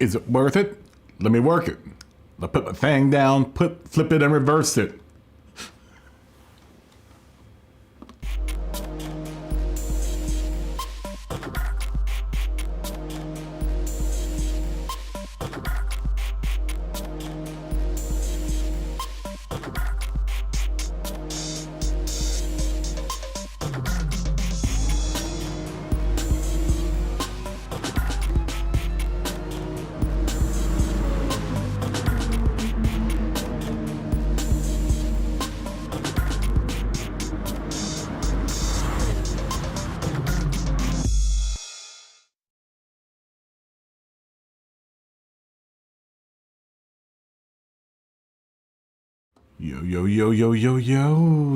Is it worth it? Let me work it. I'll put my thing down, flip it and reverse it.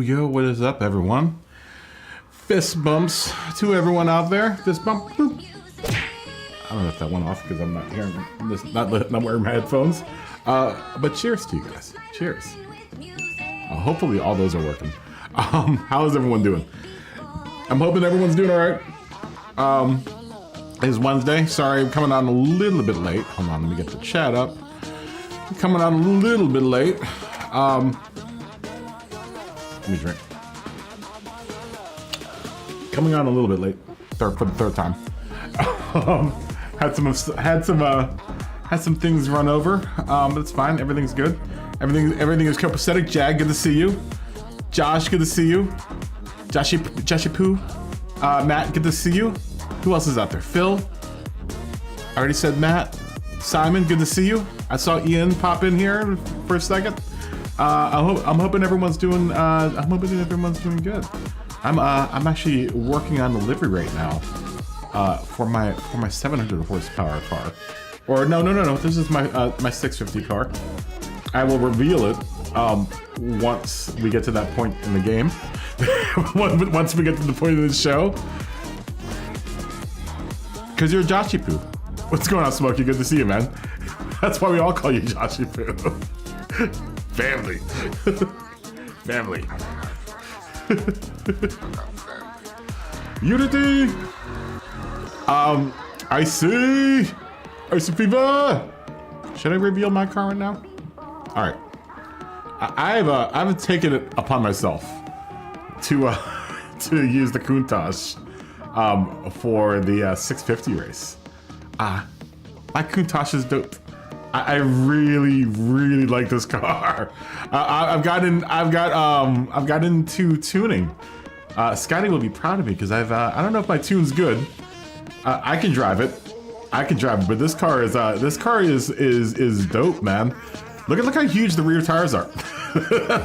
Yo, what is up, everyone? Fist bumps to everyone out there. Fist bump. Boop. I don't know if that went off because I'm not hearing this, not wearing my headphones. But cheers to you guys. Cheers. Hopefully all those are working. How is everyone doing? I'm hoping everyone's doing all right. It's Wednesday. Sorry, I'm coming on a little bit late. Hold on, let me get the chat up. I'm coming on a little bit late. Let me drink. Coming on a little bit late, for the third time. Had some things run over, but it's fine. Everything's good. Everything is copacetic. Jag, good to see you. Josh, good to see you. Joshy Poo. Matt, good to see you. Who else is out there? Phil. I already said Matt. Simon, good to see you. I saw Ian pop in here for a second. I'm hoping everyone's doing. I'm hoping everyone's doing good. I'm actually working on the livery right now for my 700 horsepower car. Or no. This is my 650 car. I will reveal it once we get to that point in the game. Once we get to the point of the show. Cause you're Joshy Poo. What's going on, Smokey? Good to see you, man. That's why we all call you Joshy Poo. Family. Family. Unity. I see fever. Should I reveal my car right now? All right. I've taken it upon myself to use the Countach for the 650 race. My Countach is dope. I really like this car. I've got into tuning. Scotty will be proud of me because I don't know if my tune's good. I can drive it, but this car is dope, man. Look how huge the rear tires are.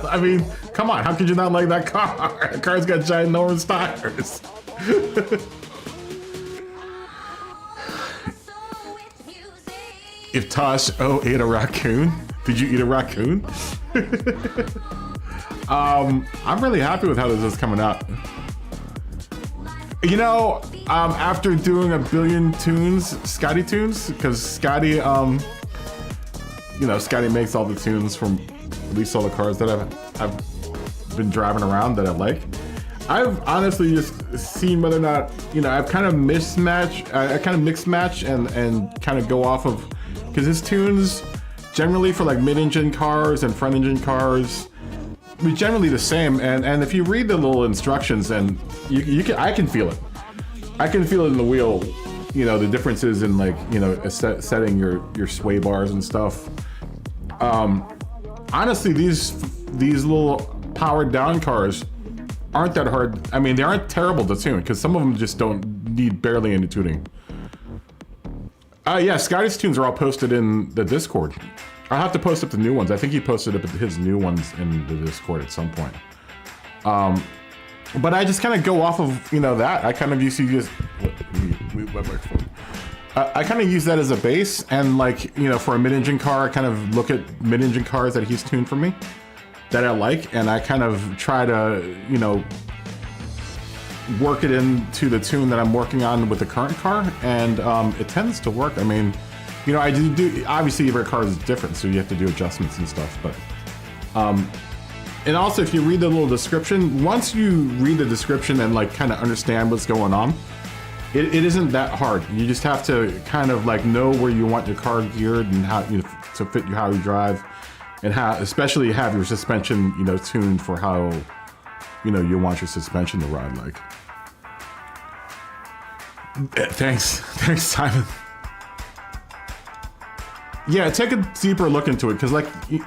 I mean, come on, how could you not like that car? The car's got ginormous tires. If Tosh ate a raccoon, did you eat a raccoon? I'm really happy with how this is coming out. You know, after doing a billion tunes, Scotty tunes, because Scotty, Scotty makes all the tunes from at least all the cars that I've been driving around that I like. I've honestly just seen whether or not, I've kind of mix match and kind of go off of, because his tunes generally for like mid-engine cars and front-engine cars, are generally the same. And if you read the little instructions, and I can feel it. I can feel it in the wheel. The differences in setting your sway bars and stuff. Honestly, these little powered down cars aren't that hard. I mean, they aren't terrible to tune because some of them just don't need barely any tuning. Yeah, Scotty's tunes are all posted in the Discord. I'll have to post up the new ones. I think he posted up his new ones in the Discord at some point. But I just kind of go off of, that. I kind of used to just... I kind of use that as a base, and for a mid-engine car, I kind of look at mid-engine cars that he's tuned for me, that I like, and I kind of try to, work it into the tune that I'm working on with the current car, and it tends to work. I mean, I do obviously every car is different, so you have to do adjustments and stuff, but and also if you read the little description, once you read the description and kind of understand what's going on, it isn't that hard. You just have to kind of like know where you want your car geared and how to fit how you drive, and how especially have your suspension tuned for how you want your suspension to ride like. Thanks Simon. Yeah, take a deeper look into it, because like it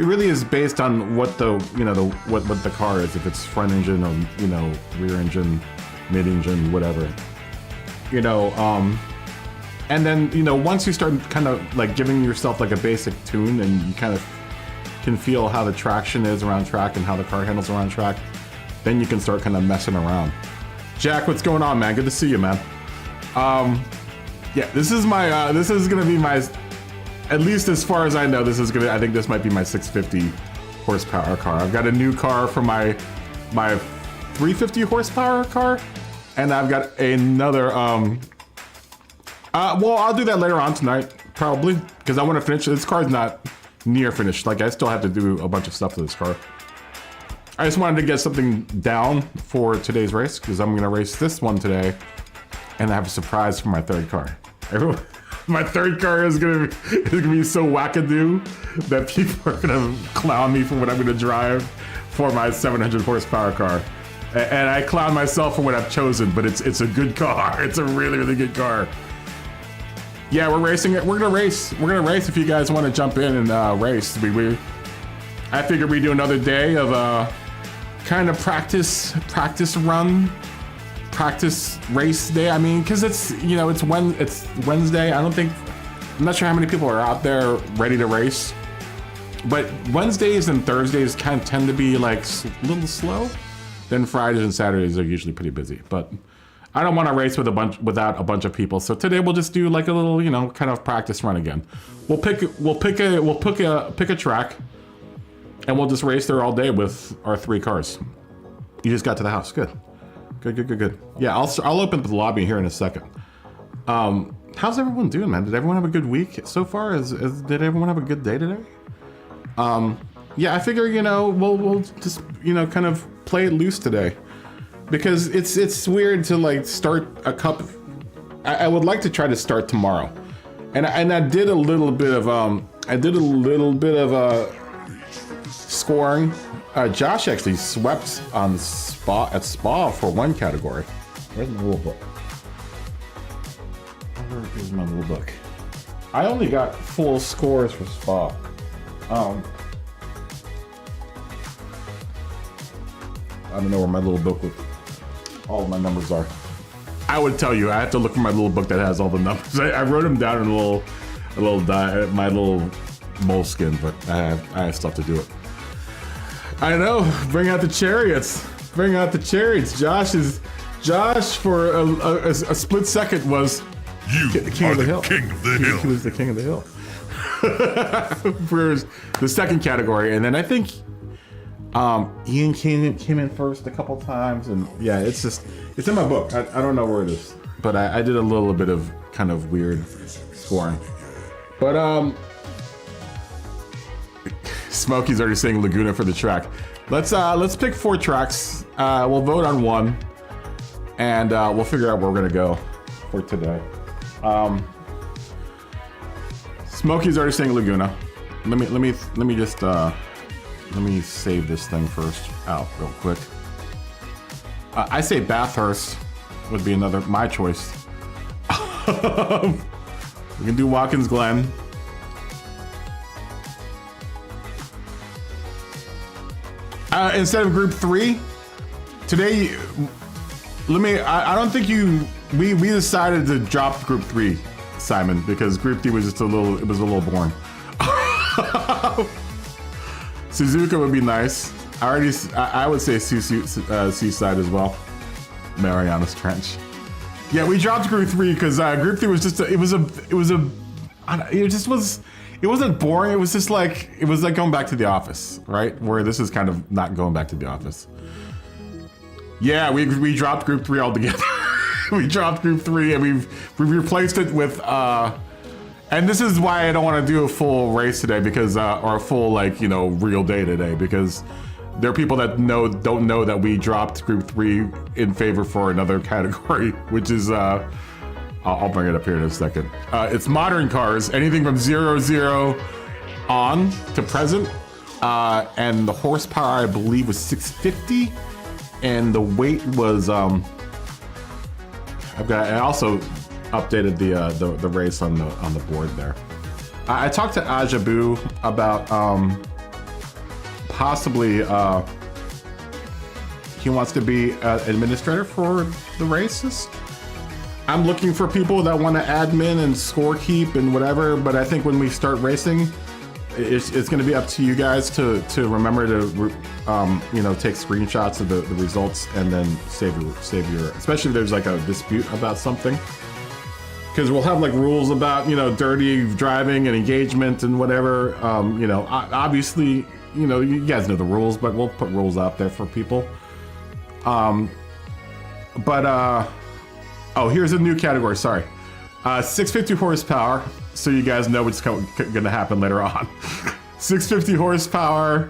really is based on what the what the car is, if it's front engine or rear engine, mid engine, whatever. And then once you start kind of like giving yourself like a basic tune, and you kind of can feel how the traction is around track and how the car handles around track, then you can start kind of messing around. Jack, what's going on, man? Good to see you, man. Yeah, this is my this is gonna be my, at least as far as I know, I think this might be my 650 horsepower car. I've got a new car for my 350 horsepower car, and I've got another well, I'll do that later on tonight probably, because I want to finish. This car's not near finished. Like, I still have to do a bunch of stuff to this car. I just wanted to get something down for today's race, because I'm gonna race this one today, and I have a surprise for my third car. My third car is gonna be so wackadoo that people are gonna clown me for what I'm gonna drive for my 700 horsepower car. And I clown myself for what I've chosen, but it's a good car. It's a really, really good car. Yeah, we're racing it. We're gonna race if you guys want to jump in and race. I figured we'd do another day of kind of practice race day. I mean, because it's Wednesday. I'm not sure how many people are out there ready to race, but Wednesdays and Thursdays kind of tend to be like a little slow. Then Fridays and Saturdays are usually pretty busy, but I don't want to race without a bunch of people. So today we'll just do like a little, kind of practice run again. We'll pick a track, and we'll just race there all day with our 3 cars. You just got to the house. Good. Yeah, I'll open the lobby here in a second. How's everyone doing, man? Did everyone have a good week so far? Did everyone have a good day today? Yeah, I figure we'll just kind of play it loose today, because it's weird to like start a cup. I would like to try to start tomorrow, and I did a little bit of scoring. Josh actually swept on at Spa for one category. Where's my rule book? Where is my rule book? I only got full scores for Spa. I don't know where my little book with all of my numbers are. I would tell you, I have to look for my little book that has all the numbers. I wrote them down in my little moleskin, but I have stuff to do it. I know. Bring out the chariots. Bring out the chariots. Josh for a split second was the king of the hill. He was the king of the hill. For the second category, and then I think Ian came in first a couple times, and yeah, it's in my book. I don't know where it is, but I did a little bit of kind of weird scoring. But Smokey's already saying Laguna for the track. Let's pick 4 tracks. We'll vote on one, and we'll figure out where we're gonna go for today. Smokey's already saying Laguna. Let me just let me save this thing first out real quick. I say Bathurst would be my choice. We can do Watkins Glen. Instead of Group 3 today, I don't think we decided to drop Group 3, Simon, because Group 3 was just a little boring. Suzuka would be nice. I would say Seaside as well. Marianas Trench. Yeah, we dropped Group 3 because Group 3 was just it wasn't boring. It was just like going back to the office, right? Where this is kind of not going back to the office. Yeah, we dropped Group 3 altogether. We dropped Group 3 and we've replaced it with and this is why I don't want to do a full race today, because or a full real day today, because there are people that don't know that we dropped Group 3 in favor for another category, which is I'll bring it up here in a second. It's modern cars, anything from 00 on to present, and the horsepower I believe was 650, and the weight was I also updated the race on the board there. I talked to Ajabu about possibly he wants to be an administrator for the races. I'm looking for people that want to admin and score keep and whatever, but I think when we start racing, it's going to be up to you guys to remember to take screenshots of the results and then save your especially if there's like a dispute about something, because we'll have like rules about dirty driving and engagement and whatever. Obviously you guys know the rules, but we'll put rules out there for people. Oh, here's a new category, sorry. 650 horsepower, so you guys know what's gonna happen later on. 650 horsepower,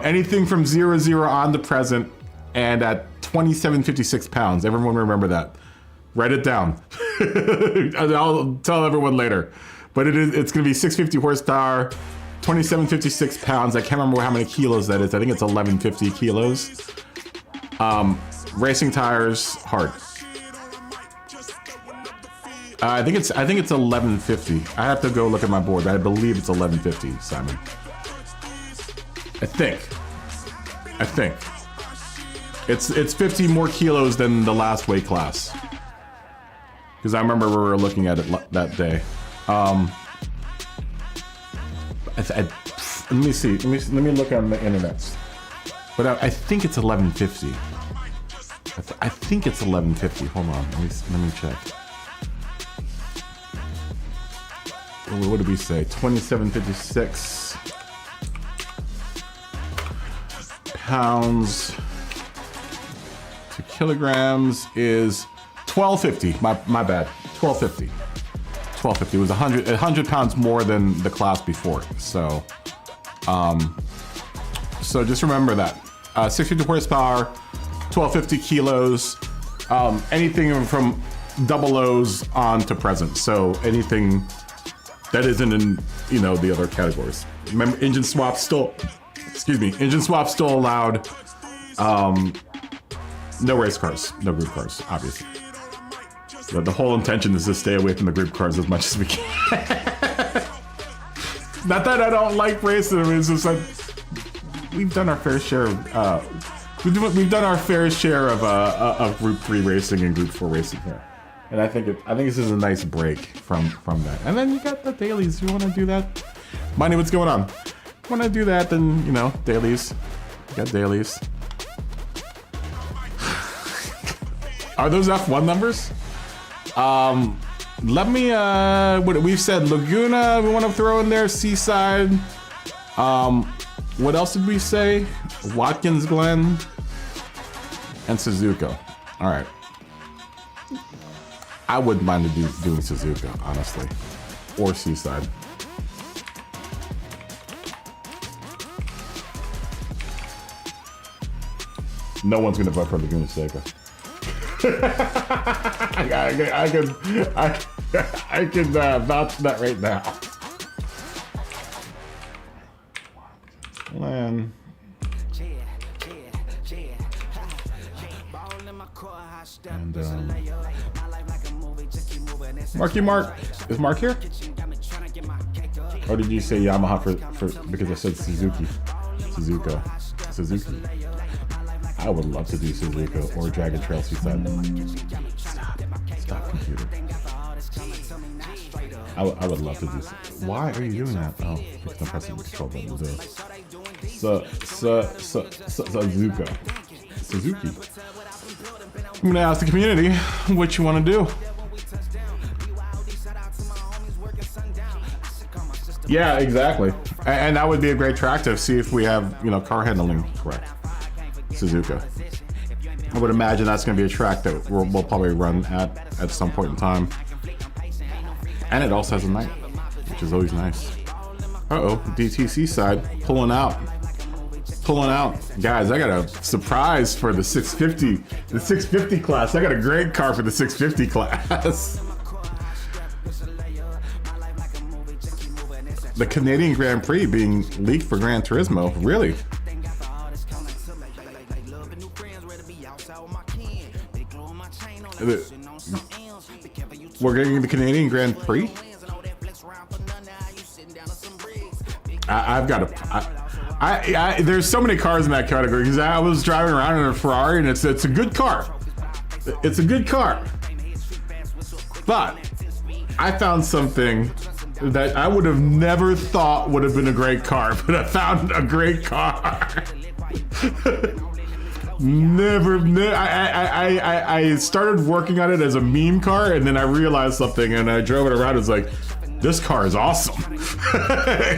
anything from 00 on to present, and at 2756 pounds. Everyone remember that. Write it down. I'll tell everyone later. But it's gonna be 650 horsepower, 2756 pounds. I can't remember how many kilos that is. I think it's 1150 kilos. Racing tires, hard. I think it's 1150. I have to go look at my board, but I believe it's 1150, Simon. I think. It's 50 more kilos than the last weight class. Because I remember we were looking at it that day. Let me see. Let me look on the internet. But I think it's 1150. I think it's 1150. Hold on. Let me check. What did we say? 2756 pounds to kilograms is 1250. My bad. 1250. 1250. It was 100 pounds more than the class before. So just remember that. 650 horsepower, 1250 kilos. Anything from double O's on to present. So anything that isn't in, the other categories. Remember, engine swaps still allowed. No race cars, no group cars, obviously. But the whole intention is to stay away from the group cars as much as we can. Not that I don't like racing, it's just like, we've done our fair share of, we've done our fair share of Group 3 racing and Group 4 racing here. And I think this is a nice break from that. And then you got the dailies. You want to do that? Money, what's going on? Want to do that? Then dailies. You got dailies. Are those F1 numbers? Let me. What we've said, Laguna. We want to throw in there. Seaside. What else did we say? Watkins Glen and Suzuka. All right. I wouldn't mind doing Suzuka, honestly, or Seaside. No one's gonna vote for Laguna Seca. I can vouch that right now. Land. And Marky Mark, is Mark here? Or did you say Yamaha for because I said Suzuki? Suzuki. I would love to do Suzuka or Dragon Trail Seaside. Stop computer. I would love to do. Why are you doing that? Oh, because I'm pressing the control button. Suzuki. I'm gonna ask the community what you want to do. Yeah, exactly. And that would be a great track to see if we have, car handling correct. Suzuka. I would imagine that's going to be a track that we'll probably run at some point in time. And it also has a night, which is always nice. Uh-oh, DTC side pulling out. pulling out. Guys, I got a surprise for the 650. The 650 class. I got a great car for the 650 class. The Canadian Grand Prix being leaked for Gran Turismo. Really? We're getting the Canadian Grand Prix? I've got a... there's so many cars in that category because I was driving around in a Ferrari and it's a good car. It's a good car. But I found something that I would have never thought would have been a great car, but I found a great car. I started working on it as a meme car, and then I realized something, and I drove it around. It's like, this car is awesome.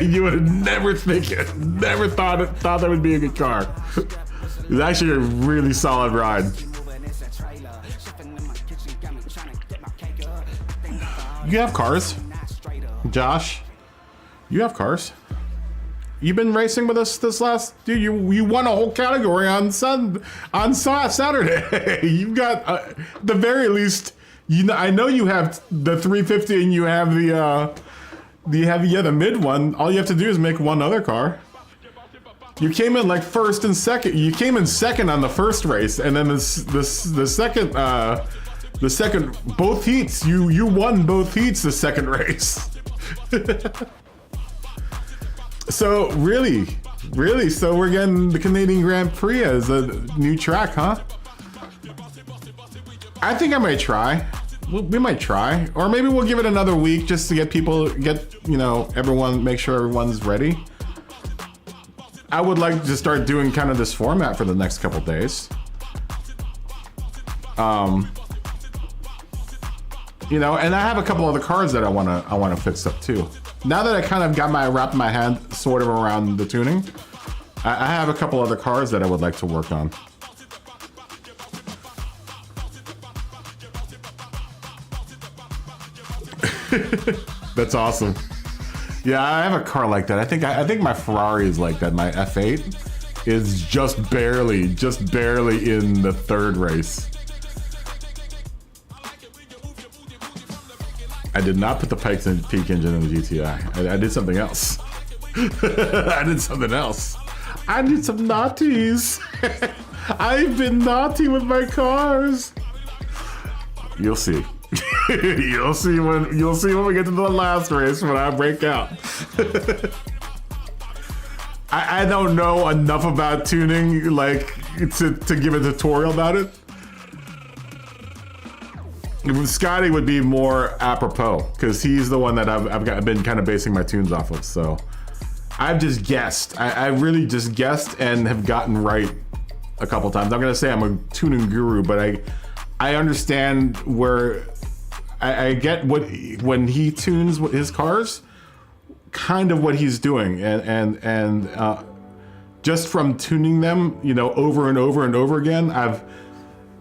You would have never thought that would be a good car. It's actually a really solid ride. You have cars, Josh. You have cars. You've been racing with us this last, dude. You won a whole category on Saturday. You've got the very least. I know you have the 350 and you have the mid one. All you have to do is make one other car. You came in like first and second. You came in second on the first race, and then the second both heats. You won both heats the second race. So really, so we're getting the Canadian Grand Prix as a new track, huh? I think I might try. We might try, or maybe we'll give it another week just to make sure everyone's ready. I would like to start doing kind of this format for the next couple days. And I have a couple other cars that I wanna fix up too. Now that I kind of got wrapped my hand sort of around the tuning, I have a couple other cars that I would like to work on. That's awesome. Yeah, I have a car like that. I think my Ferrari is like that. My F8 is just barely in the third race. I did not put the Pikes and Peak engine in the GTI. I did something else. I did something else. I did some naughties. I've been naughty with my cars. You'll see. You'll see when we get to the last race when I break out. I don't know enough about tuning like to give a tutorial about it. Scotty would be more apropos because he's the one that I've been kind of basing my tunes off of. So I've just guessed. I really just guessed and have gotten right a couple times. I'm gonna say I'm a tuning guru, but I understand where I get when he tunes his cars, kind of what he's doing, and just from tuning them, over and over and over again,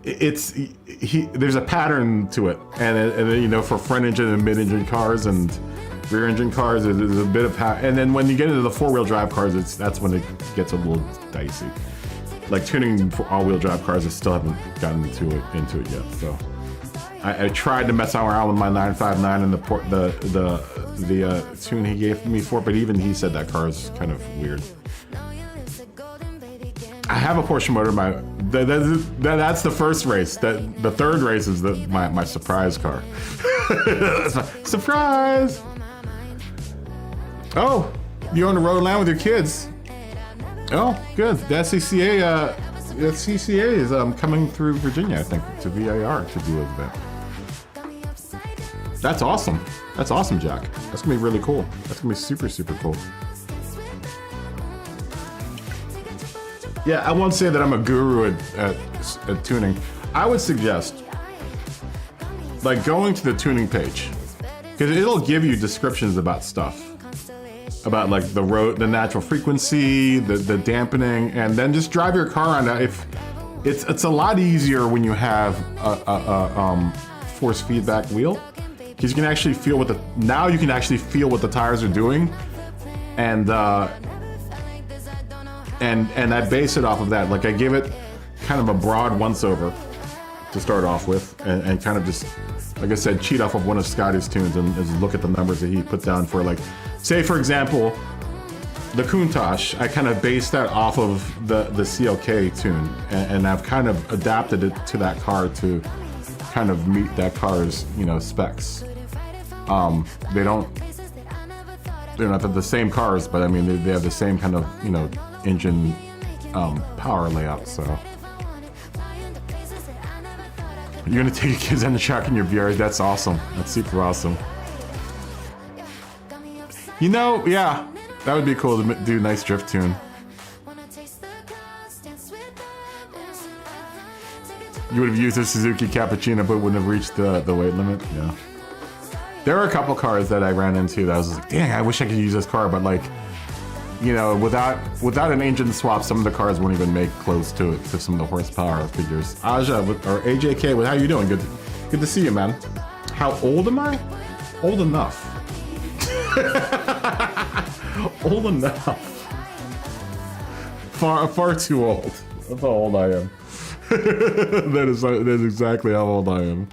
there's a pattern to it, and for front engine and mid engine cars and rear engine cars, there's a bit of and then when you get into the 4-wheel drive cars, that's when it gets a little dicey. Like tuning for all-wheel drive cars, I still haven't gotten into it yet. So I tried to mess around with my 959 and the tune he gave me for it, but even he said that car is kind of weird. I have a Porsche motor. That's the first race. The third race is my surprise car. That's my surprise. Oh, you on the road line with your kids? Oh, good. The CCA is coming through Virginia, I think, to VIR to do an event. That's awesome. That's awesome, Jack. That's gonna be really cool. That's gonna be super, super cool. Yeah, I won't say that I'm a guru at tuning. I would suggest going to the tuning page, because it'll give you descriptions about stuff, about the natural frequency, the dampening, and then just drive your car on that. If it's a lot easier when you have a force feedback wheel, because you can actually feel what the tires are doing, and and I base it off of that. Like I give it kind of a broad once-over to start off with, and kind of just, like I said, cheat off of one of Scotty's tunes and just look at the numbers that he puts down for, like, say for example, the Countach. I kind of based that off of the CLK tune, and I've kind of adapted it to that car to kind of meet that car's, you know, specs. They're not the same cars, but I mean they have the same kind of, you know, engine power layout. So you're gonna take your kids on the track in your VR. That's awesome. That's super awesome. You know, yeah, that would be cool to do a nice drift tune. You would have used a Suzuki Cappuccino, but wouldn't have reached the weight limit. Yeah. There were a couple cars that I ran into that I was like, dang, I wish I could use this car, but like, you know, without an engine swap, some of the cars won't even make close to it, to some of the horsepower figures. Aja, or AJK, how you doing? Good to see you, man. How old am I? Old enough. Old enough. Far too old. That's how old I am. That is exactly how old I am.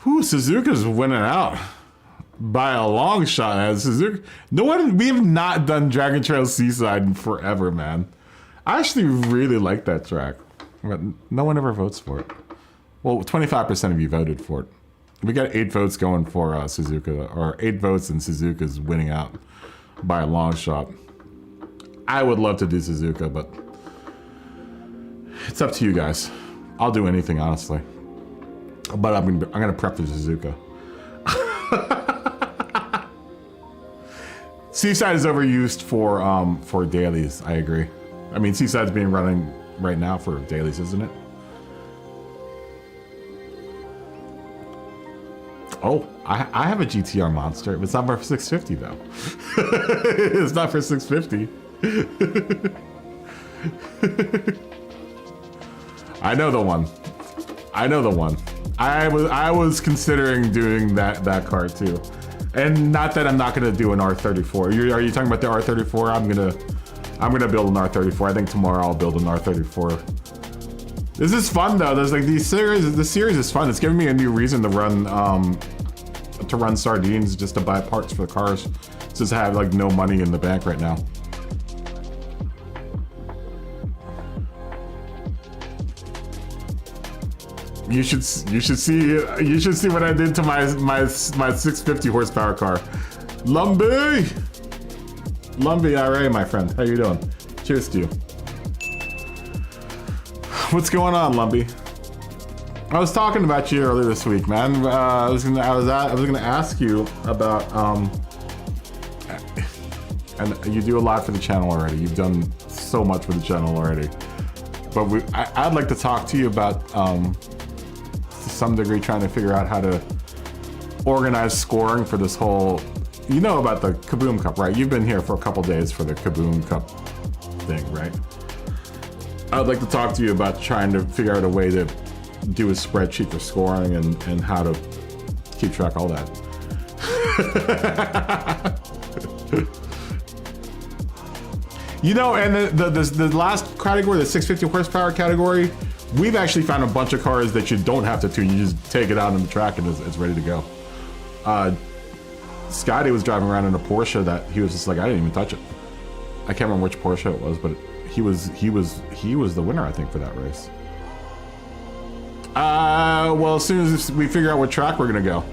Whew, Suzuka's winning out by a long shot. Suzuka, we have not done Dragon Trail Seaside in forever, man. I actually really like that track, but no one ever votes for it. Well, 25% of you voted for it. We got 8 votes going for Suzuka, or 8 votes, and Suzuka's winning out by a long shot. I would love to do Suzuka, but it's up to you guys. I'll do anything, honestly. But I'm gonna prep the Suzuka. Seaside is overused for dailies. I agree. I mean, Seaside's being running right now for dailies, isn't it? Oh, I have a GTR Monster. It's not for 650 though. It's not for 650. I know the one. I was considering doing that car too, and not that I'm not gonna do an R34. Are you talking about the R34? I'm gonna build an R34. I think tomorrow I'll build an R34. This is fun though. There's like the series is fun. It's giving me a new reason to run sardines, just to buy parts for the cars, since I have like no money in the bank right now. You should see what I did to my 650 horsepower car. Lumbee, IRA, my friend. How you doing? Cheers to you. What's going on, Lumbee? I was talking about you earlier this week, man. I was gonna ask you about and you do a lot for the channel already. You've done so much for the channel already. But I'd like to talk to you about to some degree trying to figure out how to organize scoring for this whole, you know about the KaBoom Cup, right? You've been here for a couple days for the KaBoom Cup thing, right? I'd like to talk to you about trying to figure out a way to do a spreadsheet for scoring and how to keep track of all that. You know, and the last category, the 650 horsepower category, we've actually found a bunch of cars that you don't have to tune. You just take it out on the track and it's ready to go. Scotty was driving around in a Porsche that he was just like, I didn't even touch it. I can't remember which Porsche it was, but he was the winner, I think, for that race. Well, as soon as we figure out what track we're gonna go,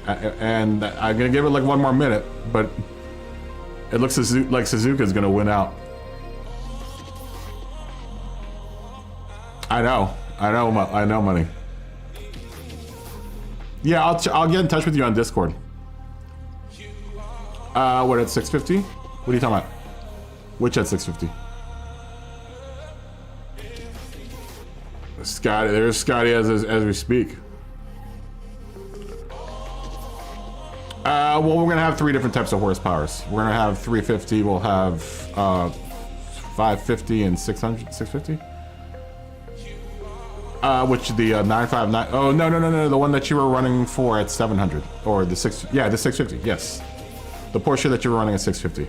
and I'm gonna give it like 1 more minute, but it looks like Suzuka's gonna win out. I know, money. Yeah, I'll get in touch with you on Discord. What, at 650? What are you talking about? Which at 650? Scotty, there's Scotty as we speak. Well, we're gonna have 3 different types of horsepowers. We're gonna have 350. We'll have 550 and 600, 650. Which the 959? Oh no! The one that you were running for at 700, or the 650. Yes, the Porsche that you were running at 650.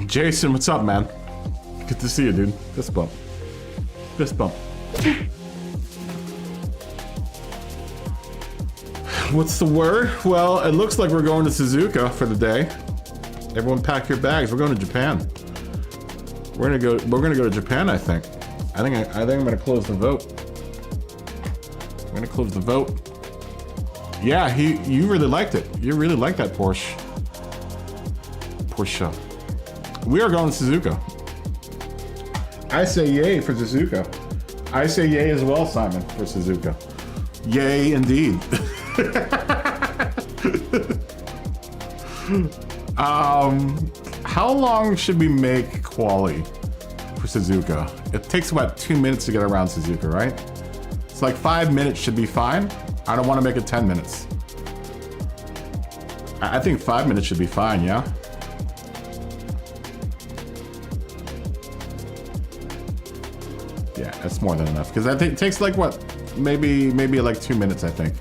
Jason, what's up, man? Good to see you, dude. Fist bump. Fist bump. What's the word? Well, it looks like we're going to Suzuka for the day. Everyone pack your bags. We're going to Japan. We're gonna go to Japan, I think. I think I'm gonna close the vote. I'm gonna close the vote. Yeah, you really liked it. You really liked that Porsche. We are going to Suzuka. I say yay for Suzuka. I say yay as well, Simon, for Suzuka. Yay, indeed. How long should we make quali for Suzuka? It takes about 2 minutes to get around Suzuka, right? It's like 5 minutes should be fine. I don't want to make it 10 minutes. I think 5 minutes should be fine, yeah? Yeah, that's more than enough. Because I think it takes like what? Maybe like 2 minutes, I think.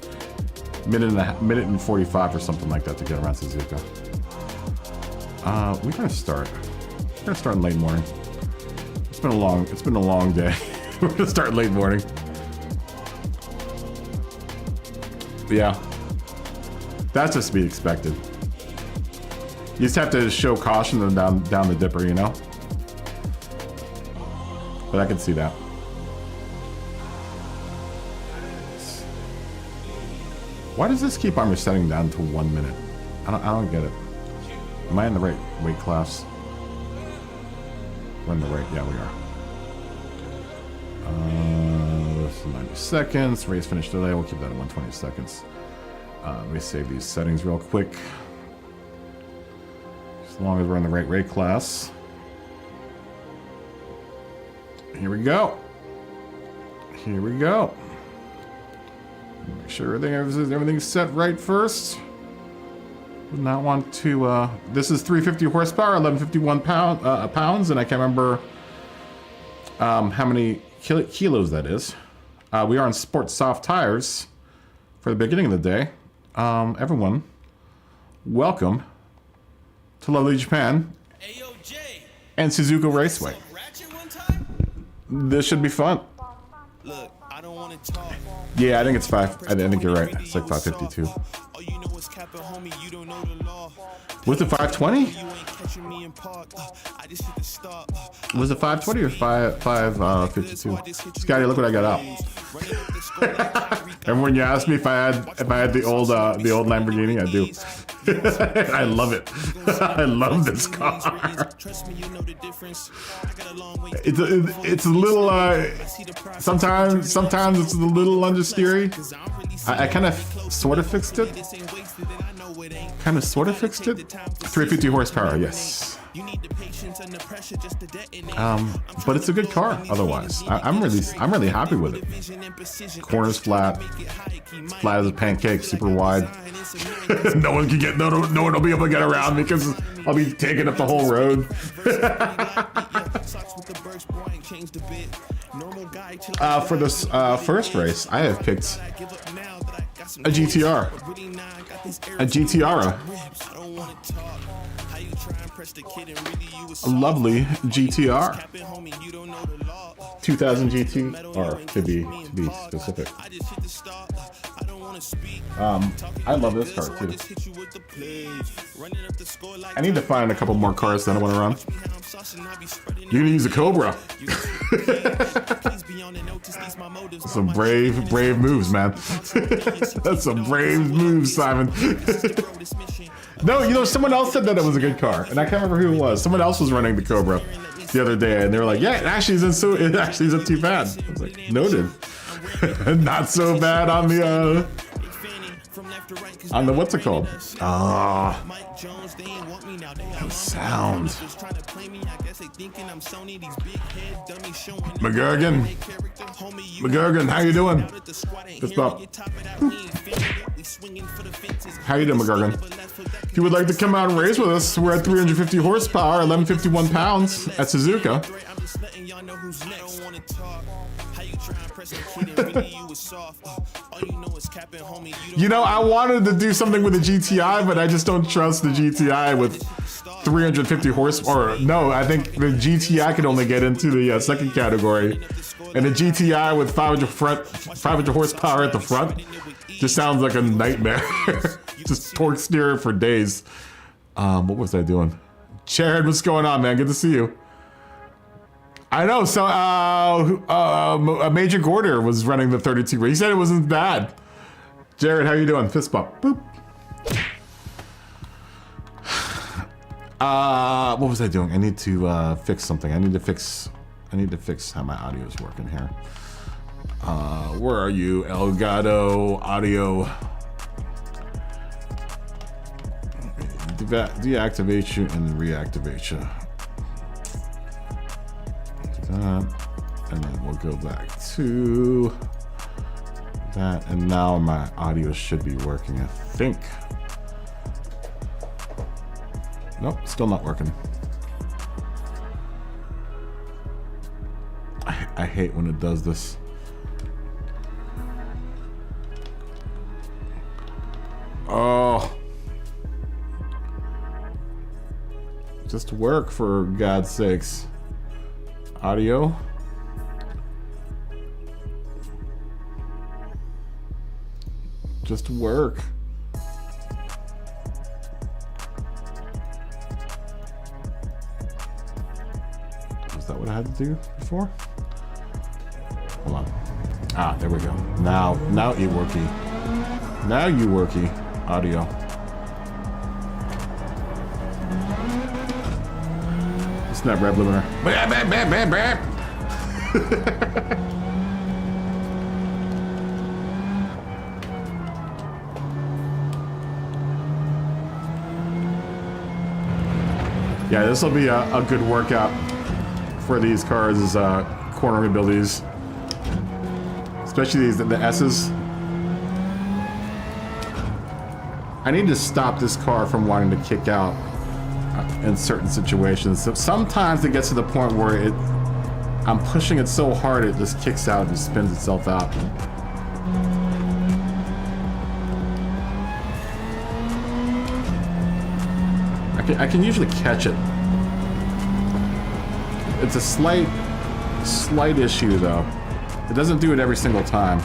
Minute and 45 or something like that to get around Suzuka. We're gonna start. We're gonna start in late morning. It's been a long day. We're gonna start late morning. Yeah. That's just to be expected. You just have to show caution down the dipper, you know? But I can see that. Why does this keep on resetting down to 1 minute? I don't get it. Am I in the right weight class? We're in the right, yeah, we are. 90 seconds, race finish delay, we'll keep that at 120 seconds. Let me save these settings real quick. As long as we're in the right rate class. Here we go. Here we go. Make sure everything's set right first. Would not want to, this is 350 horsepower, 1151 pounds, and I can't remember how many kilos that is. We are on Sport Soft tires for the beginning of the day. Everyone, welcome to lovely Japan and Suzuka Raceway. This should be fun. Yeah, I think it's 5. I think you're right. It's like 552. Was it 520? Was it 520 or 552? Scotty, look what I got out. And when you asked me if I had the old Lamborghini, I do. I love it. I love this car. It's a little sometimes it's a little understeery. I kind of sort of fixed it. 350 horsepower, yes. But it's a good car otherwise. I'm really happy with it. Corner's flat. It's flat as a pancake, super wide. No one will be able to get around me because I'll be taking up the whole road. For this first race, I have picked a GTR. A GTR. A lovely GTR. 2000 GTR to be specific. I love this car too. I need to find a couple more cars that I want to run. You're gonna use a Cobra. Some brave moves, man. That's some brave moves, Simon. No, someone else said that it was a good car, and I can't remember who it was. Someone else was running the Cobra the other day, and they were like, "Yeah, it actually isn't too bad." I was like, "Noted." Not so bad on the what's it called? That sound. McGurgan, how you doing? Fist bump. How you doing, McGurgan? If you would like to come out and race with us, we're at 350 horsepower, 1151 pounds at Suzuka. button, y'all know who's next. I don't wanna talk. How you try and press the key and really you was soft. All you know is capping, homie. You know, I wanted to do something with the GTI, but I just don't trust the GTI with 350 horsepower. No, I think the GTI can only get into the second category. And the GTI with 500 horsepower at the front just sounds like a nightmare. Just torque steer for days. What was I doing? Jared, what's going on, man? Good to see you. I know, so Major Gorder was running the 32. He said it wasn't bad. Jared, how you doing? Fist bump. Boop. What was I doing? I need to fix something. I need to fix how my audio is working here. Where are you, Elgato Audio? Deactivate you and reactivate you. Do that, and then we'll go back to that, and now my audio should be working, I think. Nope, still not working. I hate when it does this. Oh. Just work, for God's sakes. Audio. Just work. Is that what I had to do before? Hold on. Ah, there we go. Now you worky. Now you worky. Audio. Not rev limiter. Yeah, this will be a good workout for these cars' cornering abilities, especially the S's. I need to stop this car from wanting to kick out in certain situations. So sometimes it gets to the point where I'm pushing it so hard it just kicks out and spins itself out. I can usually catch it. It's a slight issue though. It doesn't do it every single time.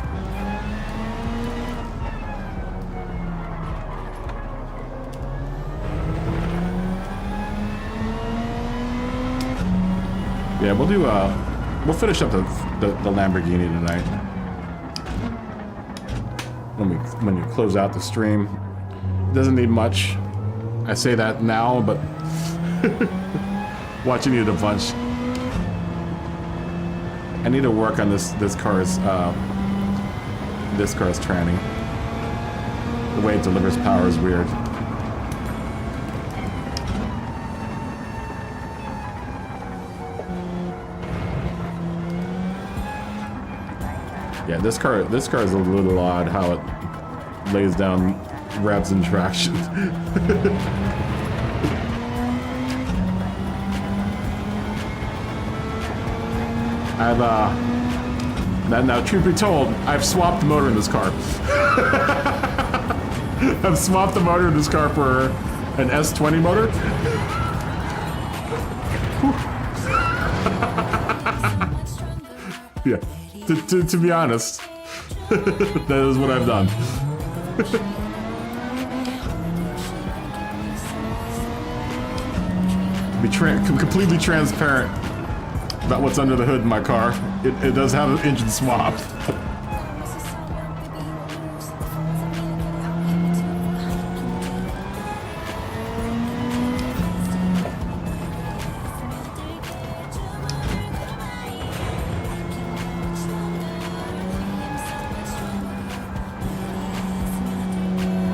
Yeah, we'll finish up the Lamborghini tonight. When you close out the stream. It doesn't need much. I say that now, but watching it a bunch. I need to work on this car's tranny. The way it delivers power is weird. Yeah, this car is a little odd how it lays down revs and traction. Now truth be told, I've swapped the motor in this car. I've swapped the motor in this car for an S20 motor. Yeah. To be honest, that is what I've done. To be completely transparent about what's under the hood in my car, it does have an engine swap.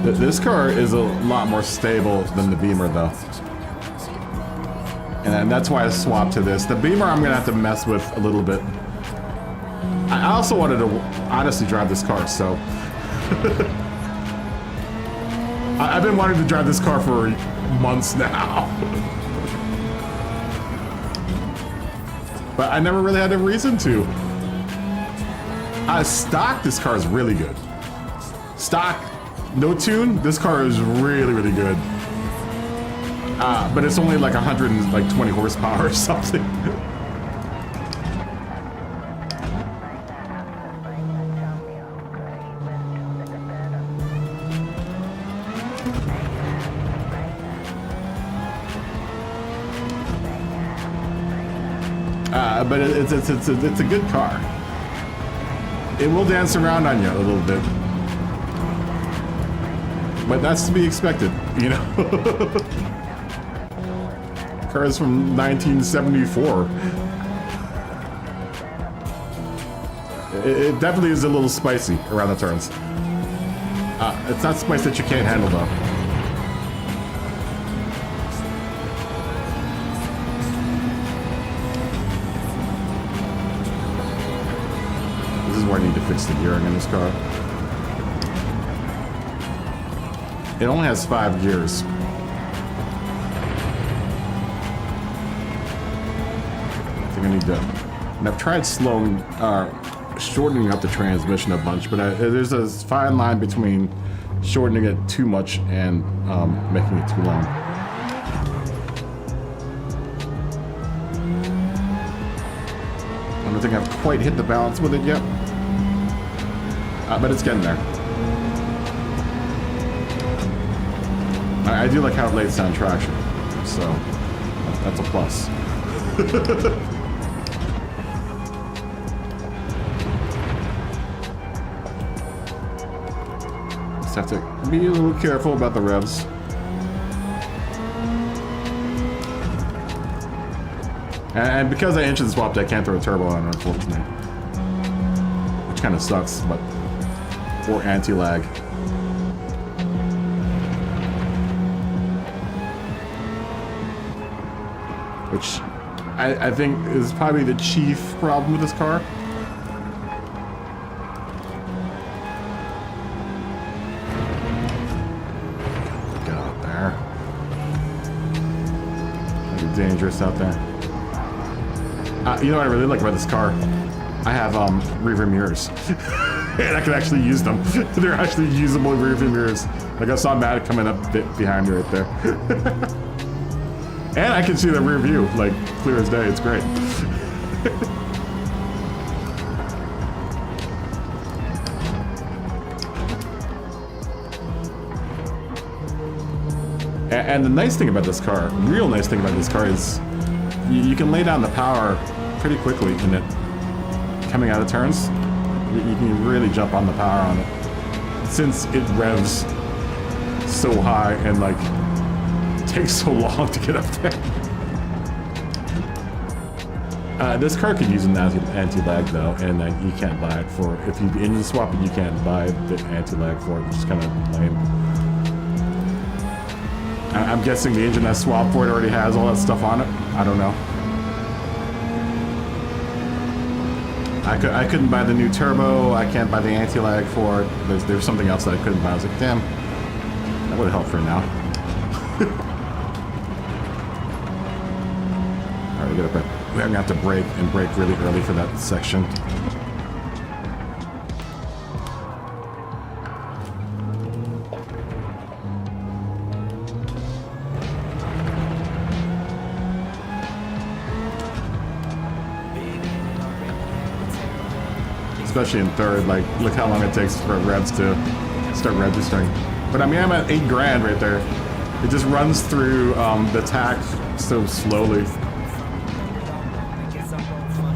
This car is a lot more stable than the Beamer, though. And that's why I swapped to this. The Beamer I'm gonna have to mess with a little bit. I also wanted to honestly drive this car, so... I've been wanting to drive this car for months now. but I never really had a reason to. Stock, this car is really good. Stock, no tune, this car is really, really good. But it's only like 120 horsepower or something. But it's a good car. It will dance around on you a little bit, but that's to be expected, you know. Cars from 1974. It definitely is a little spicy around the turns. It's not spice that you can't handle though. Where I need to fix the gearing in this car. It only has 5 gears. I think I need to. And I've tried shortening up the transmission a bunch, but there's a fine line between shortening it too much and making it too long. I don't think I've quite hit the balance with it yet. But it's getting there. I do like how it lays down traction, so that's a plus. Just have to be a little careful about the revs. And because I engine swapped, I can't throw a turbo on it, unfortunately. Which kind of sucks, but... Or anti-lag. Which I think is probably the chief problem with this car. Get out there. It's dangerous out there. You know what I really like about this car? I have rear mirrors. And I can actually use them. They're actually usable rear view mirrors. Like I saw Matt coming up behind me right there. And I can see the rear view, like clear as day. It's great. And the nice thing about this car, real nice thing about this car is you can lay down the power pretty quickly in it. Coming out of turns. You can really jump on the power on it since it revs so high and like takes so long to get up there. This car could use an anti-lag though, and you can't buy it for if you engine swap it. You can't buy the anti-lag for it, which is kind of lame. I'm guessing the engine that's swapped for it already has all that stuff on it. I don't know. I couldn't buy the new turbo. I can't buy the anti-lag for it. There's something else that I couldn't buy. I was like, damn, that would help for now. All right, we're gonna have to brake really early for that section. Especially in third, like, look how long it takes for revs to start registering. But I mean, I'm at 8 grand right there. It just runs through the tack so slowly.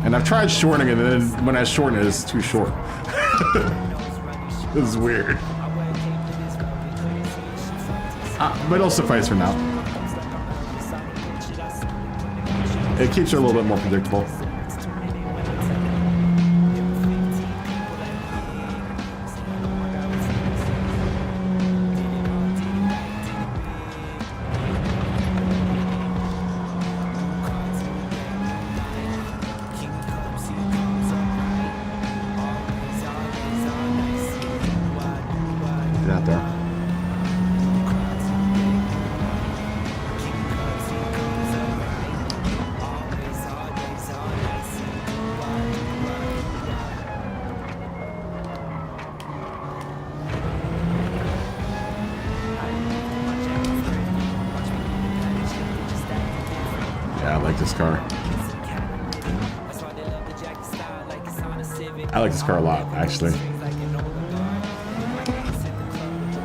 And I've tried shortening it, and then when I shorten it, it's too short. This is weird. But it'll suffice for now. It keeps it a little bit more predictable. this car. I like this car a lot, actually.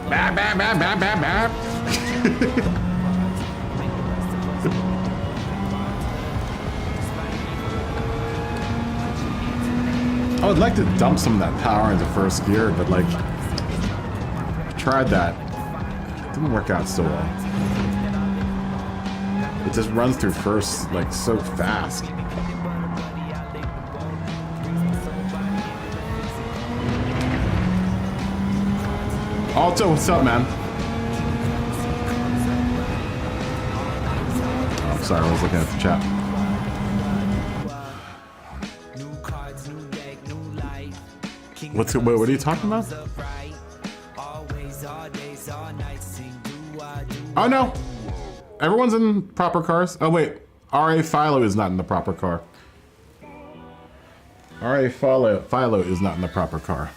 Bap, bap, bap, bap, bap, bap. I would like to dump some of that power into first gear, but like, I tried that. It didn't work out so well. It just runs through first like so fast. Alto, what's up, man? Oh, I'm sorry, I was looking at the chat. What are you talking about? Oh no! Everyone's in proper cars. Oh wait, RA Philo is not in the proper car. RA Philo is not in the proper car.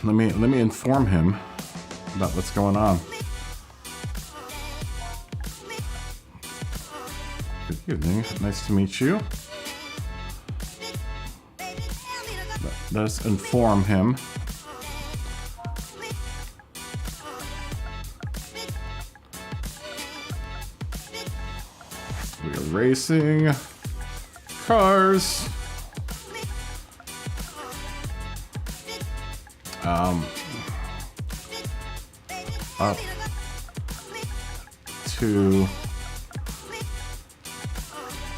Let me inform him about what's going on. Good evening. Nice to meet you. Let us inform him. We are racing cars. Up to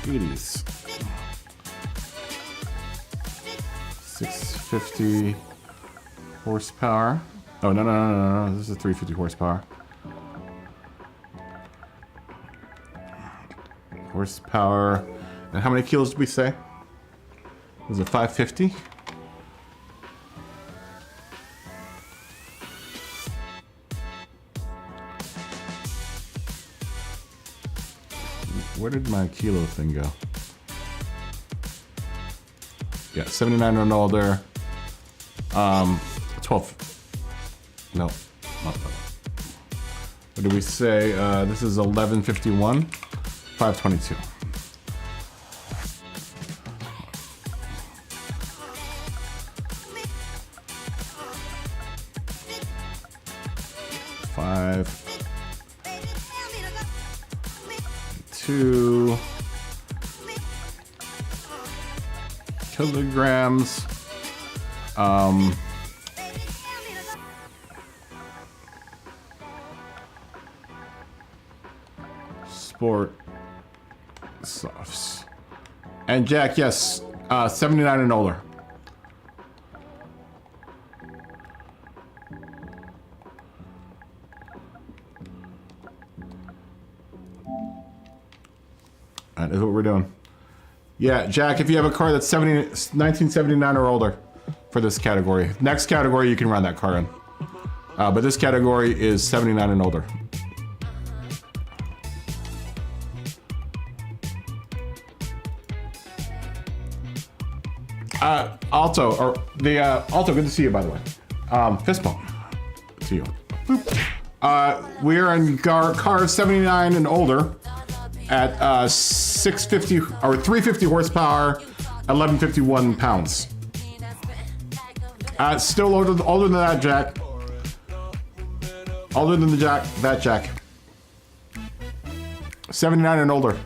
80s. 650 horsepower. Oh, no. This is 350 horsepower. Horsepower. And how many kilos did we say? Was it 550? Where did my kilo thing go? Yeah, 79 and older. 12. No, not that. What did we say? This is 1151. 522. Five. 2 kilograms. Sport softs. And Jack, yes, 79 and older. That is what we're doing. Yeah, Jack, if you have a car that's 1979 or older for this category. Next category, you can run that car in. But this category is 79 and older. Alto, or the Alto, good to see you, by the way. Fist bump to you. We are in car 79 and older at 650 or 350 horsepower, 1151 pounds. Still older than that, Jack. Older than that Jack. 79 and older.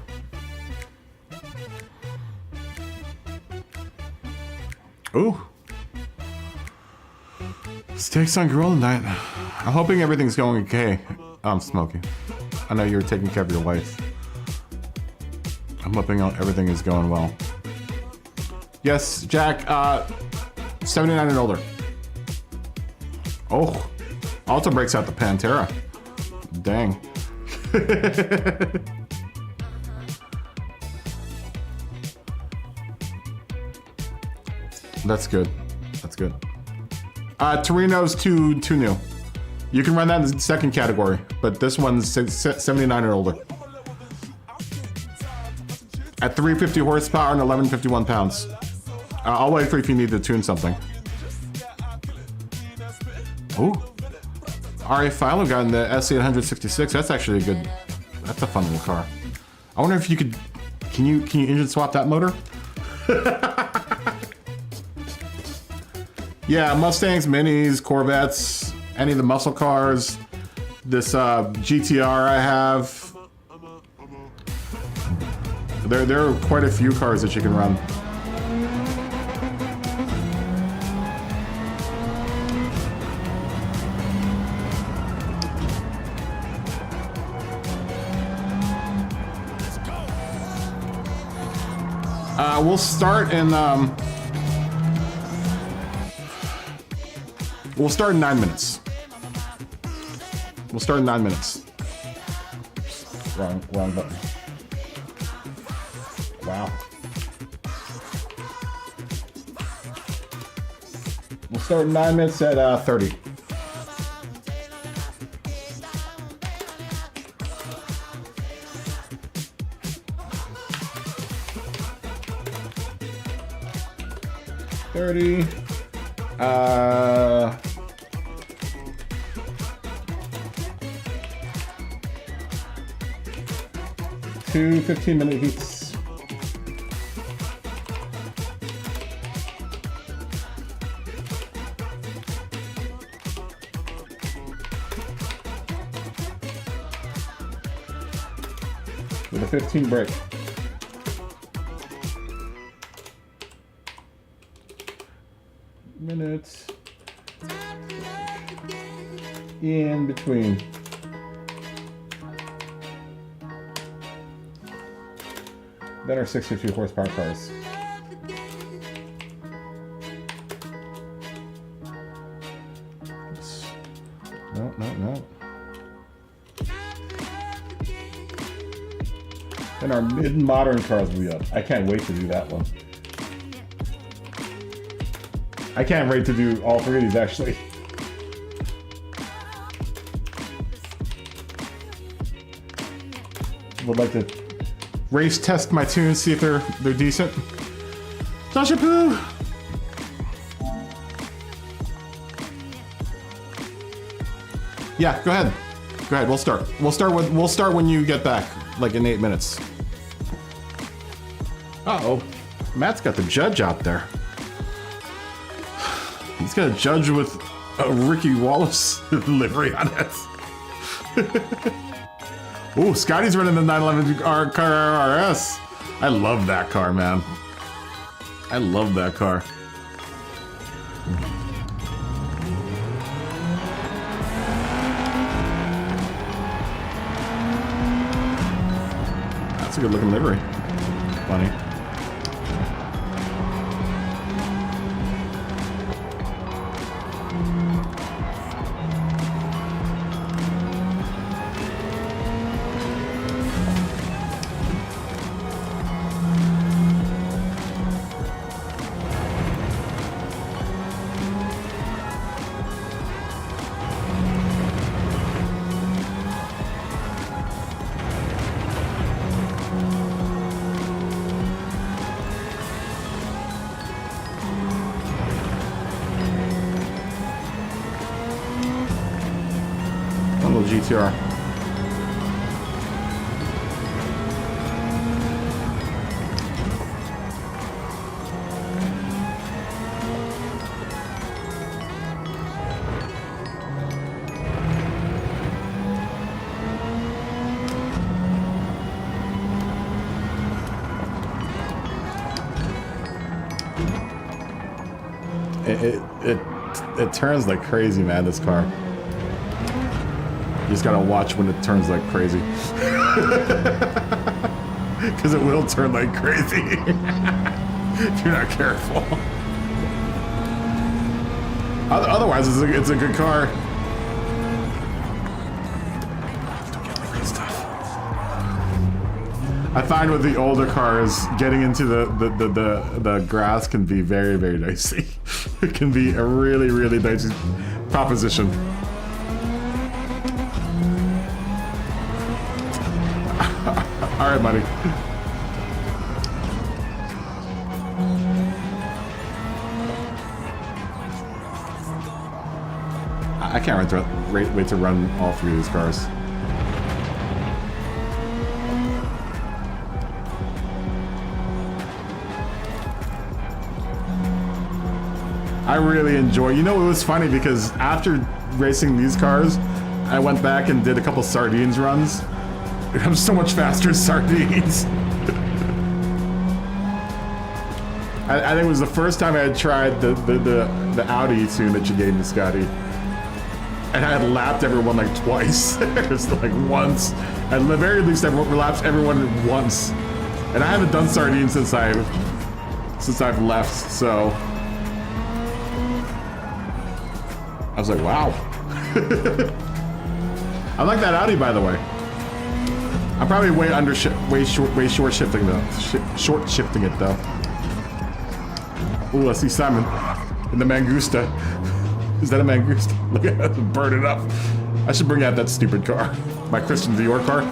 Ooh. Steaks on grill tonight. I'm hoping everything's going okay. I'm smoking. I know you're taking care of your wife. I'm hoping everything is going well. Yes, Jack, 79 and older. Oh, Alto breaks out the Pantera. Dang. That's good. That's good. Torino's too new. You can run that in the second category, but this one's 79 and older. At 350 horsepower and 1151 pounds. I'll wait for if you need to tune something. Ooh. RA Philo got in the SC866. That's actually a good, that's a fun little car. I wonder if you could, can you engine swap that motor? Yeah, Mustangs, Minis, Corvettes, any of the muscle cars. This GTR I have. There are quite a few cars that you can run. We'll start in we'll start in 9 minutes. We'll start in 9 minutes. Wrong button. Wow. We'll start in 9 minutes at 30. Two 15-minute heats. With a 15 break. Minutes in between. Then our 62 horsepower cars. No. Then our mid-modern cars will be up. I can't wait to do that one. I can't wait to do all three of these, actually. Would like to race test my tunes, see if they're decent. Sasha Poo! Yeah, go ahead. Go ahead, we'll start. We'll start when you get back, like in 8 minutes. Uh-oh. Matt's got the judge out there. He's got a judge with a Ricky Wallace livery on it. Ooh, Scotty's running the 911 car RS. I love that car, man. I love that car. That's a good looking livery. Funny. GTR. It turns like crazy, man, this car. You just gotta watch when it turns like crazy. Because it will turn like crazy if you're not careful. Otherwise, it's a good car. Don't get the great stuff. I find with the older cars, getting into the grass can be very, very dicey. It can be a really, really dicey proposition. All right, buddy. I can't wait to run all three of these cars. I really enjoy. You know, it was funny because after racing these cars, I went back and did a couple sardines runs. I'm so much faster as sardines. I think it was the first time I had tried the Audi tune that you gave me, Scotty. And I had lapped everyone like twice. Just like once. At the very least, I lapped everyone once. And I haven't done sardines since I've left, so I was like, wow. I like that Audi, by the way. I'm probably way short shifting though. Short shifting it though. Ooh, I see Simon in the Mangusta. Is that a Mangusta? Look at that, burn it up. I should bring out that stupid car. My Christian Dior car.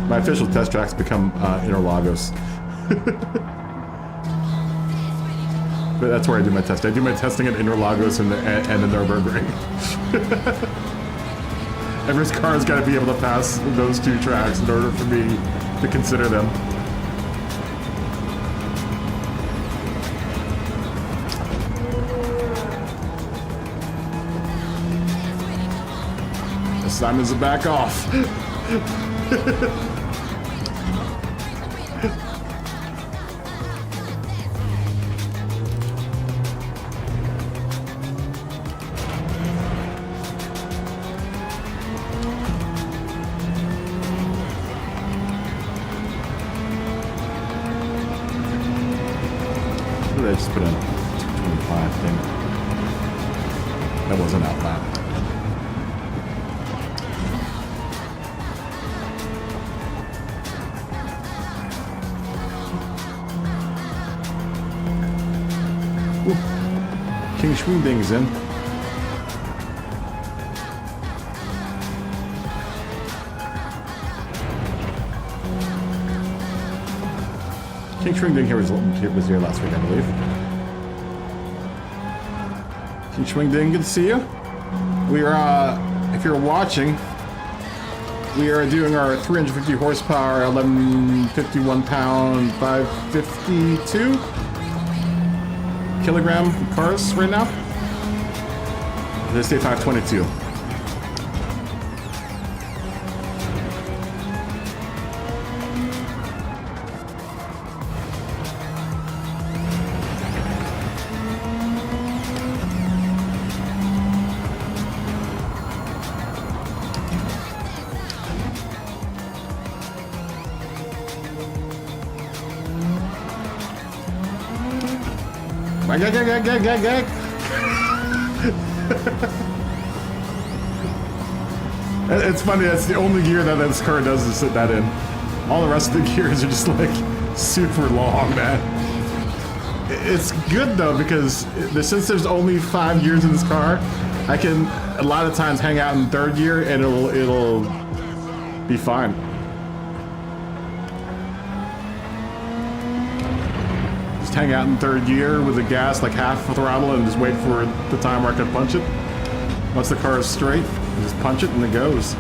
My official test track's become Interlagos. But that's where I do my test. I do my testing at Interlagos and the Nürburgring. Every car's got to be able to pass those two tracks in order for me to consider them. Simon's a back off. What did I just put in? 225 thing. That wasn't out loud. King Schwingding's in. King Schwingding here was here last week, I believe. King Schwingding, good to see you. We are, if you're watching, we are doing our 350 horsepower, 1151 pound, 552 kilogram cars right now. They say 522. It's funny, that's the only gear that this car does is sit that in. All the rest of the gears are just like super long, man. It's good though, because since there's only 5 gears in this car, I can a lot of times hang out in third gear and it'll be fine. Hang out in third gear with the gas like half throttle and just wait for the time where I can punch it. Once the car is straight, you just punch it and it goes.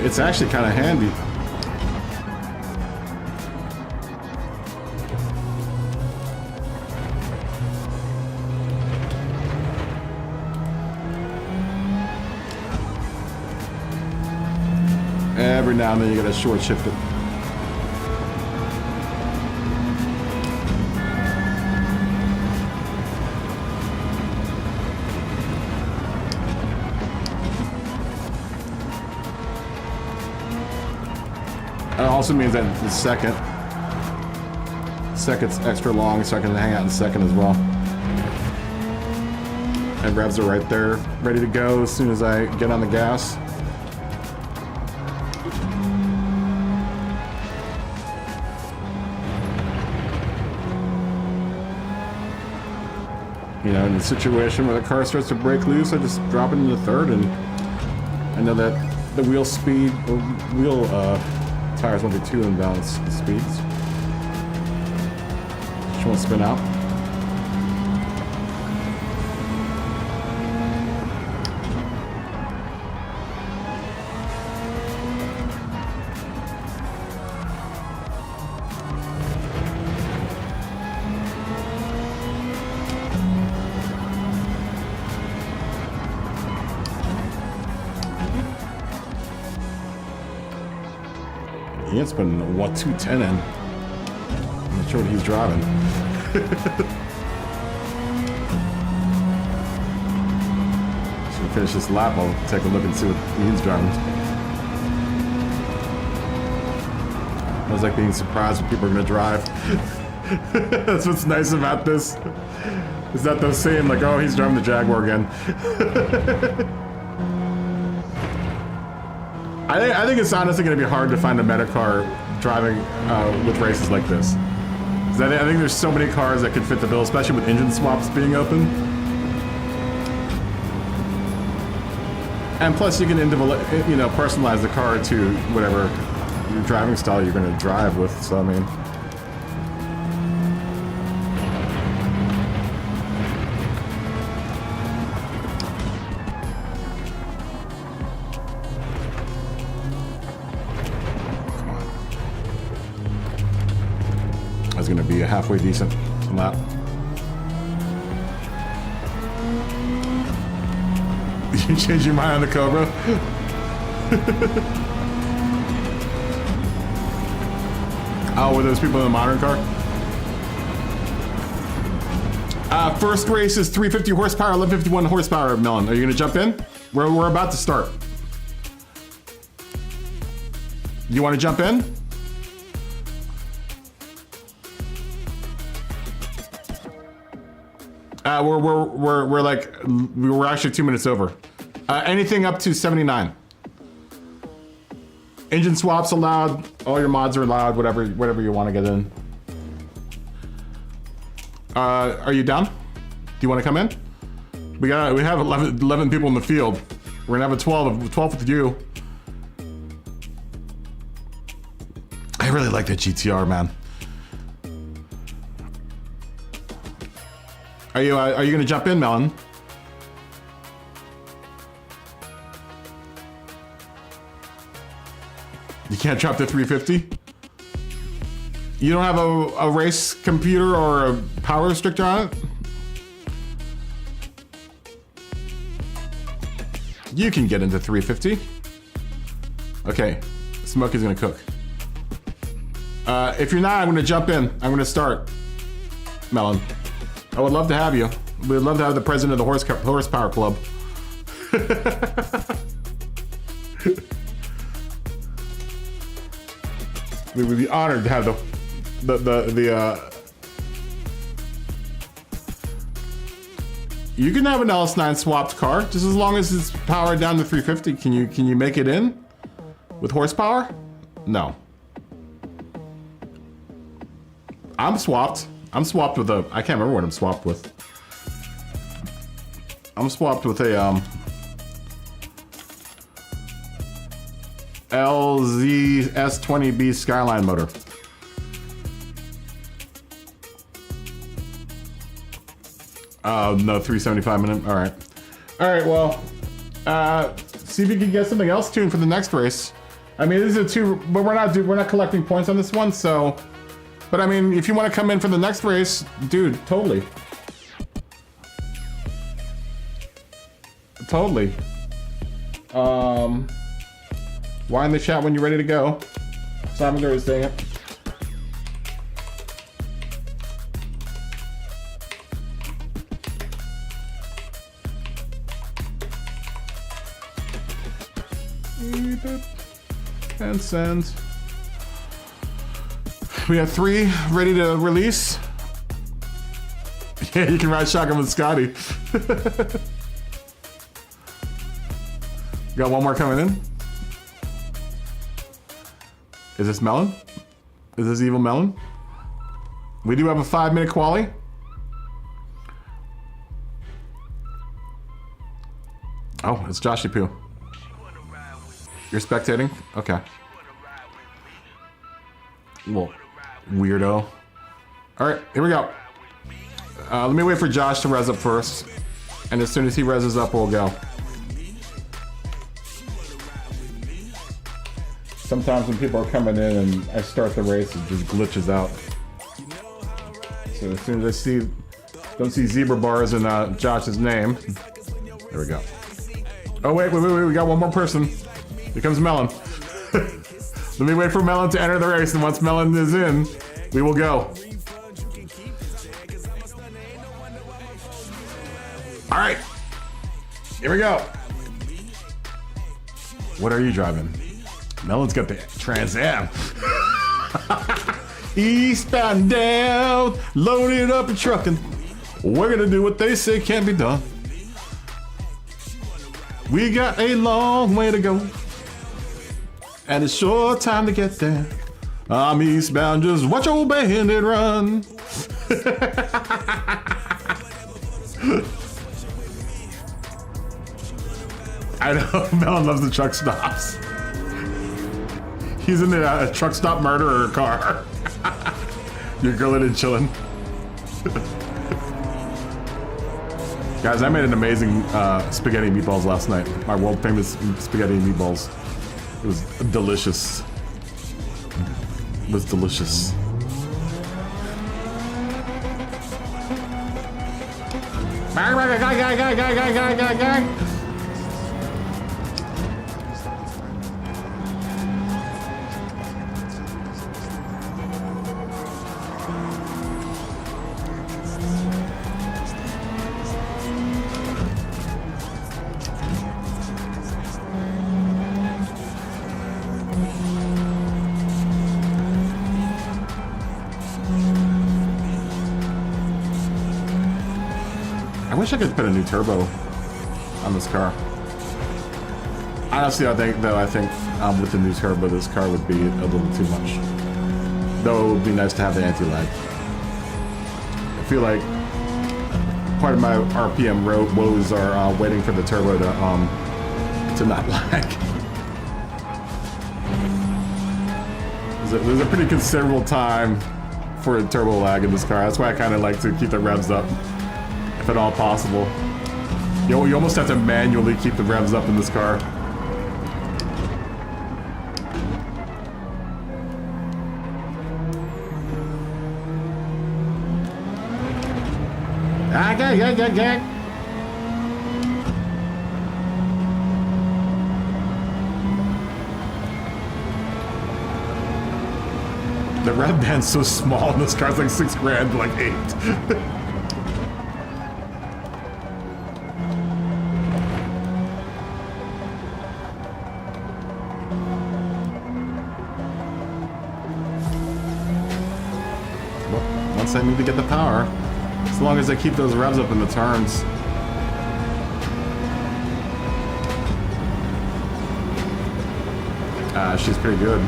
It's actually kind of handy. Every now and then you gotta short shift it. It also means that the second's extra long, so I can hang out in second as well. And revs are right there, ready to go as soon as I get on the gas. You know, in the situation where the car starts to break loose, I just drop it into third, and I know that the wheel speed, or wheel tires won't be too imbalanced speeds. Just won't spin out. It's been 210 in. I'm not sure what he's driving. Should finish this lap. I'll take a look and see what he's driving. I was like being surprised when people are gonna drive. That's what's nice about this. Is that they'll see him like, oh, he's driving the Jaguar again. I think it's honestly going to be hard to find a meta car driving with races like this. I think there's so many cars that could fit the bill, especially with engine swaps being open. And plus, you can personalize the car to whatever your driving style you're going to drive with. So I mean. Going to be a halfway decent lap. You change your mind on the Cobra? Oh, were those people in the modern car? First race is 350 horsepower, 1151 horsepower, Melon. Are you going to jump in? We're about to start. You want to jump in? We're actually 2 minutes over. Anything up to 79. Engine swaps allowed. All your mods are allowed. Whatever you want to get in. Are you down? Do you want to come in? We have 11 people in the field. We're gonna have a 12 with you. I really like that GTR, man. Are you gonna jump in, Melon? You can't drop to 350? You don't have a race computer or a power restrictor on it? You can get into 350. Okay, Smokey's gonna cook. If you're not, I'm gonna jump in. I'm gonna start, Melon. I would love to have you. We'd love to have the president of the Horsepower Club. We would be honored to have the You can have an LS9 swapped car, just as long as it's powered down to 350. Can you make it in with horsepower? No. I'm swapped. I'm swapped with I can't remember what I'm swapped with. I'm swapped with a LZ S20B Skyline motor. No, 375 minute. All right. Well, see if you can get something else tuned for the next race. I mean, these are two, but we're not collecting points on this one, so. But I mean, if you want to come in for the next race, dude, totally. Totally. Why in the chat when you're ready to go? Simon's already saying it. And send. We have 3 ready to release. Yeah, you can ride shotgun with Scotty. Got one more coming in. Is this Melon? Is this Evil Melon? We do have a 5-minute quali. Oh, it's Joshy Poo. You're spectating? Okay. Well, weirdo. Alright, here we go. Let me wait for Josh to res up first. And as soon as he reses up, we'll go. Sometimes when people are coming in and I start the race, it just glitches out. So as soon as I don't see zebra bars in Josh's name. There we go. Oh wait, we got one more person. Here comes Melon. Let me wait for Melon to enter the race, and once Melon is in, we will go. All right, here we go. What are you driving? Melon's got the Trans Am. Eastbound down, loaded up and trucking. We're gonna do what they say can't be done. We got a long way to go, and it's short time to get there. I'm eastbound, just watch old bandit run. I know, Melon loves the truck stops. He's in a truck stop murderer car. You're grilling and chilling. Guys, I made an amazing spaghetti and meatballs last night. My world famous spaghetti and meatballs. It was delicious. It was delicious. I wish I could put a new turbo on this car. Honestly, I think with the new turbo, this car would be a little too much. Though it would be nice to have the anti-lag. I feel like part of my RPM woes are waiting for the turbo to not lag. There's a pretty considerable time for a turbo lag in this car. That's why I kind of like to keep the revs up, if at all possible. You almost have to manually keep the revs up in this car. The rev band's so small and this car's like $6 grand, like 8. Once I need to get the power, as long as I keep those revs up in the turns. She's pretty good.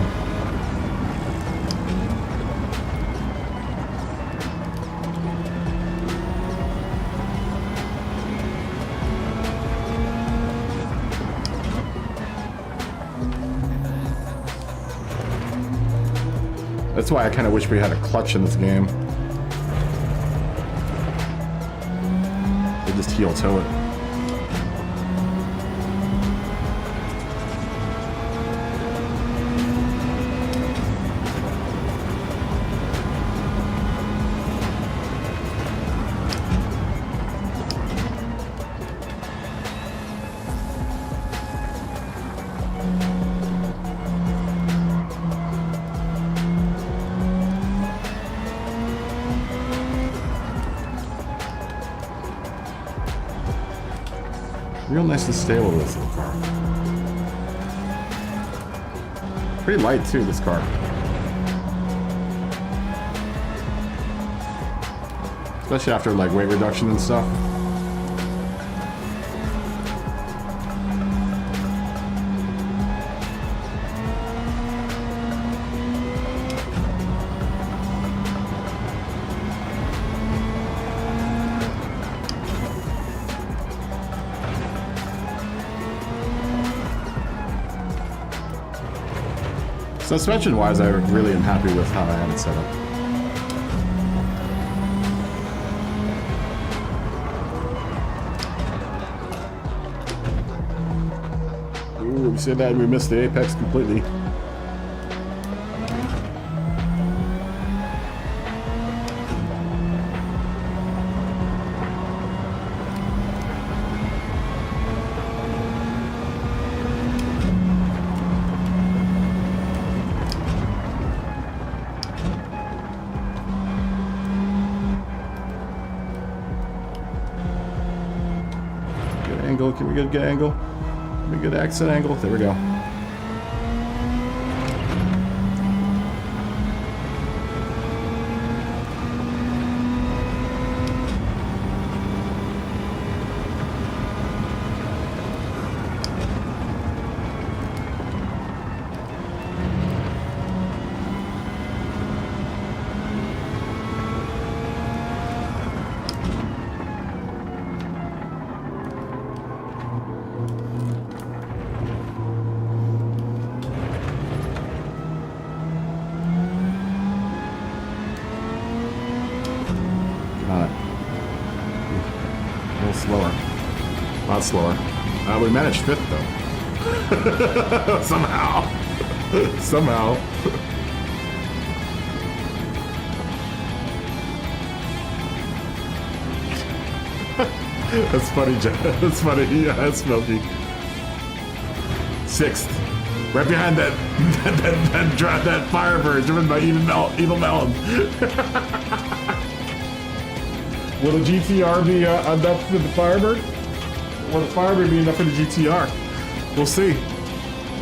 That's why I kind of wish we had a clutch in this game. They just heel toe it. Real nice and stable, this little car. Pretty light too, this car. Especially after like weight reduction and stuff. Suspension-wise, I really am happy with how I have it set up. Ooh, we said that we missed the apex completely. Angle. Can we get a good angle? Can we get a good exit angle? There we go. Slower. A lot slower. We managed 5th though. Somehow. Somehow. That's funny, Jeff. That's funny. Yeah, that's Smokey. 6th. Right behind that Firebird driven by Evil Melon. Will the GTR be enough for the Firebird? Will the Firebird be enough for the GTR? We'll see.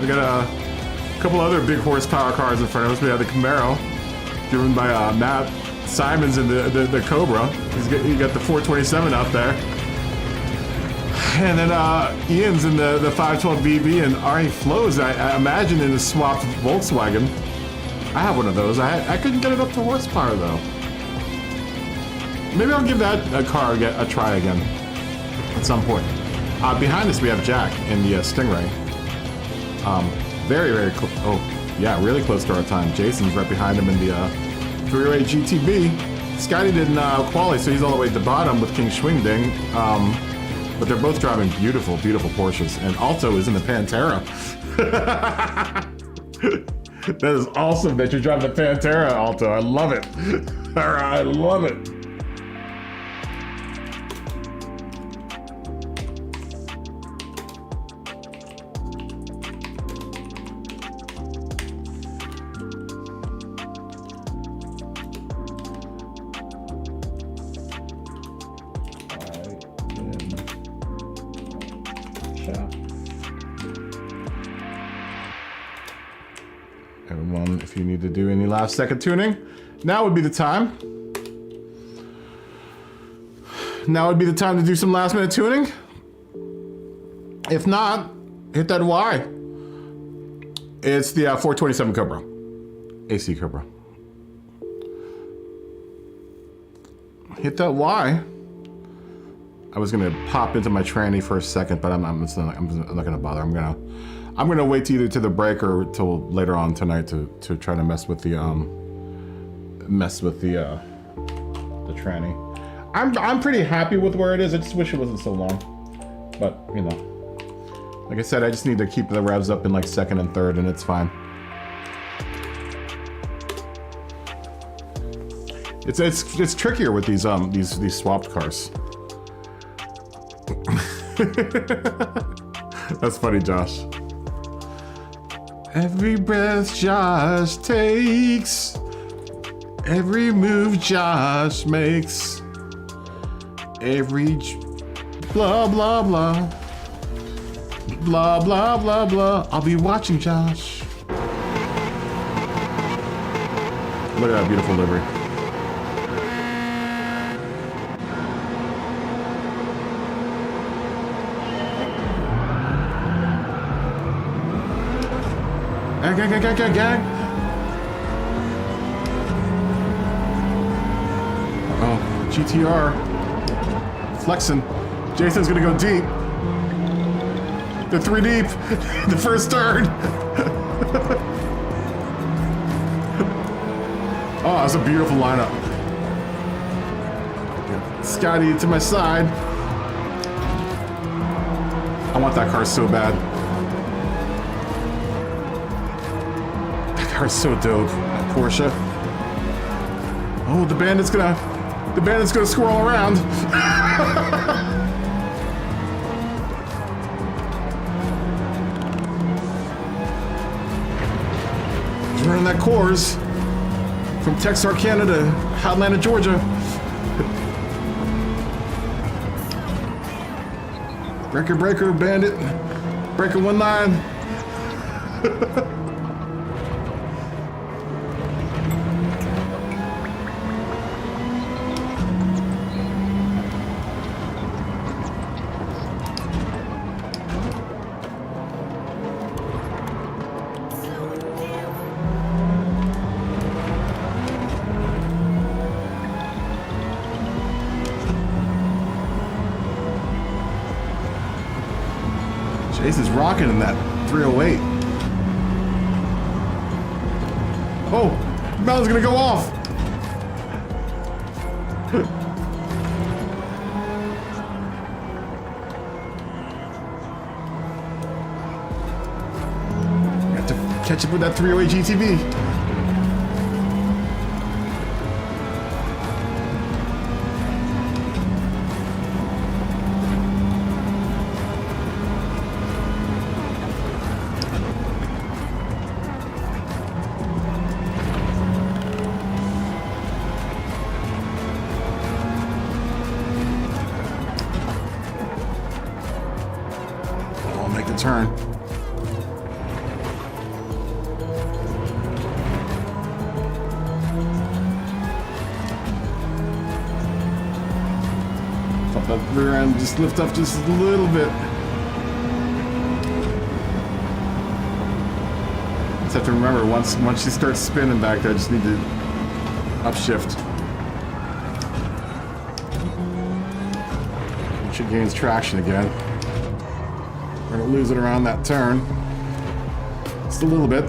We got a couple other big horsepower cars in front of us. We have the Camaro, driven by Matt Simons and the Cobra. He got the 427 out there. And then Ian's in the 512 BB, and Ari Flo's, I imagine, in the swapped Volkswagen. I have one of those. I couldn't get it up to horsepower though. Maybe I'll give that car a try again at some point. Behind us we have Jack in the Stingray. Very, very close. Oh, yeah, really close to our time. Jason's right behind him in the 308 GTB. Scotty didn't qualify, so he's all the way at the bottom with King Schwingding. But they're both driving beautiful, beautiful Porsches. And Alto is in the Pantera. That is awesome that you're driving the Pantera, Alto. I love it. I love it. Everyone, if you need to do any last second tuning, now would be the time. Now would be the time to do some last minute tuning. If not, hit that Y. It's the 427 Cobra. AC Cobra. Hit that Y. I was gonna pop into my tranny for a second, but I'm not gonna bother. I'm gonna wait either to the break or till later on tonight to try to mess with the tranny. I'm pretty happy with where it is. I just wish it wasn't so long, but you know, like I said, I just need to keep the revs up in like 2nd and 3rd, and it's fine. It's trickier with these swapped cars. That's funny, Josh. Every breath Josh takes, every move Josh makes, every blah blah blah, blah blah blah blah. I'll be watching Josh. Look at that beautiful livery. Gag. Oh, GTR. Flexing. Jason's gonna go deep. They're 3 deep. The first turn. Oh, that's a beautiful lineup. Scotty to my side. I want that car so bad. That car's so dope. That Porsche. Oh, the bandit's gonna swirl around. He's running that course from Texarkana to Atlanta, Georgia. Breaker, breaker, bandit. Breaker 19. Chase is rocking in that 308. Oh, Melon's gonna go off. You have to catch up with that 308 GTV. Turn. Pop that rear end, just lift up just a little bit. Just have to remember once she starts spinning back there, I just need to upshift. Once she gains traction again. We're gonna lose it around that turn. Just a little bit.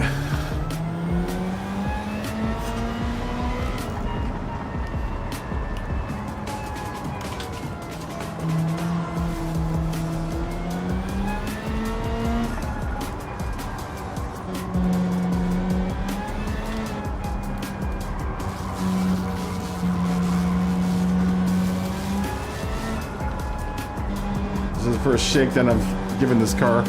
This is the first shakedown I've given this car.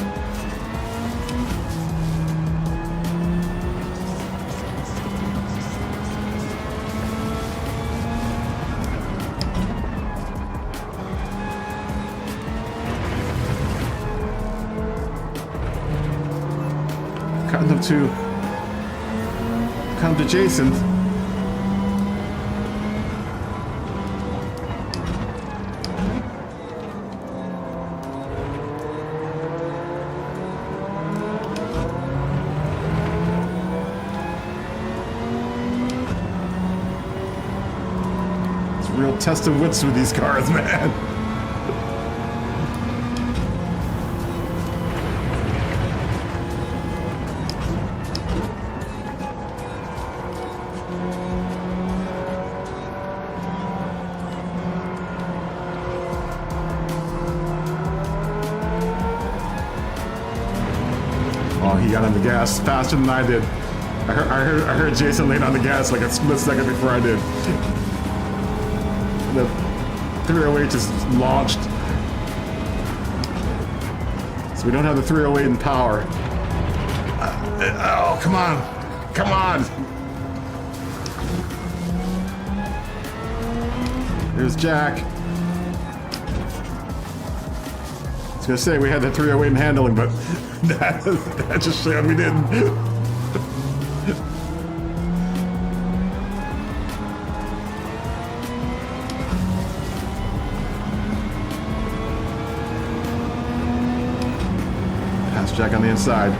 Cutting them to Jason. Real test of wits with these cars, man. Oh, he got on the gas faster than I did. I heard Jason laid on the gas like a split second before I did. The 308 just launched. So we don't have the 308 in power. Oh, come on. Come on. Here's Jack. I was gonna say we had the 308 in handling, but that just showed we didn't. Jack on the inside.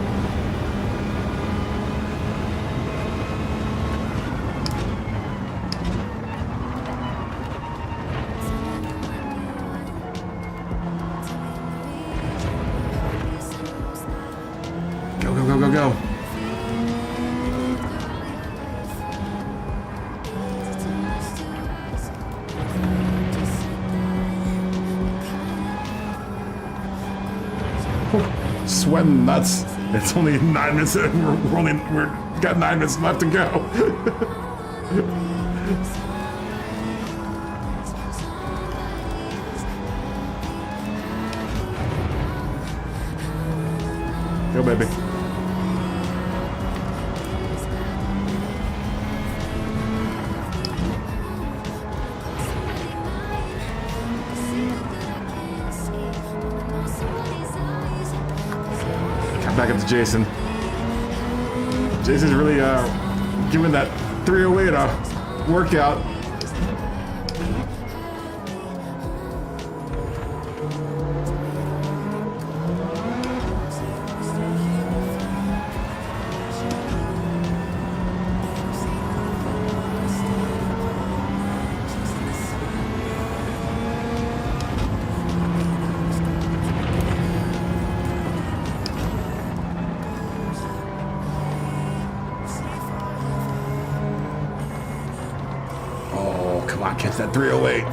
Go, go, go, go, go. Sweating nuts. It's only 9 minutes. We've got 9 minutes left to go. Go, baby. Back up to Jason. Jason's really giving that 308 a workout. Come on, catch that 308.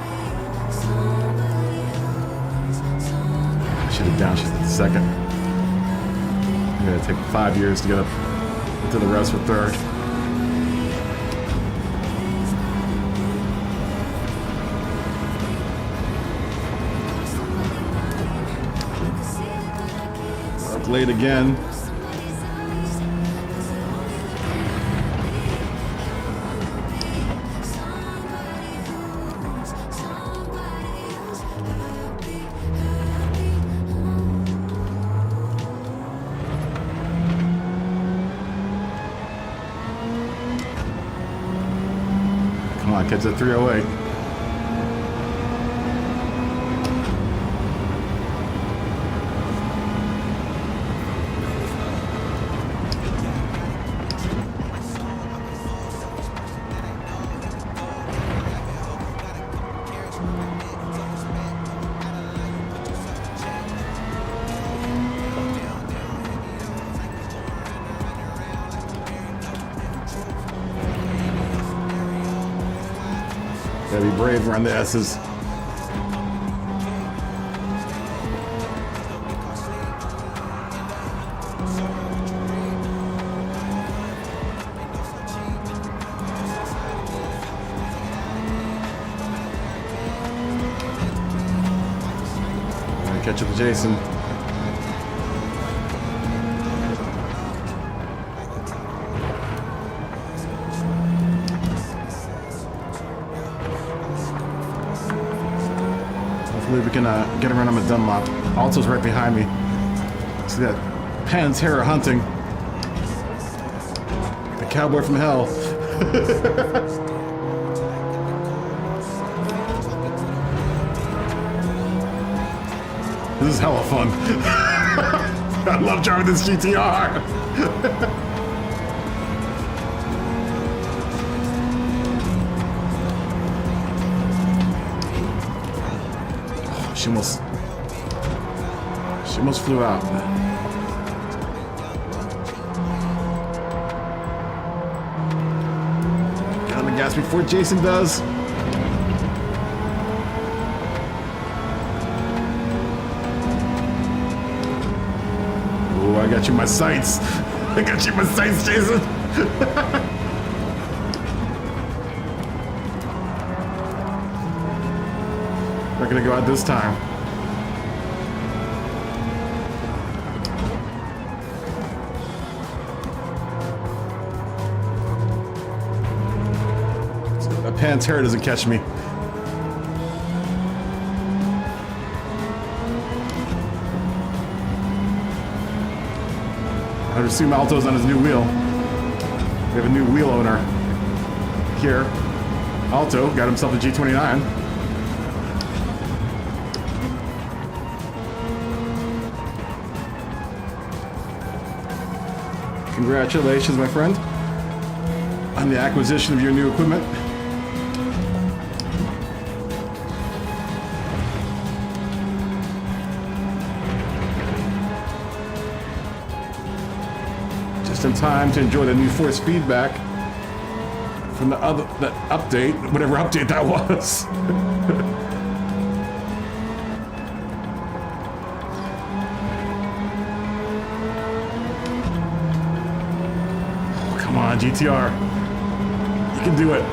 Should have downshifted second. I'm gonna take 5 years to get up to the rest for third. Up late again. Come on, catch that 308. Gotta be brave around the S's. Catch up to Jason. Hopefully we can get around on a Dunlop. Alto's right behind me. See that Pantera hunting. The cowboy from hell. This is hella fun. I love driving this GTR. Oh, she almost flew out. Get on the gas before Jason does. I got you in my sights. I got you in my sights, Jason. Not gonna go out this time. A Pantera doesn't catch me. I assume Alto's on his new wheel. We have a new wheel owner here. Alto got himself a G29. Congratulations, my friend, on the acquisition of your new equipment. In time to enjoy the new force feedback from that update, whatever update that was. on, GTR. You can do it.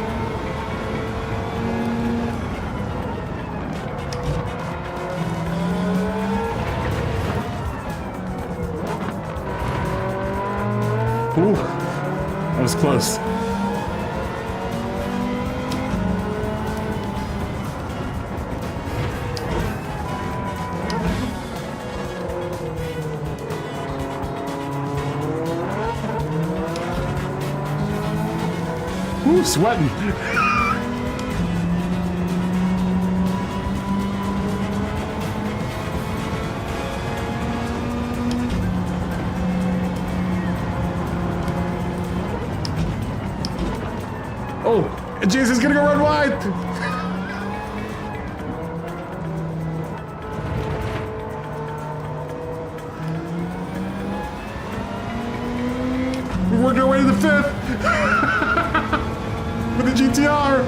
Ooh, that was close. Ooh, sweating. Oh, Jesus, gonna go run wide. We're working our way to the 5th. With the GTR.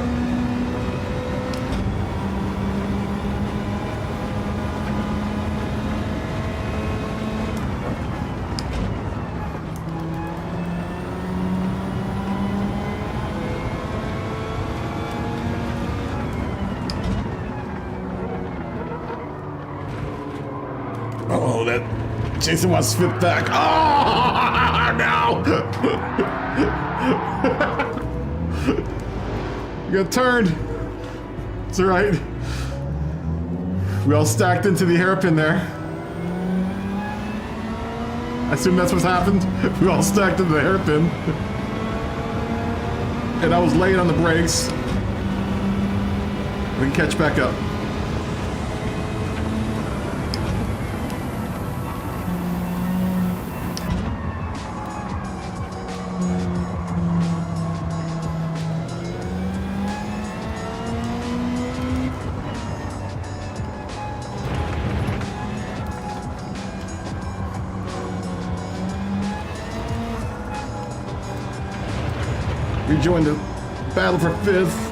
Oh, that Jason wants to flip back. Oh, no! You got turned. It's all right. We all stacked into the hairpin there. I assume that's what's happened. We all stacked into the hairpin. And I was late on the brakes. We can catch back up. We joined the battle for 5th.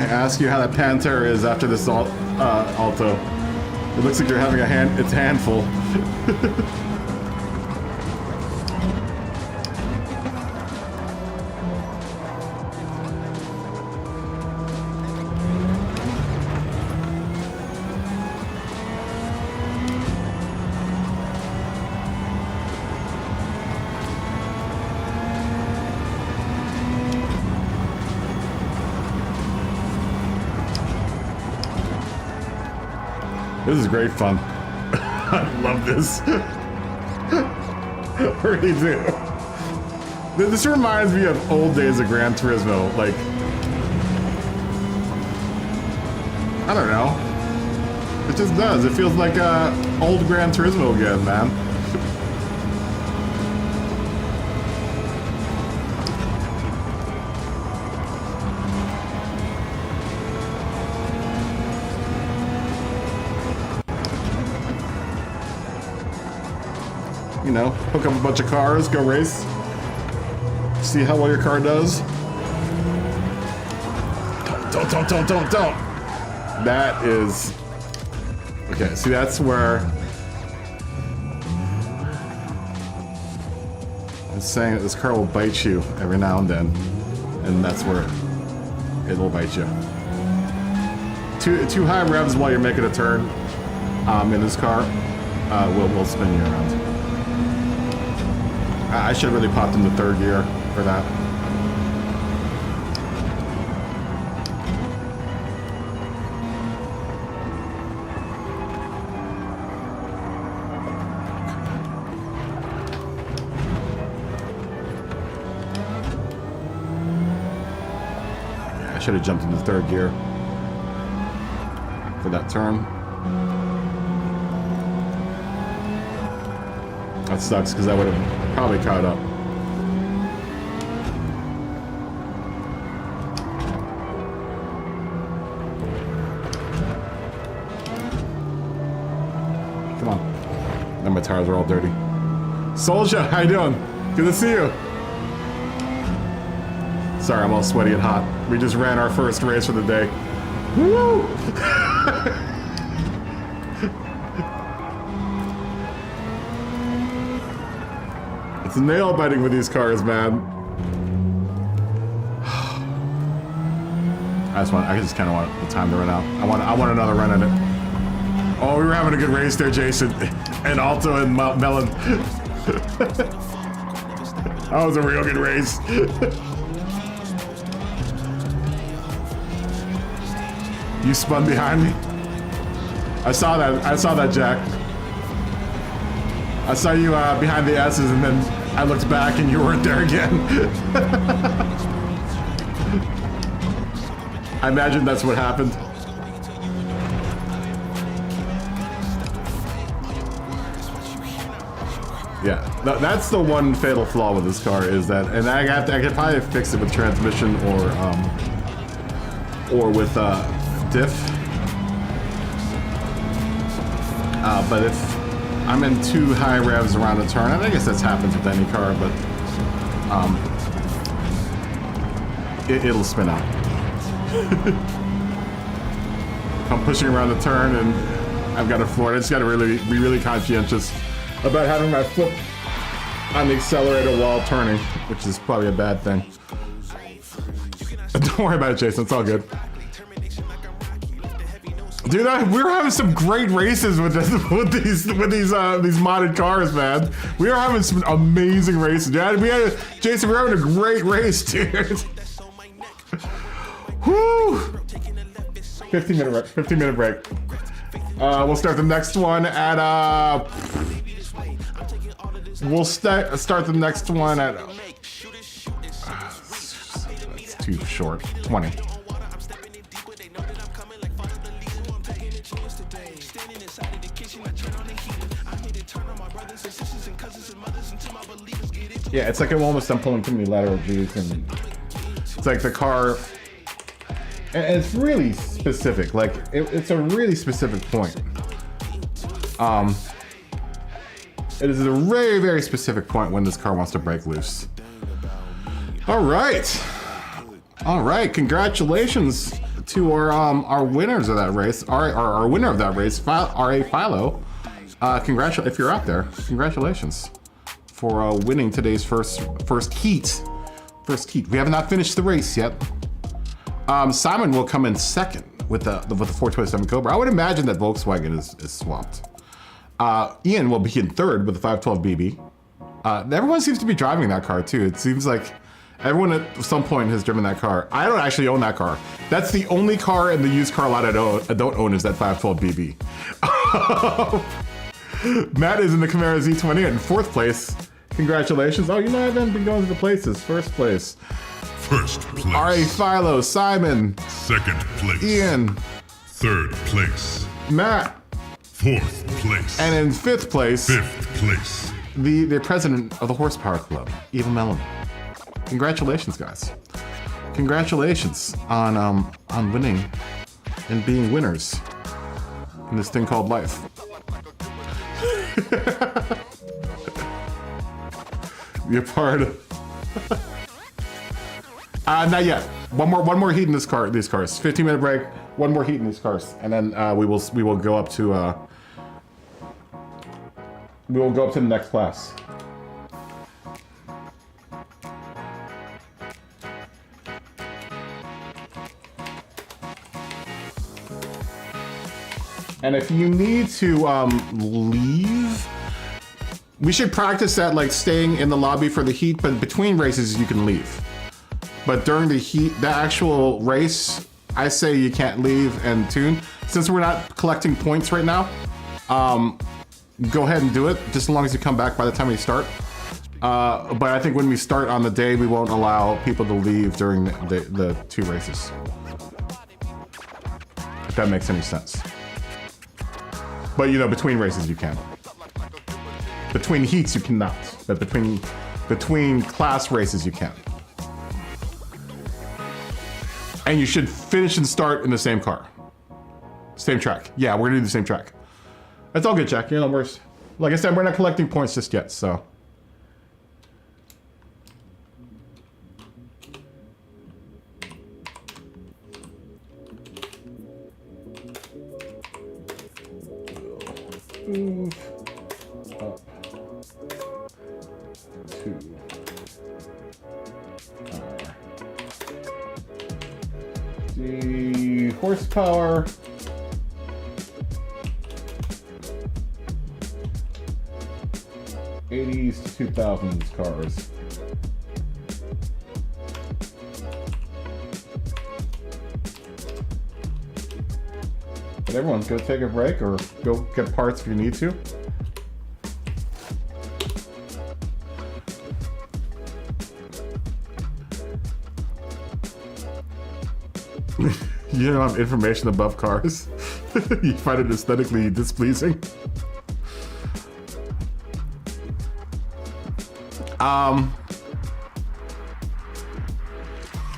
Ask you how that Pantera is after this Alto. It looks like you're having it's a handful. This is great fun. I love this. I really do. This reminds me of old days of Gran Turismo. Like, I don't know. It just does. It feels like old Gran Turismo again, man. You know, hook up a bunch of cars, go race, see how well your car does. Don't. That is... Okay, see, that's where... It's saying that this car will bite you every now and then, and that's where it'll bite you. Too high revs while you're making a turn in this car will spin you around. I should have really popped into 3rd gear for that. I should have jumped into 3rd gear for that turn. That sucks because I would have probably caught up. tires are all dirty. Soldier, how you doing? Good to see you. Sorry, I'm all sweaty and hot. We just ran our first race for the day. Woo! It's nail biting with these cars, man. I just kind of want the time to run out. I want another run at it. Oh, we were having a good race there, Jason. And Alto and Melon. That was a real good race. You spun behind me. I saw that, Jack. I saw you behind the S's, and then I looked back and you weren't there again. I imagine that's what happened. Yeah, that's the one fatal flaw with this car is that, and I could probably fix it with transmission or with diff. But if I'm in too high revs around a turn, and I guess that happens with any car, but it'll spin out. I'm pushing around the turn and I've got a floor. I just got to be really conscientious about having my foot on the accelerator while turning, which is probably a bad thing. Don't worry about it, Jason. It's all good. Dude, we were having some great races with these modded cars, man. We were having some amazing races. Jason, we were having a great race, dude. Woo! 15-minute break. We'll start the next one at we'll start the next one at it's too short. 20. Yeah, it's like I'm pulling too many lateral G's, and it's like the car. And it's really specific. Like it's a really specific point. It is a very, very specific point when this car wants to break loose. All right. Congratulations to our winners of that race. Our winner of that race, R.A. Philo. If you're out there, congratulations for winning today's first heat. We have not finished the race yet. Simon will come in second with the 427 Cobra. I would imagine that Volkswagen is swapped. Ian will be in third with the 512 BB. Everyone seems to be driving that car too. It seems like everyone at some point has driven that car. I don't actually own that car. That's the only car in the used car lot I don't own is that 512 BB. Matt is in the Camaro Z20 in fourth place. Congratulations. Oh, I haven't been going to the places. First place. First place. R.A. Philo, Simon. Second place. Ian. Third place. Matt. Fourth place. And in fifth place. Fifth place. The president of the Horsepower Club, Evil Melon. Congratulations, guys. Congratulations on winning and being winners in this thing called life. You're part of. Not yet. One more heat in these cars. 15-minute break. One more heat in these cars, and then we will go up to the next class. And if you need to leave, we should practice that, like staying in the lobby for the heat, but between races you can leave. But during the heat, the actual race, I say you can't leave and tune. Since we're not collecting points right now, go ahead and do it, just as long as you come back by the time we start. But I think when we start on the day, we won't allow people to leave during the two races. If that makes any sense. But between races you can. Between heats you cannot, but between class races you can. And you should finish and start in the same car. Same track. Yeah, we're gonna do the same track. That's all good, Jack. You're no worse. Like I said, we're not collecting points just yet, so. Move up to the horsepower. '80s to 2000s cars. But everyone's go take a break or go get parts if you need to. You don't have information above cars. You find it aesthetically displeasing.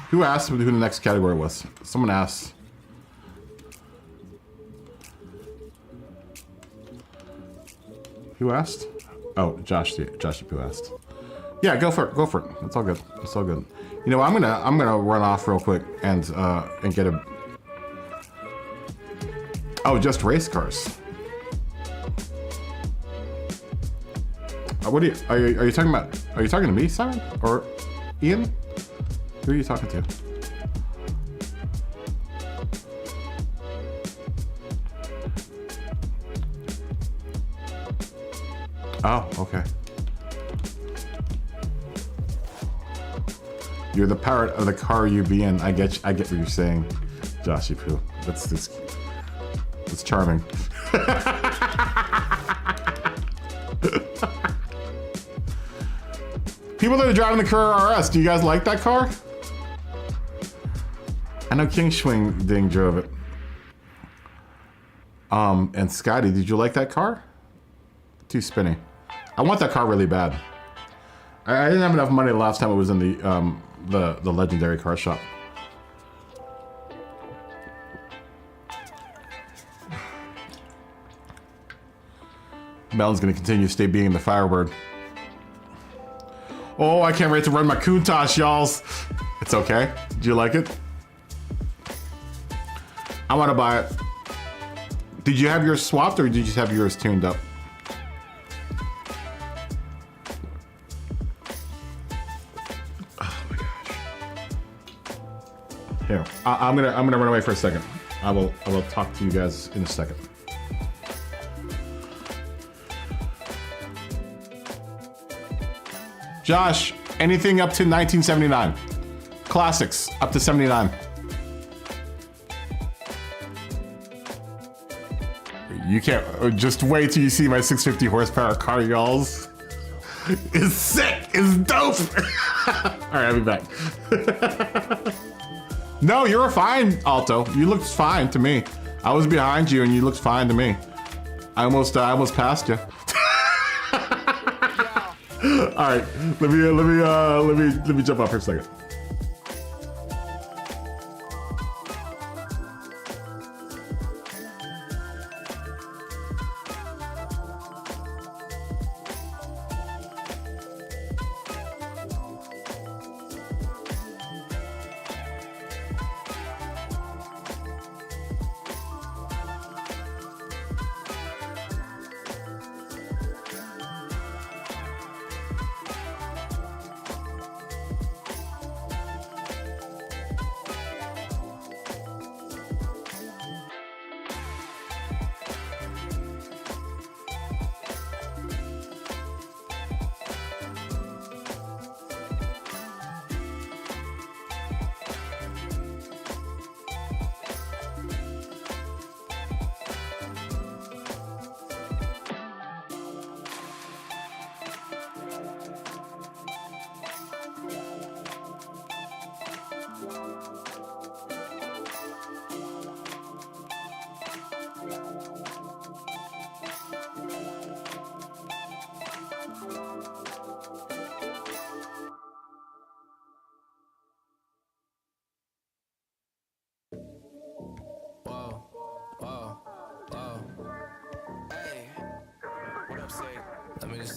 Who asked who the next category was? Someone asked. Who asked? Oh, Josh who asked. Yeah, go for it. Go for it. It's all good. It's all good. You know, I'm gonna run off real quick and get a. Oh, just race cars. What are you talking about? Are you talking to me, Simon, or Ian? Who are you talking to? Oh, okay. You're the parrot of the car you be in. I get what you're saying, Joshy Poo. That's charming. People that are driving the Carrera RS, do you guys like that car? I know King Swing Ding drove it. And Scotty, did you like that car? Too spinny. I want that car really bad. I didn't have enough money the last time it was in the legendary car shop. Melon's gonna continue to stay being the Firebird. Oh, I can't wait to run my Countach, y'alls. It's okay. Did you like it? I want to buy it. Did you have yours swapped or did you just have yours tuned up? Oh my gosh. Here, I'm gonna run away for a second. I will talk to you guys in a second. Josh, anything up to 1979. Classics, up to 79. You can't, just wait till you see my 650 horsepower car, y'alls. It's sick, it's dope. All right, I'll be back. No, you were fine, Alto. You looked fine to me. I was behind you and you looked fine to me. I almost passed you. All right, let me jump off for a second.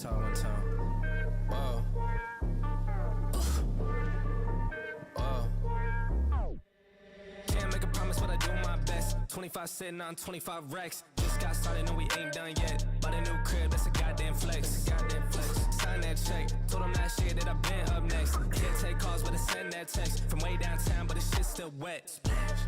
Let's talk one time. Whoa. Whoa. Can't make a promise, but I do my best. 25 sitting on 25 racks. Just got started, no, we ain't done yet. Bought a new crib, that's a goddamn flex. Goddamn flex. Sign that check. Told them last year that I've been up next. Can't take calls, but I send that text. From way downtown, but the shit's still wet.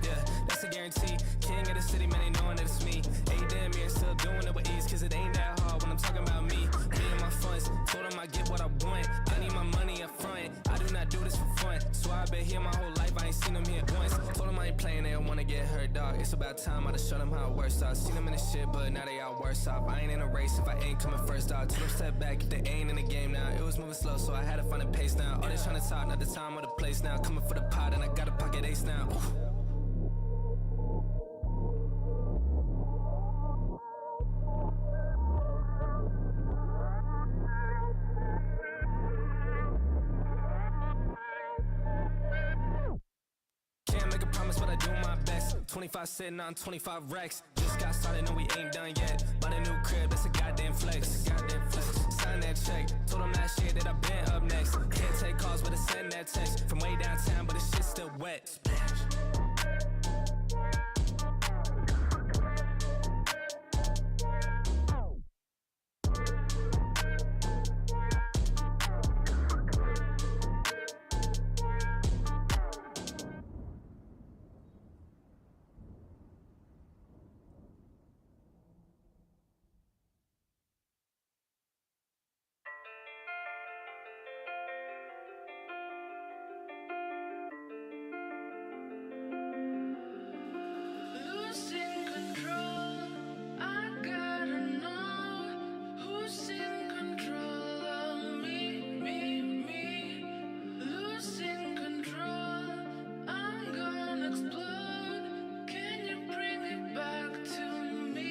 Yeah, that's a guarantee. King of the city, man, they knowing that it's me. Ain't damn here, still doing it with ease. Cause it ain't that hard when I'm talking about me. Me and my funds. Told them I get what I want. I need my money up front. I do not do this for fun. So I've been here my whole life. I ain't seen them here once. Told them I ain't playing, they don't wanna get hurt, dog. It's about time I show them how it works out. Seen them in the shit, but now they all worse off. I ain't in a race if I ain't coming first, dog. Took them step back if they ain't in the game now. It was moving slow, so I had to find a pace now. All they trying to talk, not the time or the place now. Coming for the pot, and I got a pocket ace now. Ooh. Can't make a promise, but I do my best. 25 sitting on 25 racks. Just got started, no, we ain't done yet. Bought a new crib, that's a goddamn flex. Goddamn flex. Sign that check. Told them last year that I've been up next. Can't take calls, but I send that text. From way downtown, but the shit's still wet. Losing control, I gotta know who's in control of me. Losing control, I'm gonna explode. Can you bring it back to me?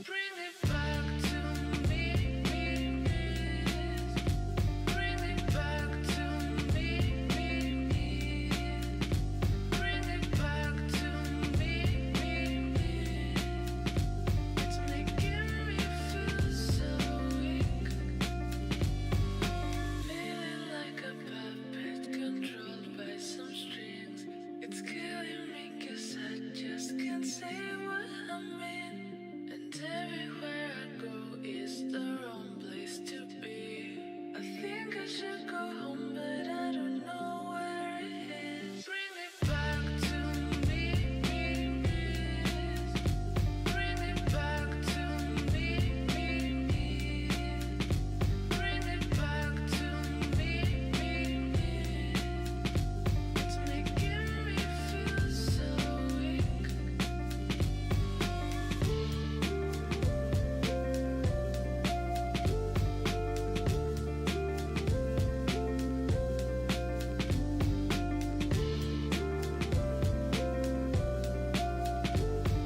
Bring it back to me. Bring it back to me. Bring it back to me. It's making me feel so weak. Feeling like a puppet controlled by some strings. It's killing me 'cause I just can't say what I mean. And everywhere I go is the wrong place to be. I think I should go home, but I don't know where it is. Bring it back to me. Bring it back to me. Bring it back to me. It's making me feel so weak.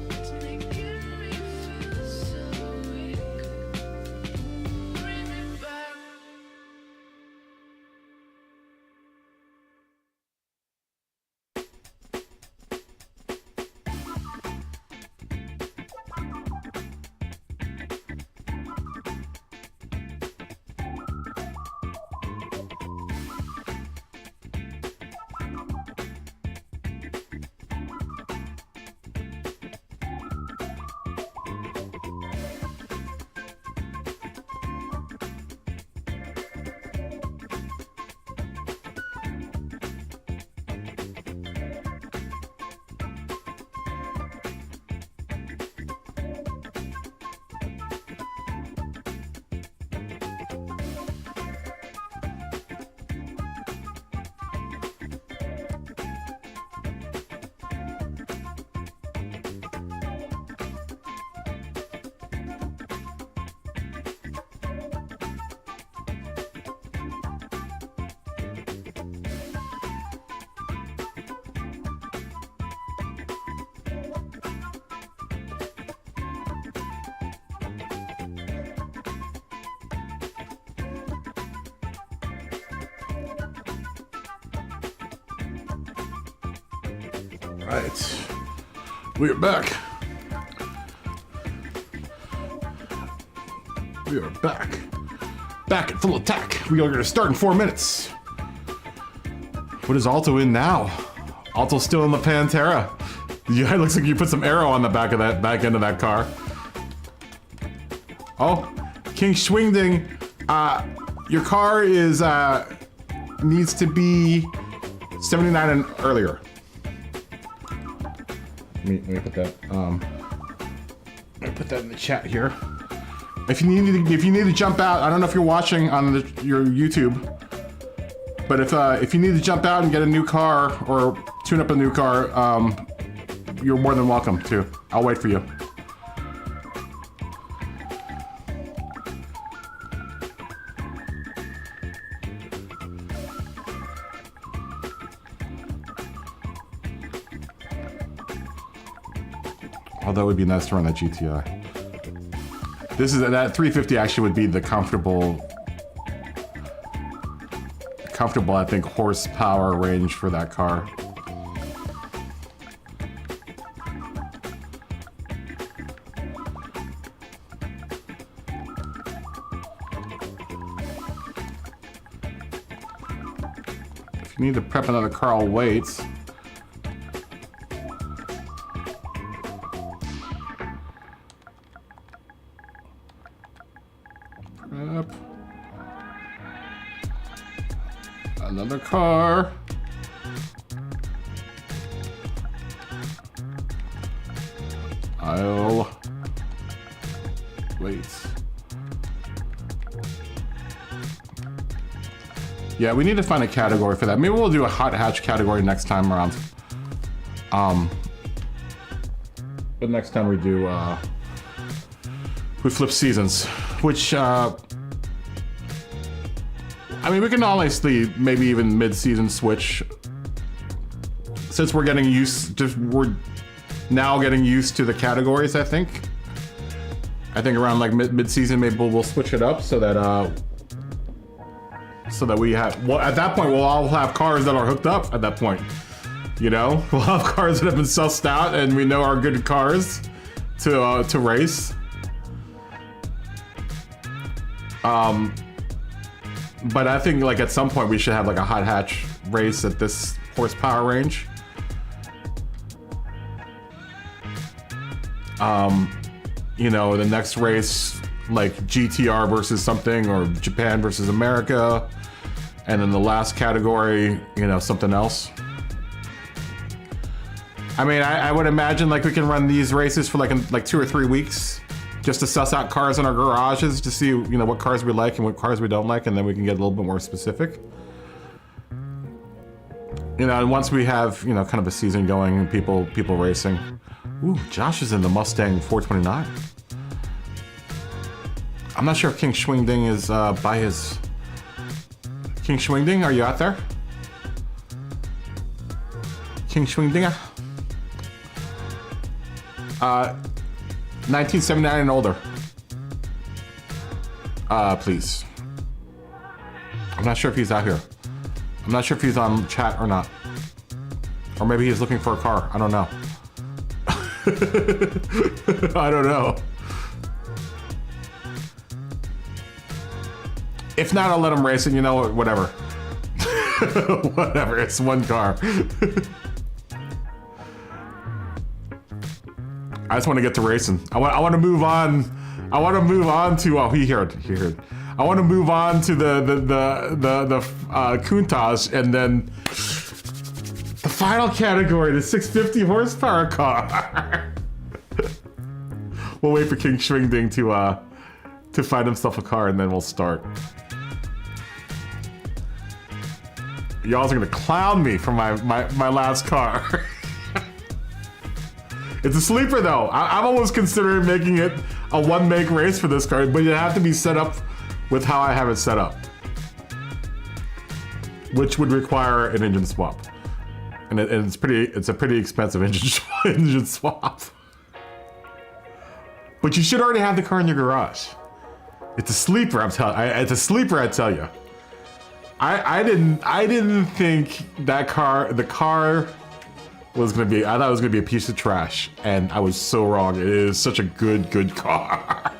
It's making me feel so weak. Bring it back. Right, we are back. We are back. Back at full attack. We are gonna start in 4 minutes. What is Alto in now? Alto's still in the Pantera. Yeah, it looks like you put some arrow on the back end of that car. Oh, King Schwingding, your car is needs to be 79 and earlier. Let me put that. Let me put that in the chat here. If you need to jump out, I don't know if you're watching on your YouTube, but if you need to jump out and get a new car or tune up a new car, you're more than welcome to. I'll wait for you. Although it would be nice to run that GTI. That 350 actually would be the comfortable, I think, horsepower range for that car. If you need to prep another car, I'll wait. Prep. Another car. I'll wait. Yeah, we need to find a category for that. Maybe we'll do a hot hatch category next time around. But next time we do, we flip seasons, which, I mean, we can honestly maybe even mid-season switch. Since we're getting we're now getting used to the categories, I think. I think around like mid-season, maybe we'll switch it up so that we have, well, at that point, we'll all have cars that are hooked up at that point. You know, we'll have cars that have been sussed out and we know are good cars to race. But I think like at some point we should have like a hot hatch race at this horsepower range. You know, the next race, like GTR versus something, or Japan versus America. And then the last category, you know, something else. I mean, I would imagine like we can run these races for like 2 or 3 weeks, just to suss out cars in our garages to see, you know, what cars we like and what cars we don't like, and then we can get a little bit more specific. You know, and once we have, you know, kind of a season going and people racing. Ooh, Josh is in the Mustang 429. I'm not sure if King Schwingding is by his... King Schwingding, are you out there? King Schwingdinger? 1979 and older. Please. I'm not sure if he's out here. I'm not sure if he's on chat or not. Or maybe he's looking for a car. I don't know. I don't know. If not, I'll let him race, and you know what? Whatever. Whatever, it's one car. I just want to get to racing. I want to move on. I want to move on to, oh, he heard. I want to move on to the Countach, and then the final category, the 650 horsepower car. We'll wait for King Schwingding to find himself a car, and then we'll start. Y'all are gonna clown me for my last car. It's a sleeper though. I'm almost considering making it a one-make race for this car, but you have to be set up with how I have it set up, which would require an engine swap, and it's a pretty expensive engine swap. But you should already have the car in your garage. It's a sleeper. It's a sleeper. I tell you. I didn't think the car was gonna be. I thought it was gonna be a piece of trash, and I was so wrong. It is such a good car.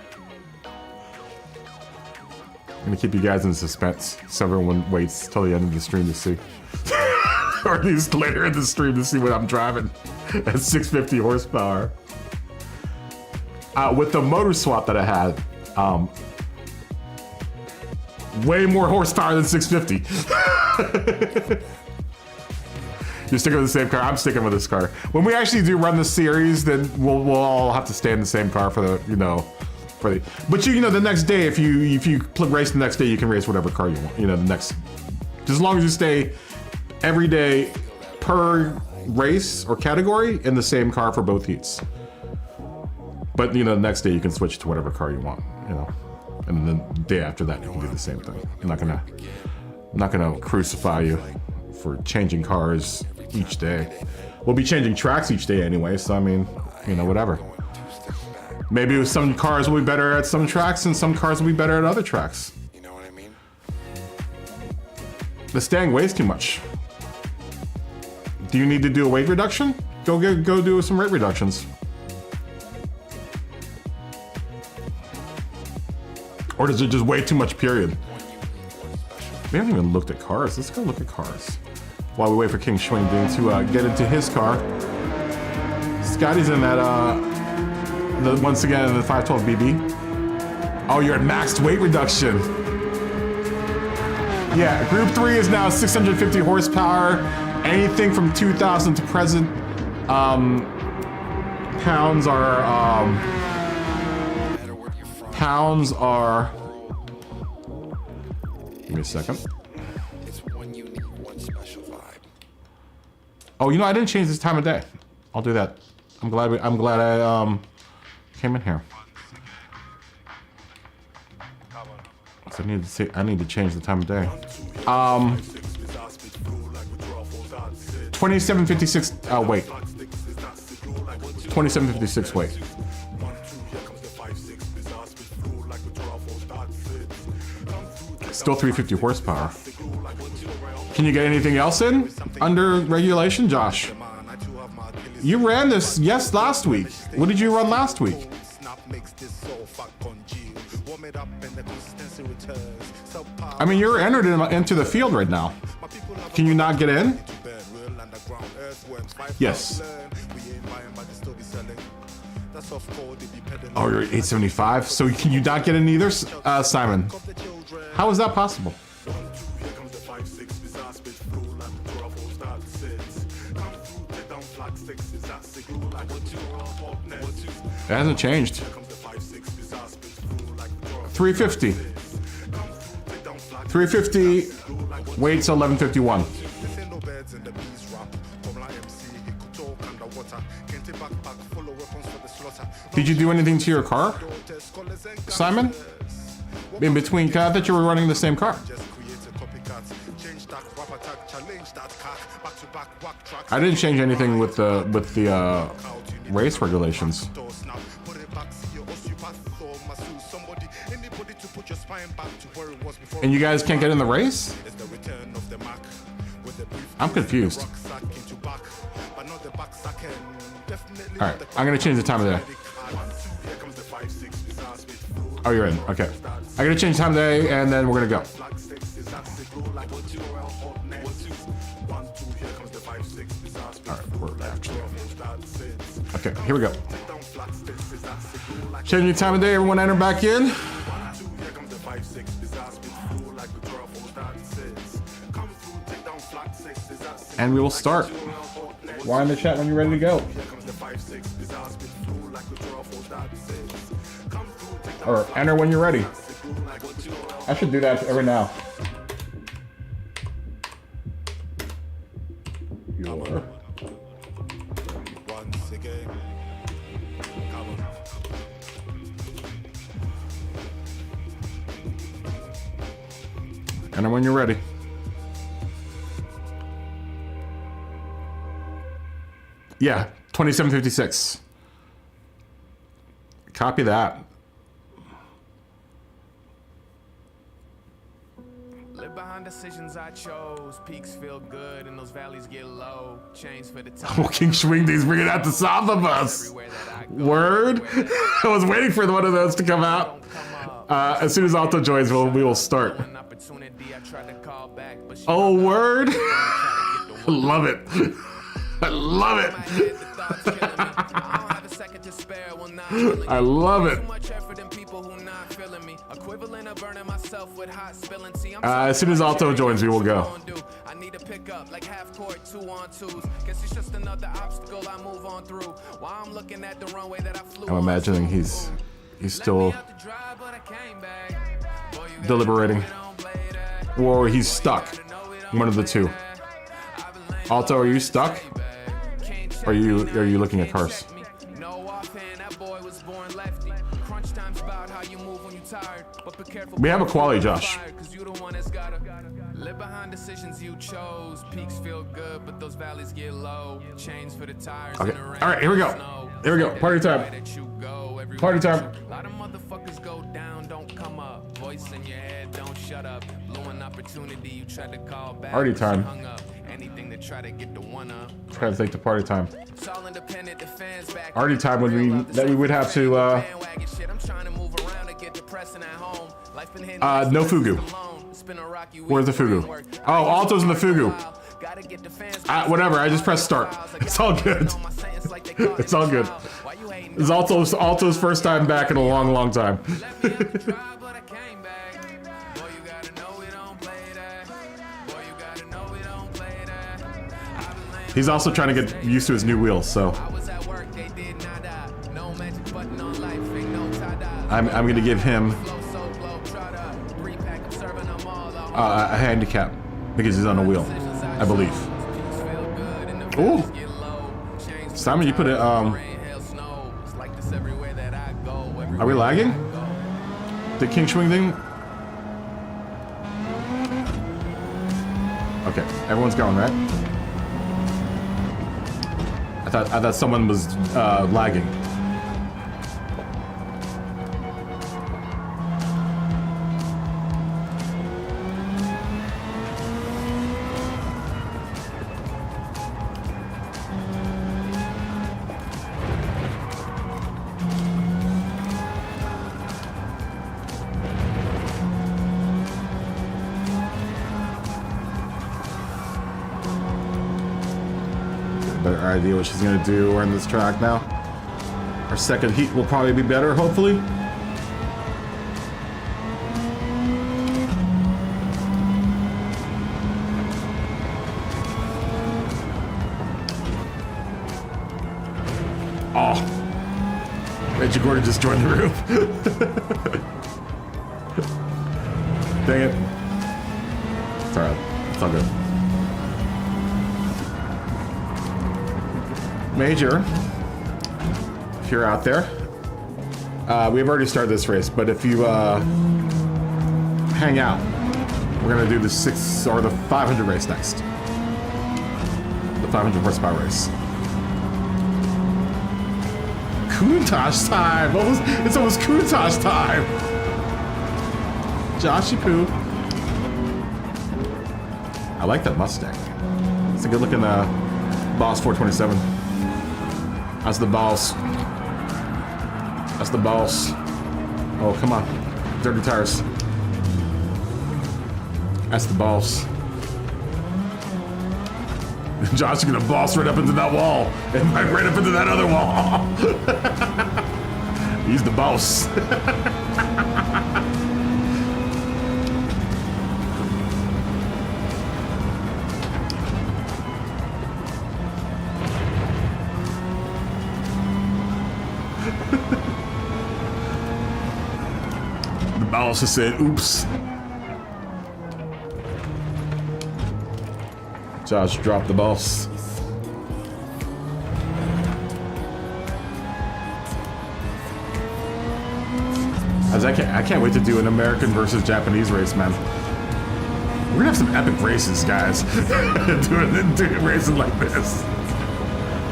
gonna keep you guys in suspense so everyone waits till the end of the stream to see. Or at least later in the stream to see what I'm driving at 650 horsepower. With the motor swap that I had, way more horsepower than 650. You're sticking with the same car. I'm sticking with this car. When we actually do run the series, then we'll all have to stay in the same car for the, you know, for the. But you know, the next day, if you race the next day, you can race whatever car you want. You know, the next, just as long as you stay every day per race or category in the same car for both heats. But you know, the next day you can switch to whatever car you want. You know, and then the day after that you can do the same thing. I'm not gonna crucify you for changing cars each day. We'll be changing tracks each day anyway, so I mean, you know, whatever. Maybe some cars will be better at some tracks and some cars will be better at other tracks. You know what I mean? The Thang weighs too much. Do you need to do a weight reduction? Go do some weight reductions. Or does it just weigh too much, period? We haven't even looked at cars. Let's go look at cars. While we wait for King Schwing Ding to get into his car. Scotty's in that, once again, in the 512 BB. Oh, you're at maxed weight reduction. Yeah, Group 3 is now 650 horsepower. Anything from 2,000 to present pounds are, give me a second. Oh, you know, I didn't change this time of day. I'll do that. I'm glad I came in here. So I need to change the time of day. 2756 wait. 2756 wait. Still 350 horsepower. Can you get anything else in under regulation, Josh? You ran this, yes, last week. What did you run last week? I mean, you're entered into the field right now. Can you not get in? Yes. Oh, you're at 875. So can you not get in either, Simon? How is that possible? It hasn't changed. 350. 350. Weights 1151. Did you do anything to your car, Simon? In between, I thought you were running the same car. I didn't change anything with the race regulations. And you guys can't get in the race? I'm confused. All right, I'm gonna change the time of day. Oh, you're in. Okay. I'm gonna change the time of day, and then we're gonna go. All right, we're actually. Okay, here we go. Changing the time of day. Everyone enter back in. And we will start. Why in the chat when you're ready to go? Or enter when you're ready. I should do that every now. Your. Enter when you're ready. Yeah, 2756. Copy that. Live behind decisions I chose. Peaks feel good and those valleys get low. Chains for the top. Oh, King Schwingding's bringing out the south of us. Word? I was waiting for one of those to come out. As soon as Alto joins, we will start. Oh, word! I love it. I love it. I love it. As soon as Alto joins, we will go. I need to pick up like half court 2-on-2s. Guess it's just another obstacle I move on through. While I'm looking at the runway that I flew. I'm imagining he's still deliberating, or he's stuck. One of the two. Alto, are you stuck? Or are you looking at cars? We have a quality, Josh. Live behind decisions you chose. Peaks feel good, but those valleys get low. Chains for the tires. Okay. All right, here we go. Here we go. Party time. Party time. A lot of motherfuckers go down, don't come up. Voice in your head, don't shut up. Blew an opportunity, you tried to call back. Party time. Hung up. Anything to try to get the one up. Try to take the party time. It's all independent, the fans back. Party time would mean that we would have to. I'm trying to move around and get depressing at home. Life been hitting No fugu. Where's the fugu? Oh, Alto's in the fugu. Whatever, I just pressed start. It's all good. It's all good. It's Alto's first time back in a long, long time. He's also trying to get used to his new wheels, so I'm gonna give him a handicap because he's on a wheel, I believe. Ooh, Simon, you put it. Are we lagging? The king swing thing? Okay, everyone's going, right? I thought someone was lagging. Better idea what she's gonna do. We're in this track now. Our second heat will probably be better, hopefully. Oh, Reggie Gordon just joined the room. Dang it. It's alright. It's all good. Major, if you're out there, we've already started this race, but if you hang out, we're gonna do the 500 race next. The 500 horsepower race. Countach time! It's almost Countach time! Joshy Poo. I like that Mustang. It's a good looking Boss 427. That's the boss. That's the boss. Oh, come on. Dirty tires. That's the boss. Josh is gonna boss right up into that wall. And right up into that other wall. He's the boss. The boss just said, oops. Josh dropped the boss. I can't wait to do an American versus Japanese race, man. We're gonna have some epic races, guys. doing races like this.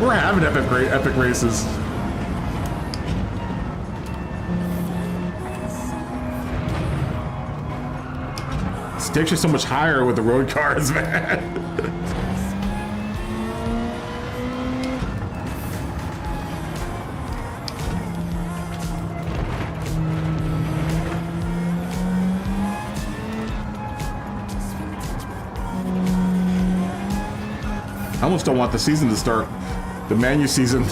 We're having epic races. Stakes are so much higher with the road cars, man. I almost don't want the season to start. The Manu season.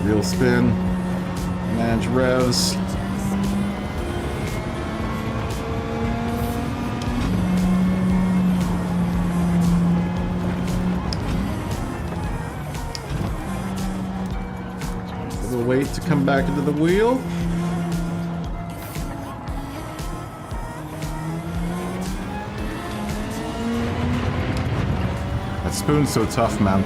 Real spin, manage revs. A little wait to come back into the wheel. That spoon's so tough, man.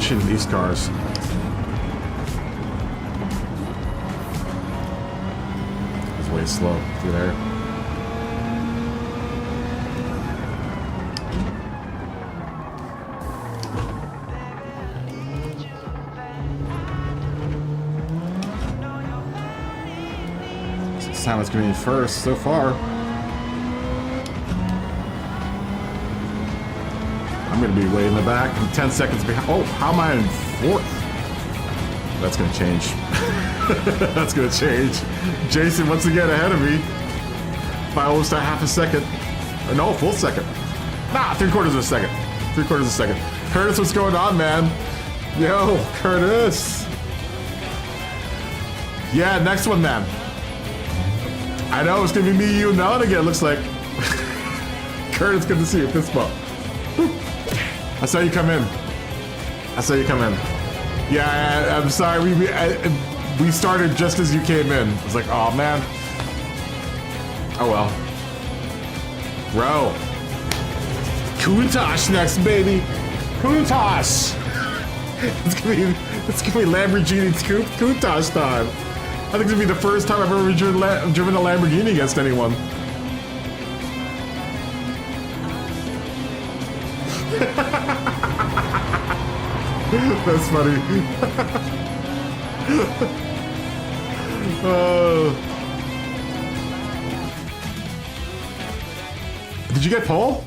In these cars. It's way slow through there. This time it's gonna be first so far. I'm gonna be way in the back. I'm 10 seconds behind. Oh, how am I in fourth? That's gonna change. That's gonna change. Jason once again ahead of me by almost a half a second. Or no, a full second. Nah, 3/4 of a second. 3/4 of a second. Curtis, what's going on, man? Yo, Curtis. Yeah, next one, man. I know it's gonna be me, you, and Melon again. Looks like. Curtis, good to see you. Fist bump. I saw you come in. I saw you come in. Yeah, I'm sorry. We started just as you came in. I was like, oh man. Oh well. Bro. Countach next, baby. Countach. It's gonna be Lamborghini Countach time. I think it's gonna be the first time I've ever driven a Lamborghini against anyone. That's funny. Did you get pole?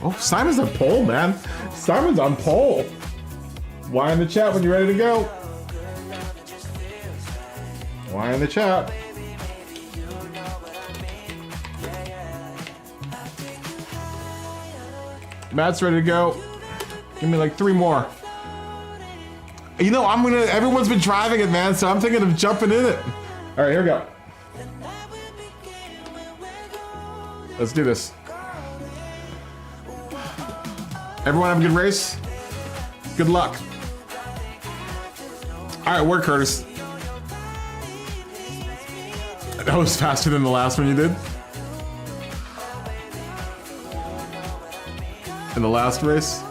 Oh, Simon's on pole, man. Simon's on pole. Why in the chat when you're ready to go? Why in the chat? Matt's ready to go. Give me like 3 more. You know, everyone's been driving it, man, so I'm thinking of jumping in it. All right, here we go. Let's do this. Everyone have a good race. Good luck. All right, work, Curtis. That was faster than the last one you did. In the last race.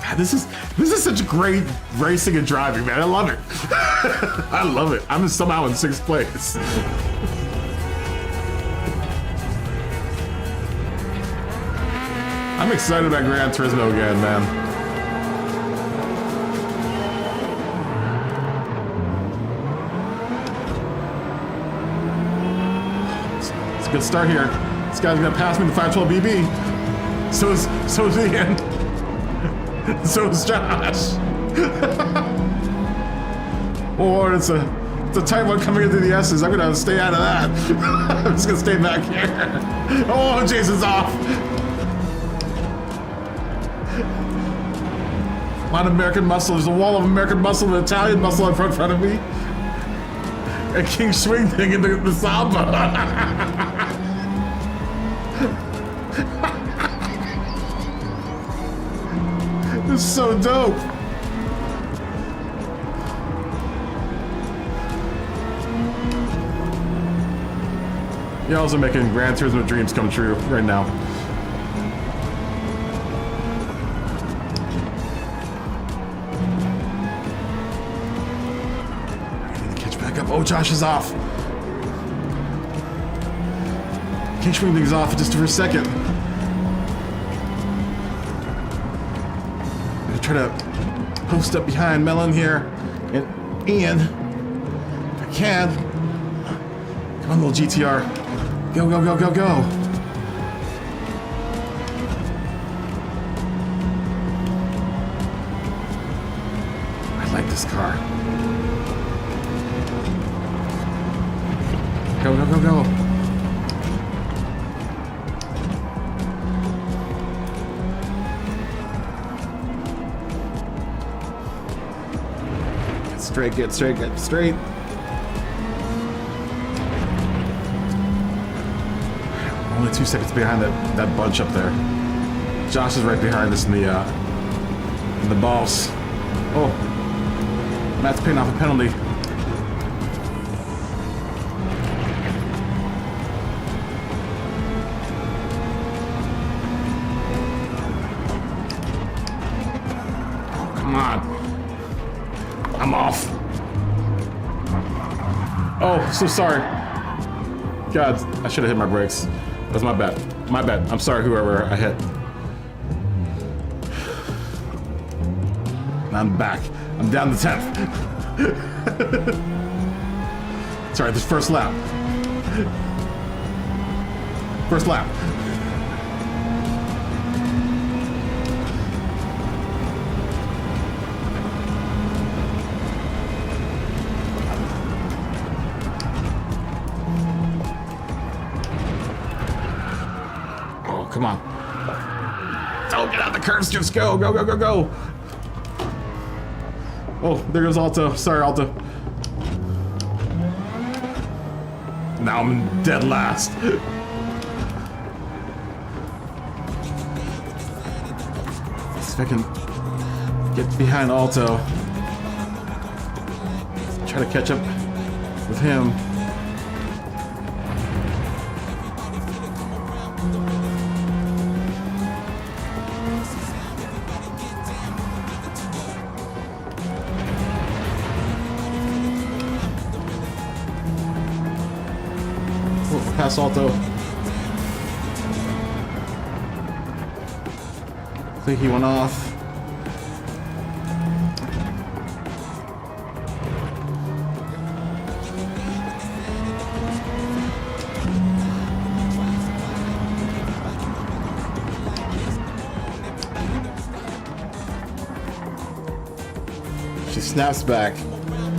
God, this is such great racing and driving, man. I love it. I love it. I'm somehow in 6th place. I'm excited about Gran Turismo again, man. It's a good start here. This guy's gonna pass me the 512BB. So is Ian. So is Josh. Or it's a tight one coming into the S's. I'm gonna stay out of that. I'm just gonna stay back here. Oh, Jason's off. A lot of American muscle. There's a wall of American muscle and Italian muscle in front of me. A King Swing thing in the Samba. This is so dope. You're also making Gran Turismo dreams come true right now. I need to catch back up. Oh, Josh is off. Can't swing things off just for a second. I'm gonna try to post up behind Melon here and Ian. If I can. Come on, little GTR. Go, go, go, go, go. I like this car. Go, go, go, go. Get straight, get straight, get straight. Only 2 seconds behind that bunch up there. Josh is right behind us in the balls. Oh, Matt's paying off a penalty. Oh, come on. I'm off. Oh, so sorry. God, I should have hit my brakes. That's my bad. My bad. I'm sorry, whoever I hit. I'm back. I'm down to 10th. Sorry, this first lap. First lap. Come on. Don't get out of the curves, just go, go, go, go, go. Oh, there goes Alto. Sorry, Alto. Now I'm dead last. See if I can get behind Alto. Try to catch up with him. Pass Alto. I think he went off. She snaps back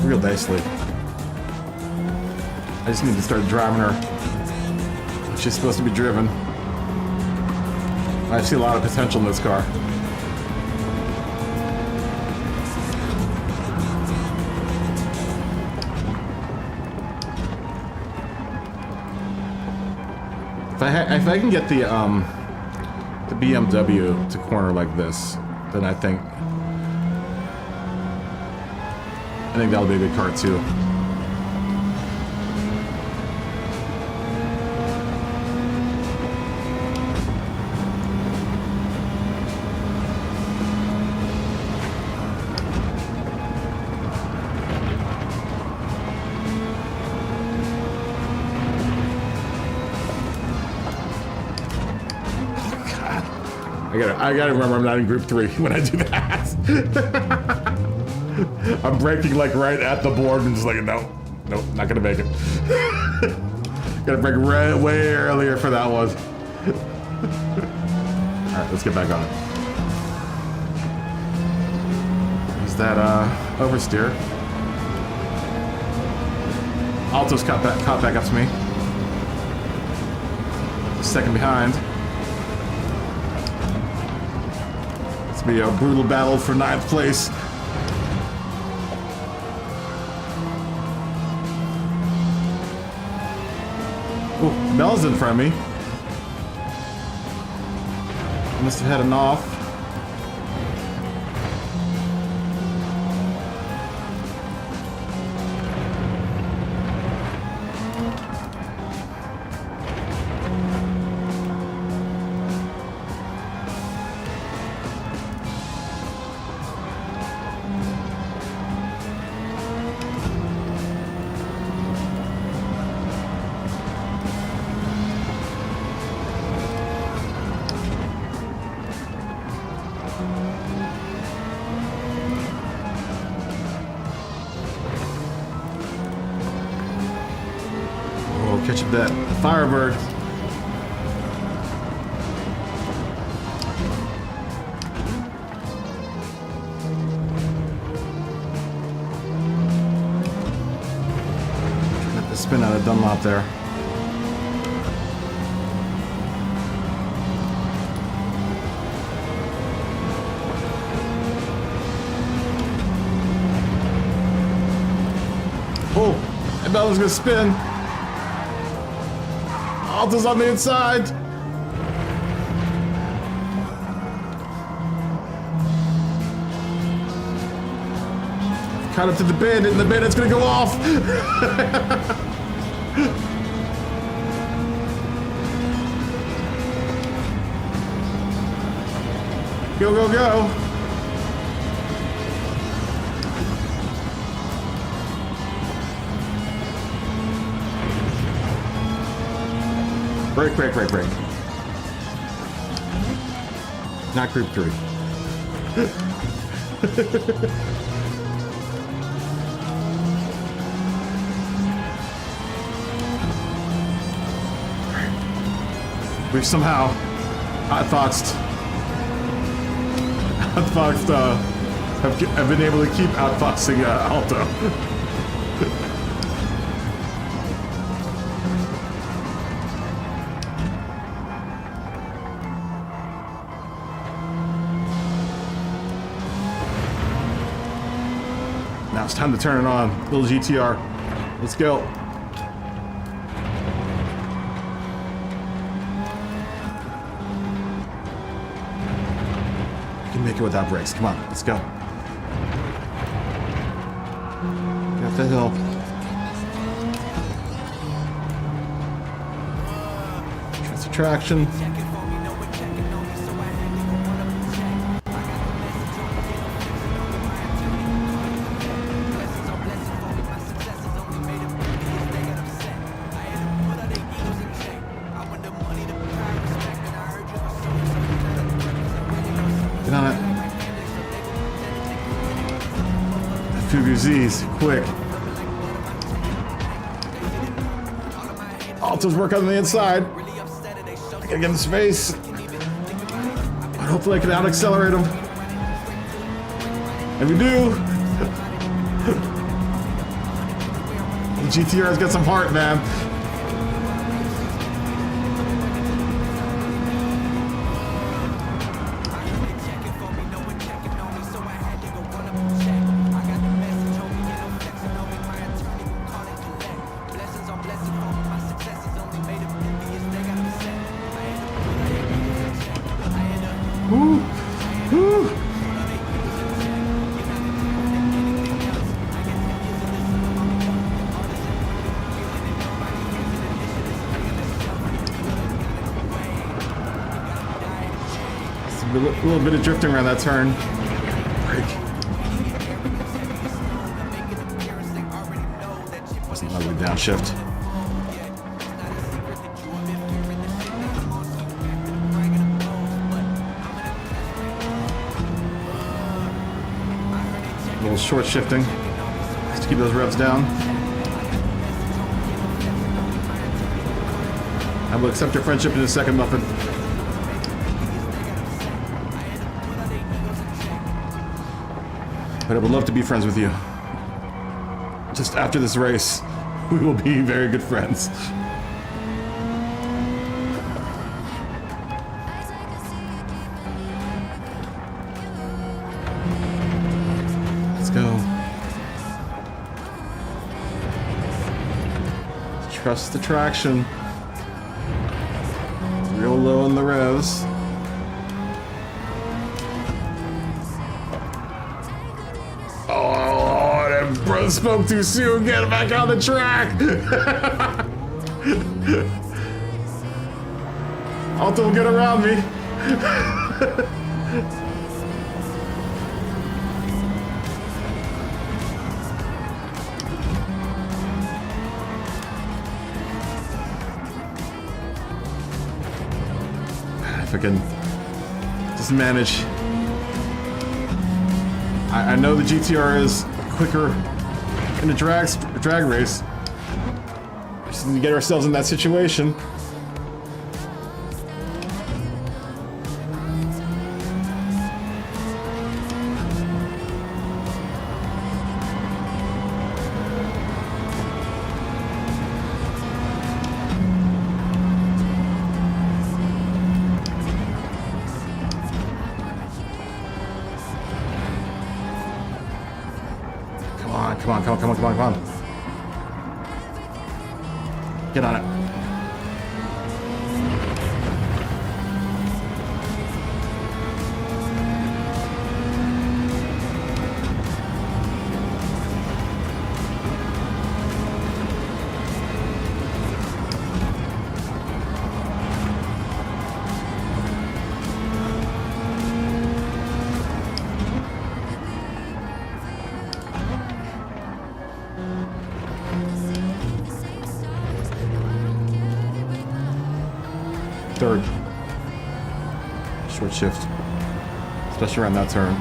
real nicely. I just need to start driving her. She's supposed to be driven. I see a lot of potential in this car. If I can get the BMW to corner like this, then I think that'll be a good car too. I gotta remember I'm not in group 3 when I do that. I'm braking like right at the board and just like, nope, not gonna make it. Gotta brake way earlier for that one. All right, let's get back on it. Is that oversteer? Alto's caught back up to me. Second behind. Be a brutal battle for 9th place. Oh, Mel's in front of me. Must have had an off. catch up that Firebird. Get the spin out of Dunlop there. Oh, and Bella's gonna spin. Alta's on the inside. Caught up to the bandit, and the bandit's gonna go off. Go, go, go. Break, break, break, break. Not group 3. We've somehow outfoxed, have been able to keep outfoxing Alto. Now it's time to turn it on. Little GTR. Let's go. You can make it without brakes. Come on, let's go. Got the hill. Transfer traction. Z's, quick. Alto's work on the inside. I gotta get him space. But hopefully I can out accelerate him. And we do. The GTR's got some heart, man. A little bit of drifting around that turn. Break. That's an ugly downshift. A little short shifting, just to keep those revs down. I will accept your friendship in a second, Muffin. But I would love to be friends with you. Just after this race, we will be very good friends. Let's go. Trust the traction. Real low in the revs. Brother spoke too soon. Get back on the track. Alto will get around me. If I can just manage. I know the GTR is quicker in a drag race. just need to get ourselves in that situation. Come on. Get on it. Third. Short shift. Especially around that turn.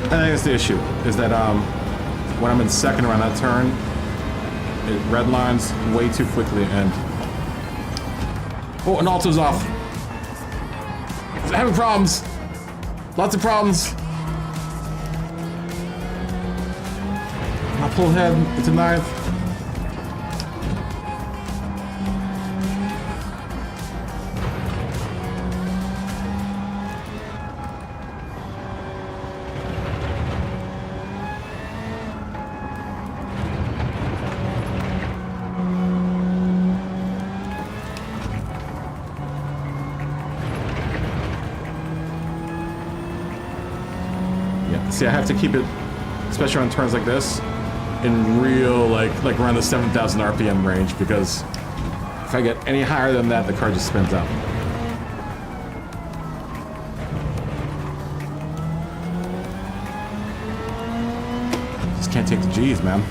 I think that's the issue, is that when I'm in second around that turn, it red lines way too quickly and... Oh, and alto's off. I'm having problems. Lots of problems. I'll pull ahead into ninth. See, I have to keep it, especially on turns like this, in real, like around the 7,000 RPM range, because if I get any higher than that, the car just spins out. Just can't take the G's, man.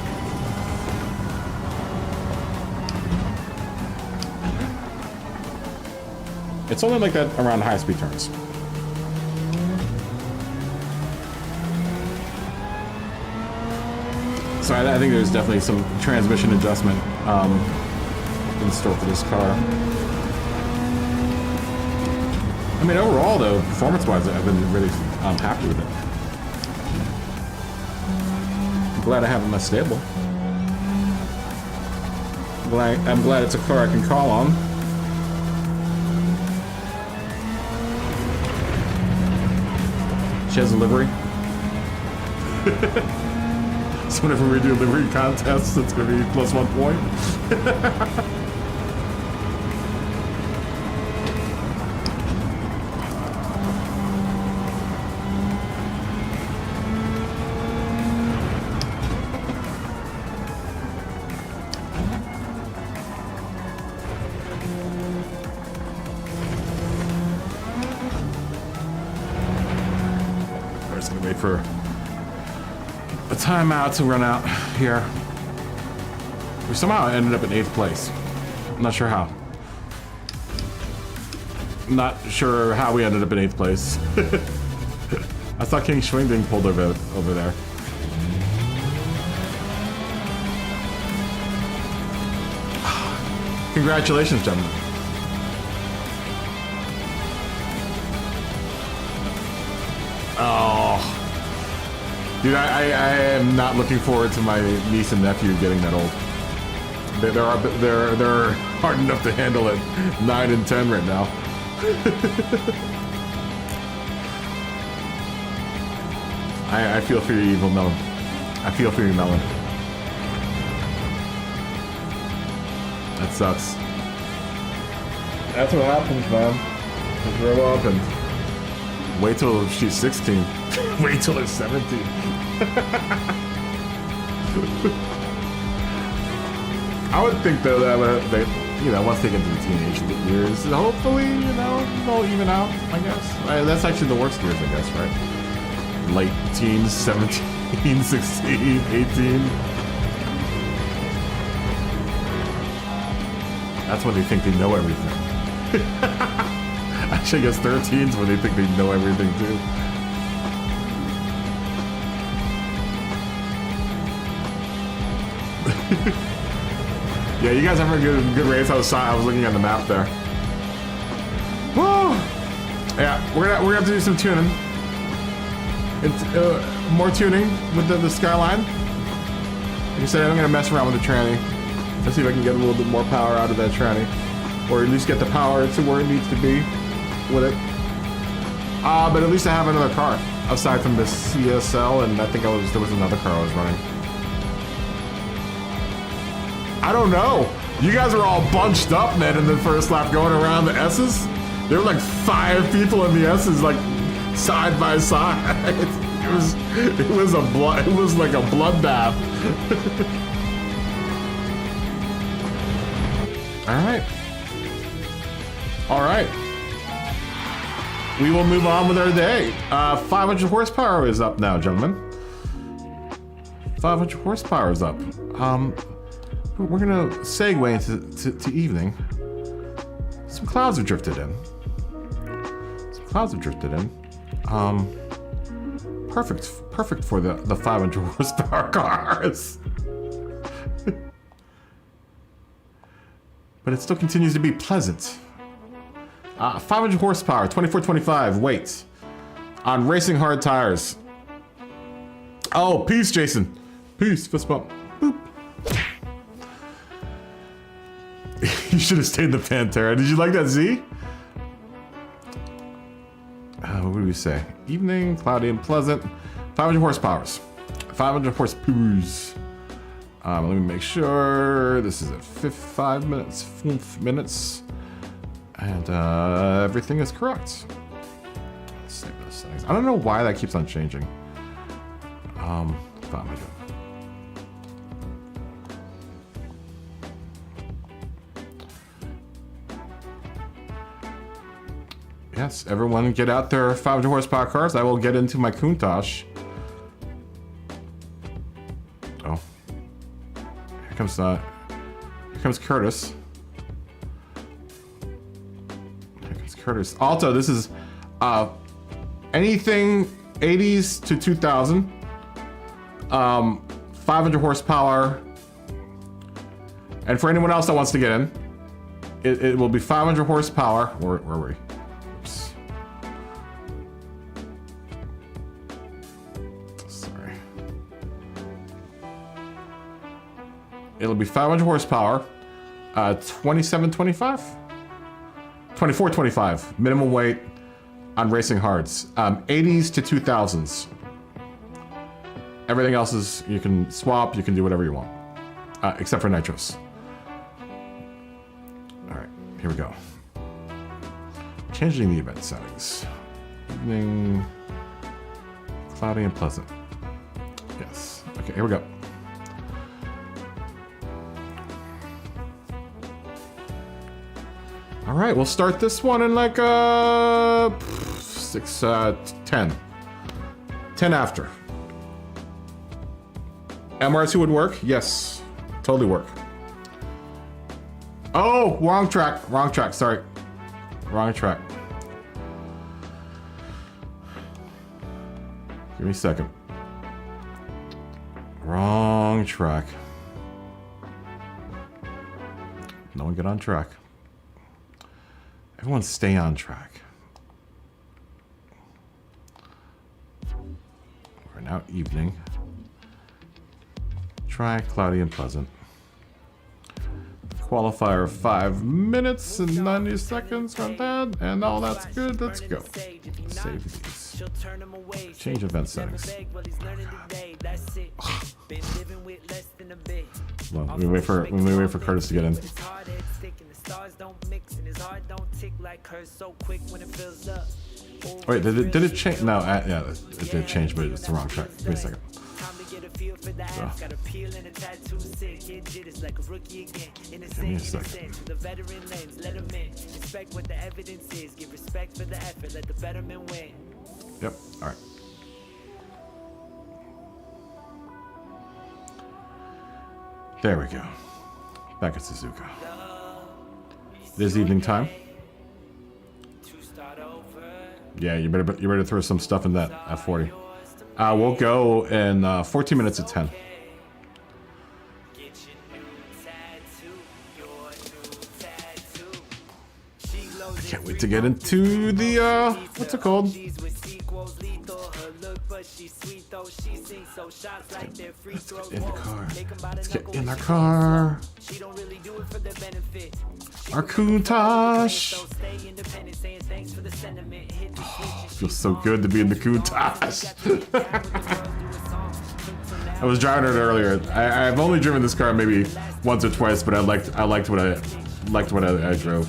It's only like that around high-speed turns. So I think there's definitely some transmission adjustment in store for this car. I mean, overall, though, performance-wise, I've been really happy with it. I'm glad I have it in my stable. I'm glad it's a car I can call on. She has a livery. So whenever we do livery contests, it's going to be +1 point. We're just going to wait for a timeout to run out here. We somehow ended up in 8th place. I'm not sure how. Not sure how we ended up in 8th place. I thought King Schwingding pulled over there. Congratulations, gentlemen. Oh. Dude, I am not looking forward to my niece and nephew getting that old. They're hard enough to handle at 9 and 10 right now. I feel for your evil melon. I feel for your melon. That sucks. That's what happens, man. That's what happens. Wait till she's 16. Wait till they're 17. I would think though that you know, once they get to the teenage years, hopefully, you know, they'll even out, I guess. That's actually the worst years, I guess, right? Late teens, 17, 16, 18. That's when they think they know everything. Actually, I guess 13's when they think they know everything too. Yeah, you guys have a good race. I was looking at the map there. Woo! Yeah, we're gonna have to do some tuning. It's more tuning with the Skyline. Like I said, I'm gonna mess around with the tranny. Let's see if I can get a little bit more power out of that tranny, or at least get the power to where it needs to be with it. But at least I have another car aside from the CSL, and I think there was another car I was running. I don't know. You guys are all bunched up, man, in the first lap going around the S's. There were like 5 people in the S's, like side by side. It was like a bloodbath. All right. We will move on with our day. 500 horsepower is up now, gentlemen. 500 horsepower is up. We're gonna segue into evening. Some clouds have drifted in. Perfect for the 500 horsepower cars. But it still continues to be pleasant. 500 horsepower, 2425 weight on racing hard tires. Oh, peace, Jason. Peace. Fist bump. Boop. You should have stayed in the Pantera. Did you like that, Z? What do we say? Evening, cloudy and pleasant. 500 horsepowers. 500 horsepows. Let me make sure. This is at 5 minutes. And everything is correct. Let's save those settings. I don't know why that keeps on changing. 500. Yes, everyone get out their 500 horsepower cars. I will get into my Countach. Oh. Here comes Curtis. Curtis. Alto, this is anything 80s to 2000. 500 horsepower. And for anyone else that wants to get in, it will be 500 horsepower. Where were we? Oops. Sorry. It'll be 500 horsepower. 2725. 2425 minimum weight on racing hards. 80s to 2000s. Everything else is, you can swap, you can do whatever you want, except for nitros. All right, here we go. Changing the event settings. Evening, cloudy and pleasant. Yes. Okay, here we go. All right, we'll start this one in like 10 after. MR2 would work? Yes, totally work. Oh, wrong track, sorry. Wrong track. Give me a second. Wrong track. No one get on track. Everyone stay on track. We're now evening. Try cloudy and pleasant. Qualifier 5 minutes and 90 seconds from that, and all that's good. Let's go. Save these. Change event settings. Oh, well, let me wait for Curtis to get in. Wait, did it change? No, yeah, it did change, but it's the wrong track. Give me a second. So. Give me a second. Yep, alright. There we go. Back at Suzuka. It is evening time. Yeah, you better throw some stuff in that F40. We'll go in 14 minutes at 10. Can't wait to get into the what's it called? Let's get in the car. Let's get in our car. Our Countach. Oh, feels so good to be in the Countach. I was driving it earlier. I've only driven this car maybe once or twice, but I liked what I drove.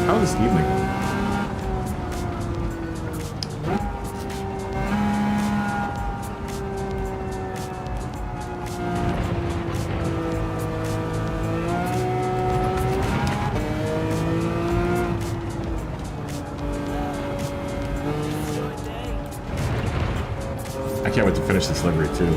How was this evening? I can't wait to finish this livery too.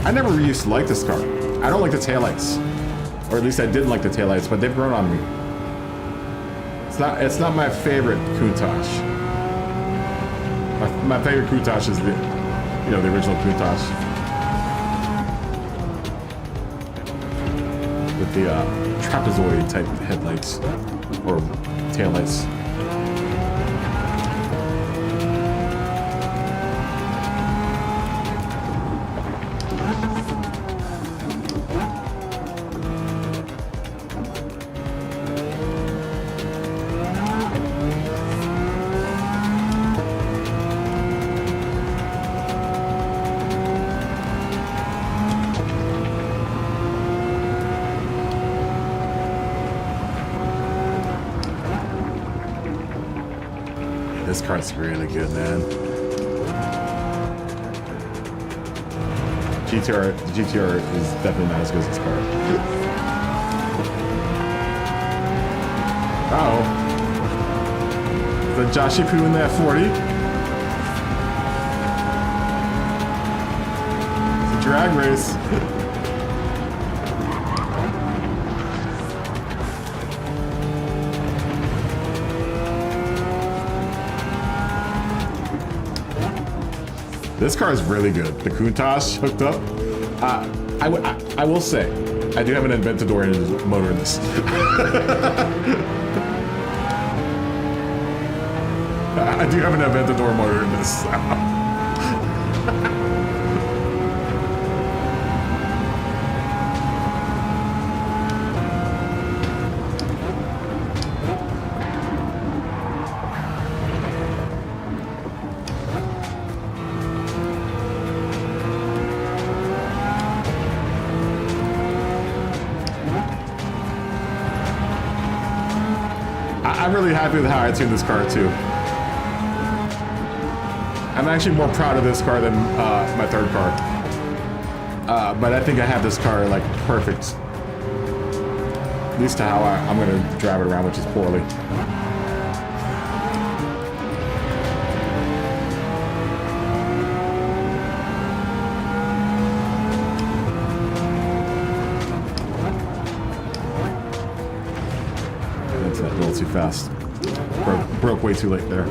I never used to like this car. I don't like the taillights. Or at least I didn't like the taillights, but they've grown on me. It's not my favorite Countach. My favorite Countach is the original Countach. With the trapezoid type headlights or taillights. This car's really good, man. The GTR is definitely not as good as this car. Uh-oh. The Joshy Poo in that 40. It's a drag race. This car is really good. The Countach hooked up. I will say, I do have an Aventador motor in this. I do have an Aventador motor in this. I'm really happy with how I tuned this car too. I'm actually more proud of this car than my third car. But I think I have this car like perfect. At least to how I'm going to drive it around, which is poorly. That's a little too fast. Broke way too late there.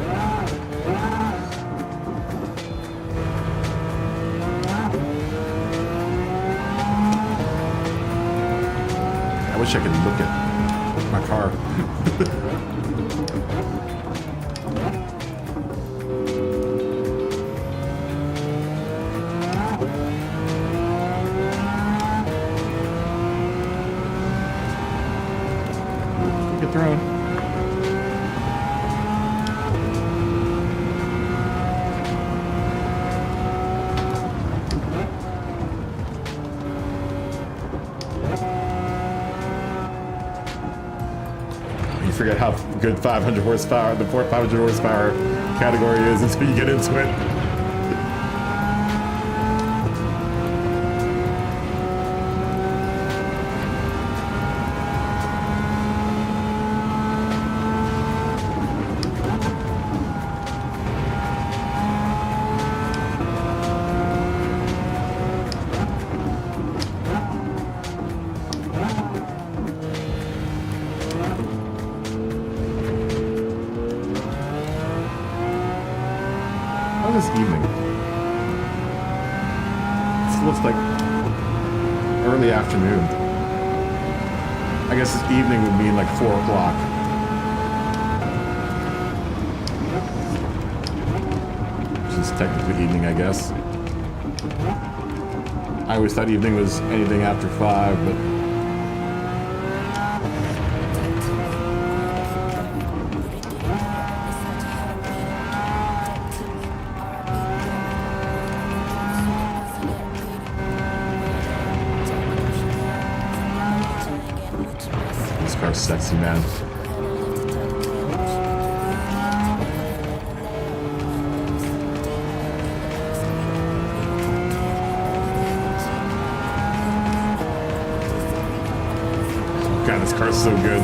I wish I could look at my car. Get thrown. Forget how good 500 horsepower, the 500 horsepower category is until you get into it. evening. This looks like early afternoon. I guess this evening would mean like 4 o'clock. Which is technically evening, I guess. I always thought evening was anything after 5, but... This car's sexy, man. God, this car's so good.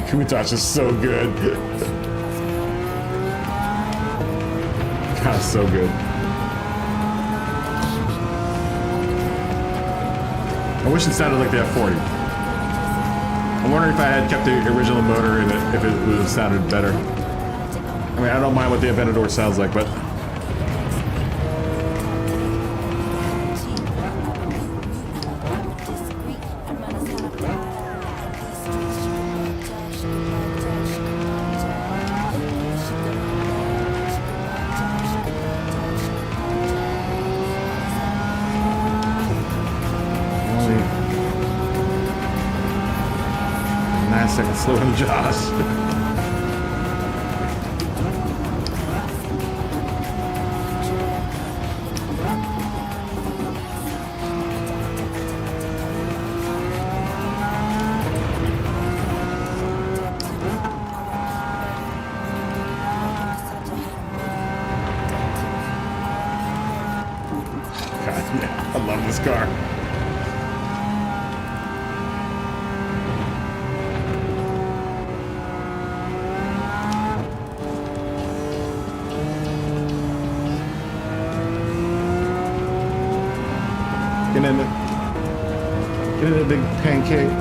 Countach is so good. God, so good. I wish it sounded like the F40. I'm wondering if I had kept the original motor in it, if it would have sounded better. I mean, I don't mind what the Aventador sounds like, but... Slow him, Josh. God, yeah, I love this car. Get in a big pancake.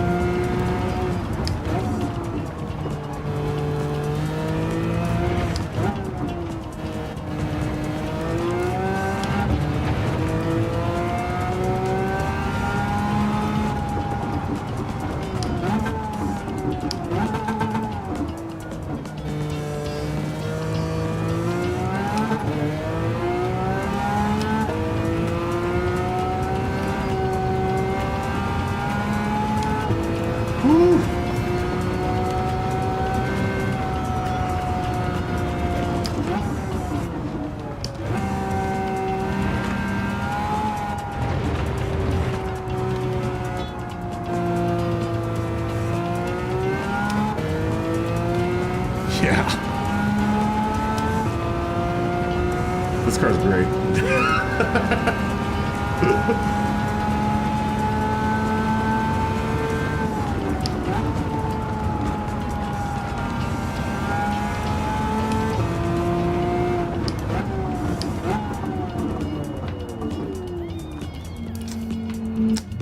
This car's great.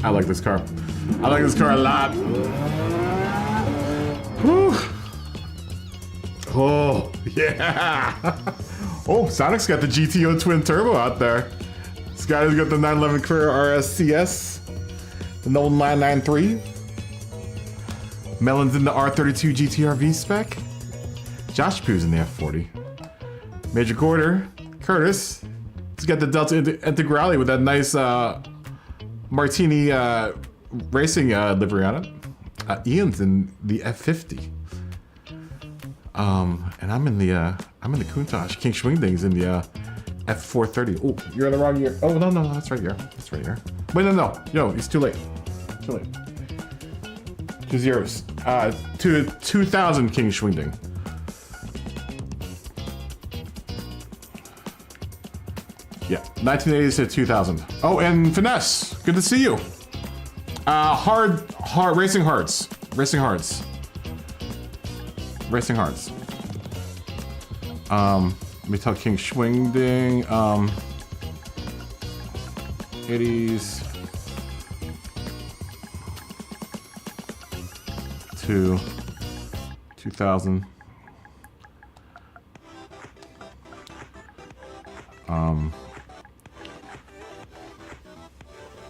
I like this car. I like this car a lot. Whew. Oh, yeah. Oh, Sonic's got the GTO twin turbo out there. This guy's got the 911 Carrera RSCS, the Nolan 993. Melon's in the R32 GTR-V spec. Josh Poo's in the F40. Major Curtis, he's got the Delta Integrale with that nice Martini racing livery on it. Ian's in the F50. And I'm in the Countach. King Schwingding's in the F430. Oh, you're in the wrong year. Oh, no, that's right here. That's right here. Wait, no. Yo, it's too late. Too late. 2 zeros. To 2000 King Schwingding. Yeah, 1980s to 2000. Oh, and Finesse. Good to see you. Hard, Racing Hearts. Racing Hearts. Racing Hearts. Let me tell King Schwingding. 80s to 2000.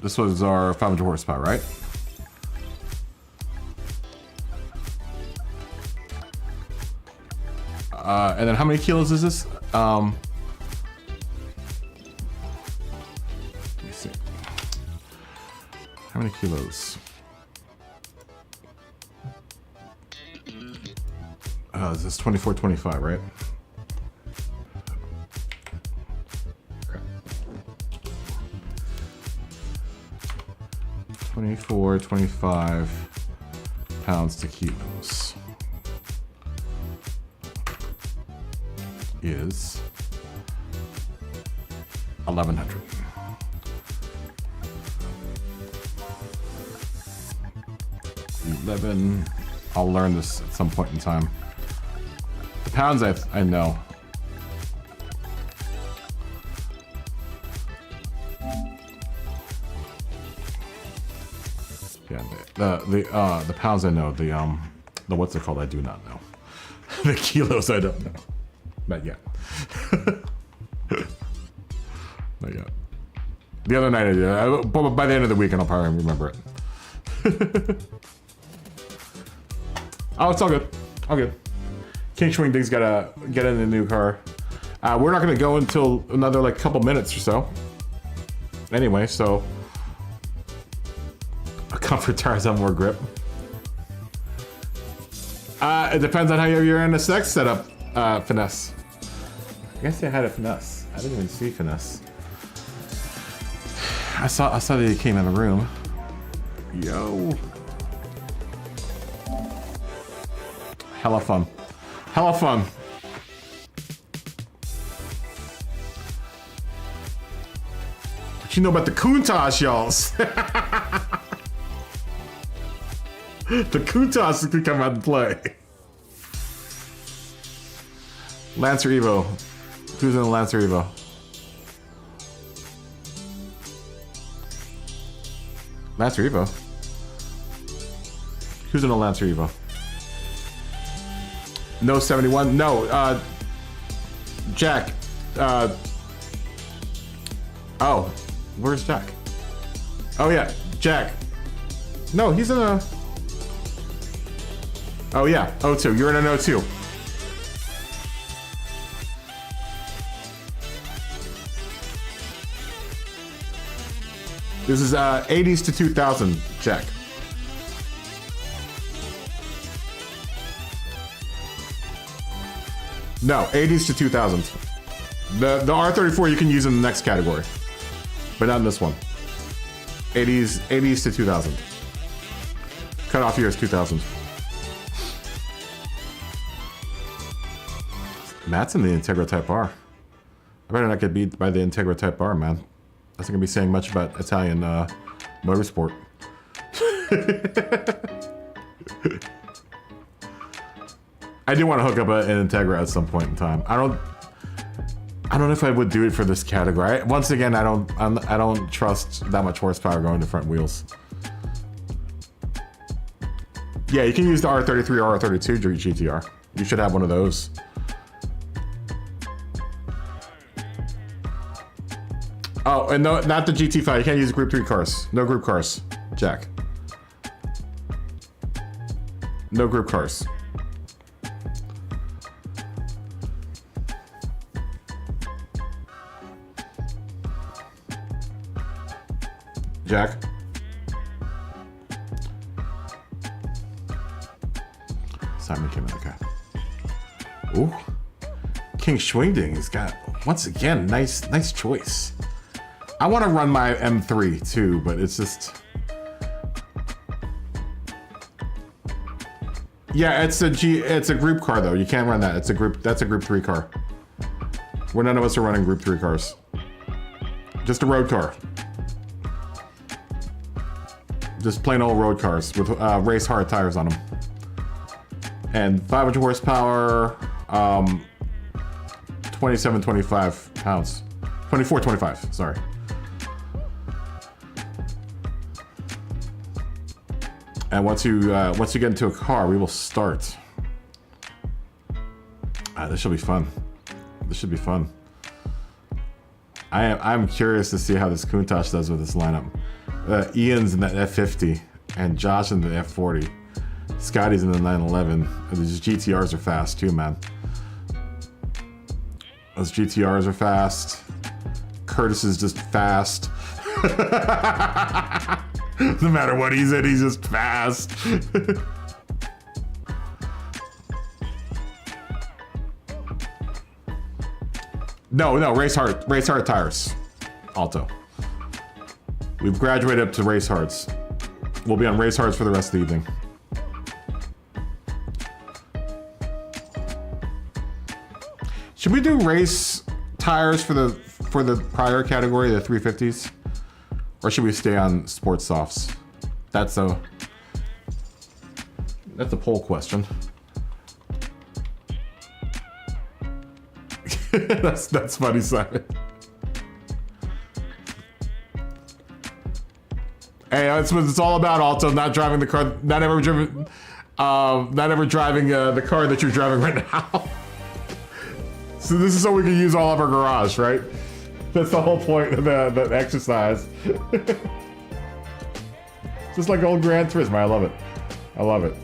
This was our 500 horsepower, right? And then how many kilos is this? Let me see. How many kilos? Is this 2425, right? Okay. 2425 pounds to kilos is 1100. I'll learn this at some point in time. The pounds I know. Yeah, the pounds I know. The what's it called? I do not know. The kilos I don't know. Not yet. Not yet. The other night I did. But by the end of the weekend I'll probably remember it. Oh, it's all good. All good. King Schwingding's gotta get in the new car. We're not gonna go until another like couple minutes or so. Anyway, so comfort tires have more grip. It depends on how you're in the sex setup, Finesse. I guess they had a Finesse. I didn't even see Finesse. I saw that he came in the room. Yo. Hella fun. Hella fun. What you know about the Countach, y'all? The Countach could come out and play. Lancer Evo. Who's in the Lancer Evo? Lancer Evo? Who's in a Lancer Evo? No 71? No, Jack. Oh, where's Jack? Oh yeah, Jack. No, he's in a... Oh yeah, O2. You're in an O2. This is 80s to 2000, Jack. No, 80s to 2000. The R34 you can use in the next category, but not in this one. 80s to 2000. Cut off year is 2000. Matt's in the Integra Type R. I better not get beat by the Integra Type R, man. That's not gonna be saying much about Italian motorsport. I do want to hook up an Integra at some point in time. I don't know if I would do it for this category. Once again, I don't trust that much horsepower going to front wheels. Yeah, you can use the R33 or R32 GTR. You should have one of those. Oh, and no, not the GT5. You can't use Group 3 cars. No group cars, Jack. No group cars. Jack? Simon came in, okay. Ooh. King Schwingding has got, once again, nice choice. I want to run my M3 too, but it's just... Yeah, it's a group car though. You can't run that. That's a group 3 car. Where none of us are running group 3 cars. Just a road car. Just plain old road cars with race hard tires on them. And 500 horsepower, 27-25 pounds. 24-25, sorry. And once you get into a car, we will start. This should be fun. This should be fun. I'm curious to see how this Countach does with this lineup. Ian's in the F50 and Josh in the F40. Scotty's in the 911. And these GTRs are fast too, man. Those GTRs are fast. Curtis is just fast. No matter what he's in, he's just fast. No, race hard tires. Alto. We've graduated up to race hards. We'll be on race hards for the rest of the evening. Should we do race tires for the prior category, the 350s? Or should we stay on sports softs? That's a poll question. that's funny, Simon. Hey, that's what it's all about. Also, not driving the car, not ever driving the car that you're driving right now. So this is so we can use all of our garage, right? That's the whole point of the exercise. Just like old Gran Turismo. I love it. I love it.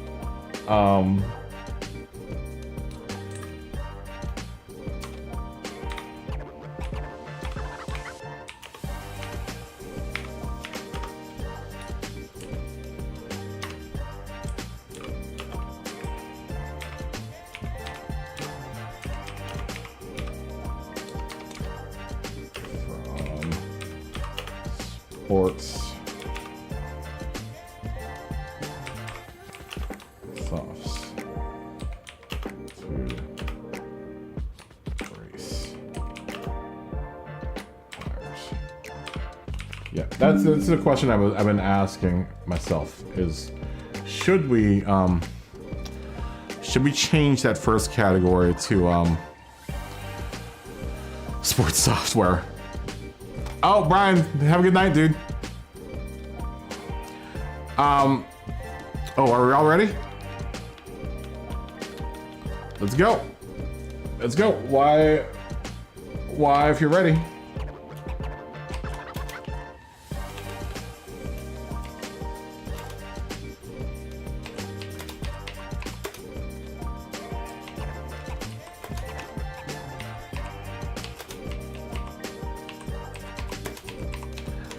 Sports softs to race tires. Yeah, that's the question I've been asking myself is should we change that first category to sports software? Oh, Brian, have a good night, dude. Oh, are we all ready? Let's go. Let's go. Why, if you're ready.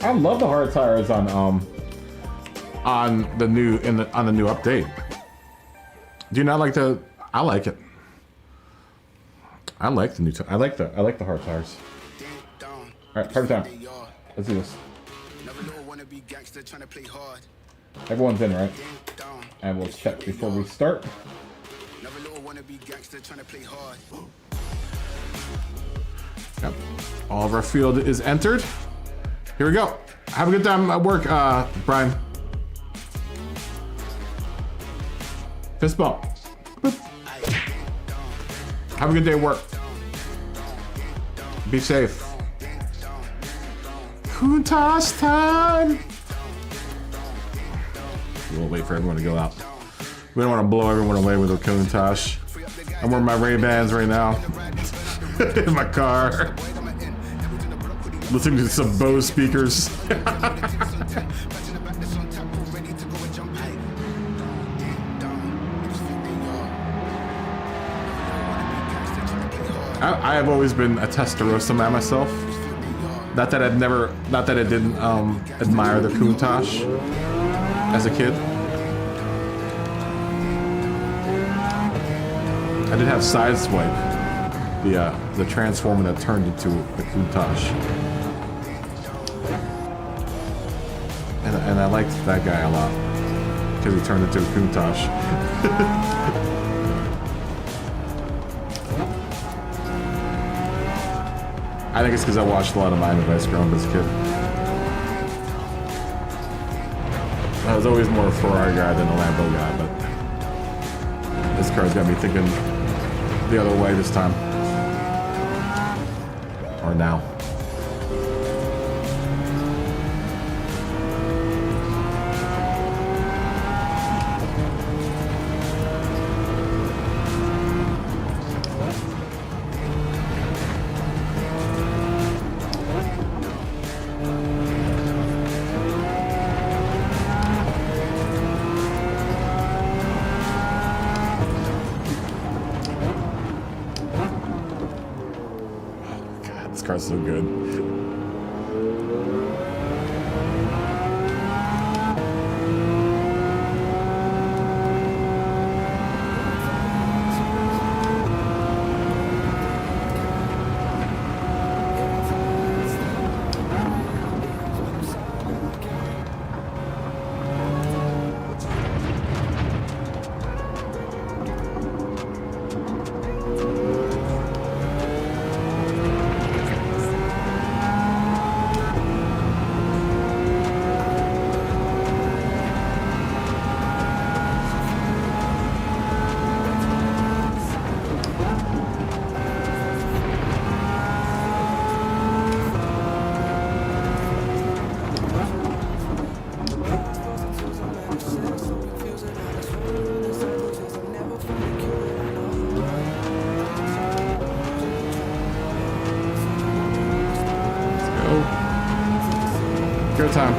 I love the hard tires on the new update. Do you not like the? I like it. I like the new. I like the hard tires. All right, party time. Let's do this. Everyone's in, right? And we'll check before we start. Yep. All of our field is entered. Here we go. Have a good time at work, Brian. Fist bump. Boop. Have a good day at work. Be safe. Countach time. We'll wait for everyone to go out. We don't want to blow everyone away with a Countach. I'm wearing my Ray-Bans right now in my car. Listening to some Bose speakers. I have always been a Testarossa man myself. Not that I didn't admire the Countach as a kid. I did have Sideswipe. the transformer that turned into the Countach. And I liked that guy a lot because he turned into a Countach. I think it's because I watched a lot of Miami Vice growing up as a kid. I was always more a Ferrari guy than a Lambo guy, but this car's got me thinking the other way this time. Or now. This car's so good. Go time.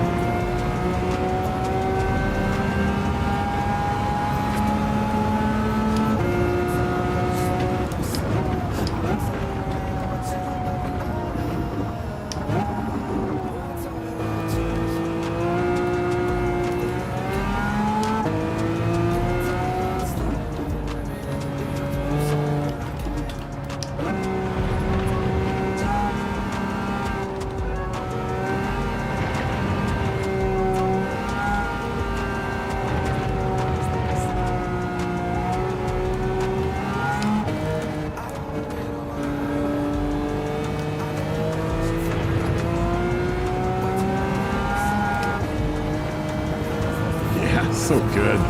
So good.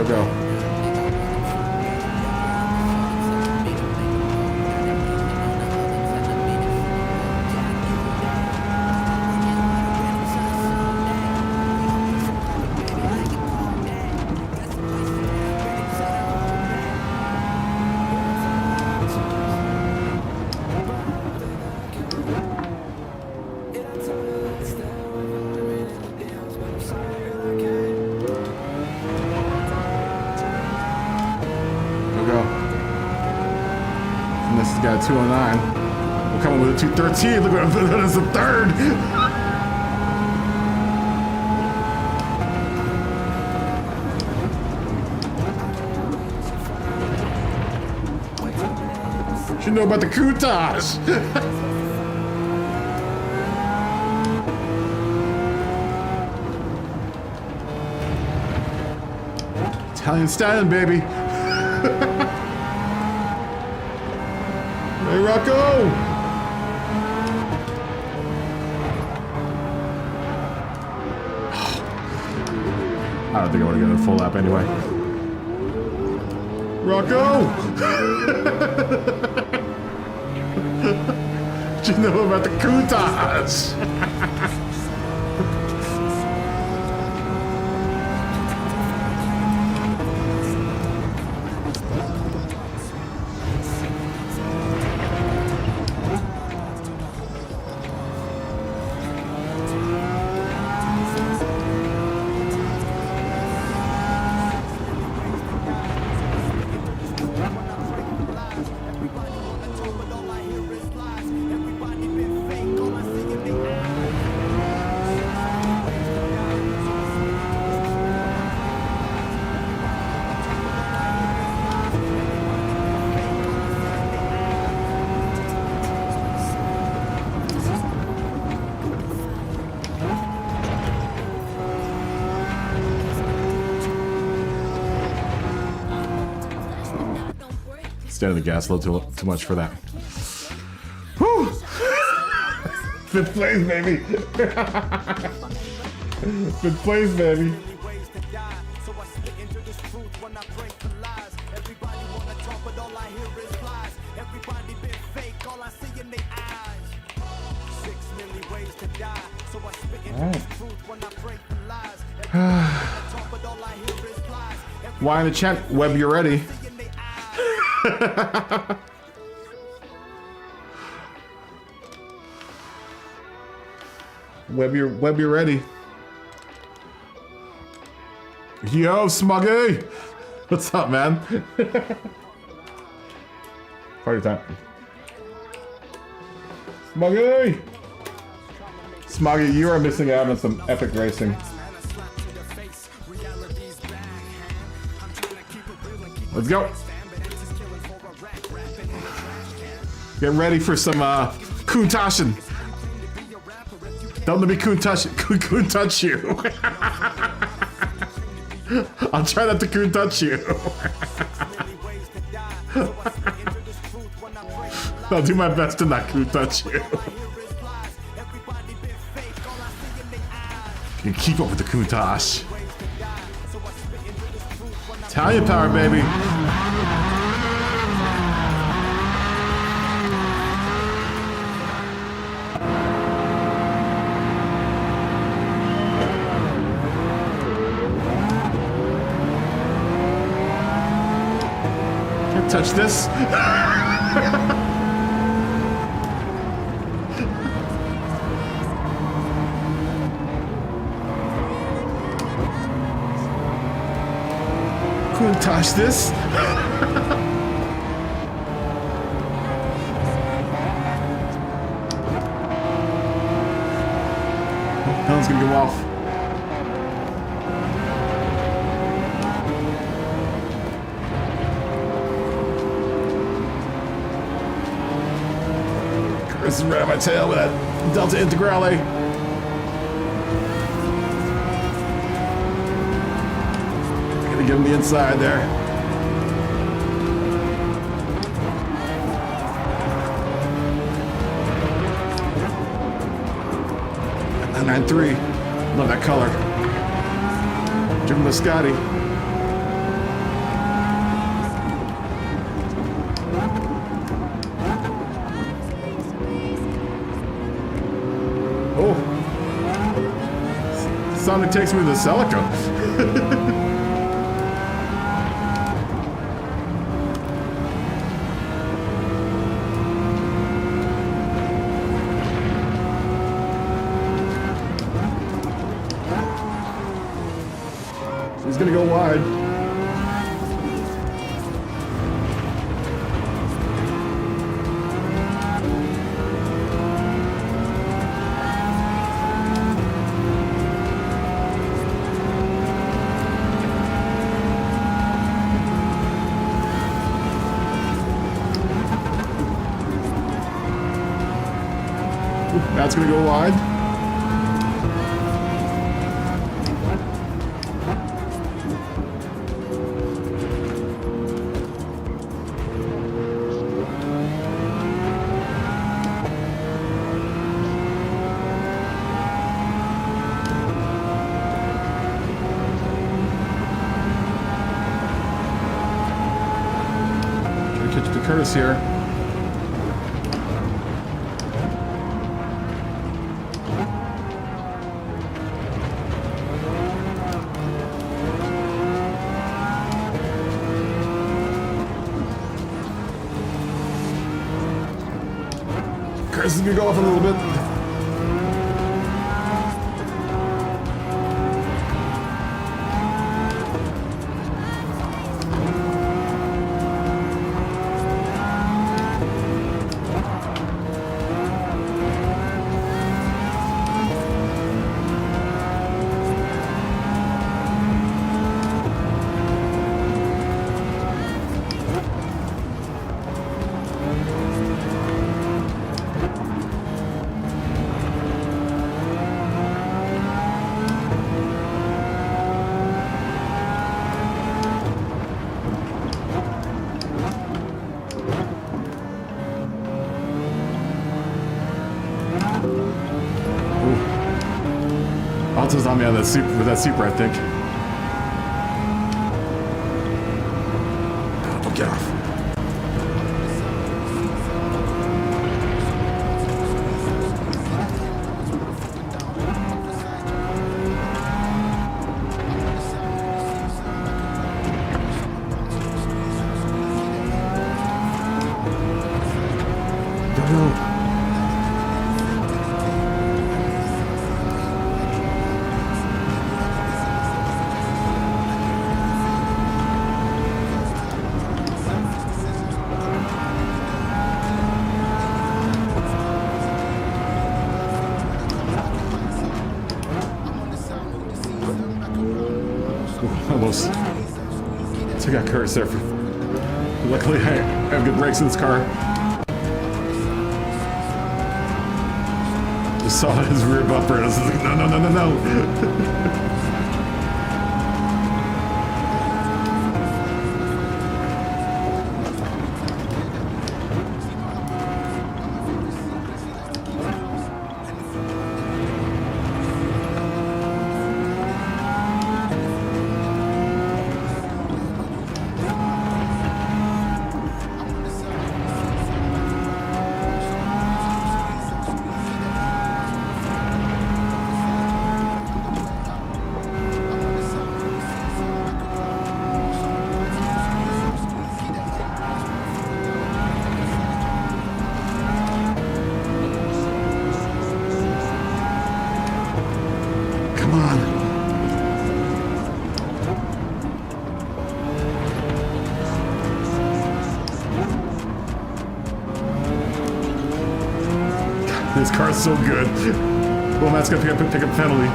Go. This has got a 209. We're coming with a 213. Look what that is, a third. You know about the Countach. Italian styling, baby. Hey, Rocco! I don't think I want to get a full lap anyway. Rocco! Do you know about the coutage? Stand the gas a little too much for that. Whew. 5th place, baby. 5th place, baby. Why in the chat? Web, you're ready. Web, you're ready. Yo, Smuggy! What's up, man? Party time. Smuggy! Smuggy, you are missing out on some epic racing. Let's go. Get ready for some coutashin'. Don't let me coon touch you. I'll try not to coon touch you. I'll do my best to not coon touch you. You can keep up with the coutage. Italian power, baby. Touch this. Couldn't touch this. Helm's gonna go off. This is right on my tail with that Delta Integrale. Gonna give him the inside there. And 9.3. Love that color. Jim Biscotti. Sonic takes me to the Celica. He's gonna go wide. That's gonna go wide. Curtis here. Curtis is gonna go off a little bit. Alto's on me on that super, with that super, I think. Oh, get off. Go. Almost took out Curtis there. Luckily, I have good brakes in this car. Just saw his rear bumper and I was like, no, no, no, no, no. This car's so good. Well, Matt's gonna pick up a penalty.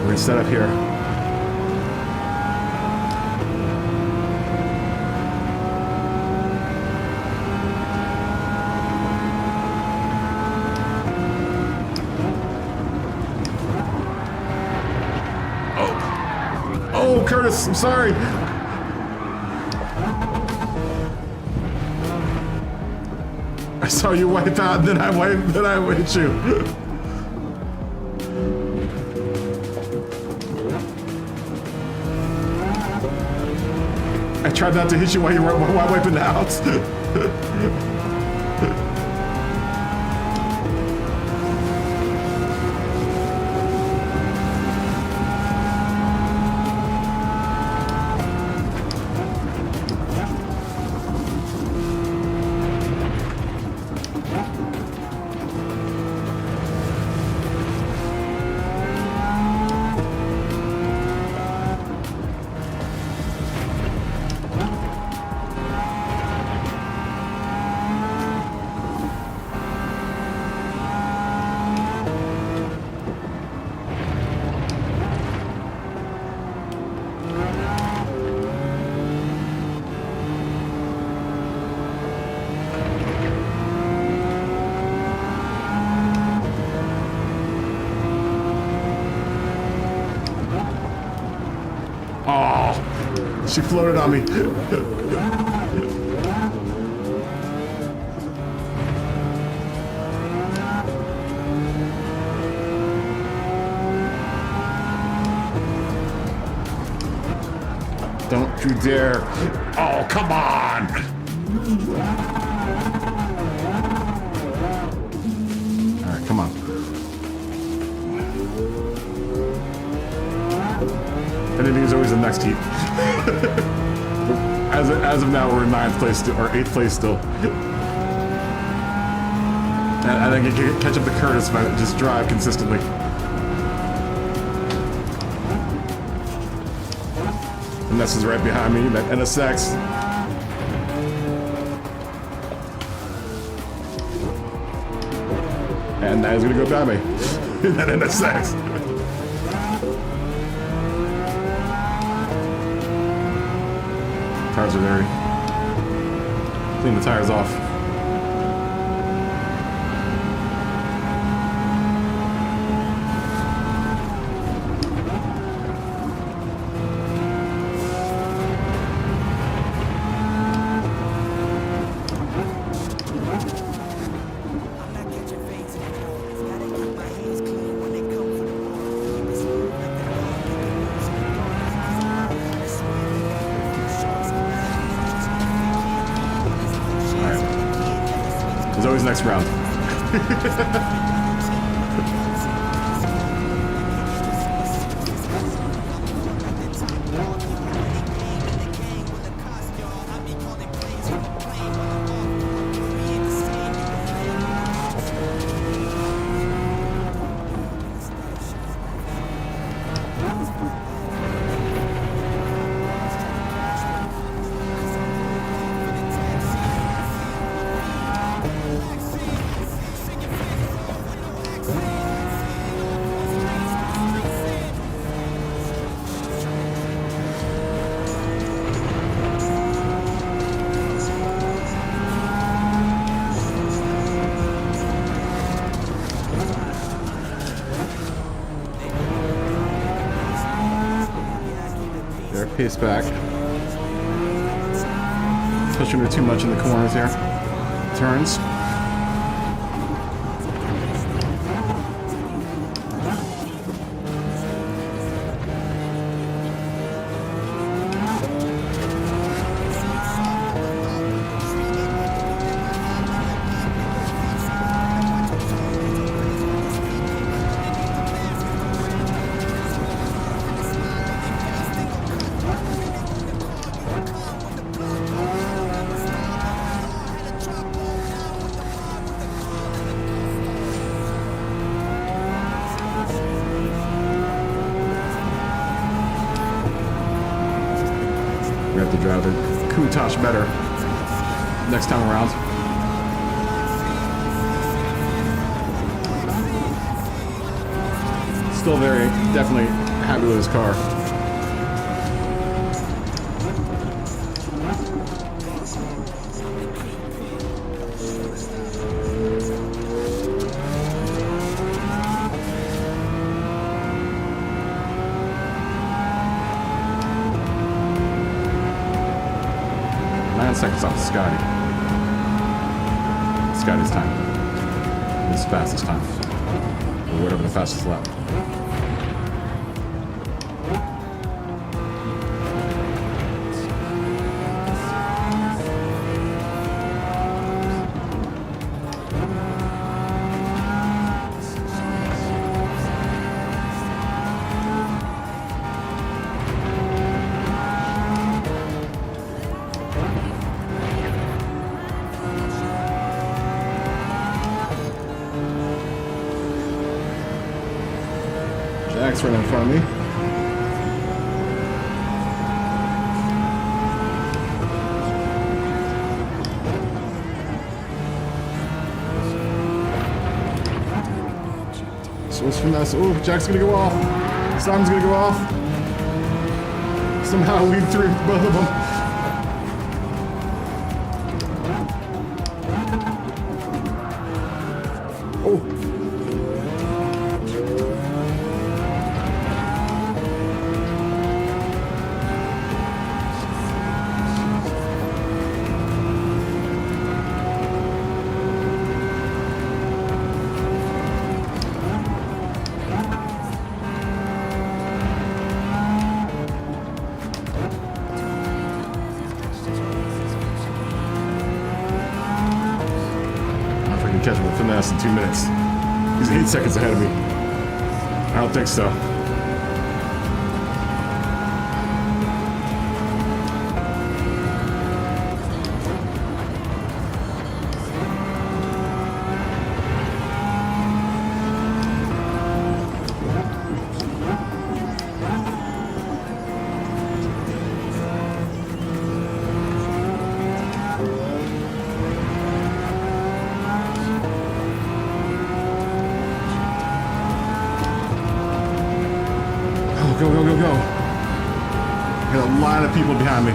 We're gonna set up here. Oh, Curtis, I'm sorry. I saw you wipe out, then I hit you. I tried not to hit you while you were wiping out. She floated on me. Don't you dare. Oh, come on. All right, come on. Anything is always the next heat. as of now, we're in 9th place still, or 8th place still. And I think you can catch up to Curtis if I just drive consistently. And this is right behind me, that NSX. And that is gonna go by me. That NSX. Tires are dirty. Clean the tires off. There's always next round. Pace back. Pushing her too much in the corners here. Turns. We have to drive the Coutosh better next time around. Still very, definitely happy with his car. Seconds off Scotty. Scotty's time. His fastest time. Or whatever the fastest lap. Jack's right in front of me. So it's from us. Oh, Jack's gonna go off. Simon's gonna go off. Somehow lead through both of them. Oh. catch him with finesse in 2 minutes. He's 8 seconds ahead of me. I don't think so. Go, go, go, go. Got a lot of people behind me.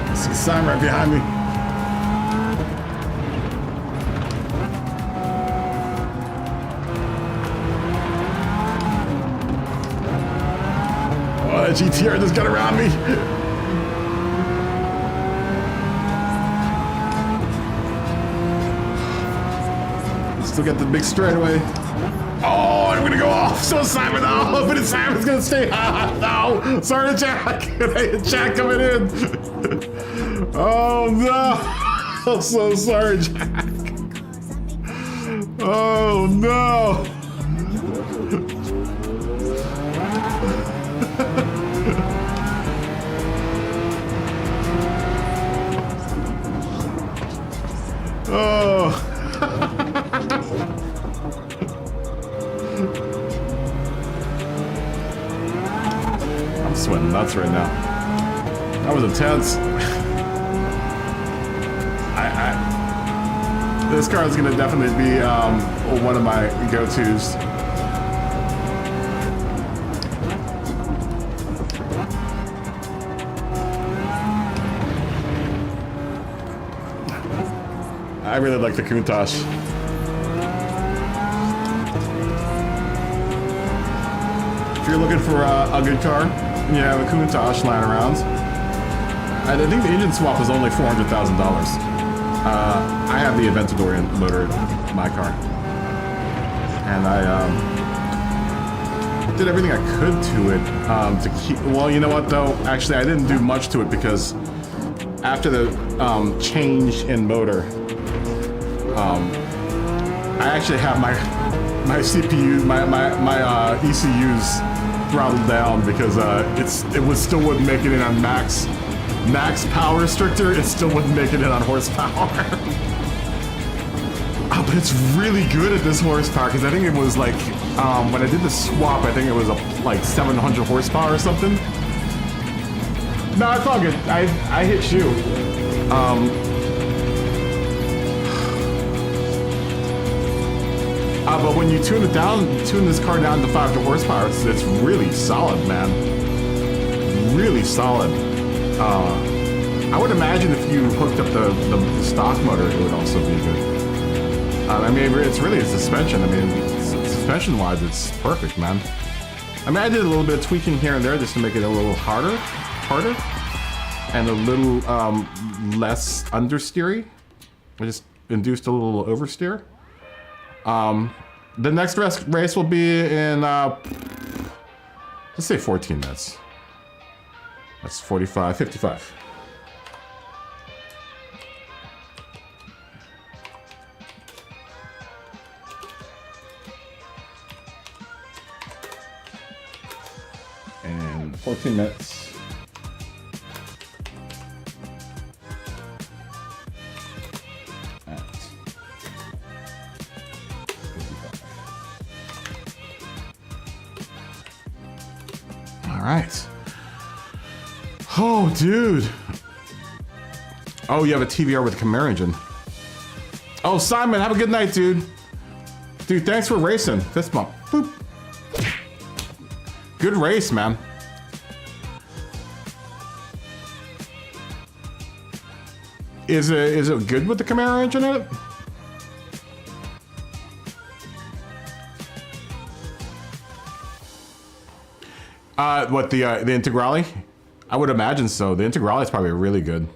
I see Simon right behind me. GTR just got around me. Still got the big straightaway. Oh, I'm gonna go off. So Simon, oh, but Simon's gonna stay. No, sorry, Jack. Jack coming in. Oh no, I'm so sorry, Jack. Oh no. Oh. I'm sweating nuts right now. That was intense. This car is gonna definitely be one of my go-tos. I really like the Countach. If you're looking for a good car, you have a Countach lying around. I think the engine swap was only $400,000. I have the Aventador motor in my car, and I did everything I could to it to keep. Well, you know what though? Actually, I didn't do much to it because after the change in motor. I actually have my CPU, my ECUs throttled down because it still wouldn't make it in on max power restrictor. It still wouldn't make it in on horsepower. Oh, but it's really good at this horsepower because I think it was like when I did the swap, I think it was like 700 horsepower or something. No, it's all good. I hit you. But when you tune this car down to 500 horsepower, it's really solid, man. Really solid. I would imagine if you hooked up the stock motor, it would also be good. I mean, it's really a suspension. I mean, suspension-wise, it's perfect, man. I mean, I did a little bit of tweaking here and there just to make it a little harder, and a little less understeery. I just induced a little oversteer. The next race will be in, let's say 14 minutes. That's 55. And 14 minutes. All right. Oh, dude. Oh, you have a TVR with a Camaro engine. Oh, Simon, have a good night, dude. Dude, thanks for racing. Fist bump. Boop. Good race, man. Is it good with the Camaro engine in it? What, the Integrale? I would imagine so. The Integrale is probably really good.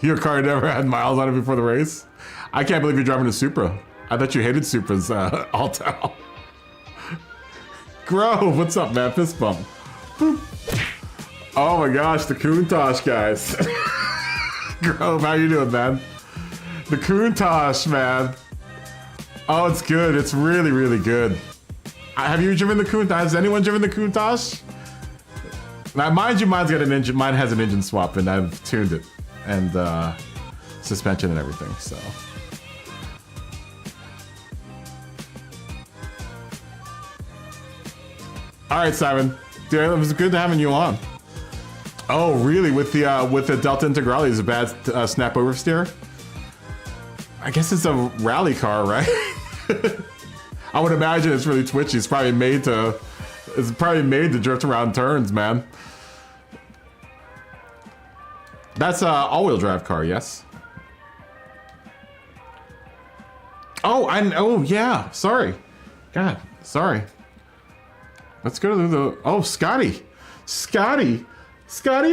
Your car never had miles on it before the race? I can't believe you're driving a Supra. I thought you hated Supras, Alto. Grove, what's up, man? Fist bump. Boop. Oh my gosh, the Countach guys. Grove, how you doing, man? The Countach, man. Oh, it's good. It's really, really good. Have you driven the Countach? Has anyone driven the Countach? Now, mind you, mine's got an engine. Mine has an engine swap, and I've tuned it, and suspension and everything. So. All right, Simon. Dude, it was good having you on. Oh, really? With the Delta Integrale, is a bad snap oversteer? I guess it's a rally car, right? I would imagine it's really twitchy. It's probably made to drift around turns, man. That's a all-wheel drive car, yes. Oh, yeah. Sorry. God, sorry. Let's go to the. Oh, Scotty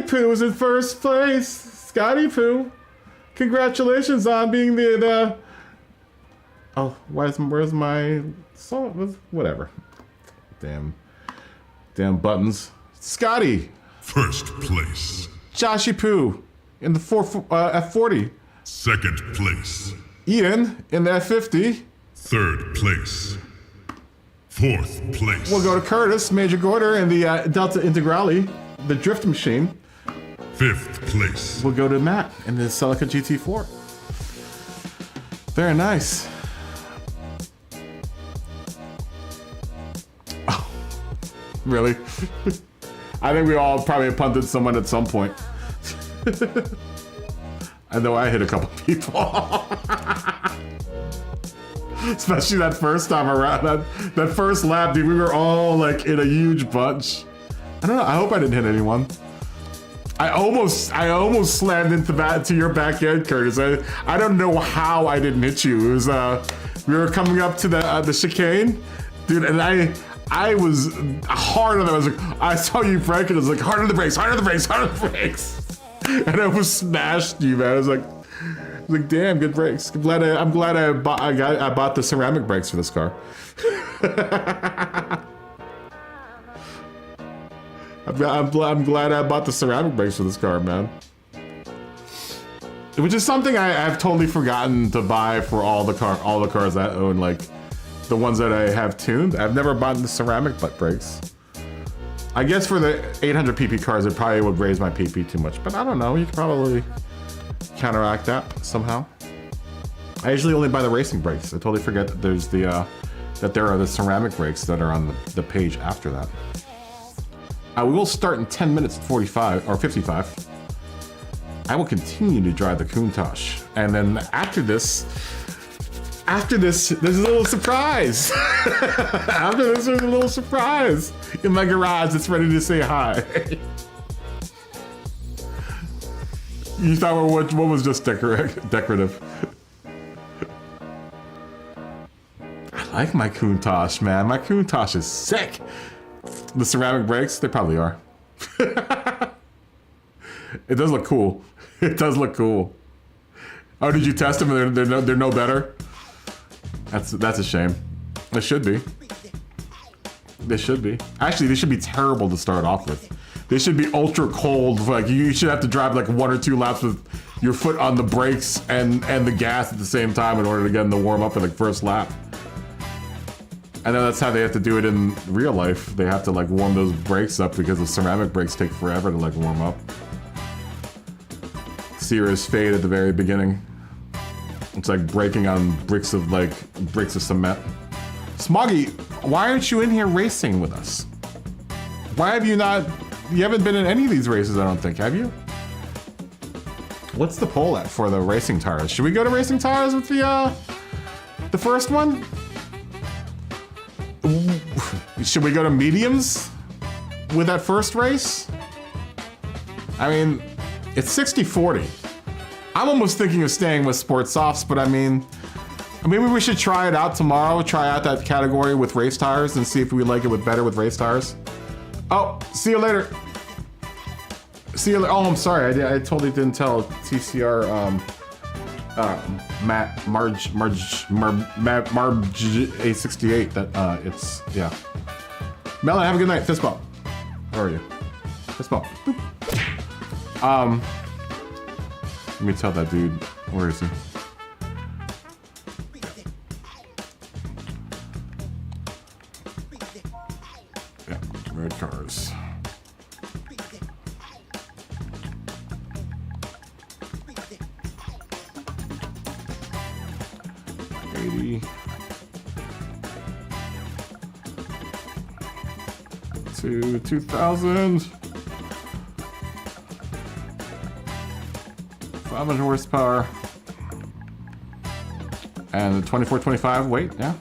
Poo is in first place. Scotty Poo. Congratulations on being the oh, where's my song? Whatever. Damn buttons. Scotty. First place. Joshy Poo in the F40. Second place. Ian in the F50. Third place. Fourth place. We'll go to Curtis, Major Gorder in the Delta Integrale, the drift machine. Fifth place. We'll go to Matt in the Celica GT4. Very nice. Oh, really? I think we all probably punted someone at some point. I know I hit a couple people. Especially that first time around, that first lap, dude, we were all like in a huge bunch. I don't know, I hope I didn't hit anyone. I almost slammed into your back end, Curtis. I don't know how I didn't hit you. It was we were coming up to the chicane, dude, and I was hard on them. I saw you break it. I was like, hard on the brakes, hard on the brakes, hard on the brakes, and I almost smashed you, man. I was like, damn, good brakes. I'm glad I bought the ceramic brakes for this car. I'm glad I bought the ceramic brakes for this car, man. Which is something I've totally forgotten to buy for all the cars I own, like the ones that I have tuned. I've never bought the ceramic butt brakes. I guess for the 800 pp cars, it probably would raise my pp too much, but I don't know. You could probably counteract that somehow. I usually only buy the racing brakes. I totally forget that there's that there are the ceramic brakes that are on the page after that. We will start in 10 minutes, 45 or 55. I will continue to drive the Countach, and then after this, there's a little surprise. After this, there's a little surprise in my garage that's ready to say hi. You thought what was just decorative? I like my Countach, man. My Countach is sick. The ceramic brakes, they probably are. It does look cool. It does look cool. Oh, did you test them and they're no better? That's a shame. They should be. They should be. Actually, they should be terrible to start off with. They should be ultra cold. Like you should have to drive like 1 or 2 laps with your foot on the brakes and the gas at the same time in order to get them to warm up at the first lap. I know that's how they have to do it in real life. They have to like warm those brakes up because the ceramic brakes take forever to like warm up. Serious fade at the very beginning. It's like braking on bricks of cement. Smoggy, why aren't you in here racing with us? Why have you not? You haven't been in any of these races, I don't think, have you? What's the poll at for the racing tires? Should we go to racing tires with the first one? Should we go to mediums with that first race? I mean, it's 60-40. I'm almost thinking of staying with sport softs, but I mean, Maybe we should try it out tomorrow. Try out that category with race tires and see if we like it better with race tires. Oh, see you later. See you later. Oh, I'm sorry. I totally didn't tell TCR Marge A68 that it's yeah. Melon, have a good night. Fist bump. How are you? Fist bump. Boop. Let me tell that dude. Where is he? Yeah, red cars. To 2,000. 500 horsepower. And the 2425 weight, yeah.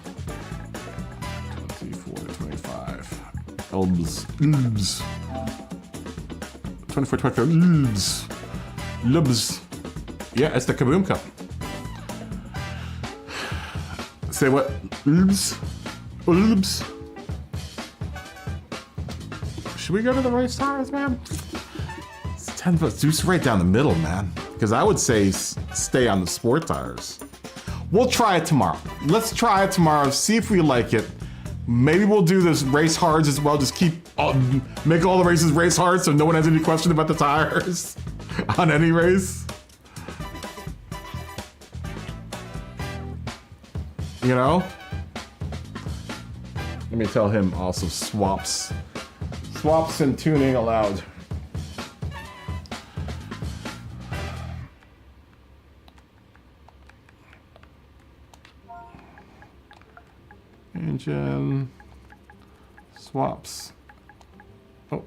2425. Lubs. 2425 lubs. Lubs. Yeah, it's the KaBoom Cup. Say what? Lubs. Lubs. Should we go to the race tires, man? It's 10 bucks. Just right down the middle, man. Because I would say stay on the sport tires. We'll try it tomorrow. Let's try it tomorrow. See if we like it. Maybe we'll do this race hards as well. Just keep make all the races race hard so no one has any question about the tires on any race. You know? Let me tell him also swaps and tuning allowed. Engine swaps. Oh,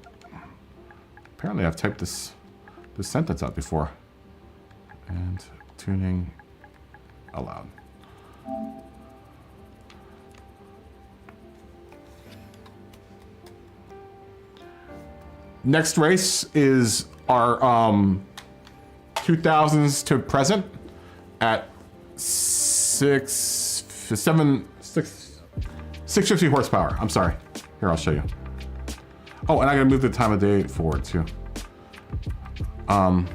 apparently I've typed this sentence out before. And tuning allowed. Next race is our 2000s to present at 650 horsepower. I'm sorry. Here, I'll show you. Oh, and I gotta move the time of day forward too. Crap.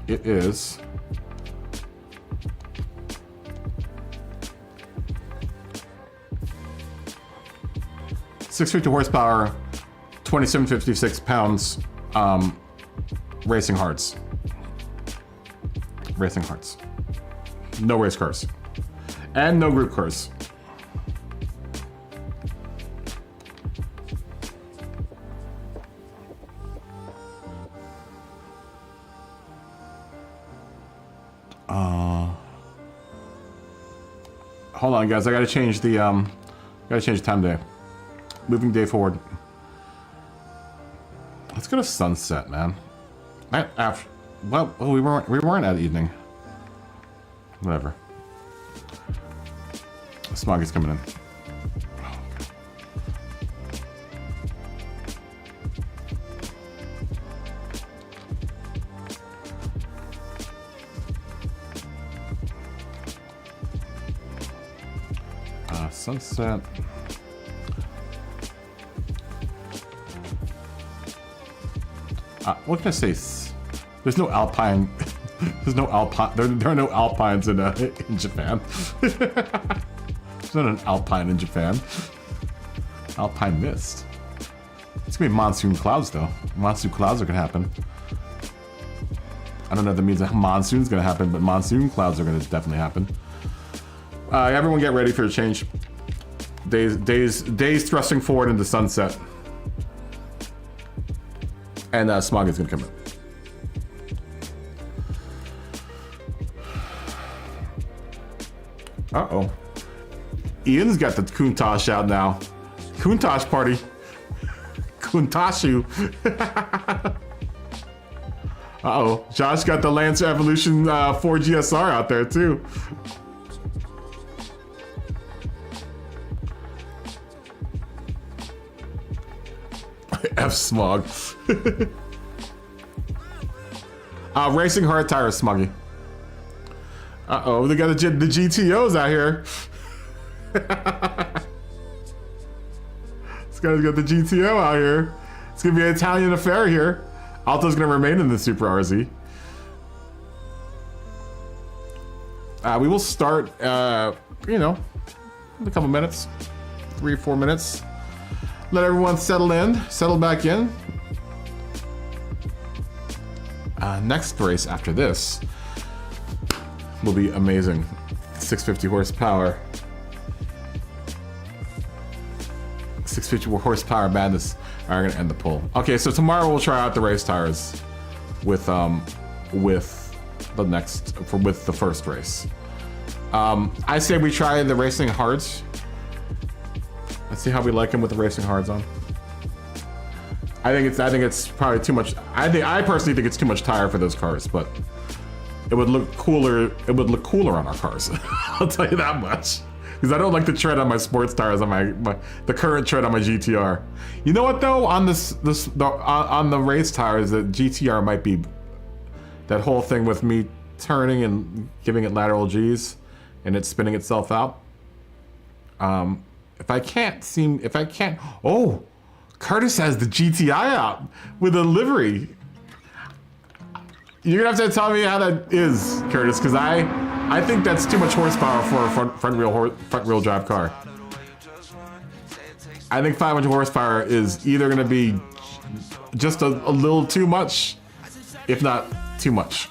It is 650 horsepower, 2756 pounds, racing hearts. Racing hearts. No race cars. And no group cars. Hold on, guys. I gotta change the time day. Moving day forward. Let's go to sunset, man. Well, we weren't at evening. Whatever. The smog is coming in. Sunset. What can I say? There's no alpine. There's no alpine. There are no alpines in Japan. There's not an alpine in Japan. Alpine mist. It's gonna be monsoon clouds though. Monsoon clouds are gonna happen. I don't know if that means a monsoon's gonna happen, but monsoon clouds are gonna definitely happen. Everyone get ready for a change. Days thrusting forward into sunset. And smog is gonna come in. Uh-oh. Ian's got the Countach out now. Countach party. Countachu. Uh-oh. Josh got the Lancer Evolution 4 GSR out there too. F smog. Racing hard tires, Smuggy. Uh-oh, they got the GTOs out here. This guy's got the GTO out here. It's gonna be an Italian affair here. Alto's gonna remain in the Super RZ. We will start, you know, in a couple minutes, 3 or 4 minutes. Let everyone settle back in. Next race after this will be amazing. 650 horsepower. 650 horsepower madness. All right, I'm gonna end the poll. Okay, so tomorrow we'll try out the race tires with the first race. I say we try the racing hards. Let's see how we like them with the racing hards on. I think it's probably too much. I personally think it's too much tire for those cars, but it would look cooler. It would look cooler on our cars. I'll tell you that much. Because I don't like the tread on my sports tires on the current tread on my GTR. You know what though? On on the race tires, the GTR might be that whole thing with me turning and giving it lateral G's and it spinning itself out. If I can't, oh, Curtis has the GTI out with a livery. You're gonna have to tell me how that is, Curtis, because I think that's too much horsepower for a front wheel drive car. I think 500 horsepower is either gonna be just a little too much, if not too much.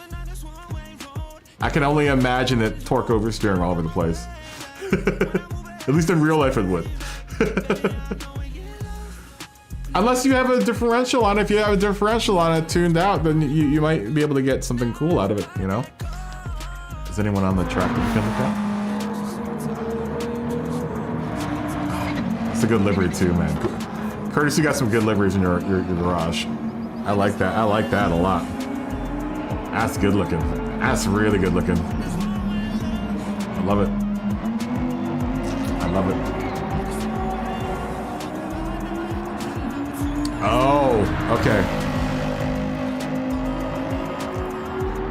I can only imagine it torque oversteering all over the place. At least in real life it would. Unless you have a differential on it. If you have a differential on it tuned out, then you might be able to get something cool out of it, you know? Is anyone on the track that you can look at? It's a good livery too, man. Curtis, you got some good liveries in your garage. I like that. I like that a lot. That's good looking. That's really good looking. I love it. I love it. Oh, okay.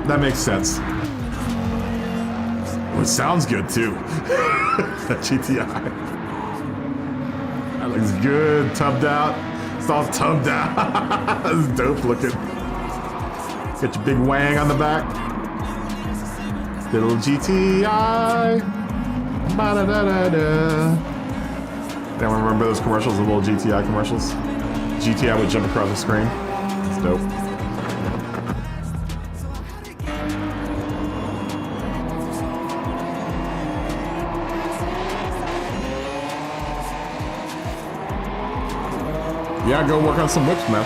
That makes sense. Oh, it sounds good too. That GTI. That looks good. Tubbed out. It's all tubbed out. That's dope looking. Get your big wang on the back. Little GTI. Ba-da-da-da-da. Anyone remember those commercials, the little GTI commercials? GTI would jump across the screen. It's dope. Yeah, go work on some whips, man.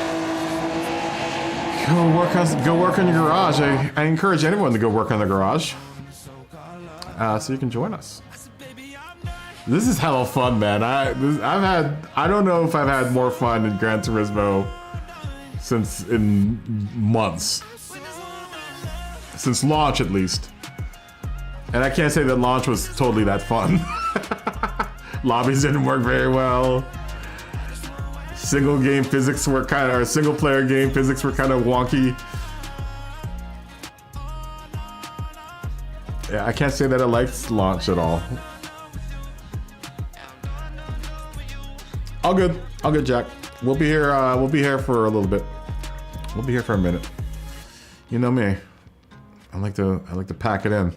Go work on your garage. I encourage anyone to go work on the garage. So you can join us. This is hella fun, man. I don't know if I've had more fun in Gran Turismo in months. Since launch, at least. And I can't say that launch was totally that fun. Lobbies didn't work very well. Single player game physics were kind of wonky. Yeah, I can't say that I liked launch at all. All good, Jack. We'll be here for a little bit. We'll be here for a minute. You know me. I like to pack it in.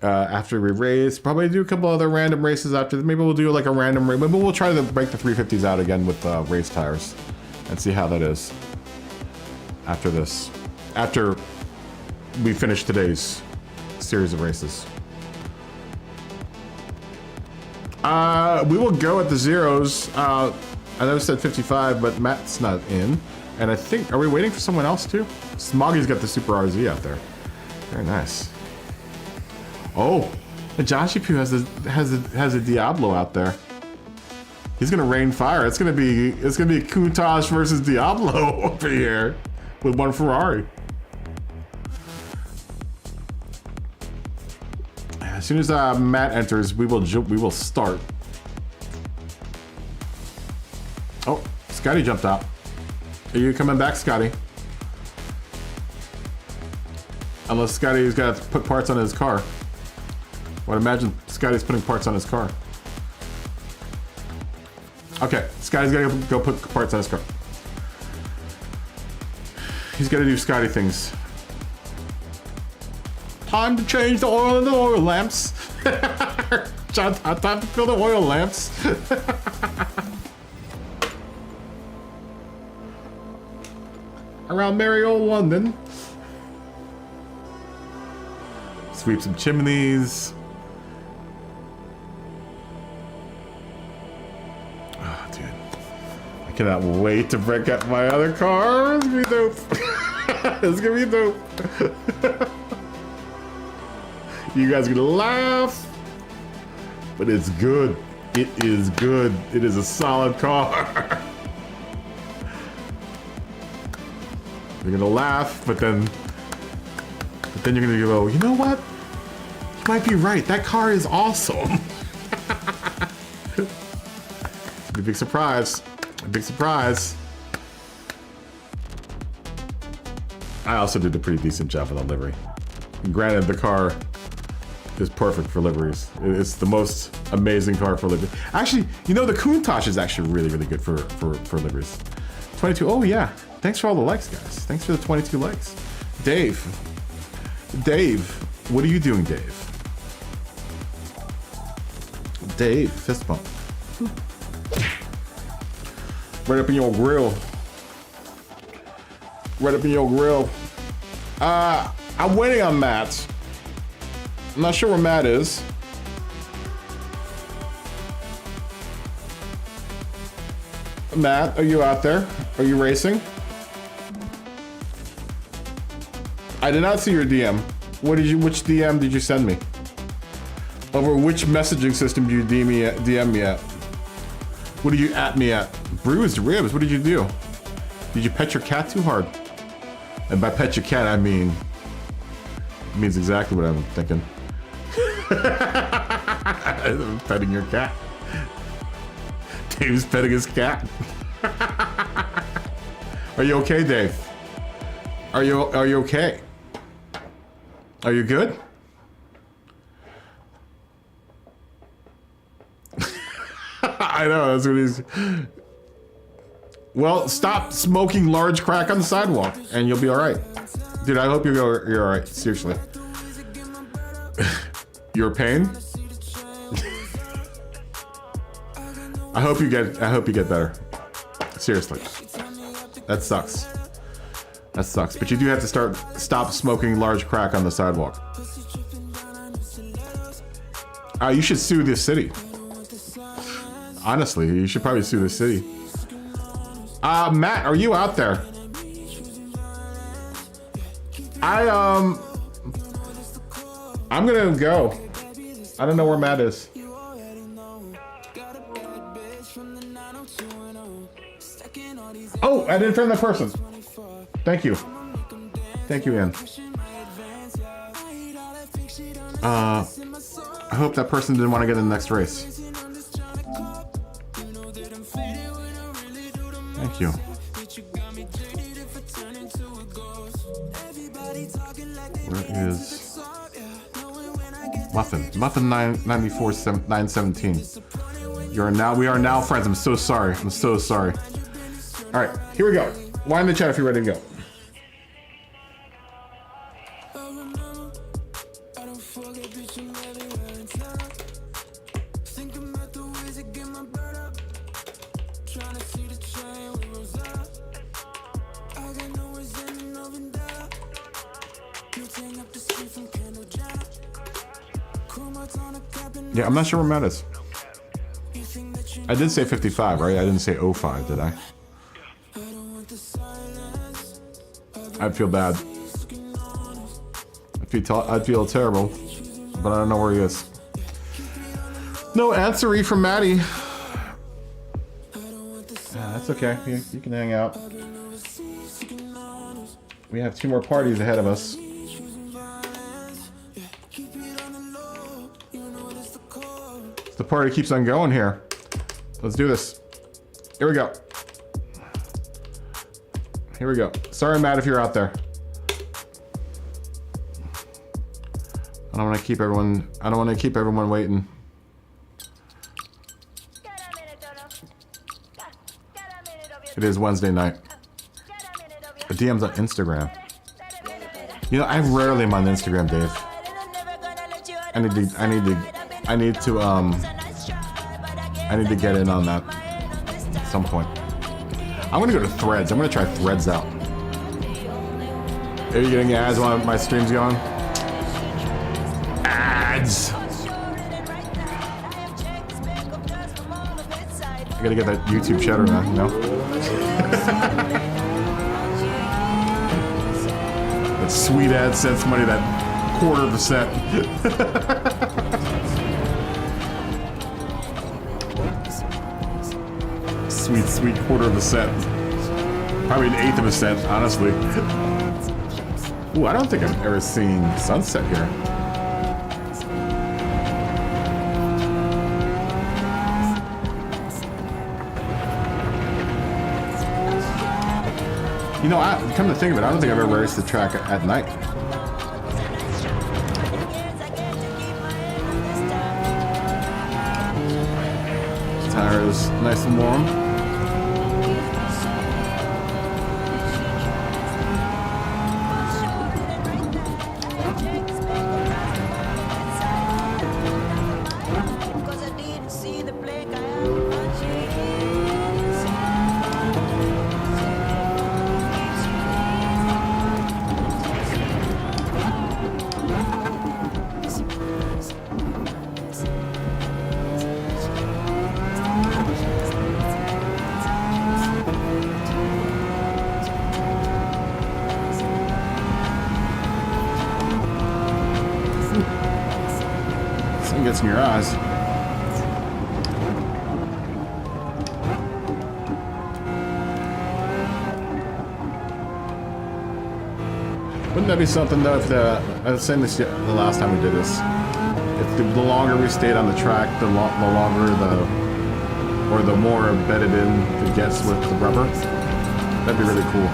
After we race, probably do a couple other random races after. Maybe we'll do like a random race. Maybe we'll try to break the 350s out again with race tires and see how that is. After this, after we finish today's series of races. We will go at the zeros. I know it said 55, but Matt's not in. And I think, are we waiting for someone else too? Smoggy's got the Super RZ out there. Very nice. Oh, Joshy Poo has a Diablo out there. He's gonna rain fire. It's gonna be Countach versus Diablo over here with one Ferrari. As soon as Matt enters, we will start. Oh, Scotty jumped out. Are you coming back, Scotty? Unless Scotty's got to put parts on his car. Well, imagine Scotty's putting parts on his car. Okay, Scotty's got to go put parts on his car. He's got to do Scotty things. Time to change the oil in the oil lamps. Time to fill the oil lamps. Around merry old London. Sweep some chimneys. Oh, dude. I cannot wait to break out my other car. It's gonna be dope. It's gonna be dope. You guys are gonna laugh. But it's good. It is good. It is a solid car. You're gonna laugh, but then you're gonna go, you know what? You might be right. That car is awesome. A big surprise. A big surprise. I also did a pretty decent job on the livery. Granted, the car is perfect for liveries. It's the most amazing car for livery. Actually, you know, the Countach is actually really, really good for liveries. 22, oh yeah. Thanks for all the likes, guys. Thanks for the 22 likes. Dave, what are you doing, Dave? Dave, fist bump. Right up in your grill. Right up in your grill. I'm waiting on Matt. I'm not sure where Matt is. Matt, are you out there? Are you racing? I did not see your DM. Which DM did you send me? Over which messaging system did you DM me at? What did you at me at? Bruised ribs, what did you do? Did you pet your cat too hard? And by pet your cat, I mean, it means exactly what I'm thinking. Petting your cat. Dave's petting his cat. Are you okay, Dave? Are you okay? Are you good? I know, that's what he's... Well, stop smoking large crack on the sidewalk, and you'll be alright. Dude, I hope you're alright, seriously. Your pain? I hope you get better. Seriously. That sucks. That sucks. But you do have to stop smoking large crack on the sidewalk. You should sue this city. Honestly, you should probably sue the city. Matt, are you out there? I'm gonna go. I don't know where Matt is. Oh, I didn't find that person. Thank you. Thank you, Ian. I hope that person didn't want to get in the next race. Thank you. Where is Muffin? Muffin 917. We are now friends. I'm so sorry. I'm so sorry. All right, here we go. Line in the chat if you're ready to go. Yeah, I'm not sure where Matt is. I did say 55, right? I didn't say 05, did I? I'd feel bad. I'd feel terrible, but I don't know where he is. No answery from Maddie. That's okay. You can hang out. We have 2 more parties ahead of us. The party keeps on going here. Let's do this. Here we go. Here we go. Sorry, Matt, if you're out there. I don't want to keep everyone. I don't want to keep everyone waiting. It is Wednesday night. The DM's on Instagram. You know, I rarely am on Instagram, Dave. I need to get in on that at some point. I'm gonna go to Threads. I'm gonna try Threads out. Are you getting ads while my stream's going? Ads! I gotta get that YouTube cheddar now, you know? That sweet ad sends money, that quarter of a cent. Sweet, sweet quarter of a cent. Probably an eighth of a cent, honestly. Ooh, I don't think I've ever seen sunset here. You know, come to think of it, I don't think I've ever raced the track at night. Tire is nice and warm. Gets in your eyes. Wouldn't that be something though if I was saying this the last time we did this, if the longer we stayed on the track, the longer the more embedded in it gets with the rubber, that'd be really cool.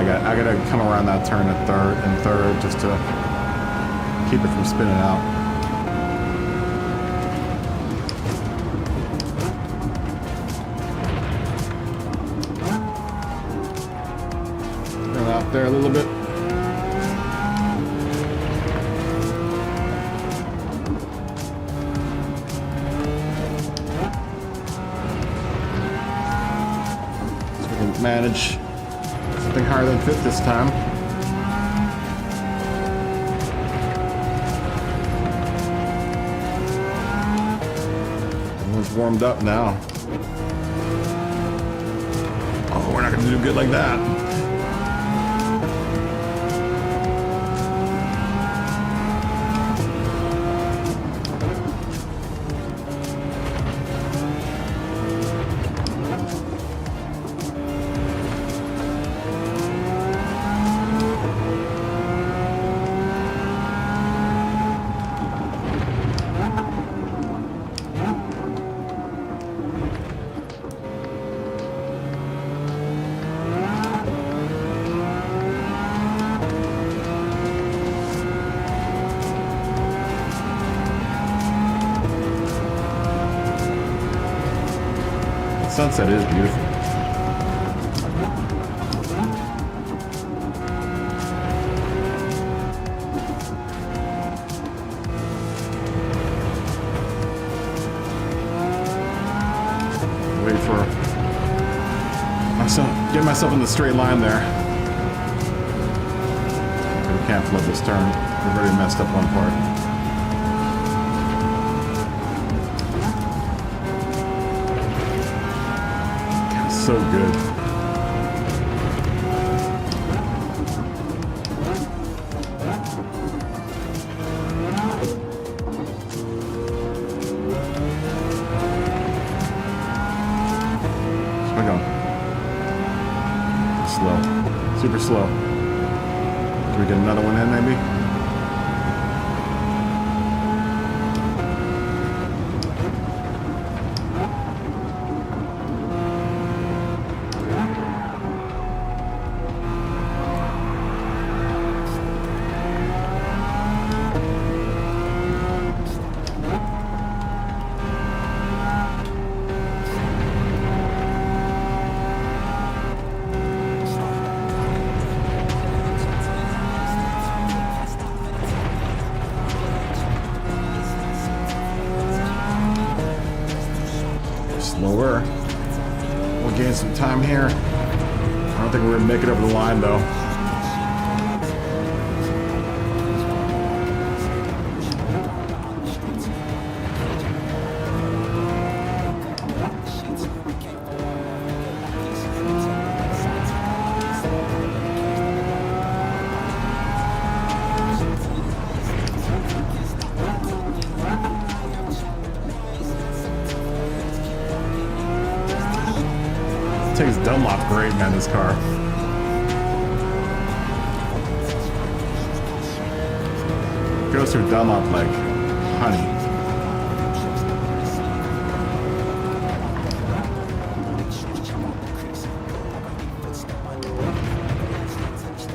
I gotta come around that turn at third just to keep it from spinning out. Turn out there a little bit. So we can manage something higher than fifth this time. Everyone's warmed up now. Oh, we're not going to do good like that. Sunset is beautiful. Wait for myself, get myself in the straight line there. We can't flood this turn. We've already messed up one part. So good. We're going. Slow. Super slow. Can we get another one in, maybe? Slower. We'll gain some time here. I don't think we're gonna make it over the line though. Takes Dunlop great, man, this car. Goes through Dunlop like honey.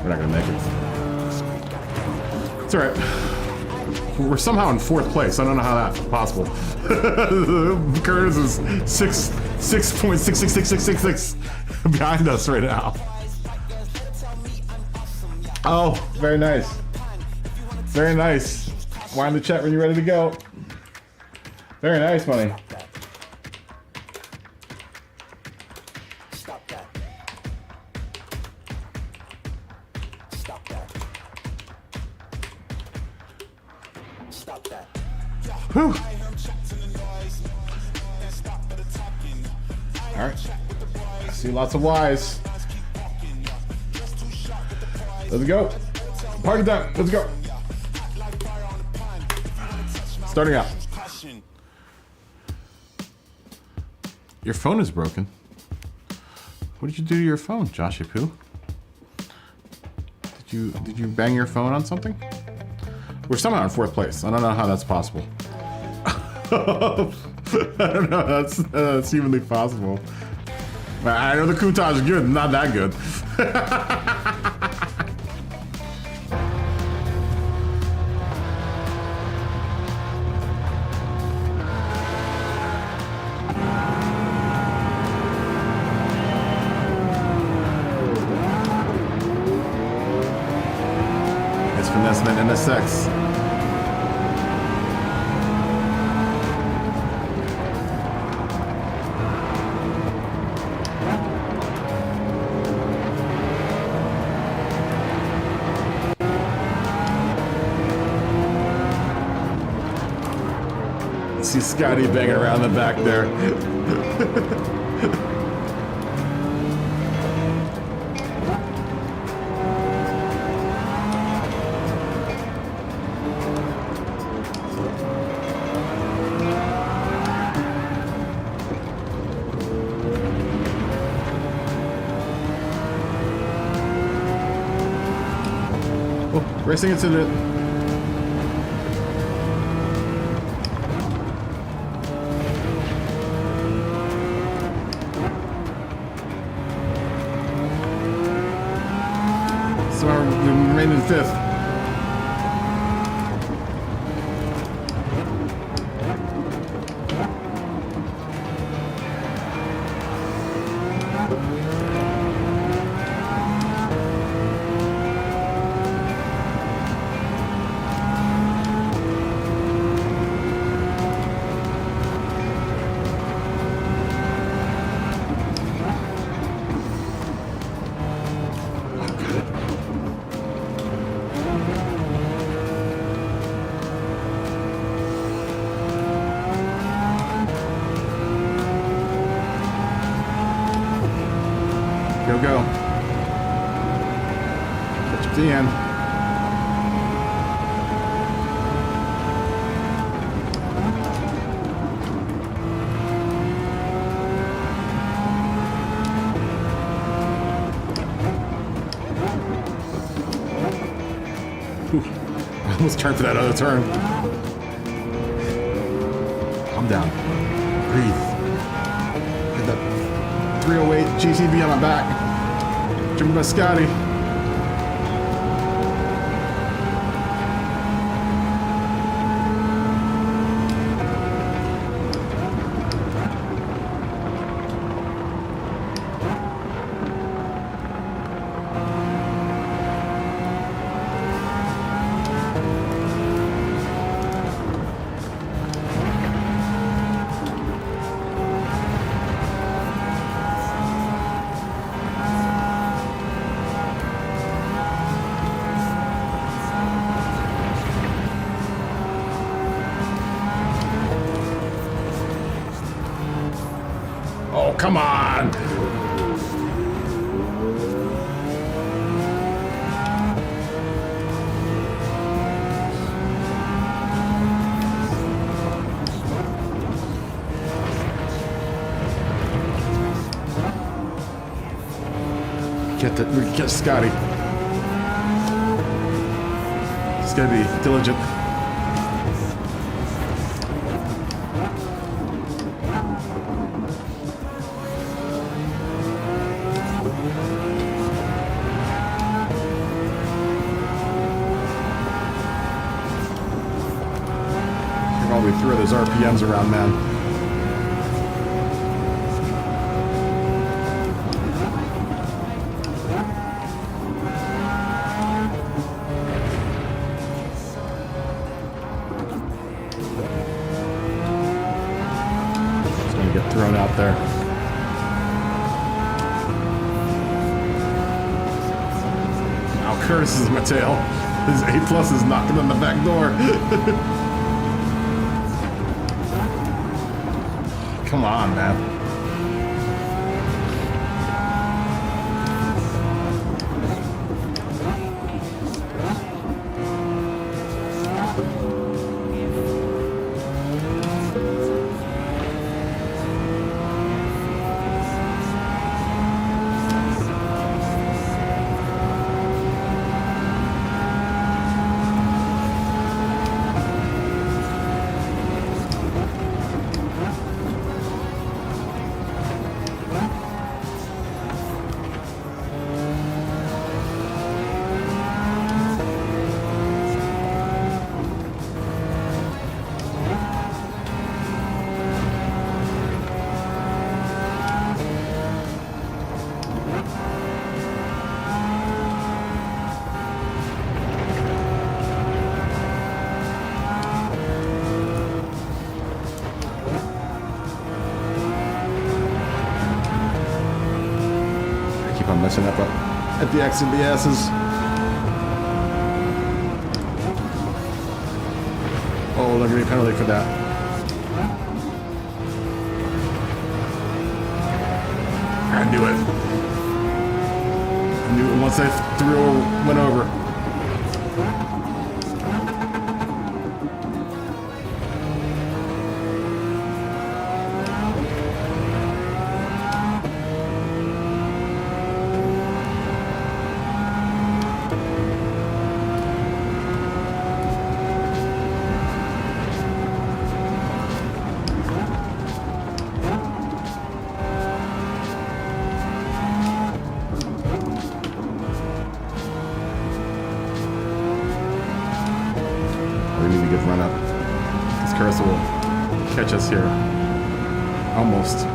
We're not gonna make it. It's alright. We're somehow in 4th place. I don't know how that's possible. Curtis is 6.666666 behind us right now. Oh, very nice. Very nice. Wind the chat when you're ready to go. Very nice, money. Stop that. Stop that. Stop that. Whew. All right. I see lots of Y's. Let's go. Party time. Let's go. Starting out. Your phone is broken. What did you do to your phone, Joshy Poo? Did you bang your phone on something? We're somehow in 4th place. I don't know how that's possible. I don't know. That's humanly possible. I know the Coutage is good, not that good. It's finessement and the sex. See Scotty banging around the back there. Oh, racing incident. So we remain in 5th. Go, go. Catch up to the end. I almost turned for that other turn. Calm down. Breathe. Get that 308 GTB on my back. Driven by Scotty. Oh, come on! Get Scotty. He's gotta be diligent. While we throw those RPMs around, man. Just gonna get thrown out there. Now Curtis is my tail. His A+ is knocking on the back door. Come on, man. I'm messing up at the X and the S's. Oh, they're gonna be penalty for that. I knew it. I knew it once I went over. We need a good run up. This Curtis will catch us here. Almost.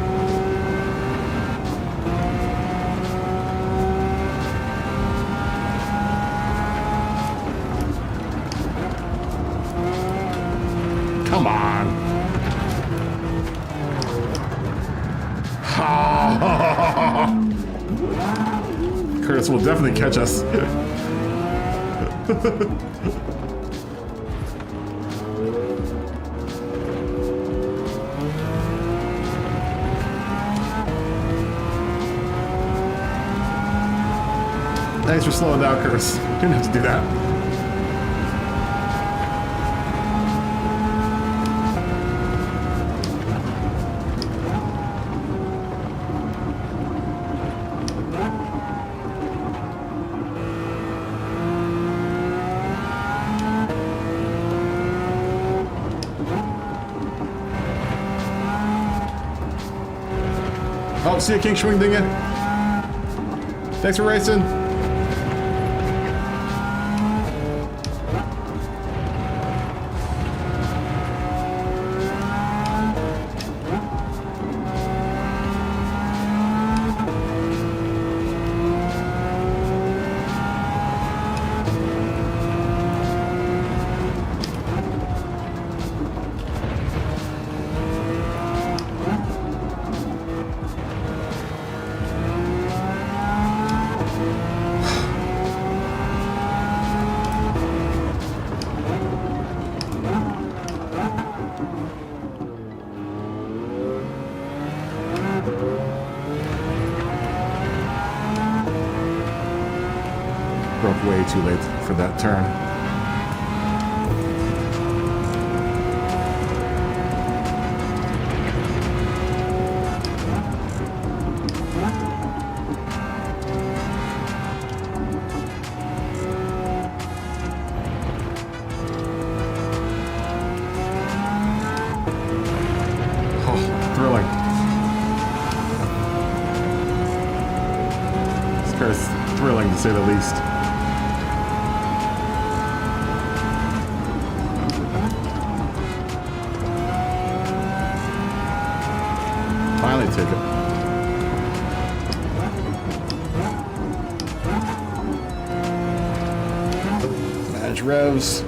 Come on. Curtis will definitely catch us. Thanks for slowing down, Curtis. You didn't have to do that. Oh, see a king swing thing. Thanks for racing. Broke way too late for that turn. Oh, thrilling. This car is thrilling to say the least. Finally took it. Manage revs.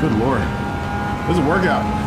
Good Lord. This is a workout.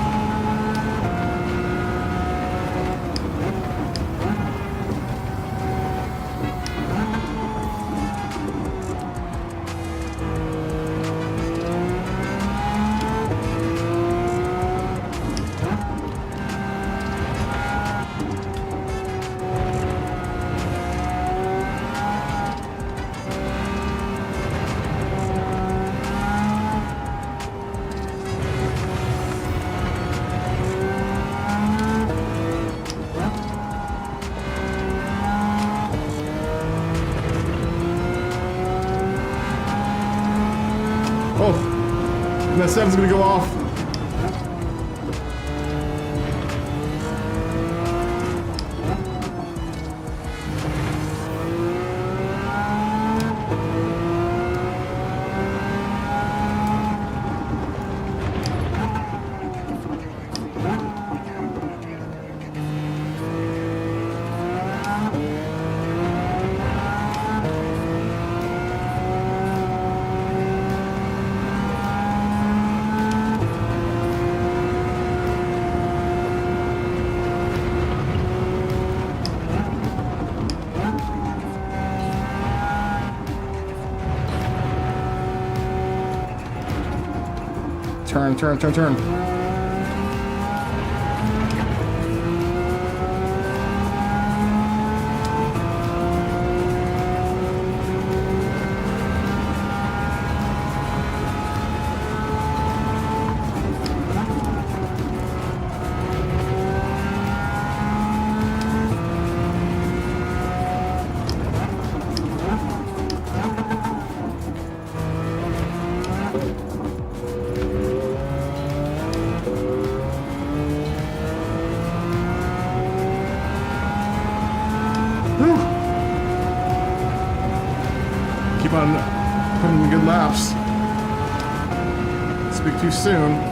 Oh, and that 7's gonna go off. Turn, turn, turn, turn. Keep on putting in good laps. Speak too soon.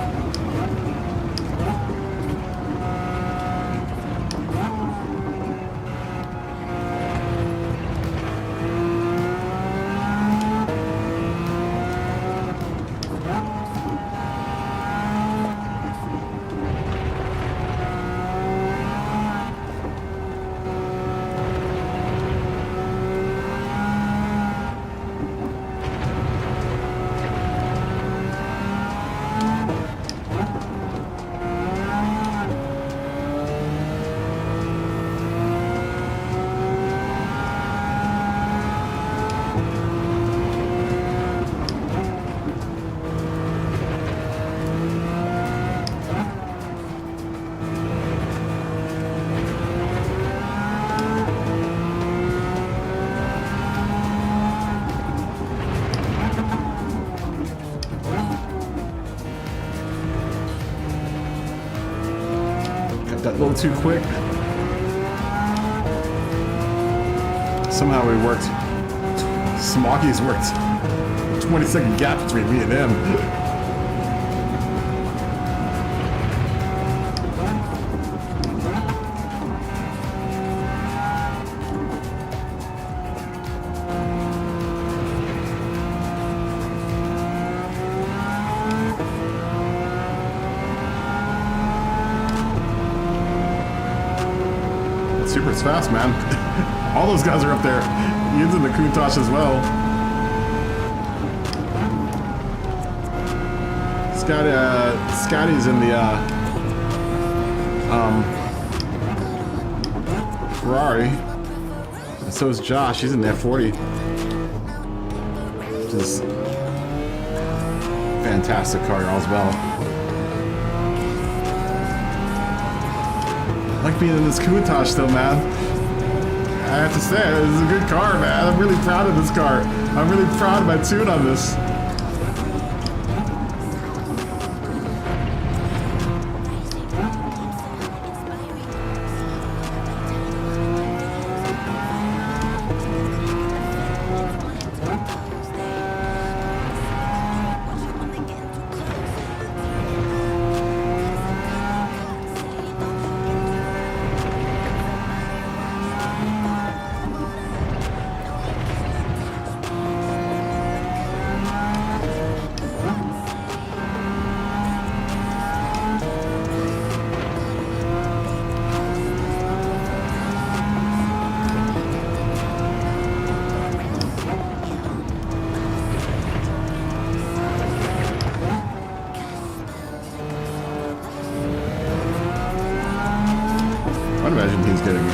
that a little too quick. Somehow we worked. Smoggy's worked. 20-second gap between me and him. Super fast, man. All those guys are up there. Ian's in the Countach as well. Scotty's in the Ferrari. And so is Josh. He's in the F40. Which is fantastic car as well. I like being in this Countach though, man. I have to say, this is a good car, man. I'm really proud of this car. I'm really proud of my tune on this. I'd imagine he's getting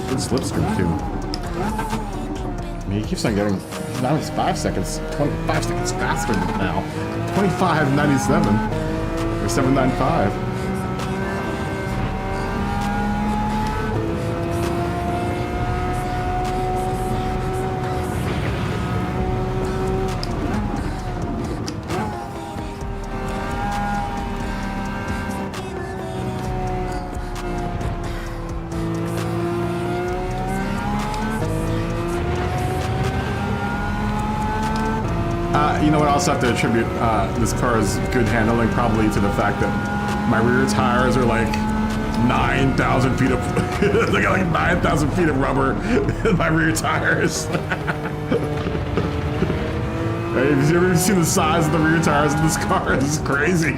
good slipstream too. I mean, he keeps on getting, now he's 5 seconds, 25 seconds faster now. 25.97 or 7.95. You know what, I also have to attribute this car's good handling probably to the fact that my rear tires are like 9,000 feet of, they got like 9,000 feet of rubber in my rear tires. Hey, have you ever seen the size of the rear tires of this car? It's crazy.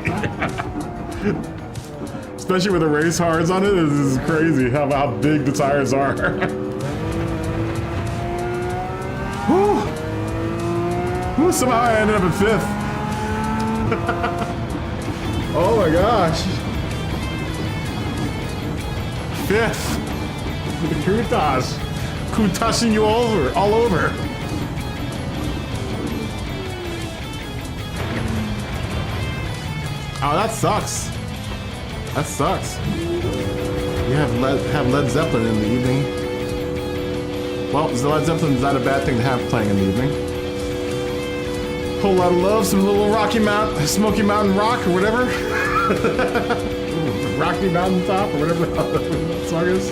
Especially with the race hards on it, this is crazy how big the tires are. Whew. Ooh, somehow I ended up in 5th. Oh my gosh. 5th. With the Countach. Countaching you all over. Oh, that sucks. That sucks. You have Led Zeppelin in the evening. Well, Led Zeppelin's not a bad thing to have playing in the evening. Whole lot of love, some little Smoky Mountain Rock or whatever. Rocky Mountain Top or whatever that song is.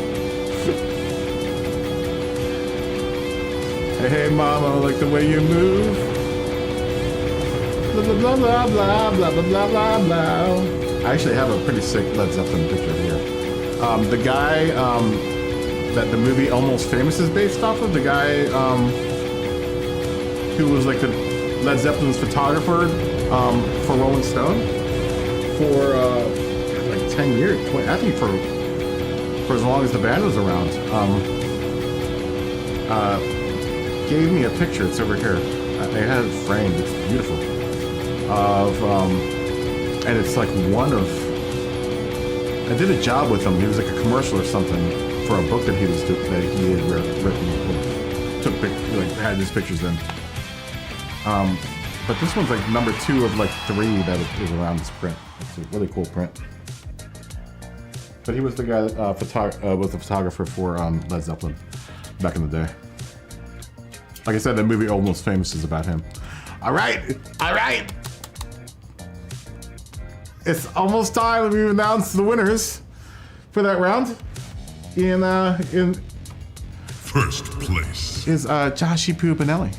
Hey, hey, mama, I like the way you move. Blah, blah, blah, blah, blah, blah, blah, blah, blah. I actually have a pretty sick Led Zeppelin picture here. The guy that the movie Almost Famous is based off of, the guy who was like the Led Zeppelin's photographer for Rolling Stone for like 10 years, I think for as long as the band was around. Gave me a picture, it's over here. I had it framed, it's beautiful. And it's like one of, I did a job with him, he was like a commercial or something for a book that he was that he had written, took like had his pictures in. But this one's like number 2 of like 3 that is around this print. It's a really cool print. But he was the guy that was the photographer for Led Zeppelin back in the day. Like I said, the movie Almost Famous is about him. All right, all right. it's almost time. We've announced the winners for that round. In First place. is Joshy Poo Benelli.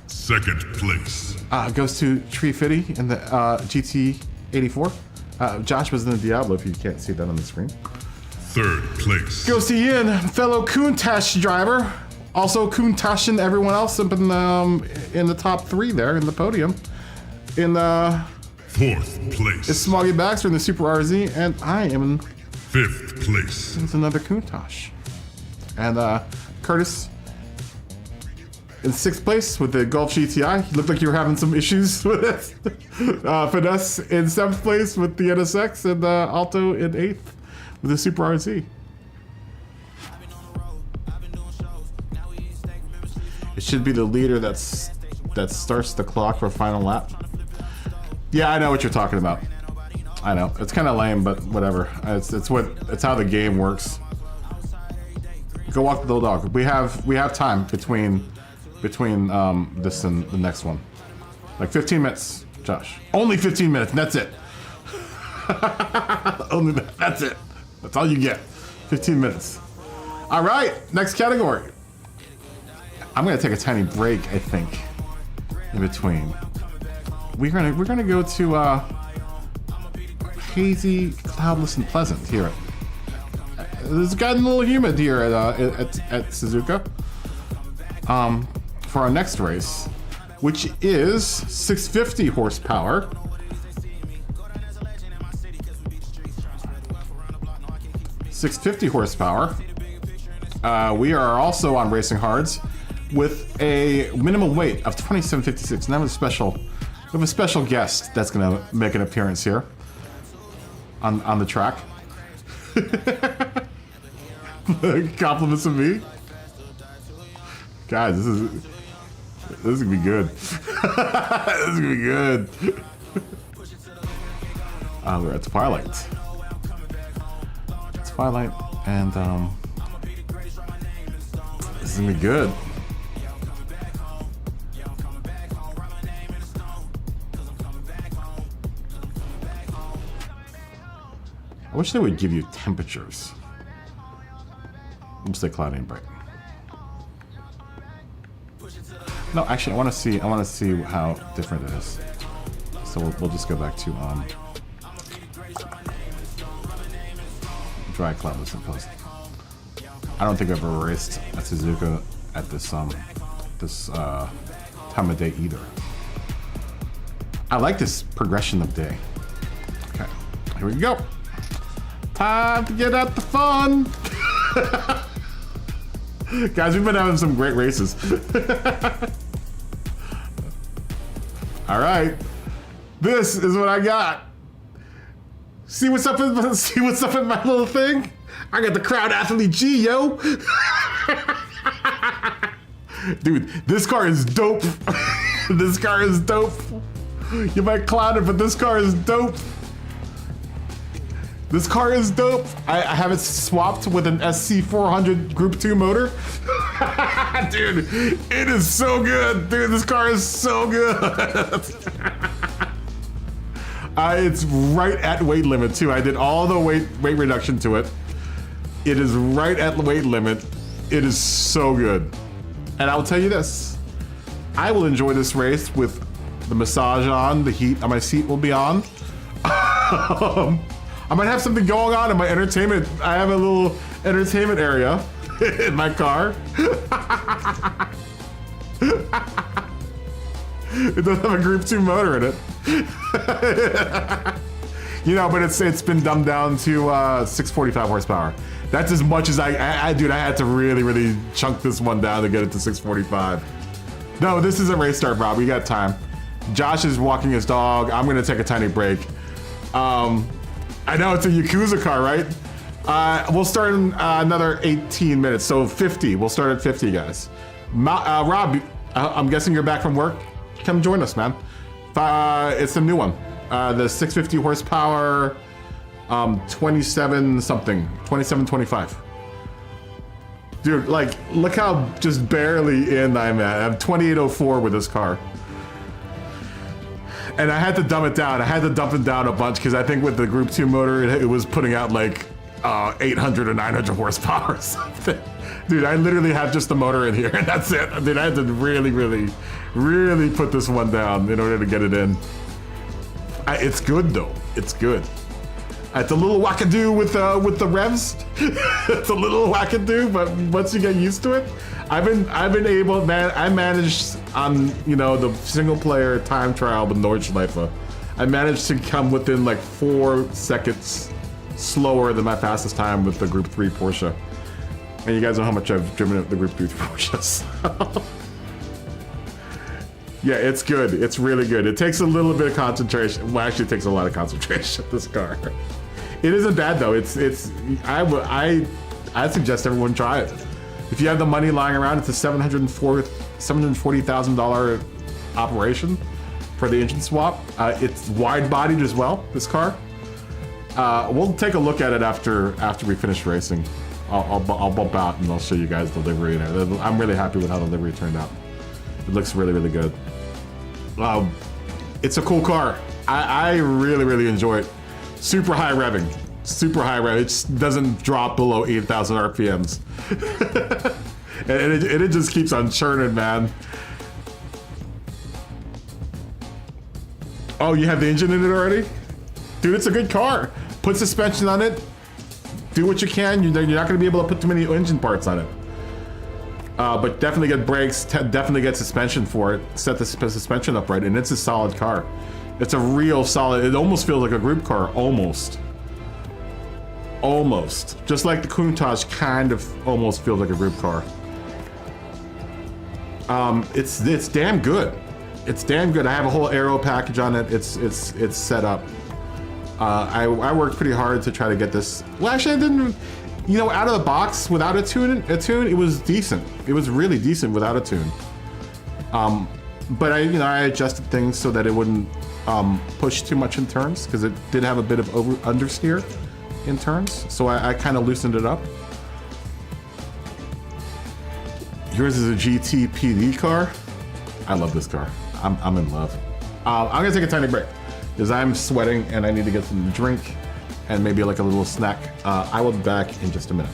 Second place. Goes to Tree Fitty in the GT84. Josh was in the Diablo, if you can't see that on the screen. Third place. Goes to Yin, fellow Countach driver. Also Countach everyone else up in the top 3 there in the podium. In the Fourth place. it's Smoggy Baxter in the Super RZ, and I am in Fifth place. it's another Countach. And Curtis in 6th place with the Golf GTI. You looked like you were having some issues with it. Finesse in 7th place with the NSX, and Alto in 8th with the Super RZ. It should be the leader that starts the clock for final lap. Yeah, I know what you're talking about. I know it's kind of lame, but whatever. It's how the game works. Go walk the little dog. We have time between this and the next one. Like 15 minutes, Josh. Only 15 minutes, and that's it. That's it. That's all you get. 15 minutes. All right, next category. I'm gonna take a tiny break, I think, in between. We're gonna go to hazy, cloudless, and pleasant here. It's gotten a little humid here at Suzuka. For our next race, which is 650 horsepower. We are also on Racing Hards with a minimum weight of 2756. And we have a special guest that's gonna make an appearance here on the track. Compliments of me. Guys, this is gonna be good. This is gonna be good. We're at Twilight. Twilight, and this is gonna be good. I wish they would give you temperatures. We'll say cloudy and bright. No, actually, I want to see how different it is. So we'll just go back to dry, cloudless, and pleasant. I don't think I've ever raced at Suzuka at this time of day either. I like this progression of day. Okay, here we go. Time to get at the fun. Guys, we've been having some great races. All right, this is what I got. See what's up in my little thing? I got the Crowd Athlete G, yo. Dude, this car is dope. This car is dope. You might clown it, but this car is dope. This car is dope. I have it swapped with an SC400 Group 2 motor. Dude, it is so good. Dude, this car is so good. It's right at weight limit too. I did all the weight reduction to it. It is right at the weight limit. It is so good. And I'll tell you this, I will enjoy this race with the massage on, the heat on my seat will be on. I might have something going on in my entertainment. I have a little entertainment area in my car. It doesn't have a Group 2 motor in it. You know, but it's been dumbed down to 645 horsepower. That's as much as dude, I had to really chunk this one down to get it to 645. No, this isn't race start, Rob. We got time. Josh is walking his dog. I'm gonna take a tiny break. I know it's a Yakuza car, right? We'll start in another 18 minutes, so 50. We'll start at 50, guys. Rob, I'm guessing you're back from work. Come join us, man. It's a new one. The 650 horsepower, 2725. Dude, like, look how just barely in I'm at. I'm 2804 with this car. And I had to dumb it down. I had to dump it down a bunch because I think with the Group 2 motor, it was putting out like 800 or 900 horsepower or something. Dude, I literally have just the motor in here and that's it. Dude, I had to really, really, really put this one down in order to get it in. It's good though. It's good. It's a little wackadoo with the revs. It's a little wackadoo, but once you get used to it, I've been able, man. I managed on the single player time trial with Nordschleife. I managed to come within like 4 seconds slower than my fastest time with the Group 3 Porsche. And you guys know how much I've driven the Group 3 Porsches. Yeah, it's good. It's really good. It takes a little bit of concentration. Well, actually, it takes a lot of concentration. This car. It isn't bad though. I suggest everyone try it. If you have the money lying around, it's a $740,000 operation for the engine swap. It's wide-bodied as well. This car. We'll take a look at it after we finish racing. I'll bump out and I'll show you guys the livery. I'm really happy with how the livery turned out. It looks really, really good. It's a cool car. I really, really enjoy it. Super high revving. Super high rev. It just doesn't drop below 8,000 RPMs. and it just keeps on churning, man. Oh, you have the engine in it already? Dude, it's a good car. Put suspension on it. Do what you can. You're not going to be able to put too many engine parts on it. But definitely get brakes, definitely get suspension for it. Set the suspension up right, and it's a solid car. It's a real solid, it almost feels like a group car, almost. Almost. Just like the Countach kind of almost feels like a group car. It's damn good. It's damn good. I have a whole aero package on it. It's set up. I worked pretty hard to try to get this. Well, actually, I didn't. Out of the box without a tune, it was decent. It was really decent without a tune. But I adjusted things so that it wouldn't push too much in turns because it did have a bit of understeer in turns. So I kind of loosened it up. Yours is a GT PD car. I love this car. I'm in love. I'm gonna take a tiny break because I'm sweating and I need to get some drink and maybe like a little snack. I will be back in just a minute.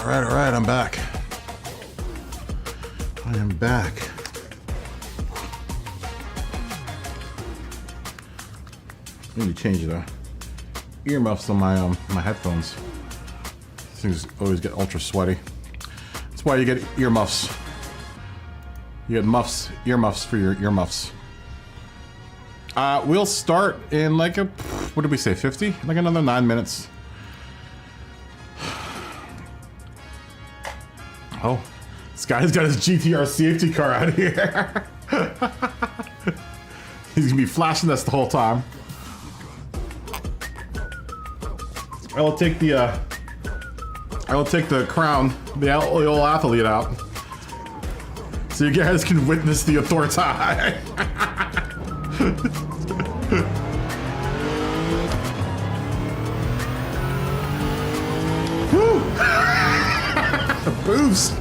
All right, I'm back. I am back. I need to change the earmuffs on my my headphones. These things always get ultra sweaty. That's why you get earmuffs. You get earmuffs for your earmuffs. We'll start in like a, what did we say, 50? Like another 9 minutes. Oh, this guy's got his GTR safety car out here. He's gonna be flashing us the whole time. I will take the crown, the old athlete out, so you guys can witness the authority. Woo! Boobs.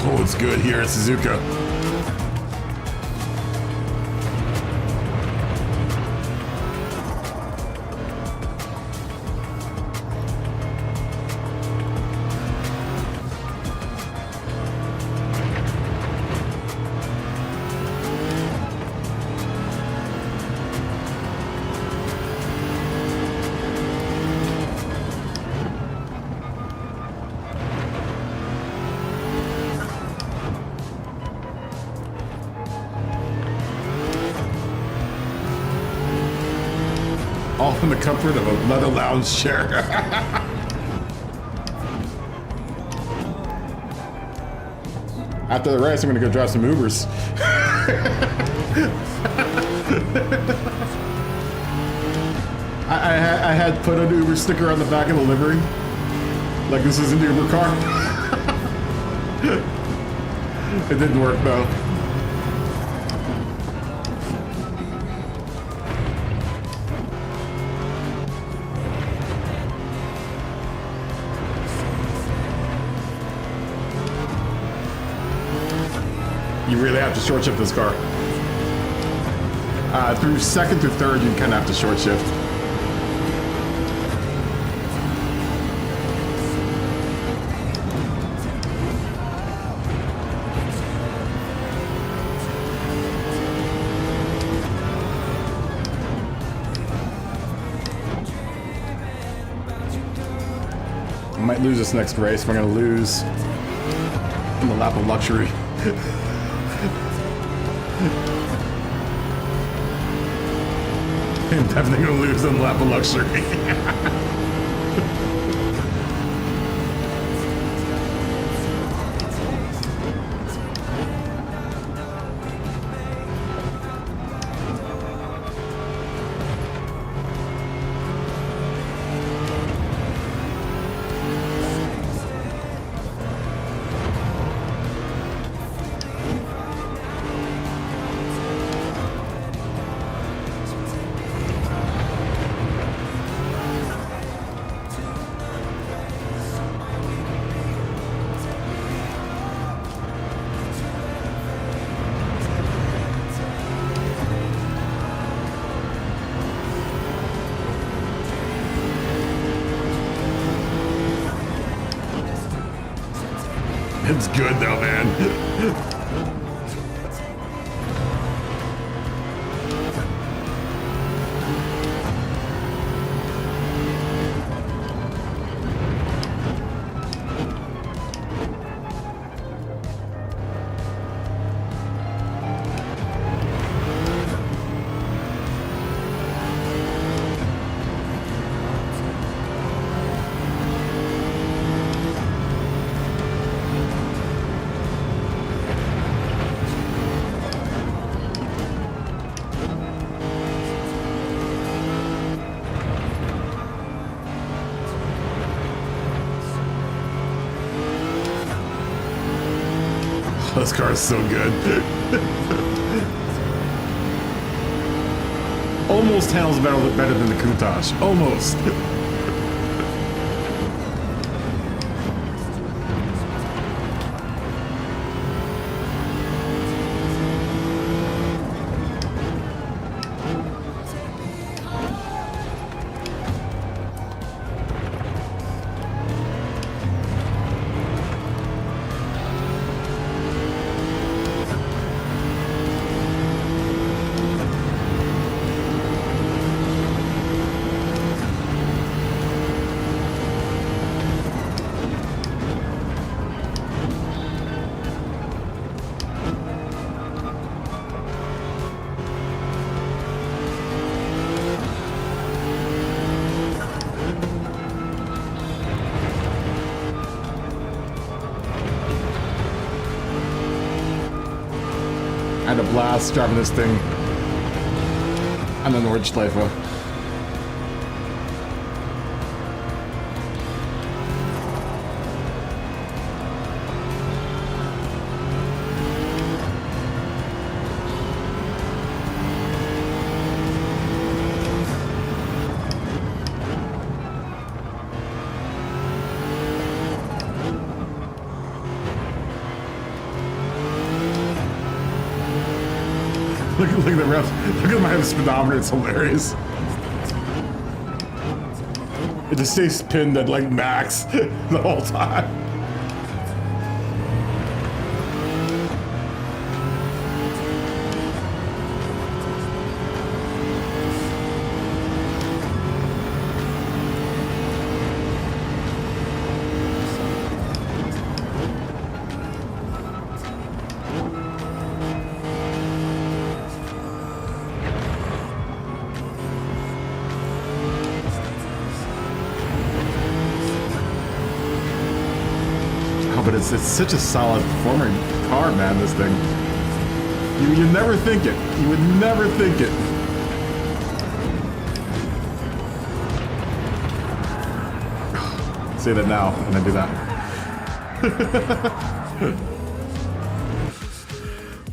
Oh, it's good here at Suzuka. All in the comfort of a leather lounge chair. After the race, I'm gonna go drive some Ubers. I had put an Uber sticker on the back of the livery, like this is an Uber car. It didn't work though. You really have to short shift this car. Through second through third, you kind of have to short shift. I might lose this next race. We're gonna lose in the lap of luxury. I'm definitely gonna lose in the lap of luxury. It's good though, man. this car is so good. Almost handles better than the Countach. Almost. I had a blast driving this thing on the Nordschleife. Look at the ref. Look at my speedometer. It's hilarious. It just stays pinned at like max the whole time. But it's such a solid performing car, man, this thing. You never think it. You would never think it. Say that now, and I do that.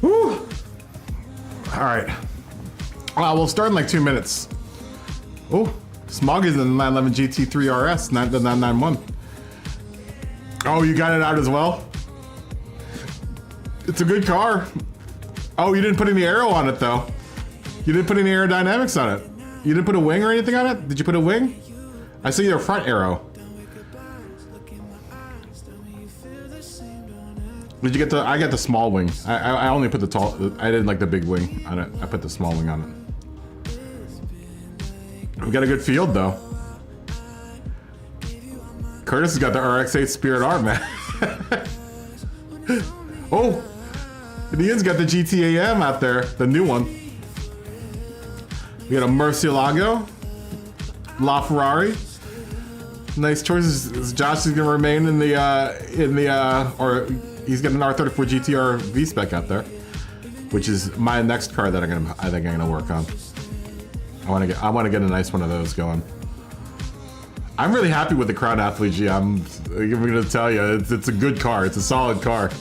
Woo! Alright. We'll start in like 2 minutes. Oh, Smog is in the 911 GT3 RS, the 991. Oh, you got it out as well? It's a good car. Oh, you didn't put any aero on it though. You didn't put any aerodynamics on it. You didn't put a wing or anything on it? Did you put a wing? I see your front aero. Did you get the? I got the small wing. I only put the tall. I didn't like the big wing on it. I put the small wing on it. We got a good field though. Curtis has got the RX-8 Spirit R, man. Oh, and Ian's got the GT8M out there, the new one. We got a Murcielago, LaFerrari. Nice choices. Josh is gonna remain in the or he's got an R34 GTR V-Spec out there, which is my next car that I think I'm gonna work on. I want to get a nice one of those going. I'm really happy with the Crown Athlete G. I'm gonna tell you, it's a good car. It's a solid car.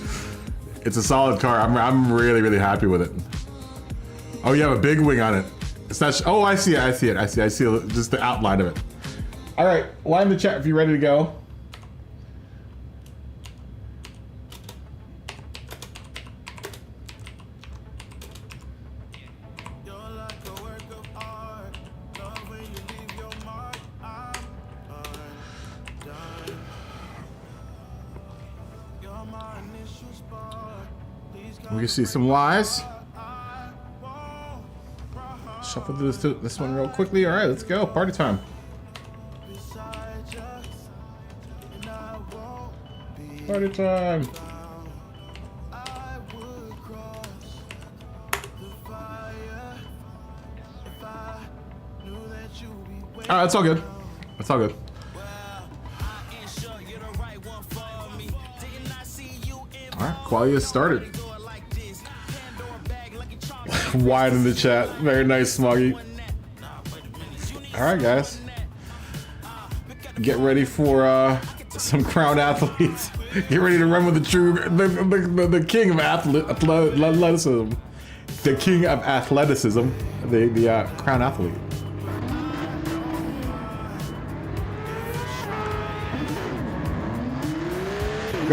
It's a solid car. I'm really, really happy with it. Oh, you have a big wing on it. It's not. Oh, I see it. I see it. I see just the outline of it. All right, line the chat if you're ready to go. We can see some Ys. Shuffle through this one real quickly. All right, let's go. Party time. Party time. All right, it's all good. It's all good. All right, quality has started. Wide in the chat. Very nice, Smoggy. Alright, guys. Get ready for some Crown Athletes. Get ready to run with the king of athleticism. The king of athleticism, the crown athlete. I've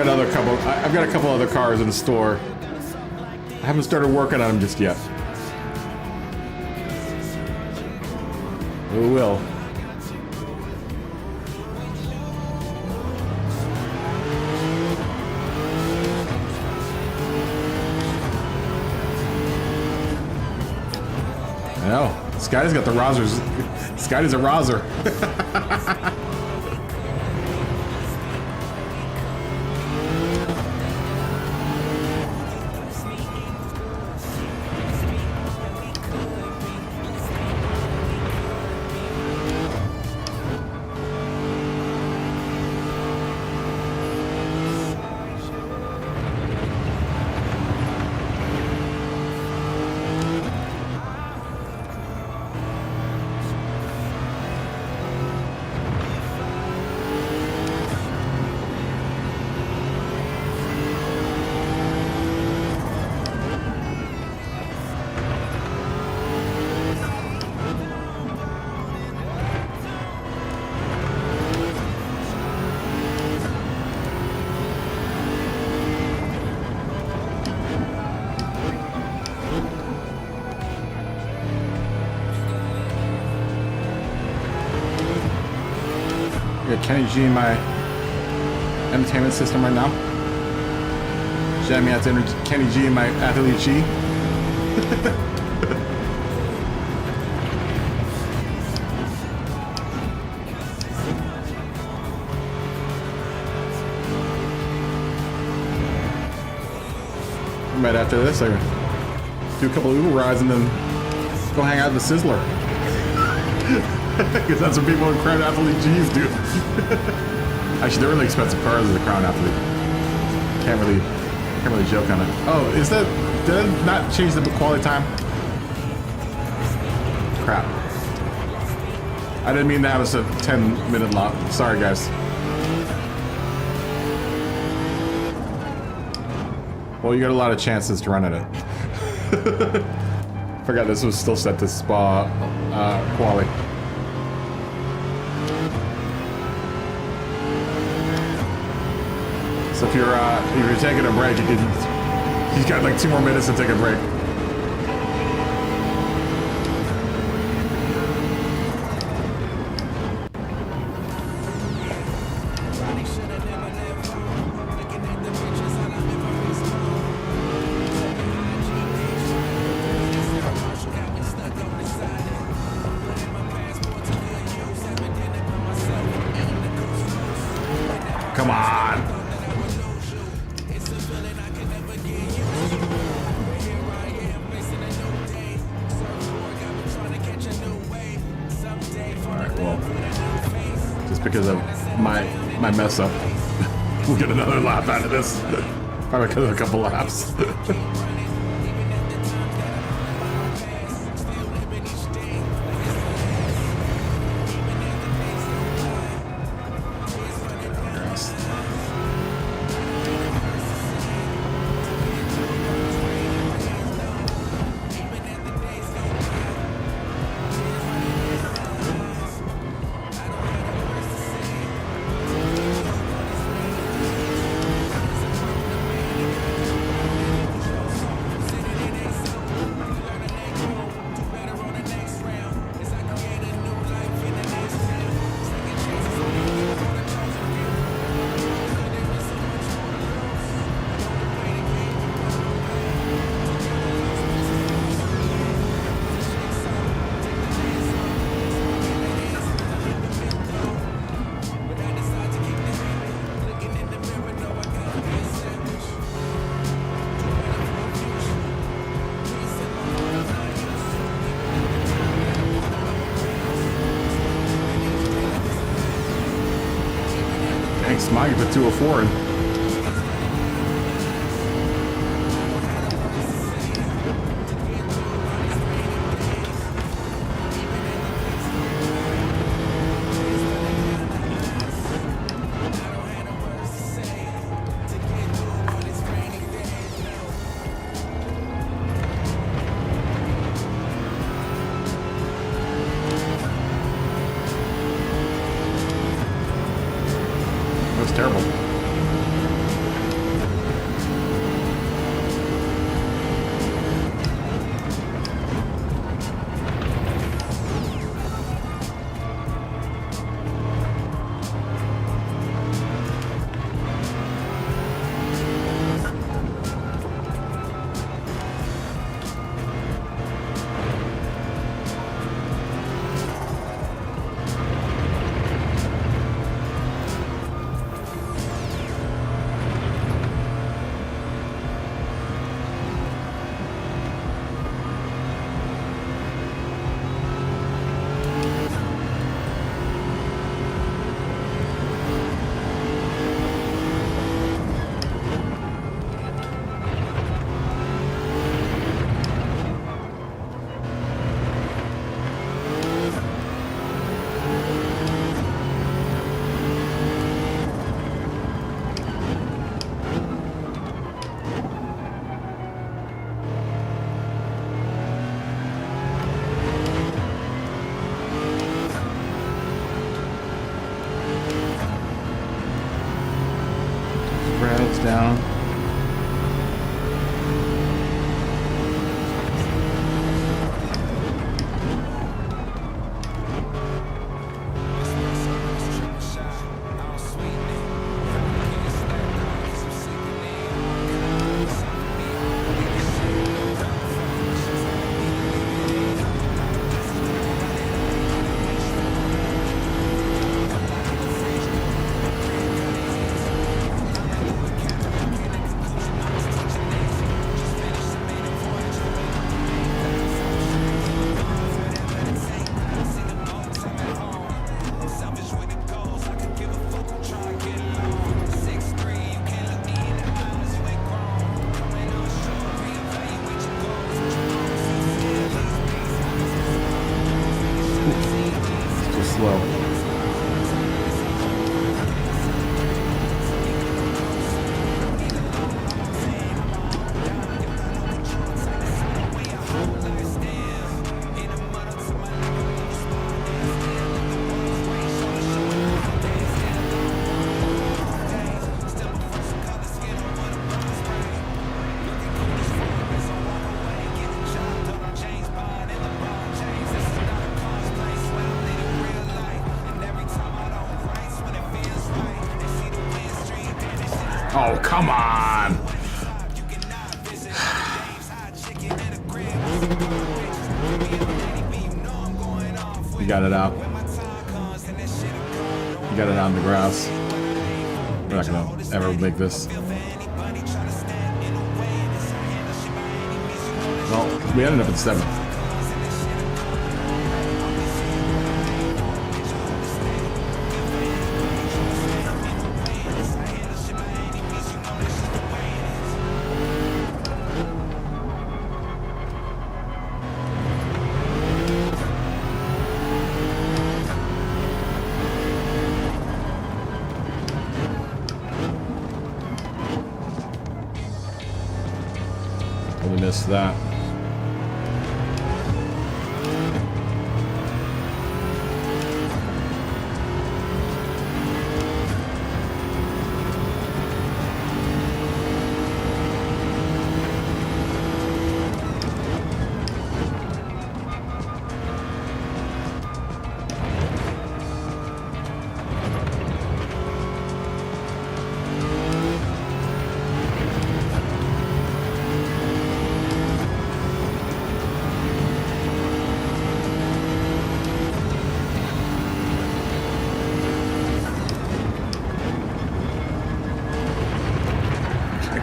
got a couple other cars in the store. I haven't started working on them just yet. We will. I know. Scotty's got the rozzers. Scotty's a rozzer. Kenny G in my entertainment system right now. Jamming out to Kenny G in my athlete G. Right after this, I do a couple of Uber rides and then go hang out at the Sizzler. Because that's what people in Crown Athlete G's do. Actually, they're really expensive cars as a Crown Athlete. Can't really joke on it. Oh, did I not change the quality time? Crap. I didn't mean that was a 10-minute lot. Sorry, guys. Well, you got a lot of chances to run at it. Forgot this was still set to spa quality. So if you're taking a break, he's got like 2 more minutes to take a break. Come on. Because of my mess up, we'll get another lap out of this. Probably because of a couple laps. Smoggy put 204 in. slow. Oh, come on! You got it out. You got it out in the grass. We're not gonna ever make this. Well, we ended up at 7th. Really missed that.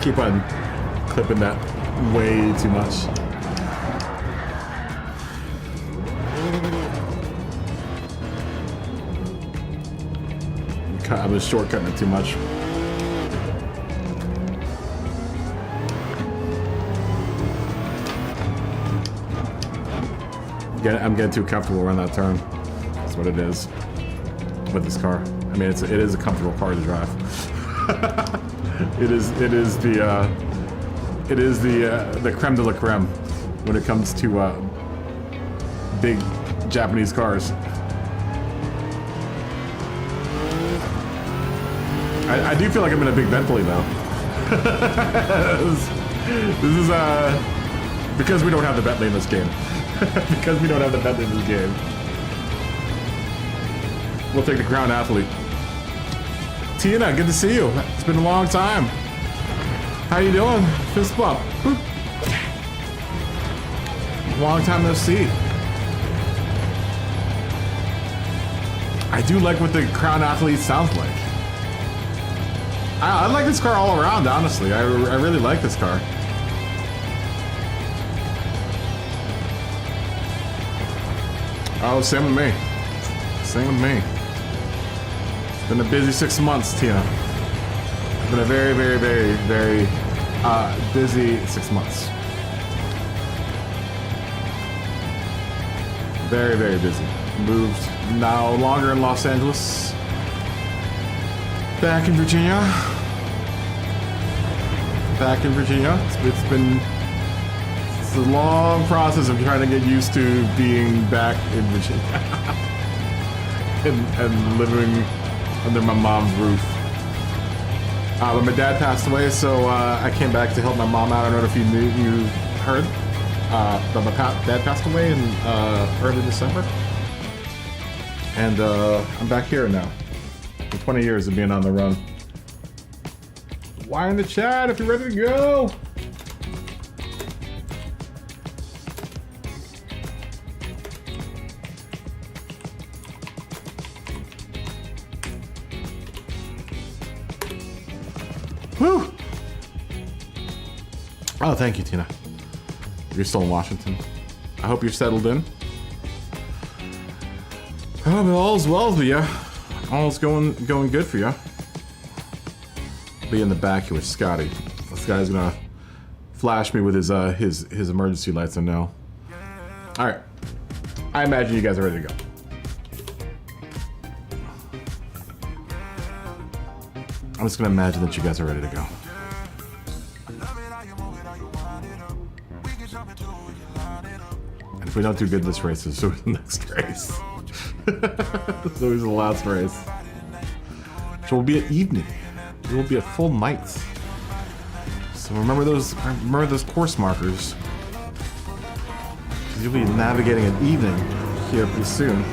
Keep on clipping that way too much. I was shortcutting it too much. I'm getting too comfortable around that turn. That's what it is with this car. I mean, it is a comfortable car to drive. It is the creme de la creme when it comes to big Japanese cars. I do feel like I'm in a big Bentley though. This is because we don't have the Bentley in this game. Because we don't have the Bentley in this game. We'll take the Crown Athlete. Tina, good to see you. It's been a long time. How you doing? Fist bump. Long time no see. I do like what the Crown Athlete sounds like. I like this car all around, honestly. I really like this car. Oh, same with me. Same with me. It's been a busy 6 months, Tina. It's been a very, very, very, very busy 6 months. Very, very busy. Moved no longer in Los Angeles. Back in Virginia. Back in Virginia. It's a long process of trying to get used to being back in Virginia. and living under my mom's roof. But my dad passed away, so I came back to help my mom out. I don't know if you heard, but my dad passed away in early December. And I'm back here now. For 20 years of being on the run. Why in the chat if you're ready to go? Whew! Oh, thank you, Tina. You're still in Washington. I hope you're settled in. Oh, but all's well with you. All's going good for you. Be in the back here with Scotty. This guy's gonna flash me with his emergency lights. I know. All right. I imagine you guys are ready to go. I'm just gonna imagine that you guys are ready to go. And if we don't do good this race, it's always the next race. It's always the last race. So we'll be at evening. It will be at full night. So remember those course markers. You'll be navigating at evening here pretty soon.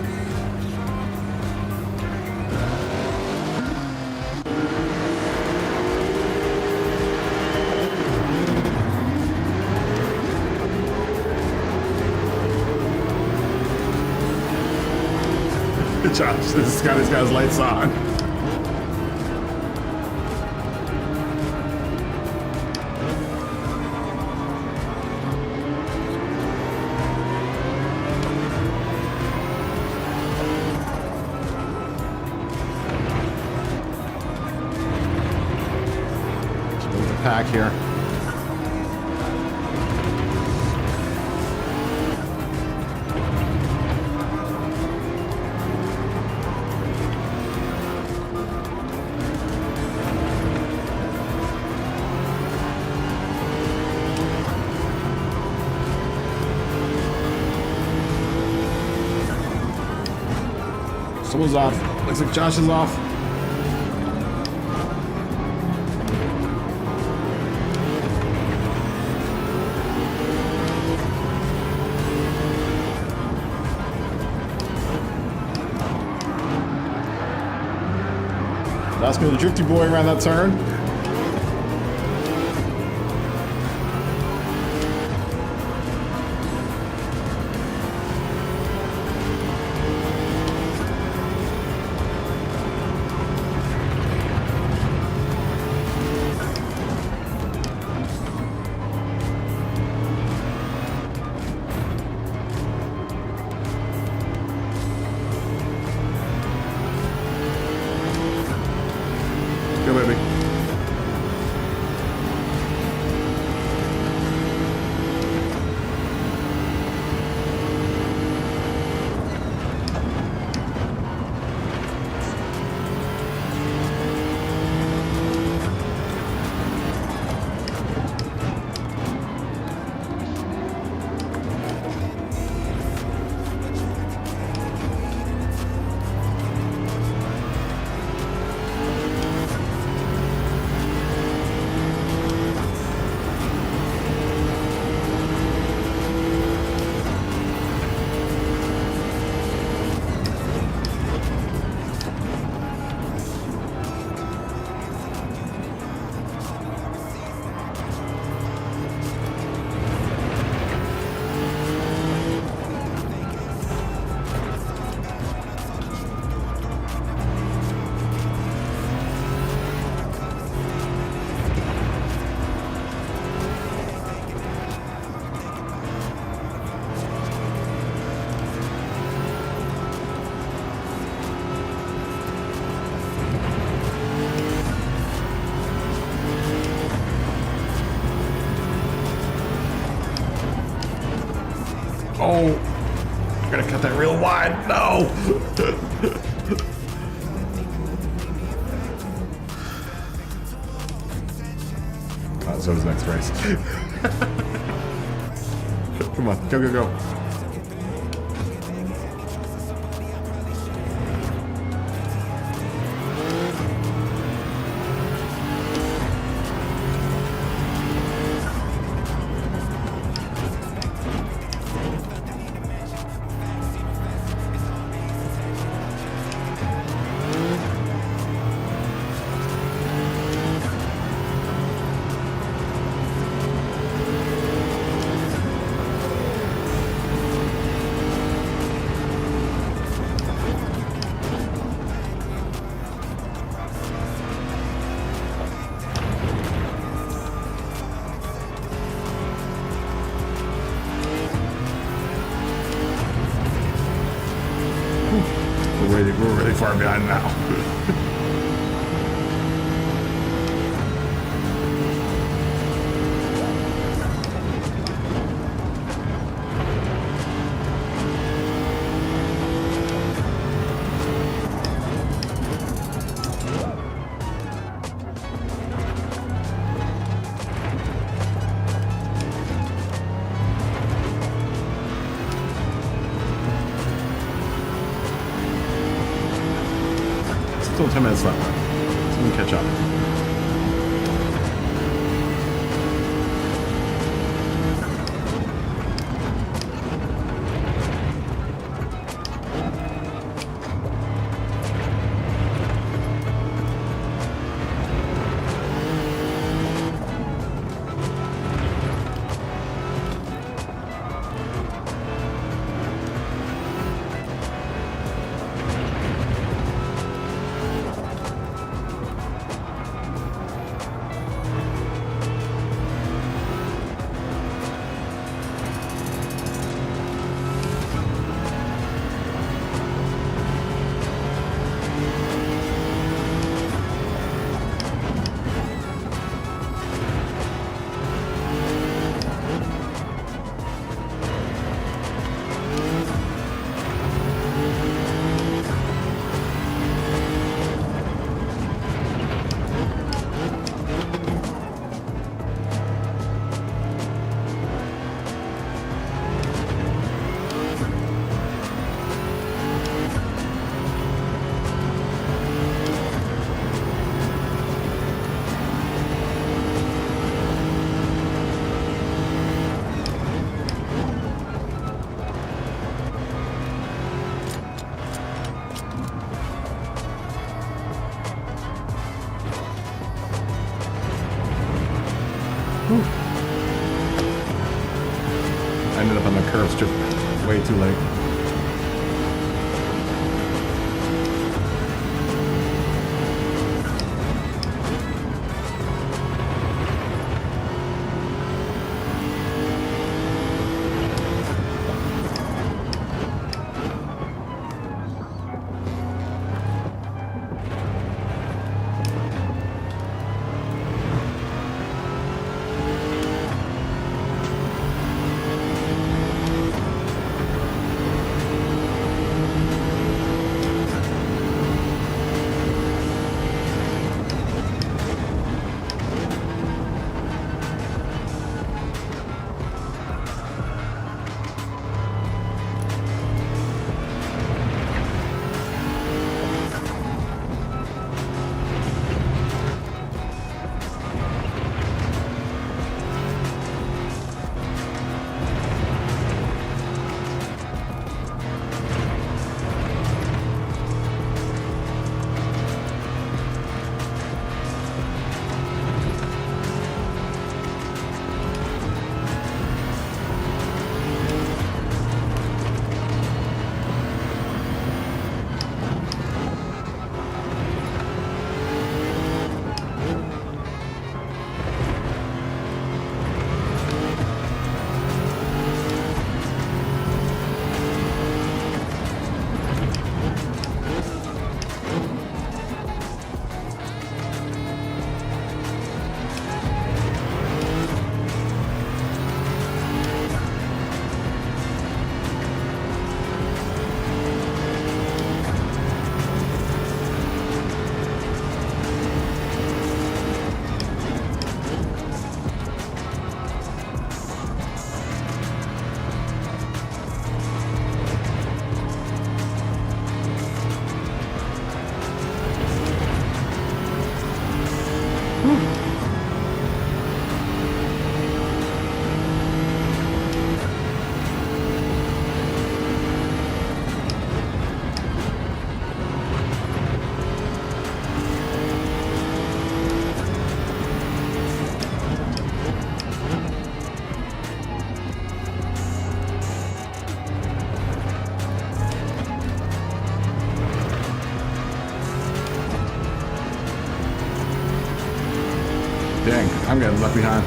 Josh, this guy's got his lights on. Pack here. Someone's off. Looks like Josh is off. That's me, the drifty boy around that turn. Go, baby. Oh, I'm gonna cut that real wide. No. Oh, so is next race. Come on, go, go, go. We're really far behind now. Still 10 minutes left. So we can catch up. I ended up on the curb strip way too late. Dang, I'm getting left behind.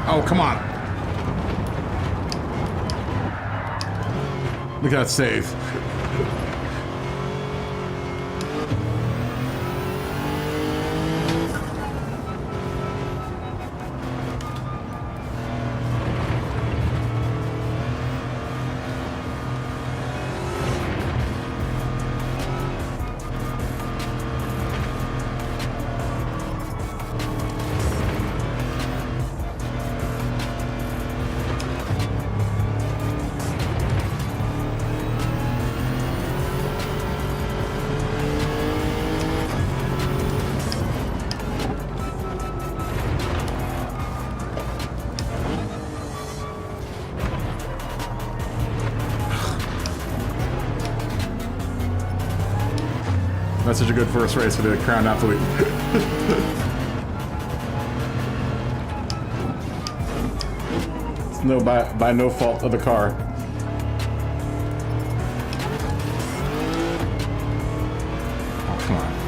Oh, come on. Look at that save. That's such a good first race for the Crown Athlete. It's no by no fault of the car. Oh, come on.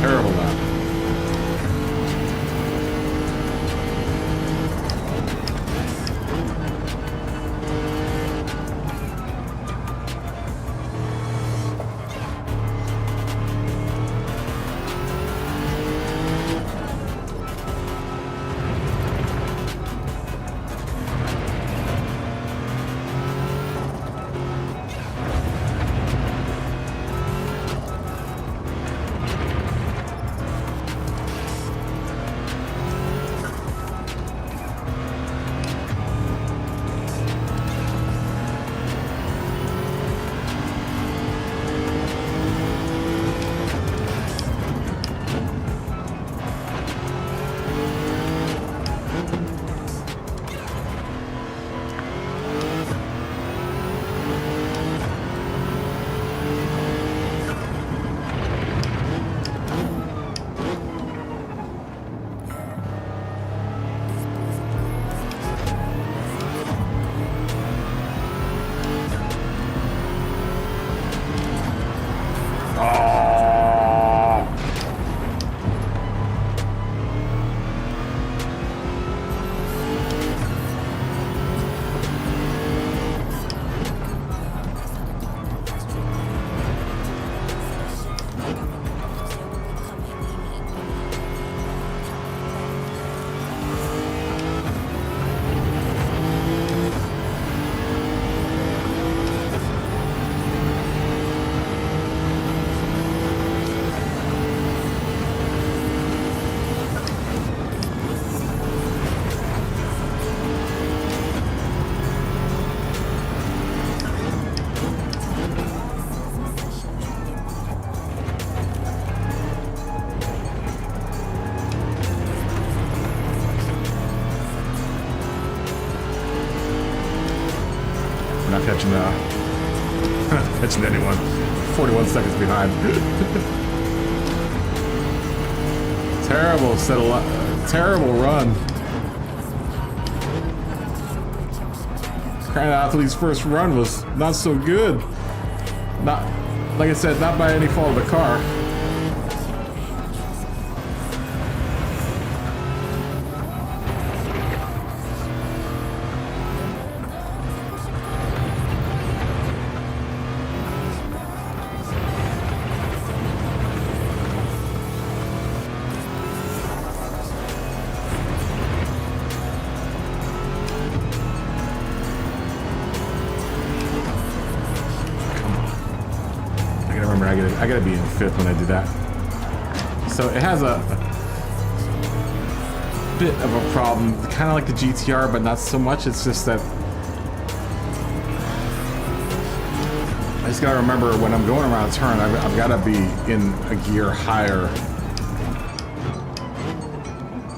Terrible lap. We're not catching anyone. 41 seconds behind. Terrible run. Gran Athlete's first run was not so good. Not, like I said, not by any fault of the car. I gotta be in fifth when I do that. So it has a bit of a problem, kind of like the GTR, but not so much. It's just that I just gotta remember when I'm going around a turn, I've gotta be in a gear higher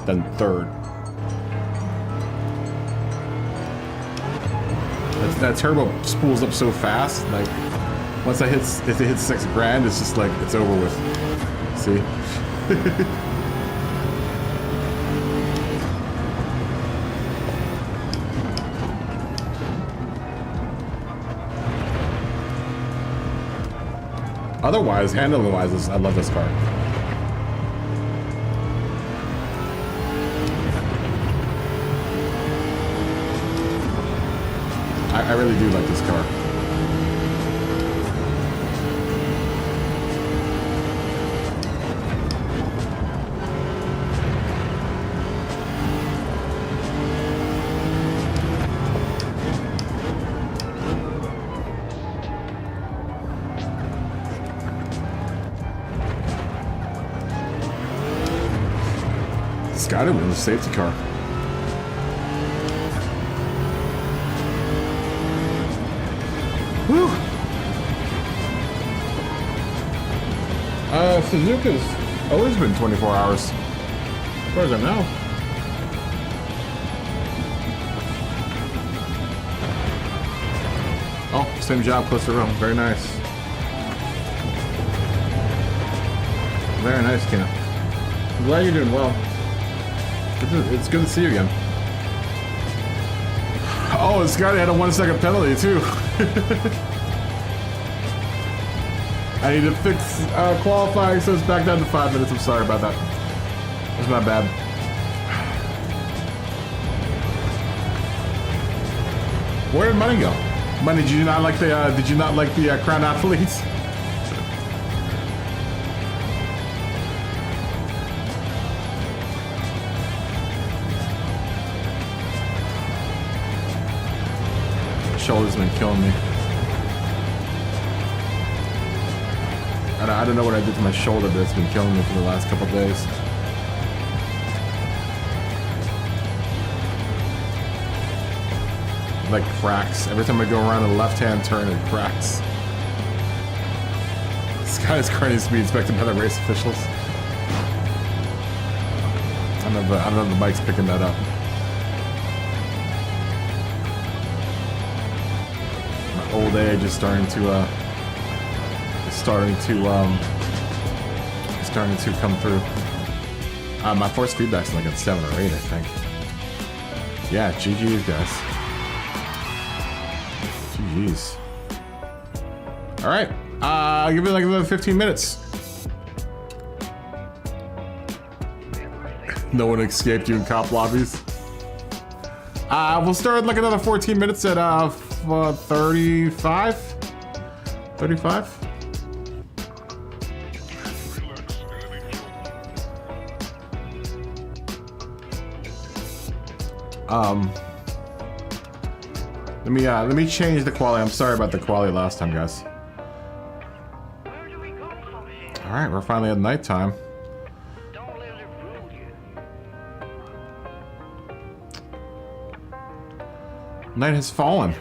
than third. That turbo spools up so fast, like once if it hits 6 grand, it's just like it's over with. See? Otherwise, handling-wise, I love this car. I really do like this car. It's got to be a safety car. Whew. Suzuka's always been 24 hours, as far as I know. Oh, same job, close to Rome. Very nice. Very nice, Kina. I'm glad you're doing well. It's good to see you again. Oh, Scotty had a 1 second penalty too. I need to fix qualifying, so it's back down to 5 minutes. I'm sorry about that. That's my bad. Where did money go? Money, did you not like the Crown Athletes? Shoulder's been killing me. I don't know what I did to my shoulder, but it's been killing me for the last couple of days. Like cracks. Every time I go around a left-hand turn, it cracks. This guy is crazy to be inspected by the race officials. I don't know if the bike's picking that up. Old age is starting to come through. My force feedback's like at 7 or 8, I think. Yeah, GG's, guys. GG's. All right, I'll give it like another 15 minutes. No one escaped you in cop lobbies. We'll start like another 14 minutes at 35? 35? Let me change the quality. I'm sorry about the quality last time, guys. All right, we're finally at nighttime. Night has fallen.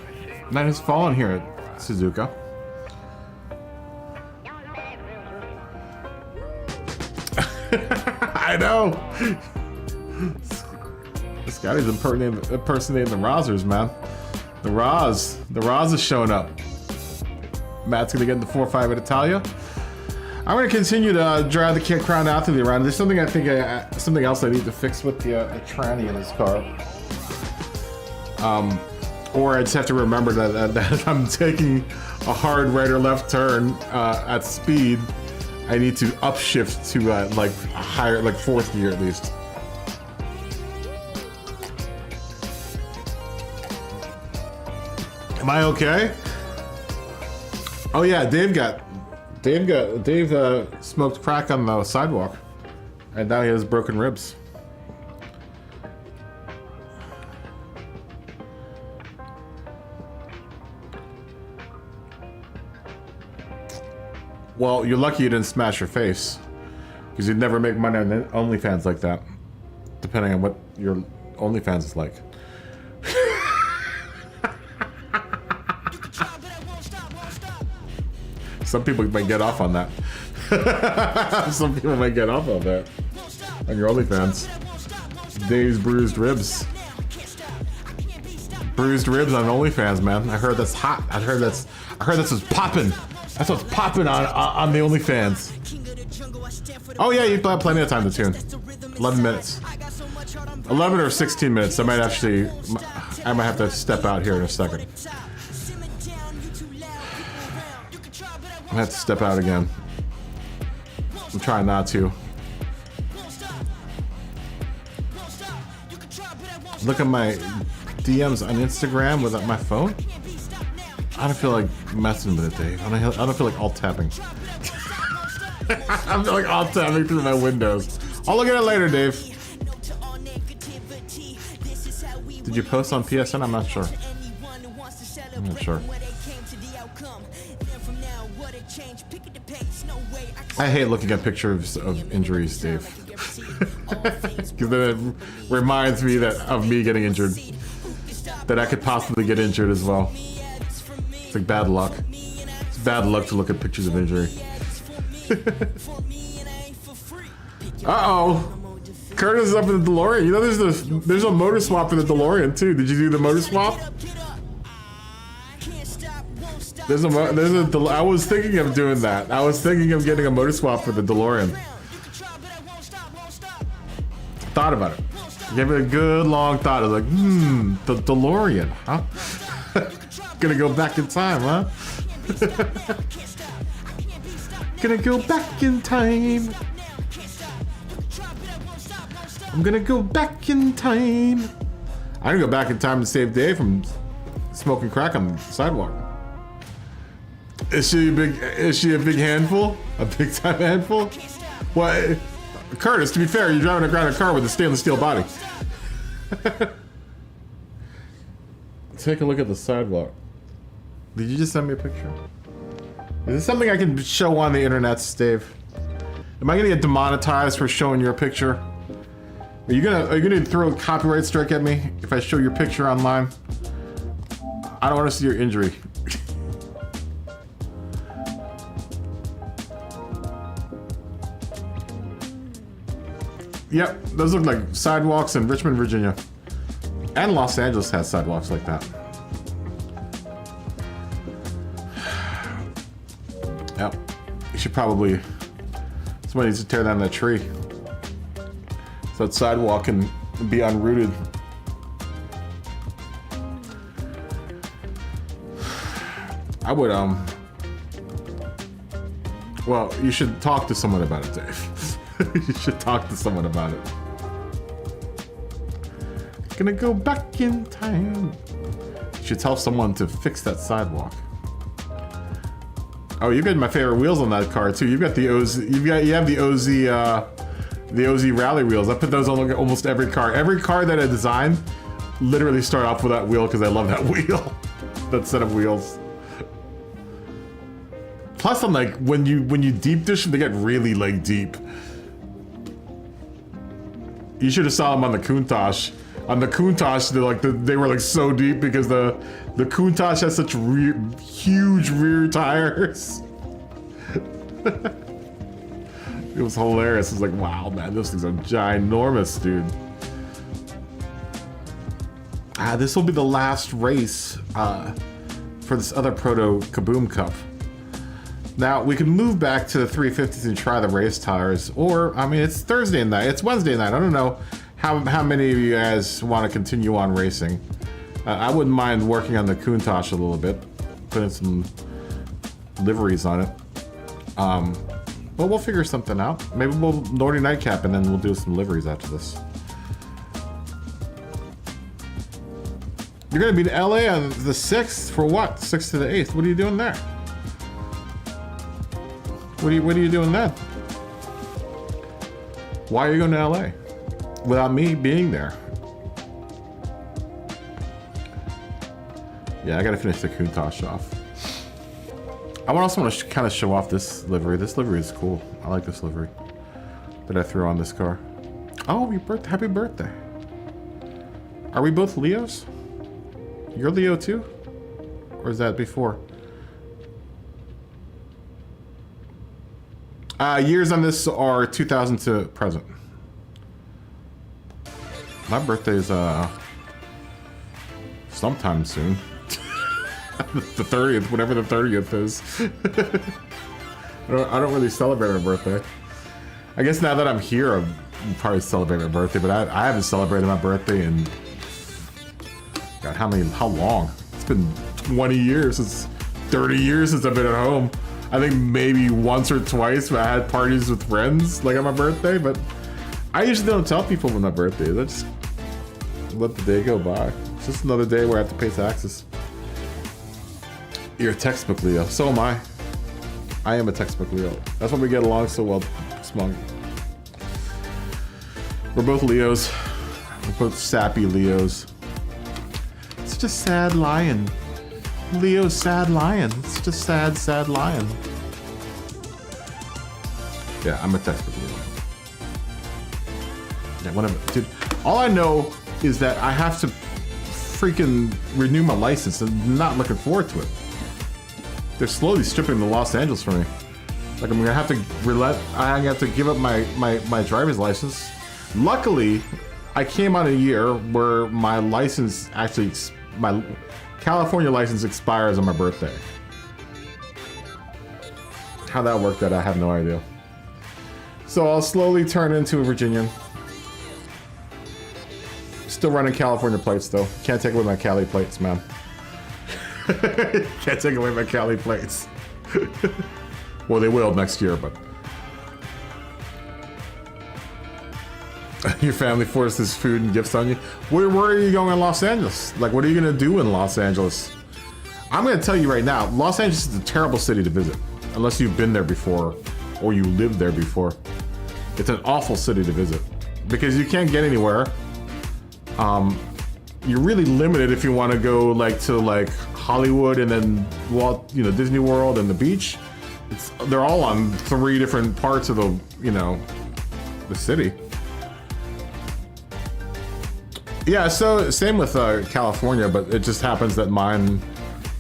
Night has fallen here at Suzuka. I know. This guy's impersonating the Rozzers, man. The Roz is showing up. Matt's gonna get in the 4-5 at Italia. I'm gonna continue to drive the Crown Athlete around. There's something something else I need to fix with the tranny in this car. Or I just have to remember that if I'm taking a hard right or left turn at speed, I need to upshift to like a higher, like 4th gear at least. Am I okay? Oh yeah, Dave smoked crack on the sidewalk, and now he has broken ribs. Well, you're lucky you didn't smash your face, because you'd never make money on OnlyFans like that, depending on what your OnlyFans is like. Some people might get off on that. Some people might get off on that. On your OnlyFans. Dave's bruised ribs. Bruised ribs on OnlyFans, man. I heard that's hot. I heard that's what's popping. That's what's popping on the OnlyFans. Oh yeah, you've got plenty of time to tune. 11 minutes. 11 or 16 minutes. I might have to step out here in a second. I have to step out again. I'm trying not to. Look at my DMs on Instagram without my phone. I don't feel like messing with it, Dave. I don't feel like alt tapping. I feel like alt tapping through my windows. I'll look at it later, Dave. Did you post on PSN? I'm not sure. I'm not sure. I hate looking at pictures of injuries, Dave. Because then it reminds me of me getting injured. That I could possibly get injured as well. It's like bad luck. It's bad luck to look at pictures of injury. Uh-oh. Curtis is up in the DeLorean. You know there's a motor swap for the DeLorean too. Did you do the motor swap? I was thinking of doing that. I was thinking of getting a motor swap for the DeLorean. Thought about it. Gave it a good long thought. I was like, the DeLorean, huh? Gonna go back in time, huh? Gonna go back in time. I'm gonna go back in time. I'm gonna go back in time to save Dave from smoking crack on the sidewalk. Is she a big handful? A big time handful? What? Curtis, to be fair, you're driving around a car with a stainless steel body. Take a look at the sidewalk. Did you just send me a picture? Is this something I can show on the internet, Dave? Am I gonna get demonetized for showing your picture? Are you gonna throw a copyright strike at me if I show your picture online? I don't want to see your injury. Yep, those look like sidewalks in Richmond, Virginia. And Los Angeles has sidewalks like that. Yep. You should probably... Somebody needs to tear down that tree. So that sidewalk can be unrooted. I would, well, you should talk to someone about it, Dave. You should talk to someone about it. Gonna go back in time. You should tell someone to fix that sidewalk. Oh, you got my favorite wheels on that car too. You've got the OZ. You have the OZ rally wheels. I put those on almost every car. Every car that I designed literally start off with that wheel because I love that wheel. That set of wheels. Plus, I'm like, when you deep dish, they get really like deep. You should have saw them on the Countach. On the Countach, they were like so deep because the Countach has such huge rear tires. It was hilarious. It was like, wow, man, those things are ginormous, dude. This will be the last race for this other proto KaBoom Cup. Now, we can move back to the 350s and try the race tires, or, I mean, it's Thursday night, it's Wednesday night. I don't know how many of you guys want to continue on racing. I wouldn't mind working on the Countach a little bit, putting some liveries on it. But we'll figure something out. Maybe we'll Nordy Nightcap and then we'll do some liveries after this. You're gonna be in LA on the 6th for what? 6th to the 8th. What are you doing there? What are you doing then? Why are you going to LA without me being there? Yeah, I gotta finish the Countach off. I also want to kind of show off this livery. This livery is cool. I like this livery that I threw on this car. Oh, happy birthday. Are we both Leos? You're Leo too? Or is that before? Years on this are 2000 to present. My birthday is sometime soon. The 30th, whatever the 30th is. I don't really celebrate my birthday. I guess now that I'm here, I'll probably celebrate my birthday, but I haven't celebrated my birthday in... God, how long? It's been 20 years, 30 years since I've been at home. I think maybe once or twice when I had parties with friends, like on my birthday, but I usually don't tell people when my birthday is. I just let the day go by. It's just another day where I have to pay taxes. You're a textbook Leo. So am I. I am a textbook Leo. That's why we get along so well, Smug. We're both Leos. We're both sappy Leos. Such a sad lion. Leo's sad lion. Such a sad, sad lion. Yeah, I'm a textbook Leo. Yeah, whatever. Dude, all I know is that I have to freaking renew my license and I'm not looking forward to it. They're slowly stripping the Los Angeles from me. Like I'm gonna have to I have to give up my driver's license. Luckily, I came on a year where my license actually, my California license expires on my birthday. How that worked out, I have no idea. So I'll slowly turn into a Virginian. Still running California plates though. Can't take away my Cali plates, man. Can't take away my Cali plates. Well, they will next year, but... Your family forces food and gifts on you. Where are you going in Los Angeles? Like, what are you gonna do in Los Angeles? I'm gonna tell you right now, Los Angeles is a terrible city to visit. Unless you've been there before, or you lived there before. It's an awful city to visit. Because you can't get anywhere. You're really limited if you want to go like to like Hollywood and then Walt, you know, Disney World and the beach. They're all on 3 different parts of the, you know, the city. Yeah, so same with California, but it just happens that mine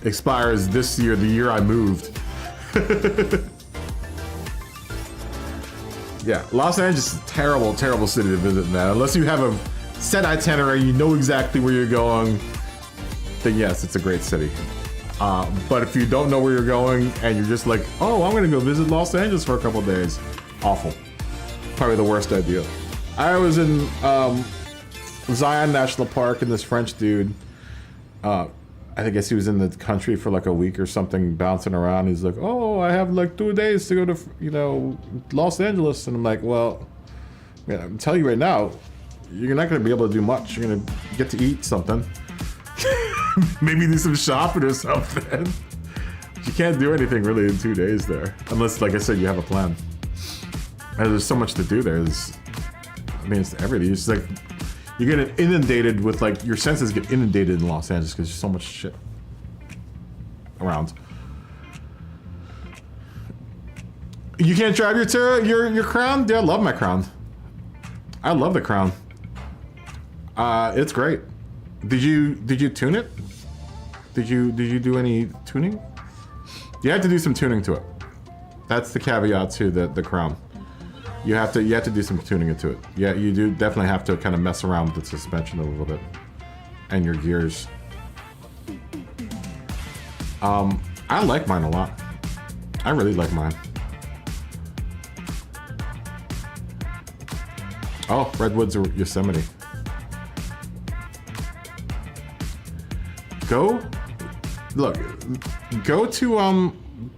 expires this year, the year I moved. Yeah, Los Angeles is a terrible, terrible city to visit, man. Unless you have a set itinerary, you know exactly where you're going, then yes, it's a great city. But if you don't know where you're going and you're just like, oh, I'm gonna go visit Los Angeles for a couple days, awful. Probably the worst idea. I was in Zion National Park and this French dude, I guess he was in the country for like a week or something, bouncing around. He's like, oh, I have like 2 days to go to, you know, Los Angeles. And I'm like, well, man, I'm telling you right now, you're not going to be able to do much. You're going to get to eat something. Maybe do some shopping or something. You can't do anything really in 2 days there. Unless, like I said, you have a plan. And there's so much to do there. I mean, it's everything. It's like, you get inundated with, like, your senses get inundated in Los Angeles because there's so much shit around. You can't drive your Crown? Dude, I love my Crown. I love the Crown. It's great. Did you tune it? Did you do any tuning? You have to do some tuning to it. That's the caveat to the Crown. You have to do some tuning into it. Yeah, you do definitely have to kind of mess around with the suspension a little bit and your gears. I like mine a lot. I really like mine. Oh, Redwoods or Yosemite. Go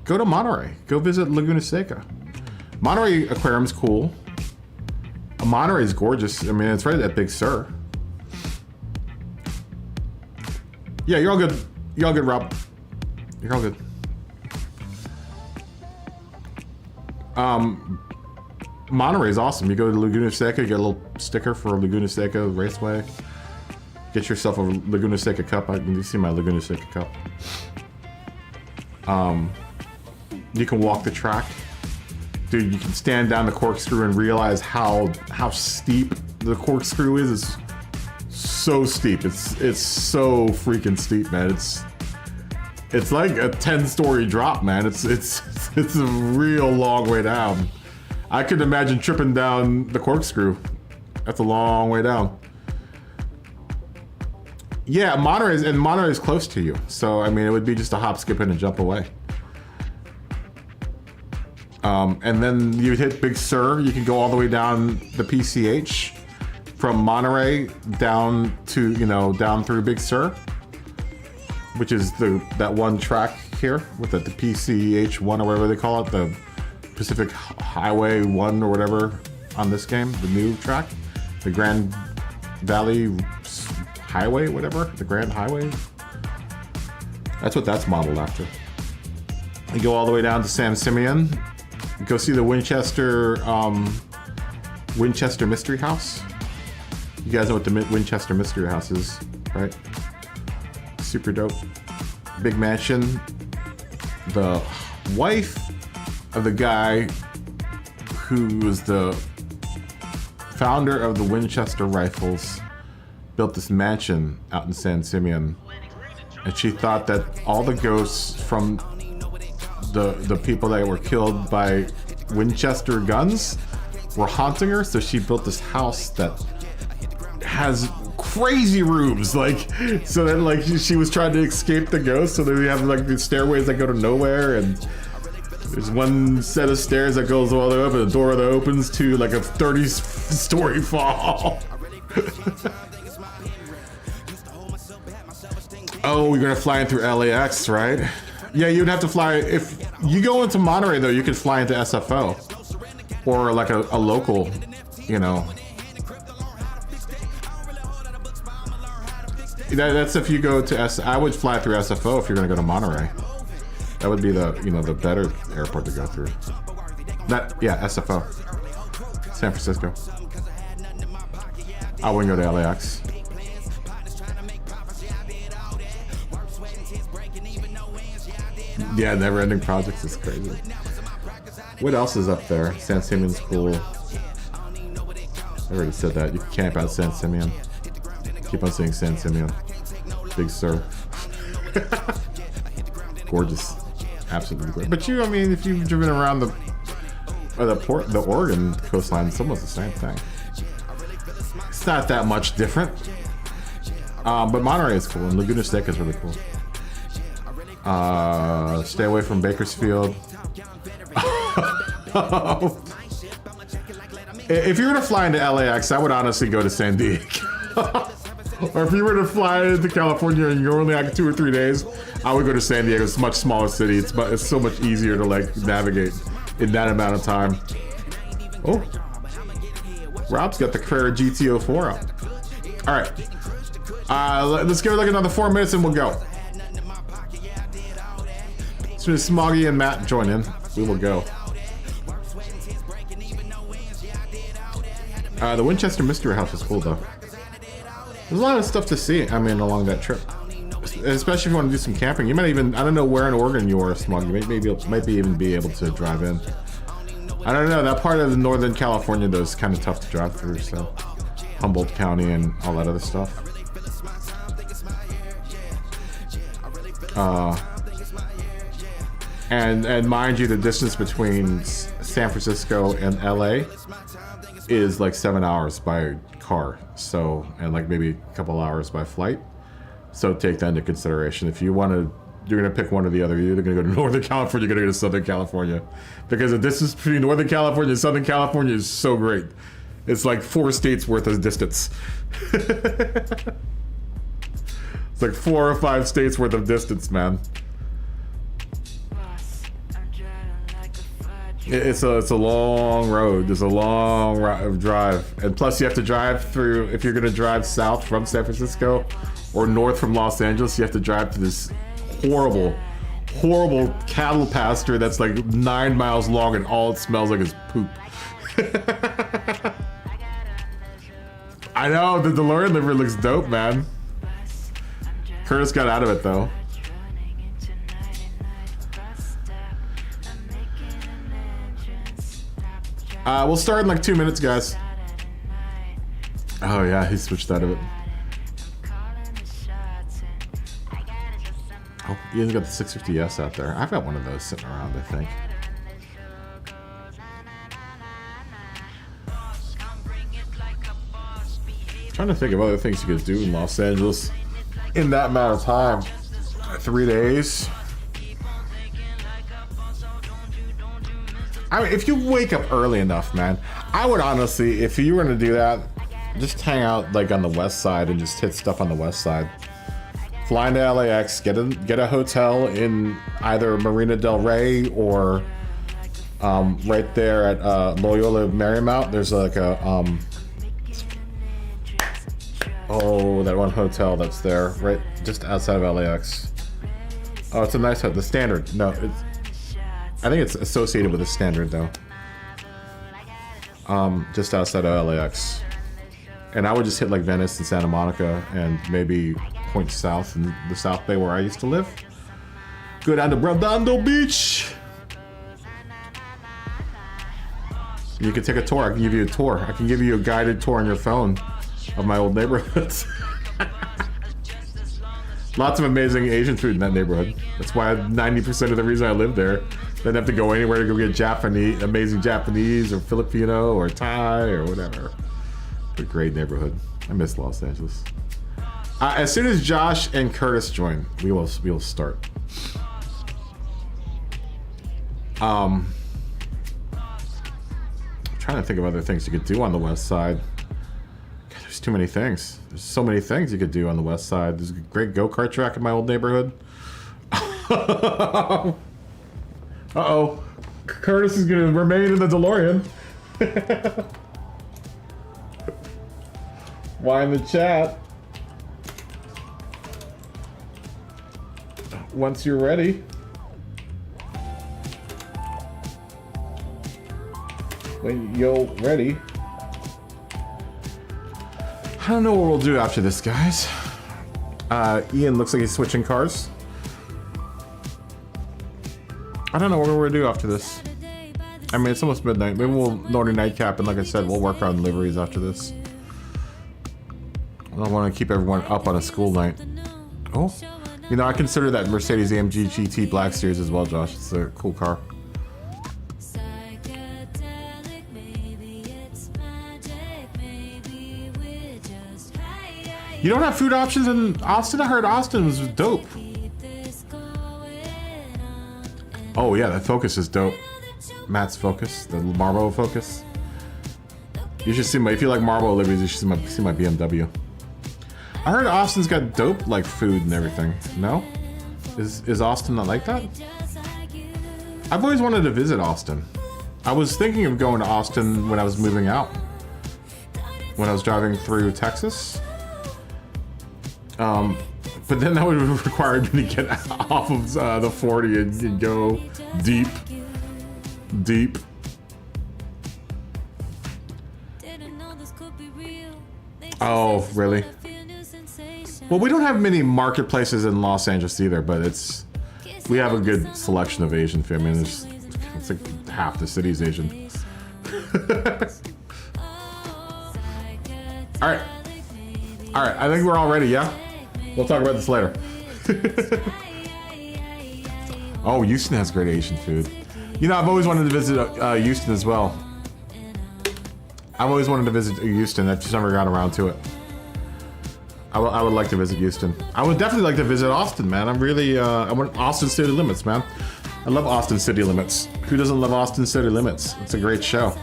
to Monterey. Go visit Laguna Seca. Monterey Aquarium's cool. Monterey's gorgeous. I mean, it's right at Big Sur. Yeah, you're all good. You're all good, Rob. You're all good. Monterey's awesome. You go to Laguna Seca, you get a little sticker for Laguna Seca Raceway. Get yourself a Laguna Seca cup. You see my Laguna Seca cup. You can walk the track. Dude, you can stand down the corkscrew and realize how steep the corkscrew is. It's so steep. It's so freaking steep, man. It's like a 10-story drop, man. It's a real long way down. I could imagine tripping down the corkscrew. That's a long way down. Yeah, Monterey's close to you. So I mean, it would be just a hop, skip, and a jump away. And then you hit Big Sur. You can go all the way down the PCH from Monterey down to, down through Big Sur, which is that one track here with the PCH1 or whatever they call it, the Pacific Highway 1 or whatever on this game, the new track, the Grand Valley Highway, whatever, the Grand Highway. That's what that's modeled after. You go all the way down to San Simeon, go see the Winchester Mystery House. You guys know what the Winchester Mystery House is, right? Super dope. Big mansion. The wife of the guy who was the founder of the Winchester Rifles built this mansion out in San Simeon, and she thought that all the ghosts from the people that were killed by Winchester guns were haunting her, so she built this house that has crazy rooms, like, so then like she was trying to escape the ghosts, so then we have like these stairways that go to nowhere, and there's one set of stairs that goes all the way up and a door that opens to like a 30-story fall. Oh, you're gonna fly in through LAX, right? Yeah, you'd have to fly. If you go into Monterey though, you could fly into SFO or like a local, you know. That's if you go to I would fly through SFO if you're gonna go to Monterey. That would be the, you know, the better airport to go through. Yeah, SFO. San Francisco. I wouldn't go to LAX. Yeah, Never Ending Projects is crazy. What else is up there? San Simeon's cool. I already said that. You can camp out San Simeon. Keep on saying San Simeon. Big Sur. Gorgeous. Absolutely gorgeous. But you, I mean, if you've driven around the Oregon coastline, it's almost the same thing. It's not that much different. But Monterey is cool, and Laguna Seca is really cool. Stay away from Bakersfield. If you were to fly into LAX, I would honestly go to San Diego. Or if you were to fly into California and you're only like 2 or 3 days, I would go to San Diego. It's a much smaller city. It's so much easier to like navigate in that amount of time. Oh, Rob's got the Carrera GT04 out. All right, let's give it like another 4 minutes and we'll go. As soon as Smoggy and Matt join in, we will go. The Winchester Mystery House is cool though. There's a lot of stuff to see, I mean, along that trip. Especially if you want to do some camping. You might even, I don't know where in Oregon you are, Smoggy. You might even be able to drive in. I don't know, that part of the Northern California though is kind of tough to drive through, so. Humboldt County and all that other stuff. And mind you, the distance between San Francisco and LA is like 7 hours by car, so, and like maybe a couple hours by flight. So take that into consideration. If you want to, you're gonna pick one or the other. You're either gonna go to Northern California, you're gonna go to Southern California, because the distance between Northern California and Southern California is so great. It's like 4 states worth of distance. It's like 4 or 5 states worth of distance, man. It's a long road. There's a long drive, and plus you have to drive through. If you're gonna drive south from San Francisco or north from Los Angeles, you have to drive through this horrible cattle pasture that's like 9 miles long, and all it smells like is poop. I know, the DeLorean livery looks dope, man. Curtis got out of it though. We'll start in like 2 minutes, guys. Oh yeah, he switched out of it. Oh, he hasn't got the 650S out there. I've got one of those sitting around, I think. Trying to think of other things you could do in Los Angeles in that amount of time. 3 days. I mean, if you wake up early enough, man, I would honestly, if you were to do that, just hang out like on the west side and just hit stuff on the west side. flying to LAX, get a hotel in either Marina Del Rey or right there at Loyola Marymount. There's like a oh, that one hotel that's there, right just outside of LAX. Oh, it's a nice hotel. The Standard. No, I think it's associated with the Standard though. Just outside of LAX. And I would just hit like Venice and Santa Monica and maybe point south in the South Bay where I used to live. Go down to Redondo Beach. You can take a tour. I can give you a tour. I can give you a guided tour on your phone of my old neighborhoods. Lots of amazing Asian food in that neighborhood. That's why 90% of the reason I live there. Didn't have to go anywhere to go get Japanese, amazing Japanese or Filipino or Thai or whatever. A great neighborhood. I miss Los Angeles. As soon as Josh and Curtis join, we will start. I'm trying to think of other things you could do on the west side. God, there's too many things. There's so many things you could do on the west side. There's a great go-kart track in my old neighborhood. Uh-oh. Curtis is gonna remain in the DeLorean. Why in the chat? Once you're ready. When you're ready. I don't know what we'll do after this, guys. Ian looks like he's switching cars. I don't know what we're gonna do after this. I mean, it's almost midnight. Maybe we'll Northern Nightcap, and like I said, we'll work on liveries after this. I don't want to keep everyone up on a school night. Oh, you know, I consider that Mercedes AMG GT Black Series as well, Josh. It's a cool car. You don't have food options in Austin? I heard Austin was dope. Oh yeah, that Focus is dope. Matt's Focus, the Marlboro Focus. You should see my, if you like Marlboro liveries, you should see my BMW. I heard Austin's got dope like food and everything. No? Is Austin not like that? I've always wanted to visit Austin. I was thinking of going to Austin when I was moving out. When I was driving through Texas. But then that would have required me to get off of the 40 and go deep. Deep. Oh, really? Well, we don't have many marketplaces in Los Angeles either, but we have a good selection of Asian food. I mean, it's like half the city's Asian. All right, I think we're all ready, yeah? We'll talk about this later. Oh, Houston has great Asian food. You know, I've always wanted to visit Houston as well. I've always wanted to visit Houston. I just never got around to it. I would like to visit Houston. I would definitely like to visit Austin, man. I'm really, I want Austin City Limits, man. I love Austin City Limits. Who doesn't love Austin City Limits? It's a great show.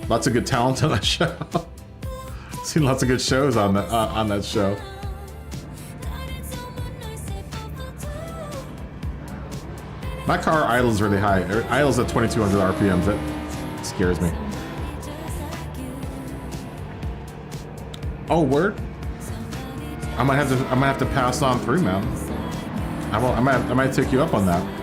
Lots of good talent on that show. Seen lots of good shows on that show. My car idles really high. It idles at 2,200 RPMs. That scares me. Oh, word. I might have to pass on through, man. I might take you up on that.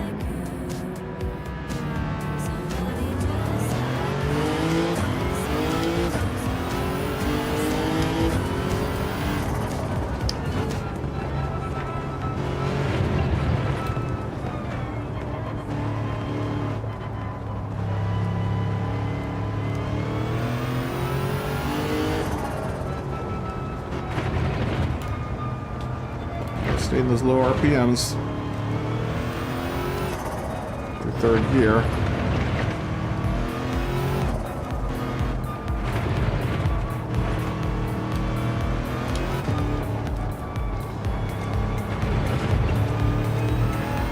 Stay in those low RPMs. For third gear.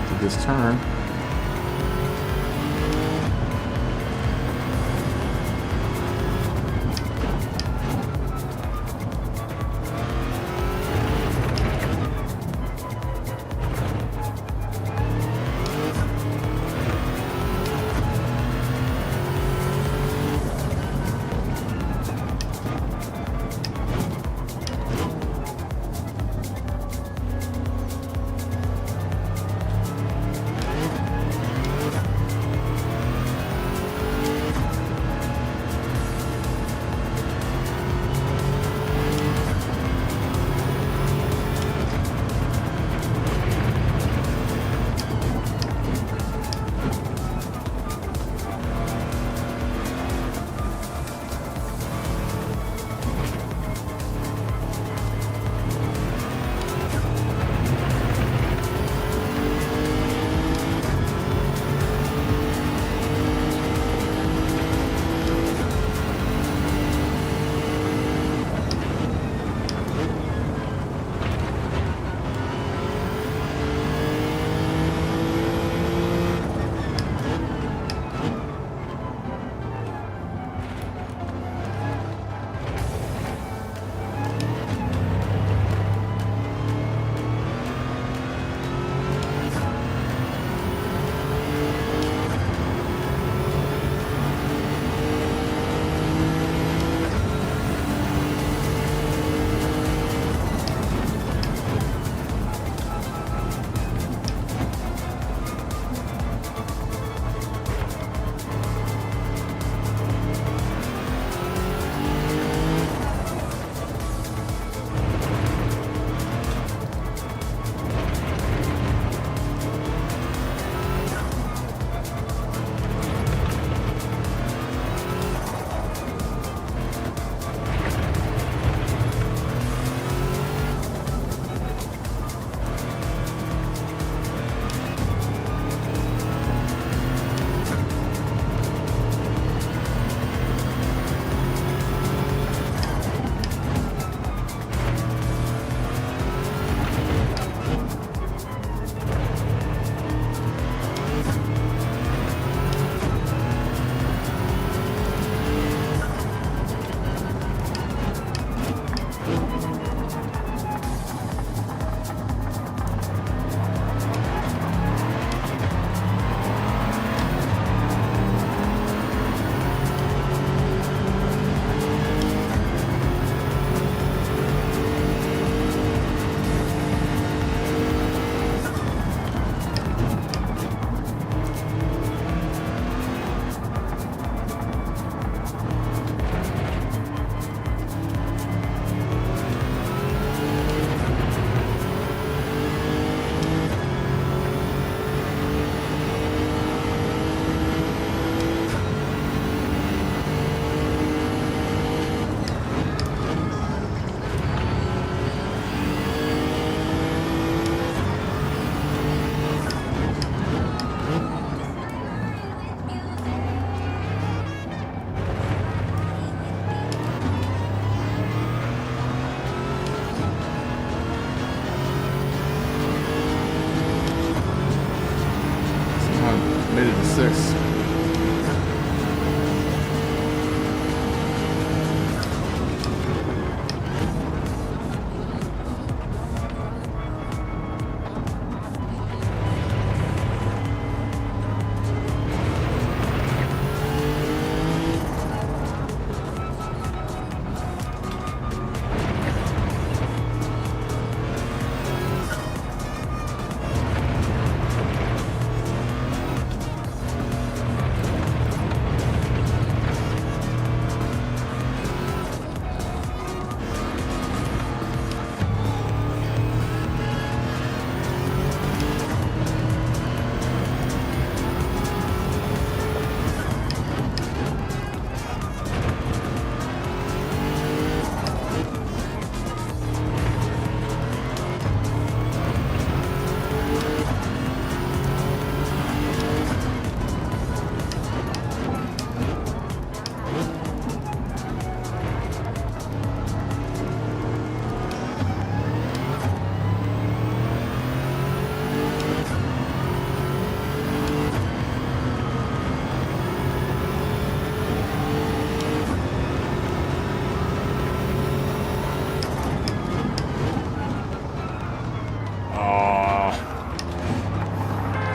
To this turn.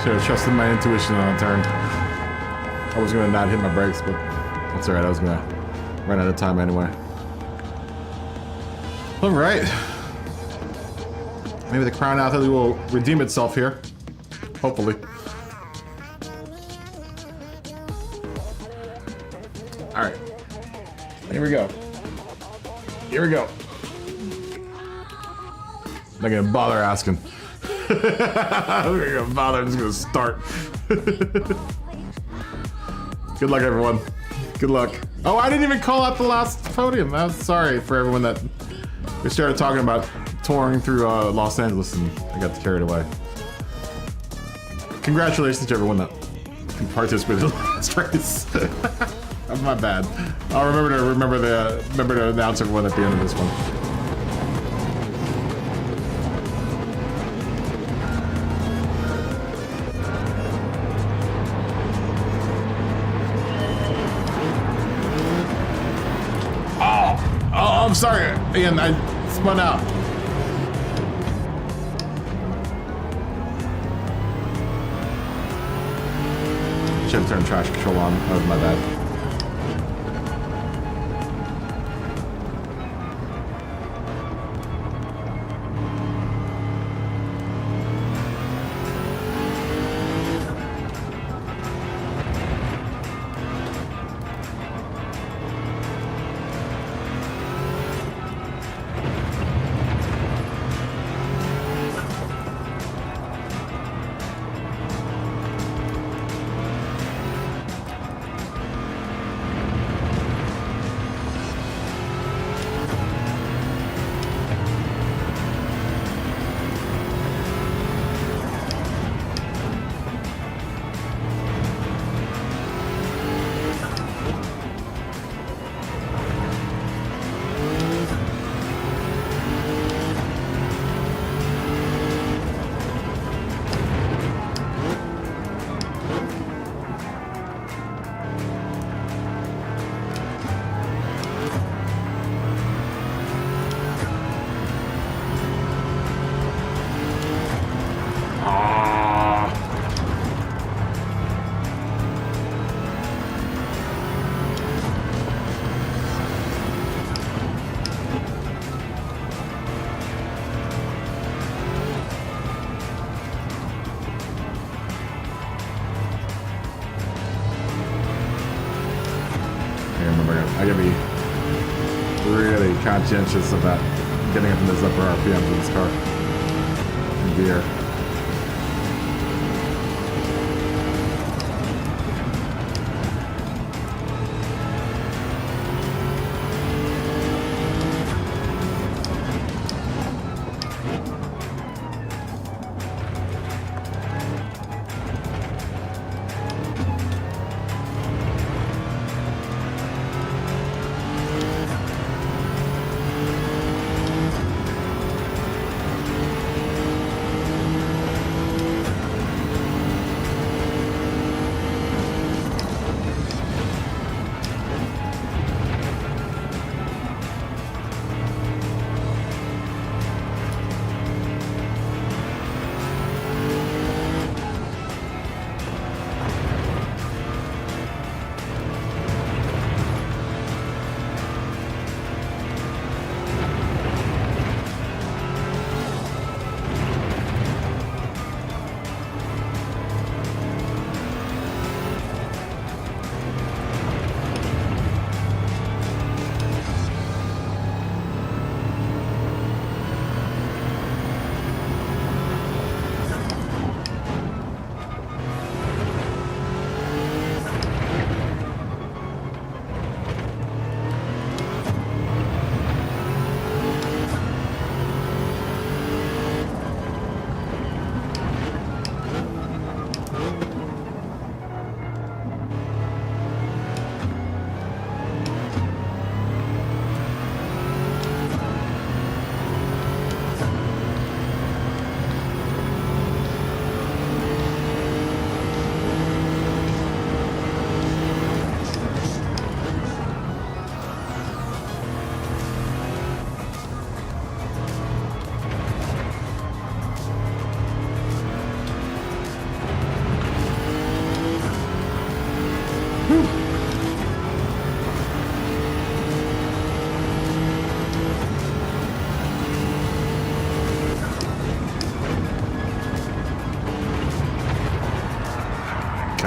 Should have trusted my intuition on a turn. I was gonna not hit my brakes, but that's alright. I was gonna run out of time anyway. Alright. Maybe the Crown Athlete will redeem itself here. Hopefully. Alright. Here we go. Here we go. Not gonna bother asking. I'm not gonna bother, I'm just gonna start. Good luck, everyone. Good luck. Oh, I didn't even call out the last podium. I'm sorry for everyone that we started talking about touring through Los Angeles and I got carried away. Congratulations to everyone that participated in the last race. My bad. I'll remember to announce everyone at the end of this one. Oh, I'm sorry, Ian. I spun out. Should have turned trash control on. That was my bad. I gotta be really conscientious about getting up in this upper RPM for this car. And gear.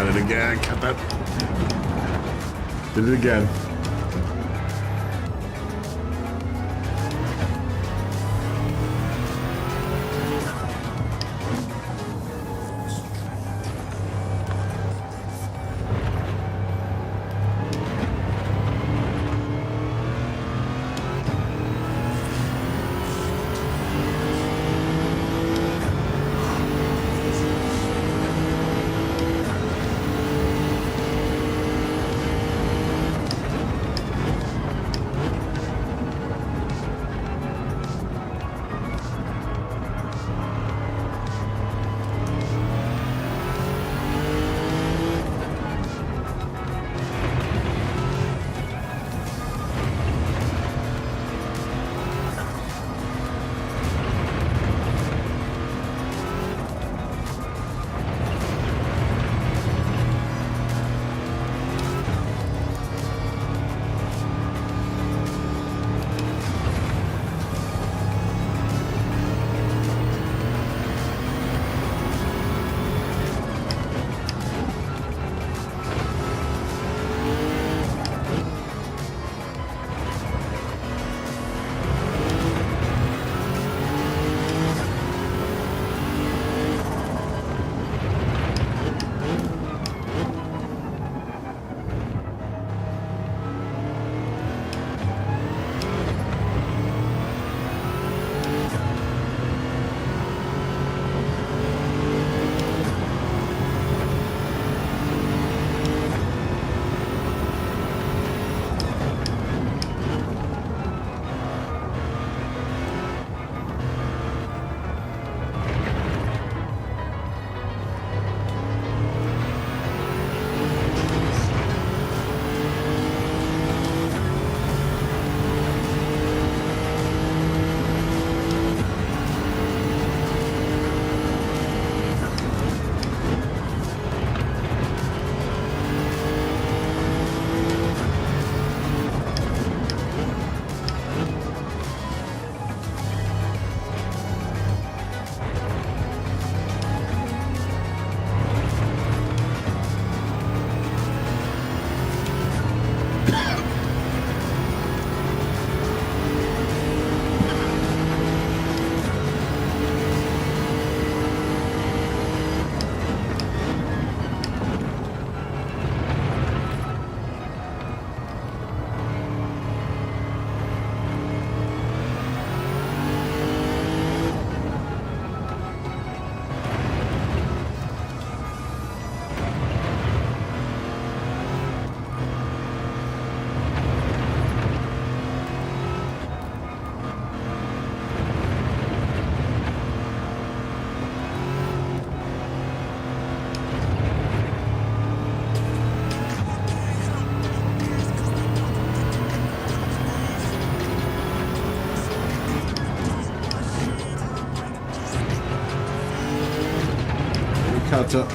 Done it again. Cut that. Did it again. Caught up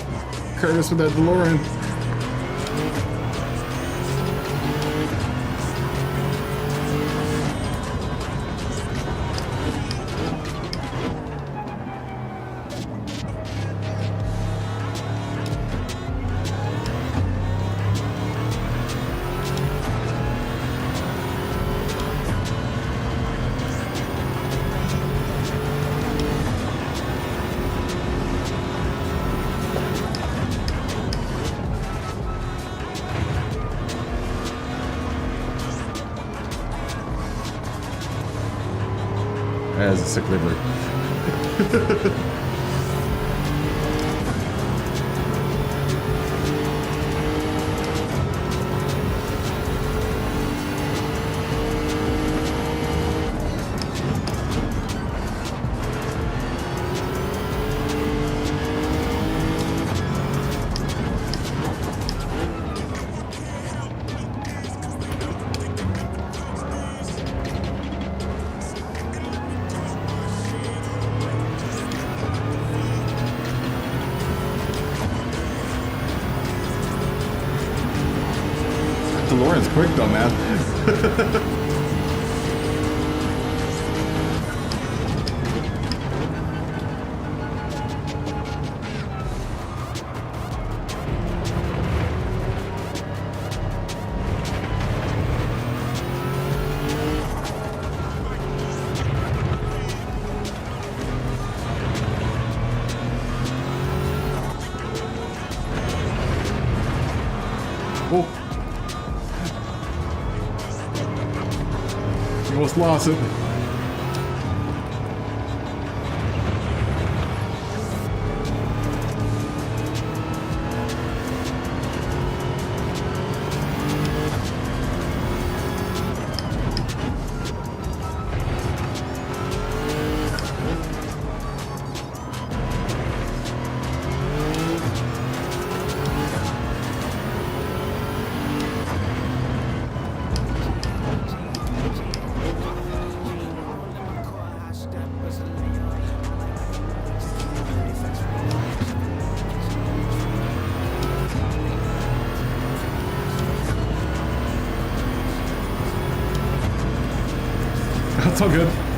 Curtis with that DeLorean. As a sick livery. DeLorean's quick though, man. Almost lost it. That's all good.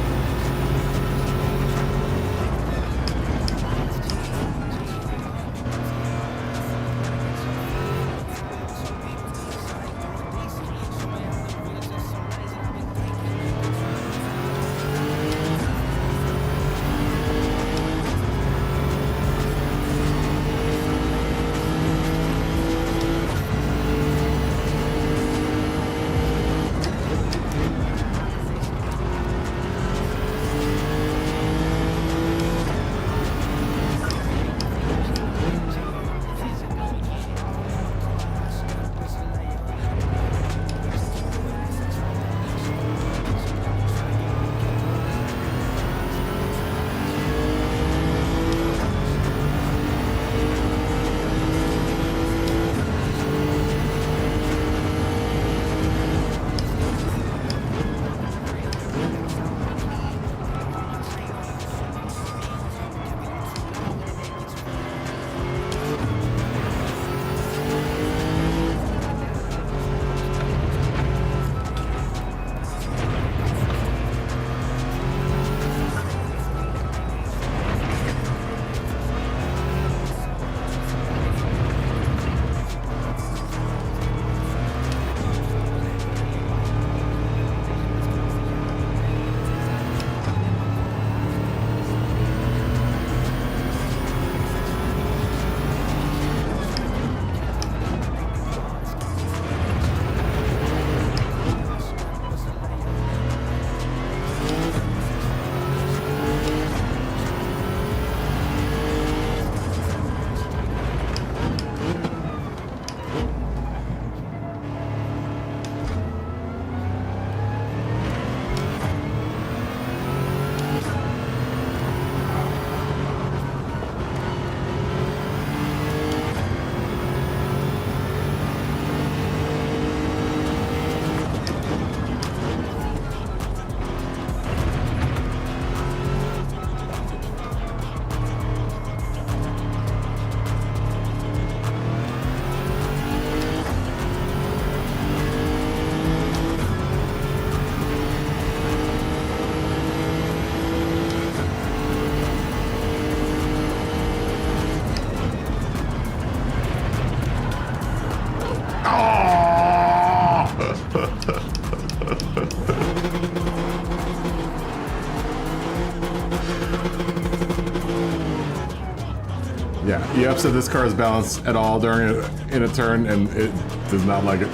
Yeah, you upset this car's balance at all in a turn, and it does not like it.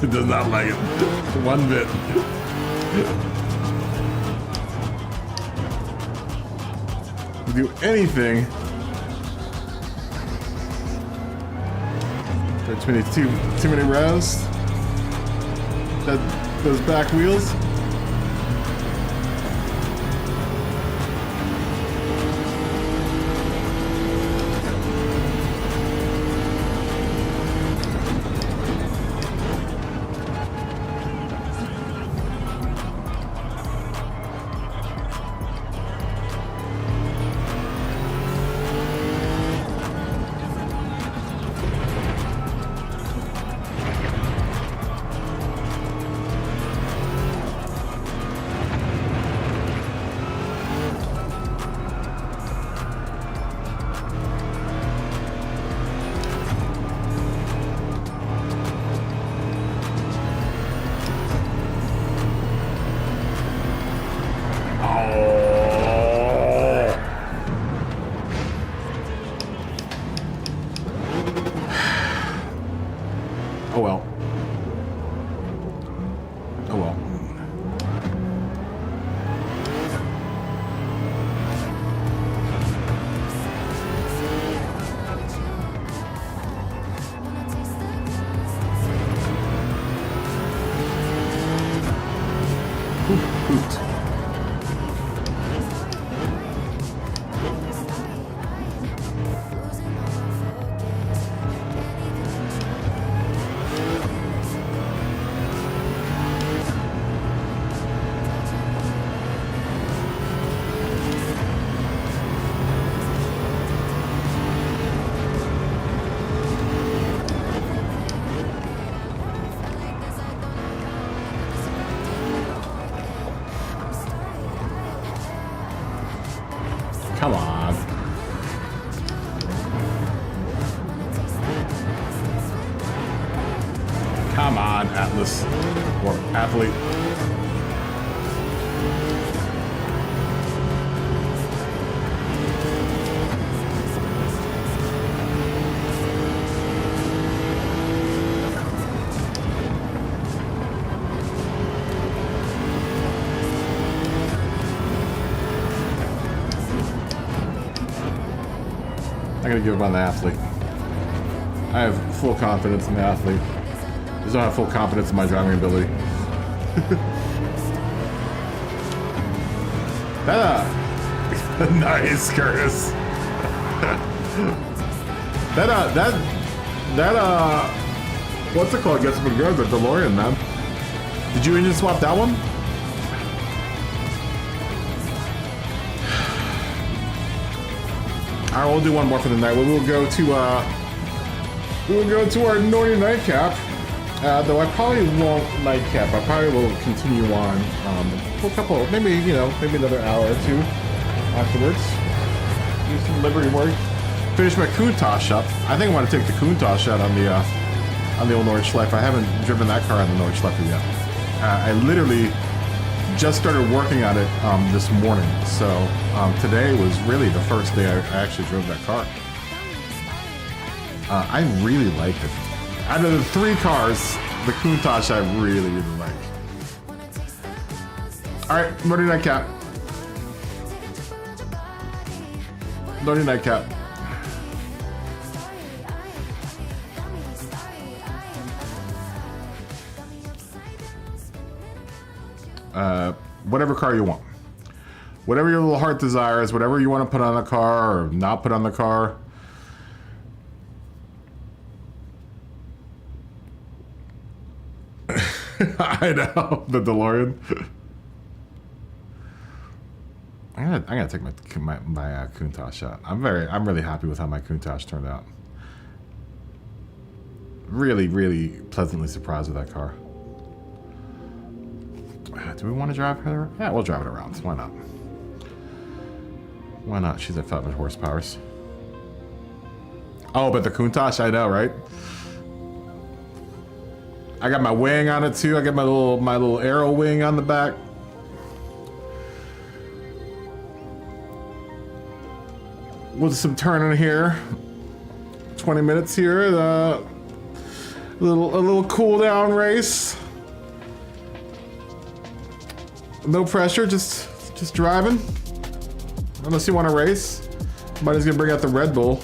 It does not like it one bit. Do anything. Too many revs. Those back wheels. Hoot, hoot. Come on. Come on, Atlas. Or athlete. I'm gonna give up on the athlete. I have full confidence in the athlete. I just don't have full confidence in my driving ability. Nice, Curtis. What's it called? Gets some good, the DeLorean, man. Did you engine swap that one? All right, we'll do one more for the night. We'll go to our Naughty Nightcap. Though I probably won't nightcap. I probably will continue on for a couple, maybe another hour or two afterwards. Do some Liberty work. Finish my Countach up. I think I want to take the Countach out on the old Nordschleife. I haven't driven that car on the Nordschleife yet. I literally just started working on it this morning, so today was really the first day I actually drove that car. I really liked it. Out of the three cars, the Countach I really like. Alright, Naughty Nightcap. Naughty Nightcap. Whatever car you want. Whatever your little heart desires, whatever you want to put on the car or not put on the car. I know, the DeLorean. I'm gonna take my Countach shot. I'm really happy with how my Countach turned out. Really, really pleasantly surprised with that car. Do we want to drive her? Yeah, we'll drive it around. Why not? Why not? She's at 500 horsepower. Oh, but the Countach, I know, right? I got my wing on it too. I got my little arrow wing on the back. With some turning here. 20 minutes here. A little cool down race. No pressure, just driving. Unless you want to race. Somebody's gonna bring out the Red Bull.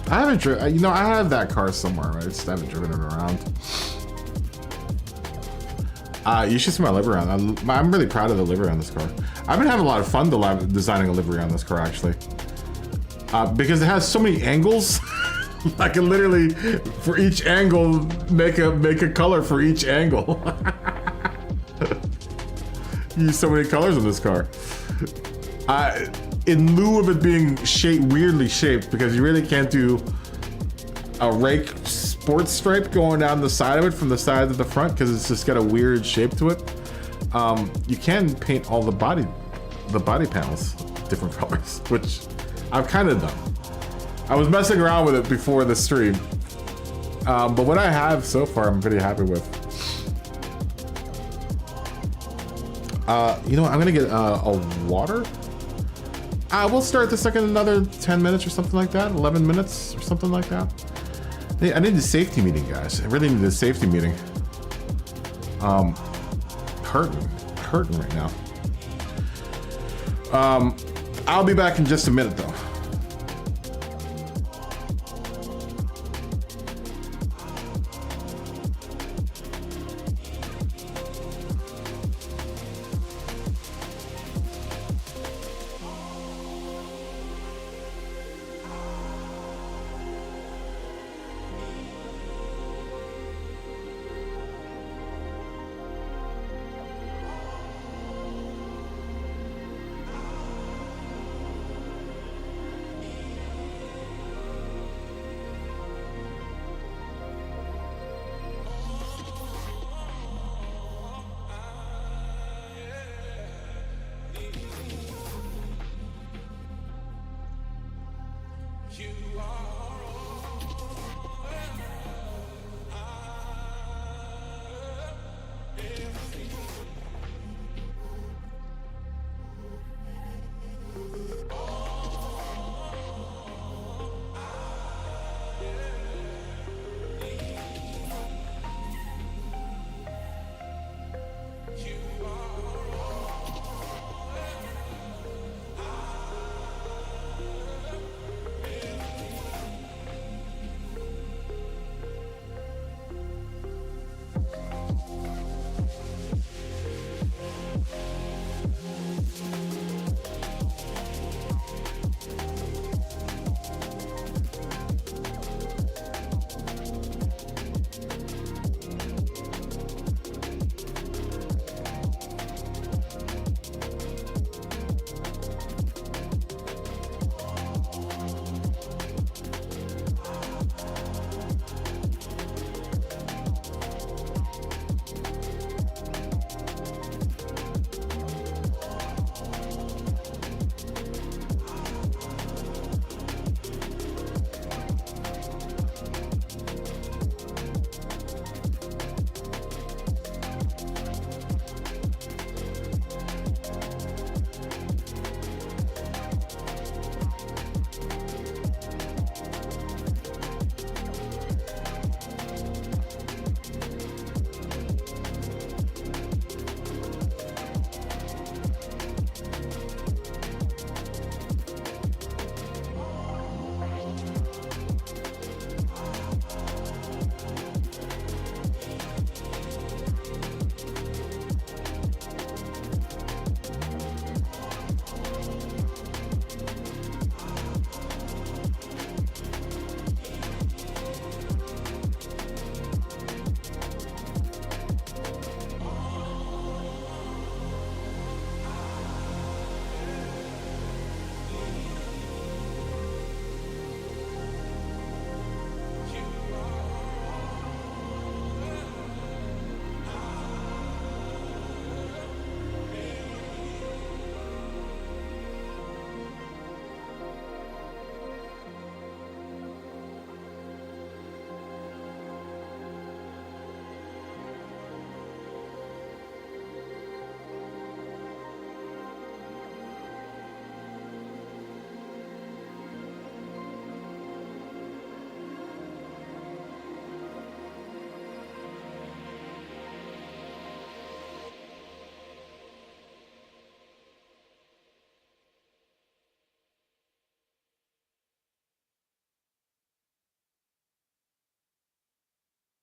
I haven't driven, I have that car somewhere, right? I just haven't driven it around. You should see my livery on. I'm really proud of the livery on this car. I've been having a lot of fun designing a livery on this car, actually. Because it has so many angles. I can literally, for each angle, make a color for each angle. Use so many colors on this car. In lieu of it being weirdly shaped, because you really can't do a rake sports stripe going down the side of it from the side to the front, because it's just got a weird shape to it. You can paint all the body panels different colors, which I've kind of done. I was messing around with it before the stream, but what I have so far, I'm pretty happy with. I'm gonna get a water. We'll start this like in another 10 minutes or something like that, 11 minutes or something like that. I need a safety meeting, guys. I really need a safety meeting. Hurting right now. I'll be back in just a minute though.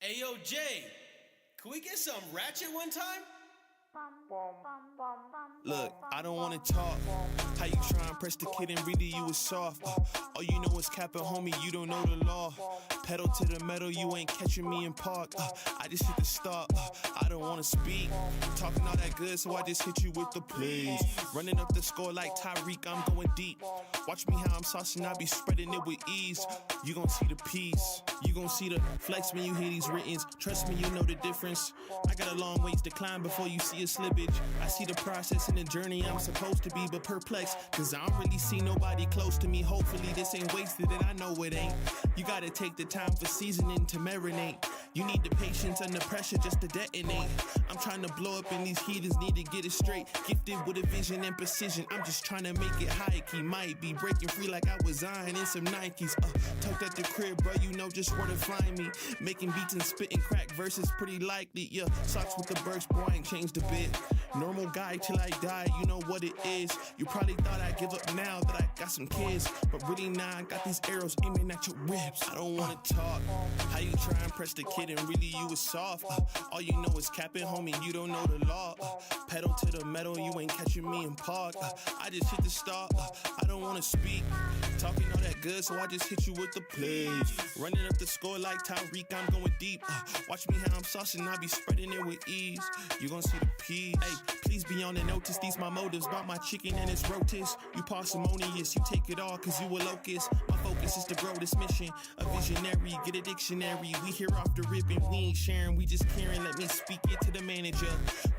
Hey, yo, Jay, can we get some ratchet one time? Look, I don't wanna talk. How you try and press the kid and really you was soft. All you know is capping, homie, you don't know the law. Pedal to the metal, you ain't catching me in park. I just hit the stop. I don't wanna speak. Talking all that good, so I just hit you with the plays. Running up the score like Tyreek, I'm going deep. Watch me how I'm saucing, I be spreading it with ease. You gon' see the peace. You gon' see the flex when you hear these writtens. Trust me, you know the difference. I got a long ways to climb before you see a slippage. I see the process and the journey I'm supposed to be, but perplexed, cause I don't really see nobody close to me. Hopefully this ain't wasted and I know it ain't. You gotta take the time for seasoning to marinate. You need the patience under pressure just to detonate. I'm trying to blow up and these heathens need to get it straight. Gifted with a vision and precision, I'm just trying to make it high key. Might be breaking free like I was Zion in some Nikes. Tucked at the crib, bro, you know just where to find me. Making beats and spitting crack verses pretty likely. Yeah, socks with the burst, boy, I ain't changed a bit. Normal guy till I die, you know what it is. You probably thought I'd give up now that I got some kids, but really now I got these arrows aiming at your ribs. I don't wanna talk. How you try and press the kid and really you was soft. All you know is capping, homie, you don't know the law. Pedal to the metal, you ain't catching me in park. I just hit the stop. I don't wanna speak. Talking all that good, so I just hit you with the plays. Running up the score like Tyreek, I'm going deep. Watch me how I'm saucing, I be spreading it with ease. You gon' see the peas. Hey, please be on the notice, these my motives. Bought my chicken and it's rotis. You parsimonious, you take it all cause you a locust. My focus is to grow this mission. A visionary, get a dictionary. We here off the rip and we ain't sharing, we just caring. Let me speak it to the manager.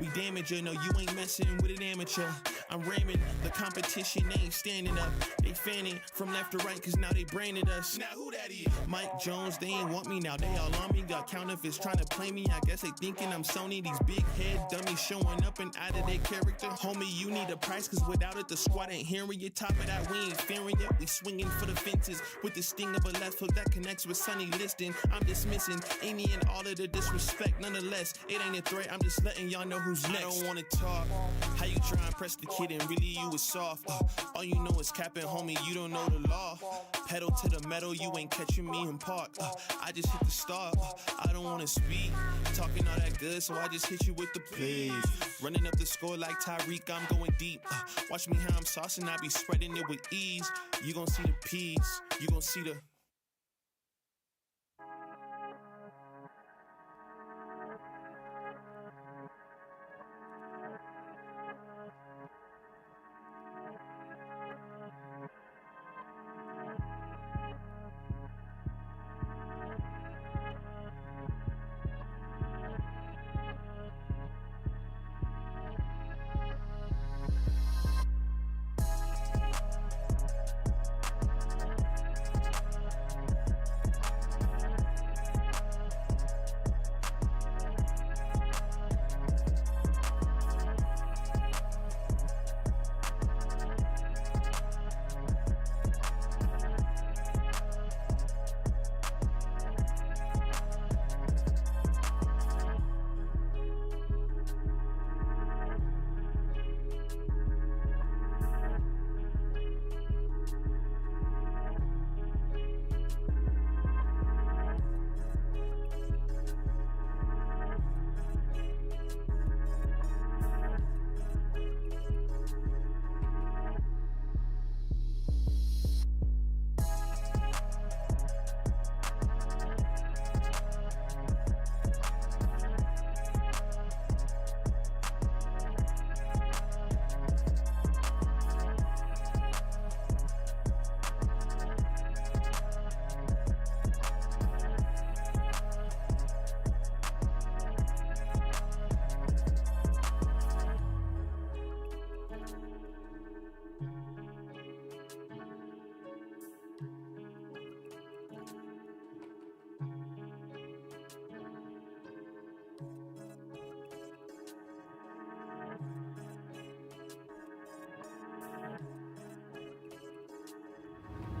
We damage her, no you ain't messing with an amateur. I'm ramming, the competition ain't standing up. They fanning from left to right cause now they branded us. Now who that is? Mike Jones, they ain't want me now, they all on me. Got counterfeits trying to play me, I guess they thinking I'm Sony. These big head dummies showing up and out of their character. Homie, you need a price cause without it the squad ain't hearing you. Top of that, we ain't fearing it. We swinging for the fences with the sting of a left hook that connects with Sonny Liston. I'm dismissing any and all of the disrespect. Nonetheless, it ain't a threat, I'm just letting y'all know who's next. I don't wanna talk. How you try and press the kid and really you was soft. All you know is capping, homie, you don't know the law. Pedal to the metal, you ain't catching me in park. I just hit the stop. I don't wanna speak. Talking all that good, so I just hit you with the plays. Running up the score like Tyreek, I'm going deep. Watch me how I'm saucing, I be spreading it with ease. You gon' see the peas, you gon' see the...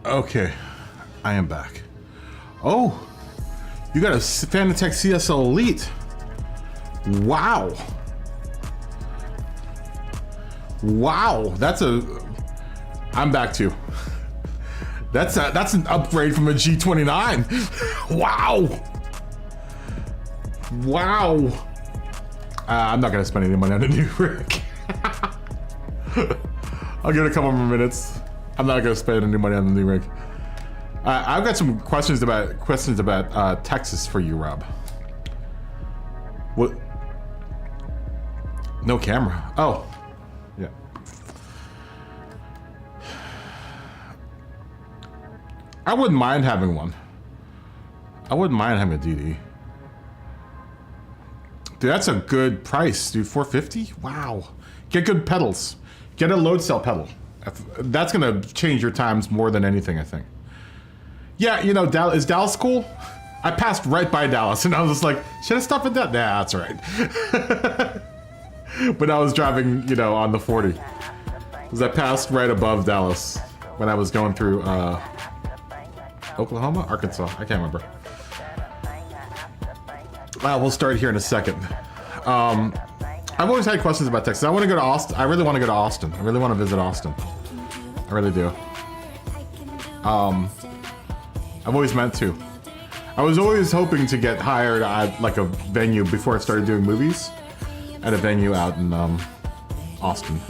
Okay, I am back. Oh, you got a Fanatec CSL Elite. Wow. Wow, that's a... I'm back too. That's an upgrade from a G29. Wow. Wow. I'm not gonna spend any money on a new rig. I'll give it a couple more minutes. I'm not gonna spend any money on the new rig. I've got some questions about Texas for you, Rob. What? No camera. Oh, yeah. I wouldn't mind having one. I wouldn't mind having a DD. Dude, that's a good price, dude. $450? Wow. Get good pedals. Get a load cell pedal. That's gonna change your times more than anything, I think. Yeah, you know, is Dallas cool? I passed right by Dallas and I was just like, should I stop at that? Nah, that's all right. When I was driving, you know, on the 40. Because I passed right above Dallas when I was going through Oklahoma? Arkansas? I can't remember. We'll start here in a second. I've always had questions about Texas. I want to go to Austin. I really want to go to Austin. I really want to visit Austin. I really do. I've always meant to. I was always hoping to get hired at like a venue before I started doing movies. At a venue out in Austin.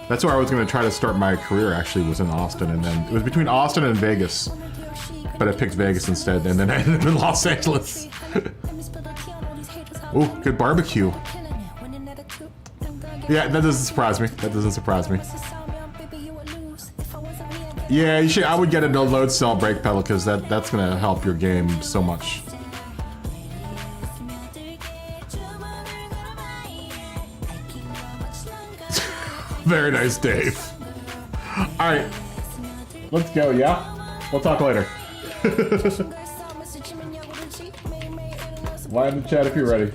That's where I was going to try to start my career, actually, was in Austin. And then it was between Austin and Vegas. But I picked Vegas instead, and then I ended up in Los Angeles. Ooh, good barbecue. Yeah, that doesn't surprise me. That doesn't surprise me. Yeah, you should. I would get a no load cell brake pedal because that's gonna help your game so much. Very nice, Dave. All right, let's go. Yeah, we'll talk later. Line in the chat if you're ready.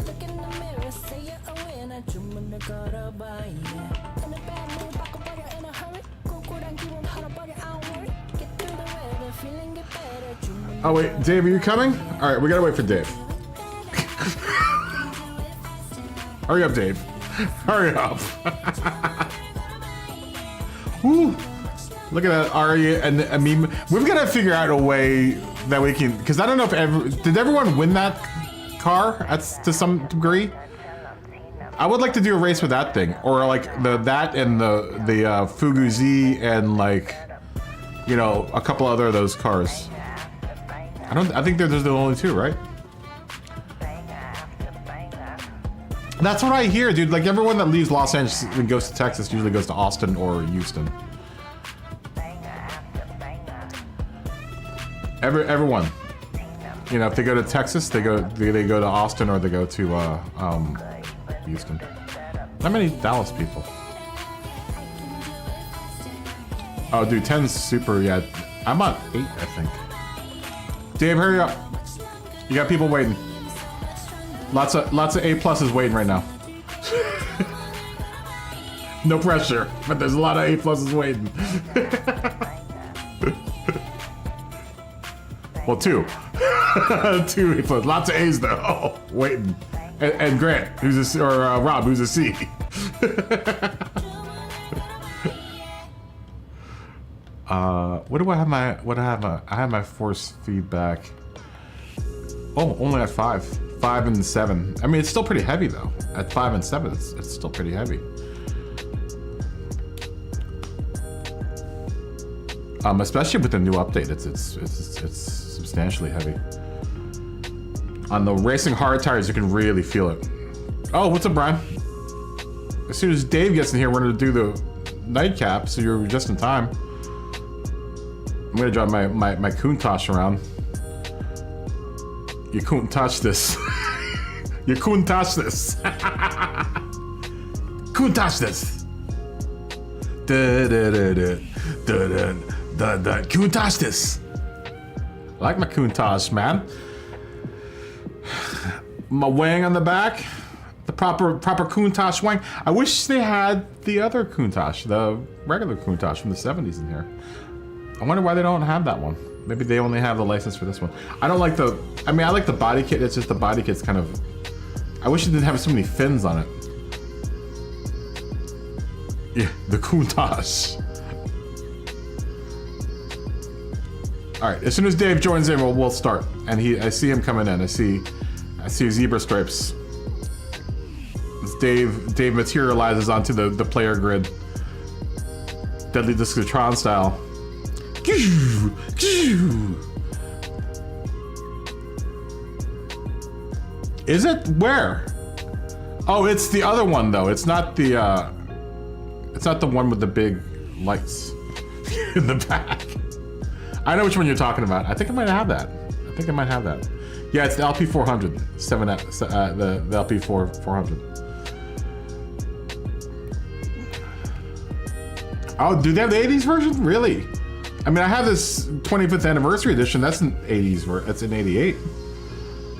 Oh wait, Dave, are you coming? All right, we gotta wait for Dave. Hurry up, Dave. Hurry up. Woo. Look at that, Ari and Amim. We've got to figure out a way that we can, because I don't know if did everyone win that car to some degree? I would like to do a race with that thing, or like that and the Fugu Z and like, you know, a couple other of those cars. I think there's the only two, right? That's what I hear, dude. Like everyone that leaves Los Angeles and goes to Texas usually goes to Austin or Houston. Everyone, you know, if they go to Texas, they go to Austin or they go to Houston. Not many Dallas people. Oh, dude, 10's super. Yeah, I'm on 8, I think. Dave, hurry up! You got people waiting. Lots of A+ waiting right now. No pressure, but there's a lot of A+ waiting. Well, 2. 2 A+. Lots of A's though. Oh, waiting. And Grant, who's a, or Rob, who's a C. What do I have I have my force feedback. Oh, only at 5. 5 and 7. I mean, it's still pretty heavy though. At 5 and 7, it's still pretty heavy. Especially with the new update, it's substantially heavy. On the racing hard tires, you can really feel it. Oh, what's up, Brian? As soon as Dave gets in here, we're gonna do the nightcap, so you're just in time. I'm gonna drive my Countach around. You couldn't touch this. You couldn't touch this. Couldn't touch this. Couldn't touch this. I like my Countach, man. My wing on the back, the proper Countach wing. I wish they had the other Countach, the regular Countach from the 70s in here. I wonder why they don't have that one. Maybe they only have the license for this one. I don't like the, I mean, I like the body kit. It's just the body kit's kind of, I wish it didn't have so many fins on it. Yeah, the Countach. All right, as soon as Dave joins in, we'll start. And I see him coming in. I I see zebra stripes. As Dave materializes onto the player grid. Deadly Discotron style. Is it? Where? Oh, it's the other one though. It's not the one with the big lights in the back. I know which one you're talking about. I think I might have that. Yeah, it's the LP400. The LP400. Oh, do they have the 80s version? Really? I mean, I have this 25th anniversary edition. That's an 80s. That's an 88.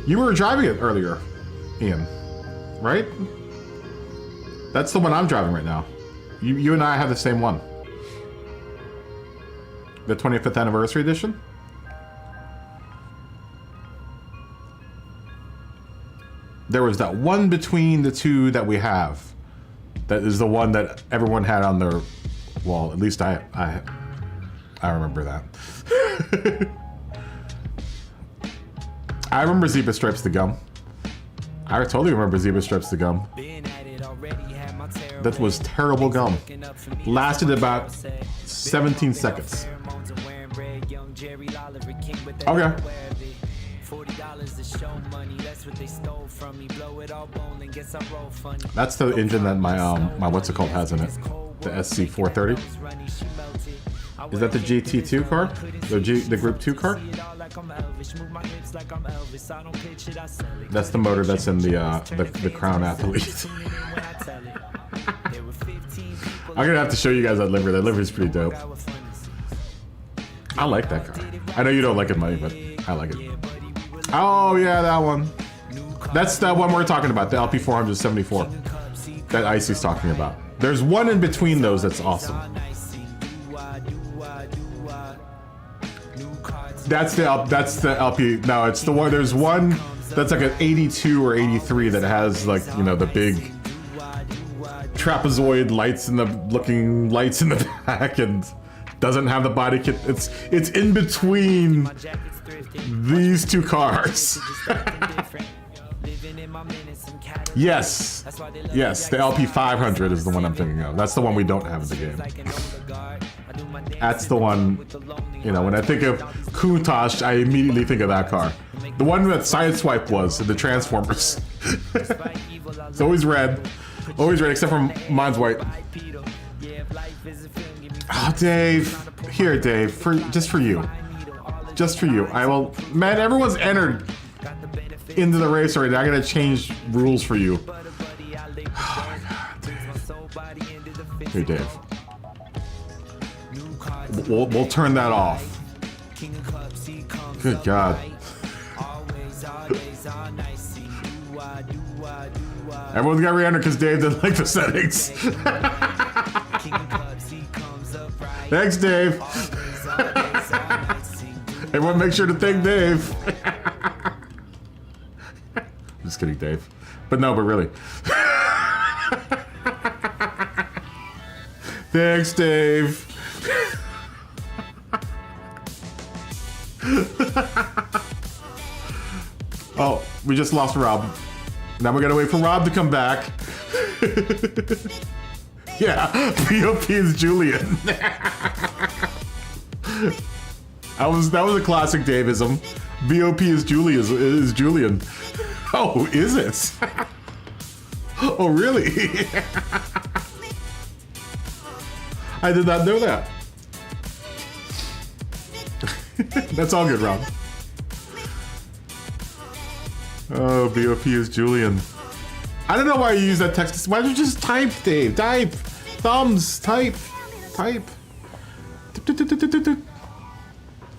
You were driving it earlier, Ian, right? That's the one I'm driving right now. You and I have the same one. The 25th anniversary edition? There was that one between the two that we have. That is the one that everyone had on their wall. At least I remember that. I remember Zebra Stripes the gum. I totally remember Zebra Stripes the gum. That was terrible gum. Lasted about 17 seconds. Okay. That's the engine that my what's it called has in it. The SC430. Is that the GT2 car? The Group 2 car? That's the motor that's in the Crown Athlete. I'm gonna have to show you guys that livery. That livery is pretty dope. I like that car. I know you don't like it, Mike, but I like it. Oh yeah, that one. That's the one we're talking about, the LP474 that Icy's talking about. There's one in between those that's awesome. That's the LP. No, it's the one. There's one that's like an 82 or 83 that has like, you know, the big trapezoid lights in the back and doesn't have the body kit. It's in between these two cars. Yes, the LP500 is the one I'm thinking of. That's the one we don't have in the game. That's the one, you know, when I think of Countach, I immediately think of that car. The one that Sideswipe was in the Transformers. It's always red, except for mine's white. Oh, Dave. Here, Dave, just for you. I will, man, everyone's entered into the race already. I gotta change rules for you. Oh my God, Dave. Here, Dave. We'll turn that off. Good God. Everyone's got re-enter because Dave didn't like the settings. Thanks, Dave. Everyone make sure to thank Dave. Just kidding, Dave. But really. Thanks, Dave. Oh, we just lost Rob. Now we gotta wait for Rob to come back. Yeah, BOP is Julian. That was a classic Davism. BOP is Julian. Oh, is it? Oh, really? I did not know that. That's all good, Rob. Oh, BOP is Julian. I don't know why you use that text. Why don't you just type, Dave? Type. Thumbs. Type.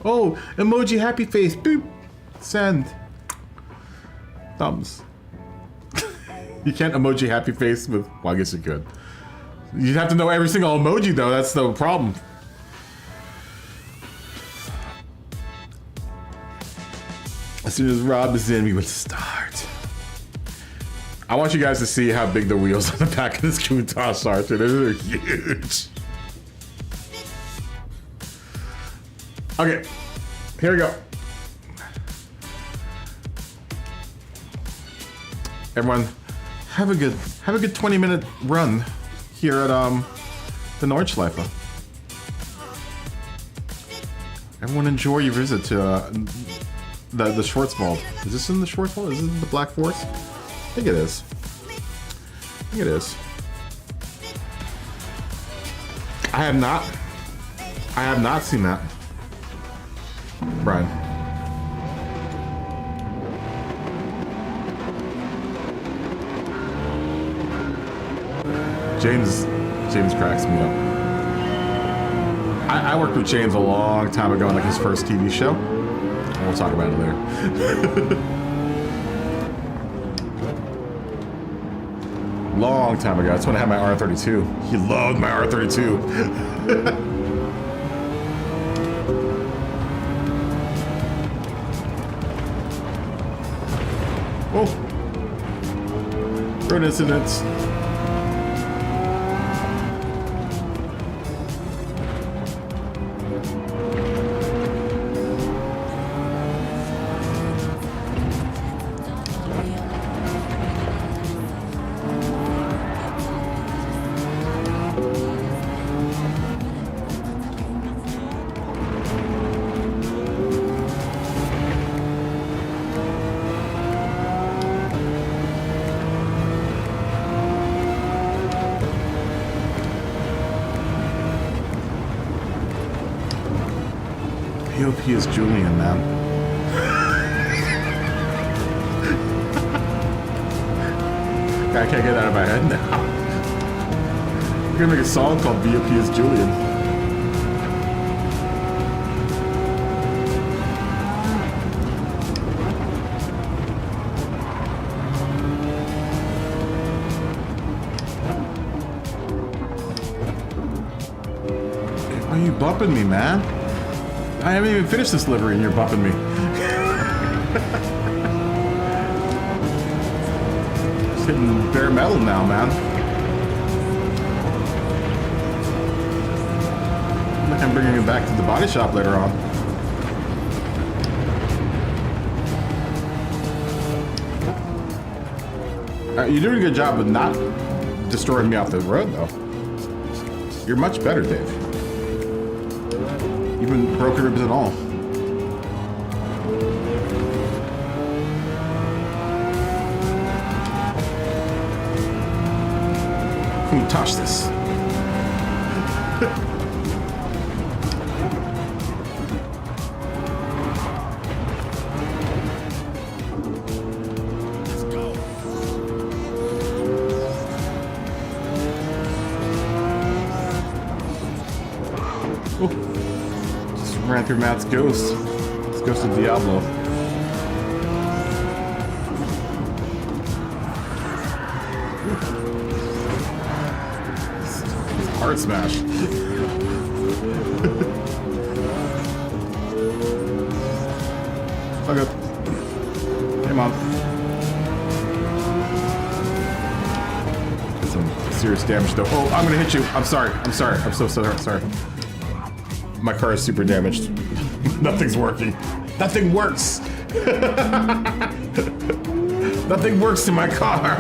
Oh, emoji happy face. Boop. Send. Thumbs. You can't emoji happy face with... Well, I guess you could. You'd have to know every single emoji, though. That's the problem. As soon as Rob is in, we would start. I want you guys to see how big the wheels on the back of this Countach are. They're huge. Okay, here we go. Everyone, have a good 20-minute run here at the Nordschleife. Everyone, enjoy your visit to the Schwarzwald. Is this in the Schwarzwald? Is this in the Black Forest? I think it is. I think it is. I have not seen that. Brian. James cracks me up. I worked with James a long time ago on like his first TV show. And we'll talk about it later. Long time ago. That's when I had my R32. He loved my R32. Oh. Road incidents. POP is Julian, man. I can't get that out of my head now. We're gonna make a song called VOP is Julian. Why are you bumping me, man? I haven't even finished this livery and you're bumping me. Just hitting bare metal now, man. I think I'm bringing it back to the body shop later on. You're doing a good job of not destroying me off the road, though. You're much better, Dave. Even broken ribs and all. Who touched this? Let's go. Oh. Ran through Matt's ghost. It's Ghost of Diablo. Hard smash. Okay. Come on. Did some serious damage though. Oh, I'm gonna hit you. I'm sorry. I'm sorry. I'm so sorry. My car is super damaged. Nothing's working. Nothing works. Nothing works in my car.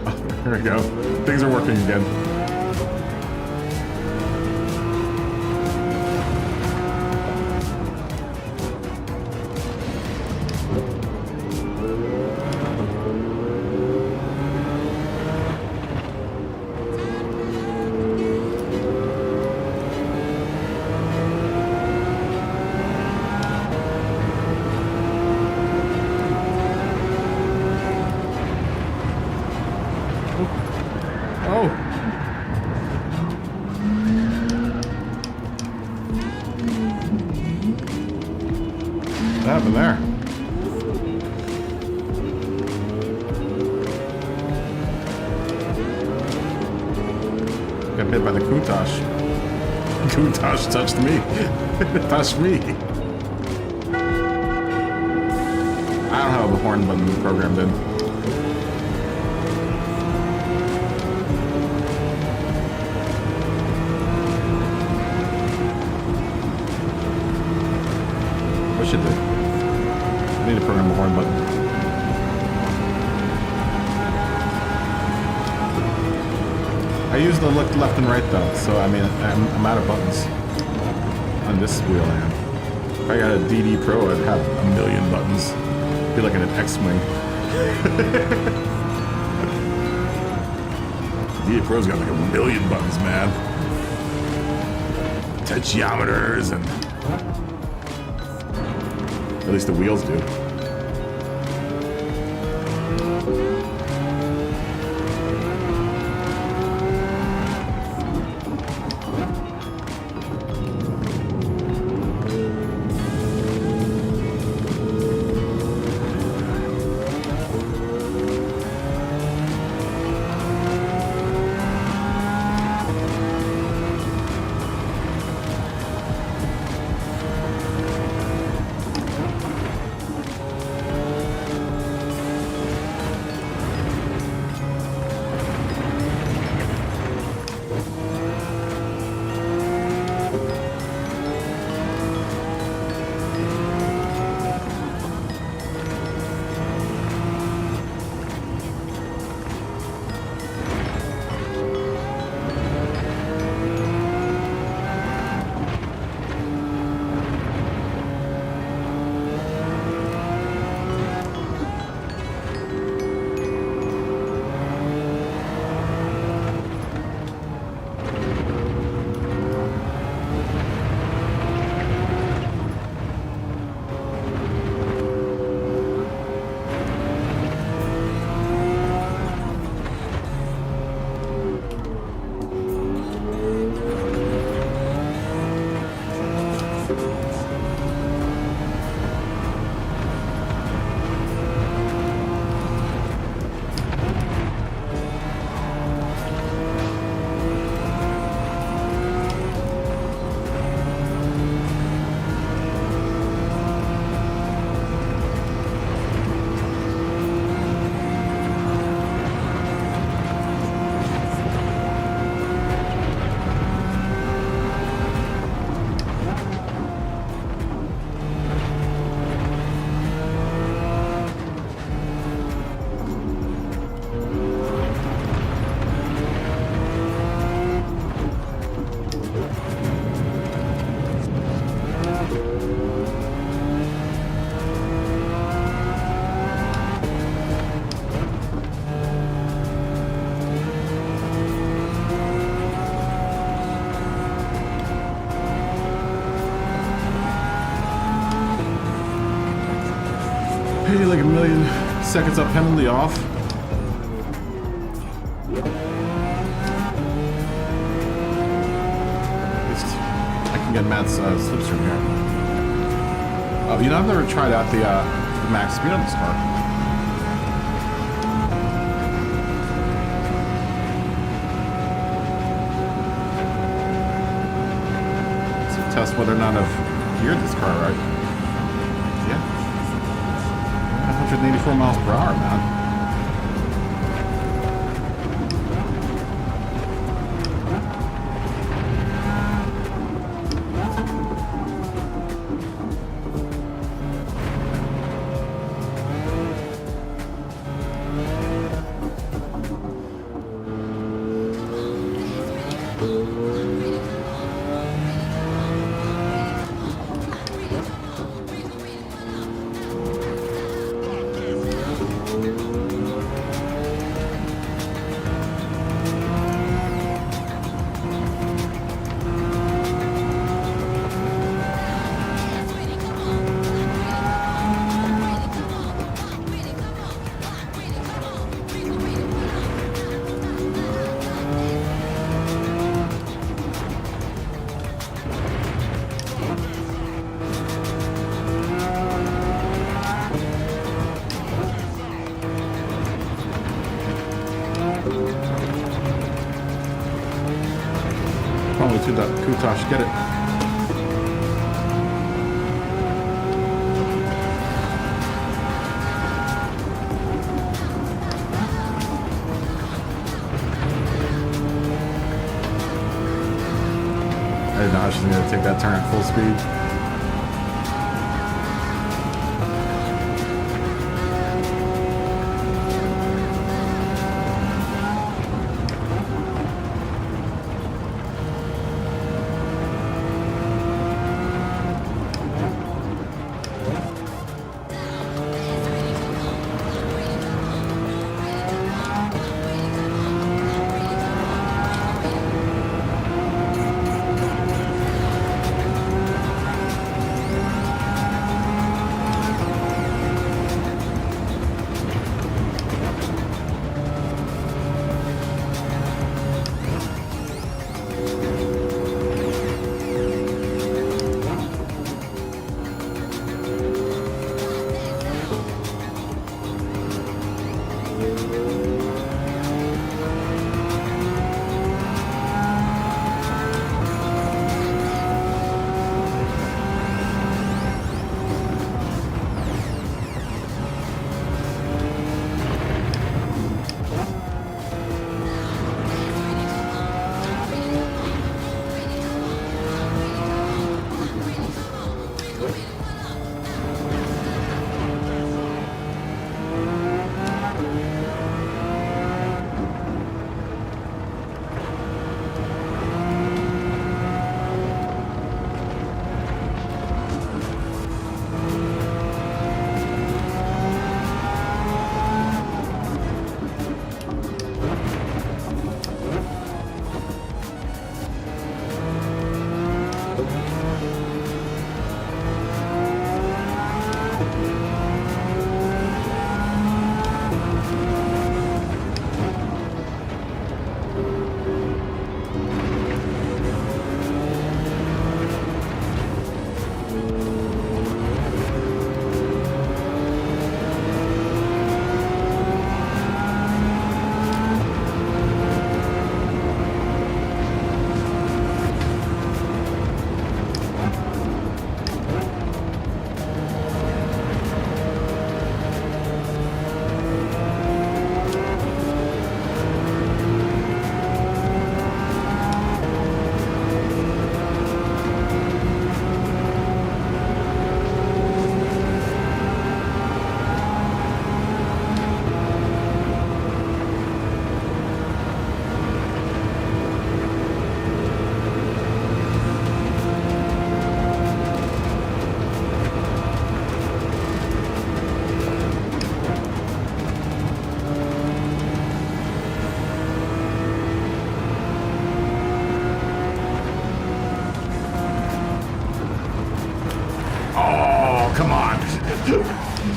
Oh, there we go. Things are working again. Oh. What happened there? Got hit by the Countach. Countach touched me. Touched me. I don't have a horn button programmed in. Wish it did. horn button. I use the look left and right though, so I mean I'm out of buttons on this wheel. And if I got a DD Pro, I'd have a million buttons. Be like in an X-wing. DD Pro's got like a million buttons, man. Tensiometers and at least the wheels do. Pay like a million seconds up penalty off. At least I can get Matt's slipstream here. Oh, you know, I've never tried out the max speed on this car. Let's test whether or not I've geared this car right. Yeah. 184 miles per hour, man. Probably to that Kutash, get it. I didn't know how she's gonna take that turn at full speed.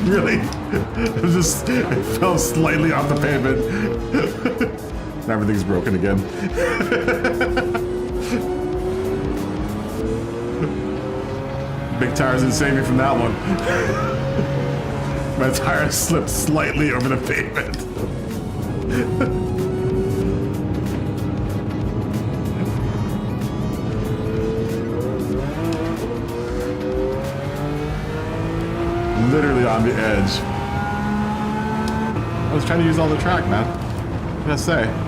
really, it fell slightly off the pavement. Now everything's broken again. Big tires didn't save me from that one. My tire slipped slightly over the pavement. Literally on the edge. I was trying to use all the track, man. What can I say?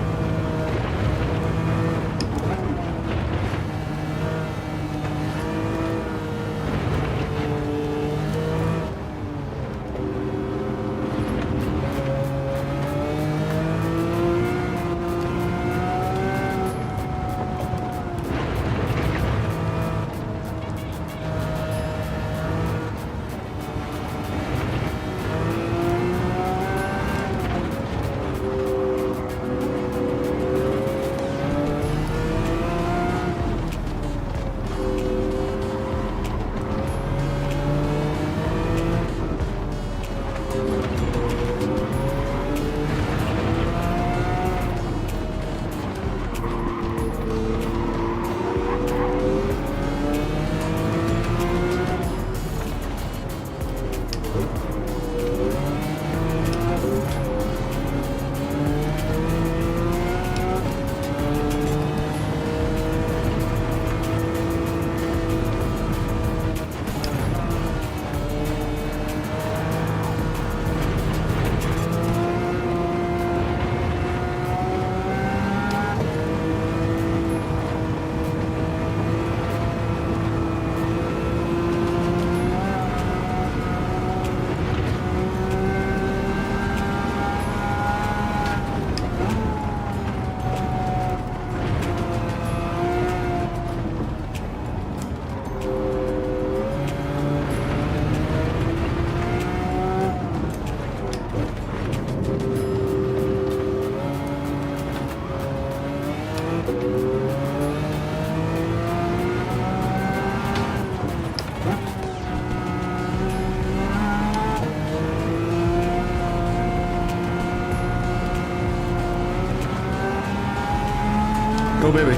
Go, baby.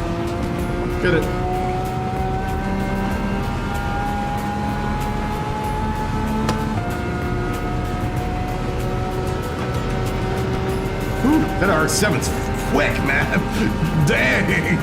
Get it. Whew, that RX-7's quick, man. Dang.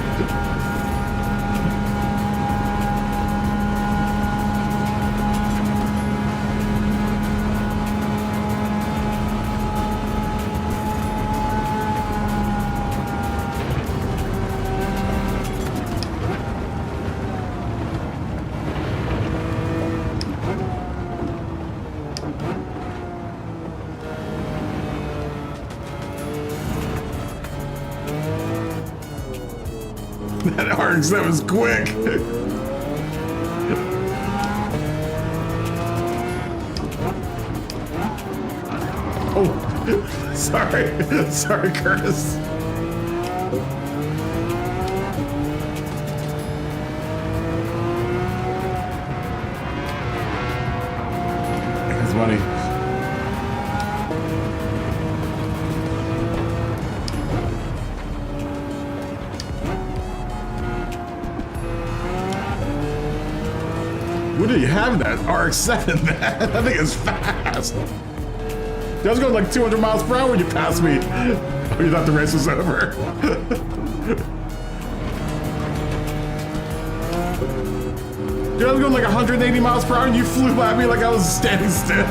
That RX-7 was quick. Oh, sorry, Curtis. That's funny. What do you have that RX-7, man? That thing is fast. I was going like 200 miles per hour when you passed me. Oh, you thought the race was over. Dude, I was going like 180 miles per hour and you flew by me like I was standing still.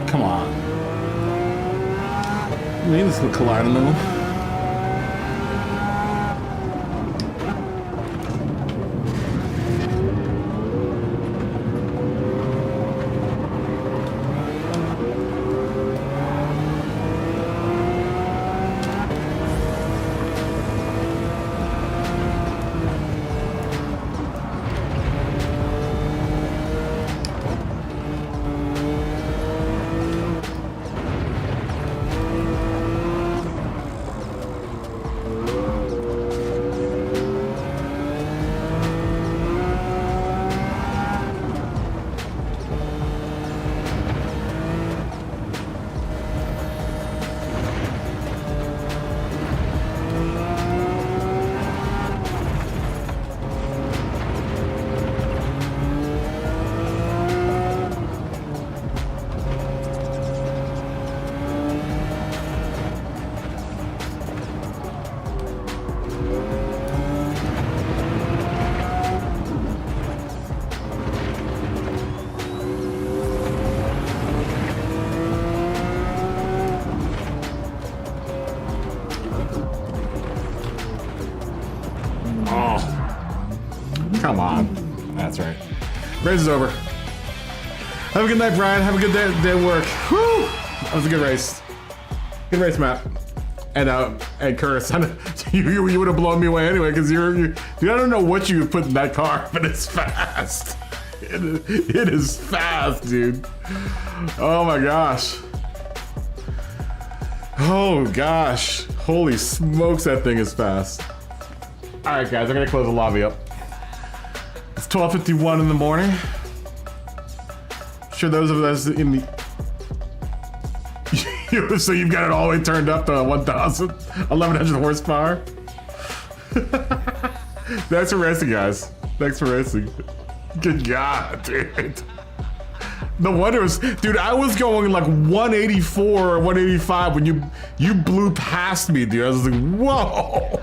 Come on. Maybe this will collide in the middle. Come on. That's right. Race is over. Have a good night, Brian. Have a good day at work. Whew! That was a good race. Good race, Matt. And Curtis, you would have blown me away anyway, because dude, I don't know what you put in that car, but it's fast. It is fast, dude. Oh my gosh. Oh gosh. Holy smokes, that thing is fast. All right, guys, I'm gonna close the lobby up. It's 12:51 in the morning. I'm sure those of us in the so you've got it all the way turned up to 1,100 horsepower. Thanks for racing, guys. Thanks for racing. Good God, dude. No wonder it was, dude, I was going like 184 or 185 when you blew past me, dude. I was like, whoa.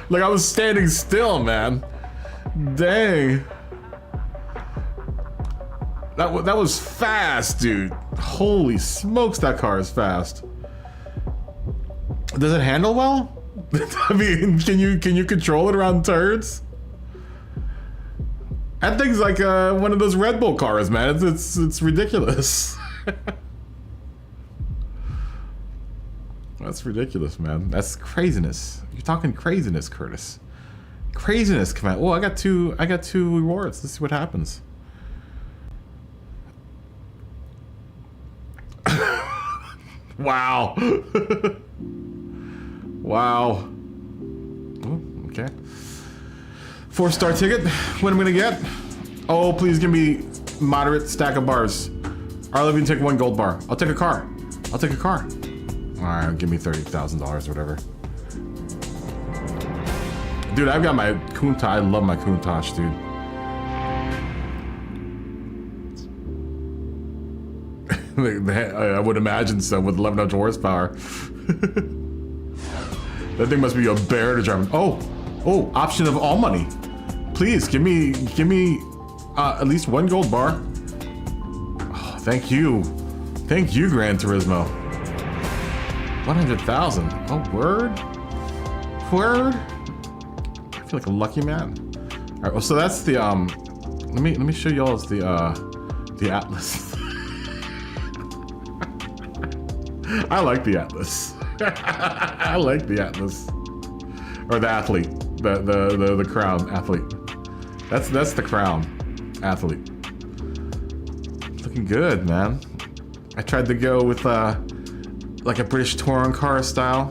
Like I was standing still, man. Dang. That was fast, dude. Holy smokes, that car is fast. Does it handle well? I mean, can you control it around turns? That thing's like one of those Red Bull cars, man. It's ridiculous. That's ridiculous, man. That's craziness. You're talking craziness, Curtis. Craziness, come on. Oh, I got two rewards. Let's see what happens. Wow. Wow. Oh, okay. 4-star ticket. What am I gonna get? Oh, please give me moderate stack of bars. I'll even take 1 gold bar. I'll take a car. I'll take a car. All right, give me $30,000 or whatever. Dude, I've got my Countach. I love my Countach, dude. I would imagine so with 1100 horsepower. That thing must be a bear to drive. Oh, option of all money. Please give me at least 1 gold bar. Oh, thank you, Gran Turismo. 100,000. Oh, word. I feel like a lucky man. All right, well, so that's the Let me show y'all the Atlas. I like the Atlas. I like the Atlas. Or the athlete. The crown athlete. That's the crown athlete. Looking good, man. I tried to go with like a British touring car style.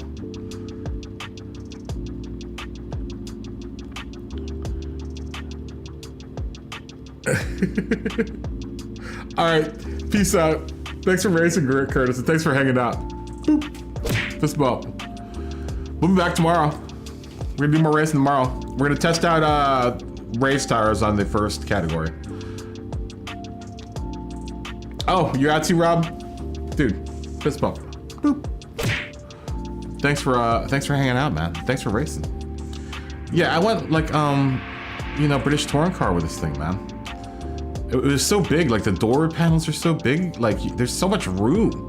Alright, peace out. Thanks for racing, Curtis, and thanks for hanging out. Boop. Fist bump. We'll be back tomorrow. We're gonna do more racing tomorrow. We're gonna test out race tires on the first category. Oh, you out, Rob? Dude, fist bump. Boop. Thanks for hanging out, man. Thanks for racing. Yeah, I went like you know, British touring car with this thing, man. It was so big, like the door panels are so big, like there's so much room.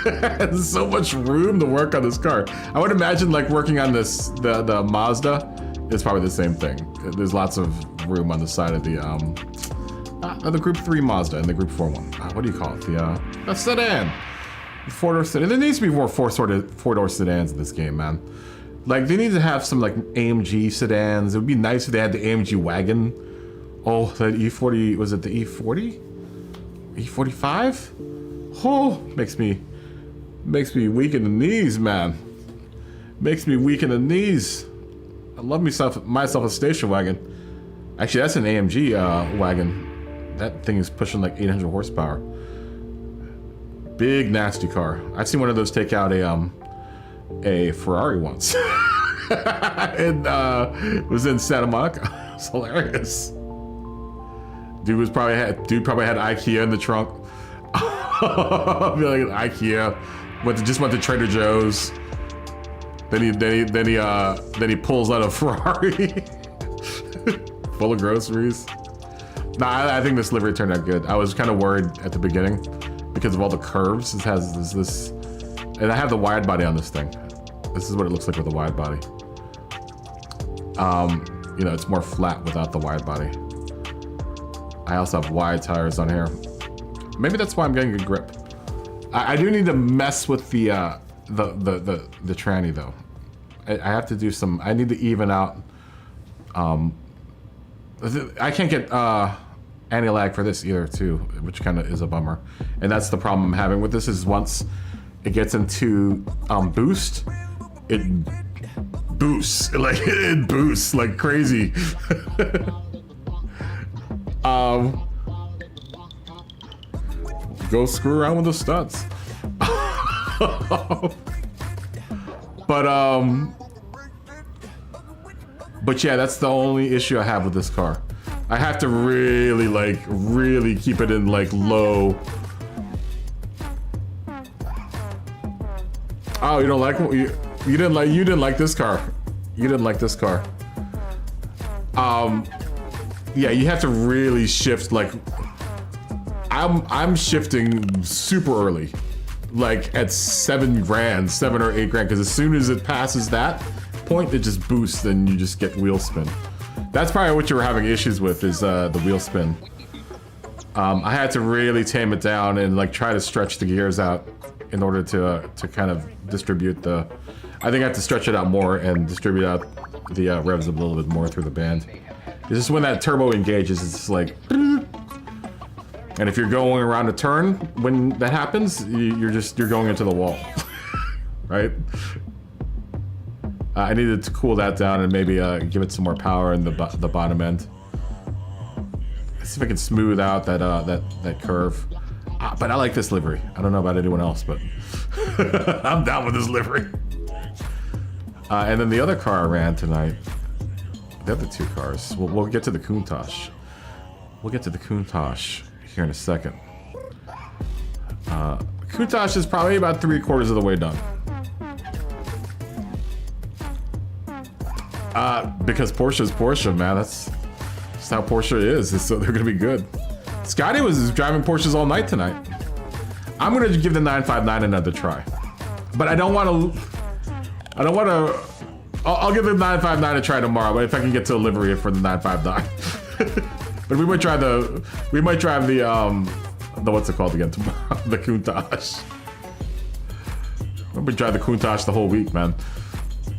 There's so much room to work on this car. I would imagine like working on this, the Mazda is probably the same thing. There's lots of room on the side of the Group 3 Mazda and the Group 4 one. What do you call it? The sedan. The 4-door sedan. There needs to be more four-door sedans in this game, man. Like they need to have some like AMG sedans. It would be nice if they had the AMG wagon. Oh, that E40, was it the E40? E45? Oh, makes me weak in the knees, man. Makes me weak in the knees. I love myself a station wagon. Actually, that's an AMG wagon. That thing is pushing like 800 horsepower. Big nasty car. I've seen one of those take out a Ferrari once. It was in Santa Monica. It's hilarious. Dude probably had IKEA in the trunk. I feel like IKEA. Just went to Trader Joe's. Then he pulls out a Ferrari full of groceries. Nah, I think this livery turned out good. I was kind of worried at the beginning because of all the curves. It has this, and I have the wide body on this thing. This is what it looks like with the wide body. You know, it's more flat without the wide body. I also have wide tires on here. Maybe that's why I'm getting good grip. I do need to mess with the tranny though. I have to do some. I need to even out. I can't get anti-lag for this either too, which kind of is a bummer. And that's the problem I'm having with this is once it gets into boost, it boosts like crazy. Go screw around with the studs. But yeah, that's the only issue I have with this car. I have to really keep it in like low. Oh, you don't like you didn't like this car. You didn't like this car. Yeah, you have to really shift like I'm shifting super early. Like at 7 or 8 grand, because as soon as it passes that point, it just boosts and you just get wheel spin. That's probably what you were having issues with is the wheel spin. I had to really tame it down and like try to stretch the gears out in order to kind of distribute the. I think I have to stretch it out more and distribute out the revs a little bit more through the band. It's just when that turbo engages, it's like. And if you're going around a turn, when that happens, you're going into the wall, right? I needed to cool that down and maybe give it some more power in the bottom end. Let's see if I can smooth out that curve. But I like this livery. I don't know about anyone else, but I'm down with this livery. And then the other car I ran tonight, the other two cars. We'll get to the Countach. We'll get to the Countach here in a second. Countach is probably about 3/4 of the way done. Because Porsche is Porsche, man. That's how Porsche is. So they're gonna be good. Scotty was driving Porsches all night tonight. I'm gonna give the 959 another try, but I don't want to. I'll give the 959 a try tomorrow. But if I can get to a livery for the 959, but we might drive the what's it called again tomorrow? The Countach. We drive the Countach the whole week, man.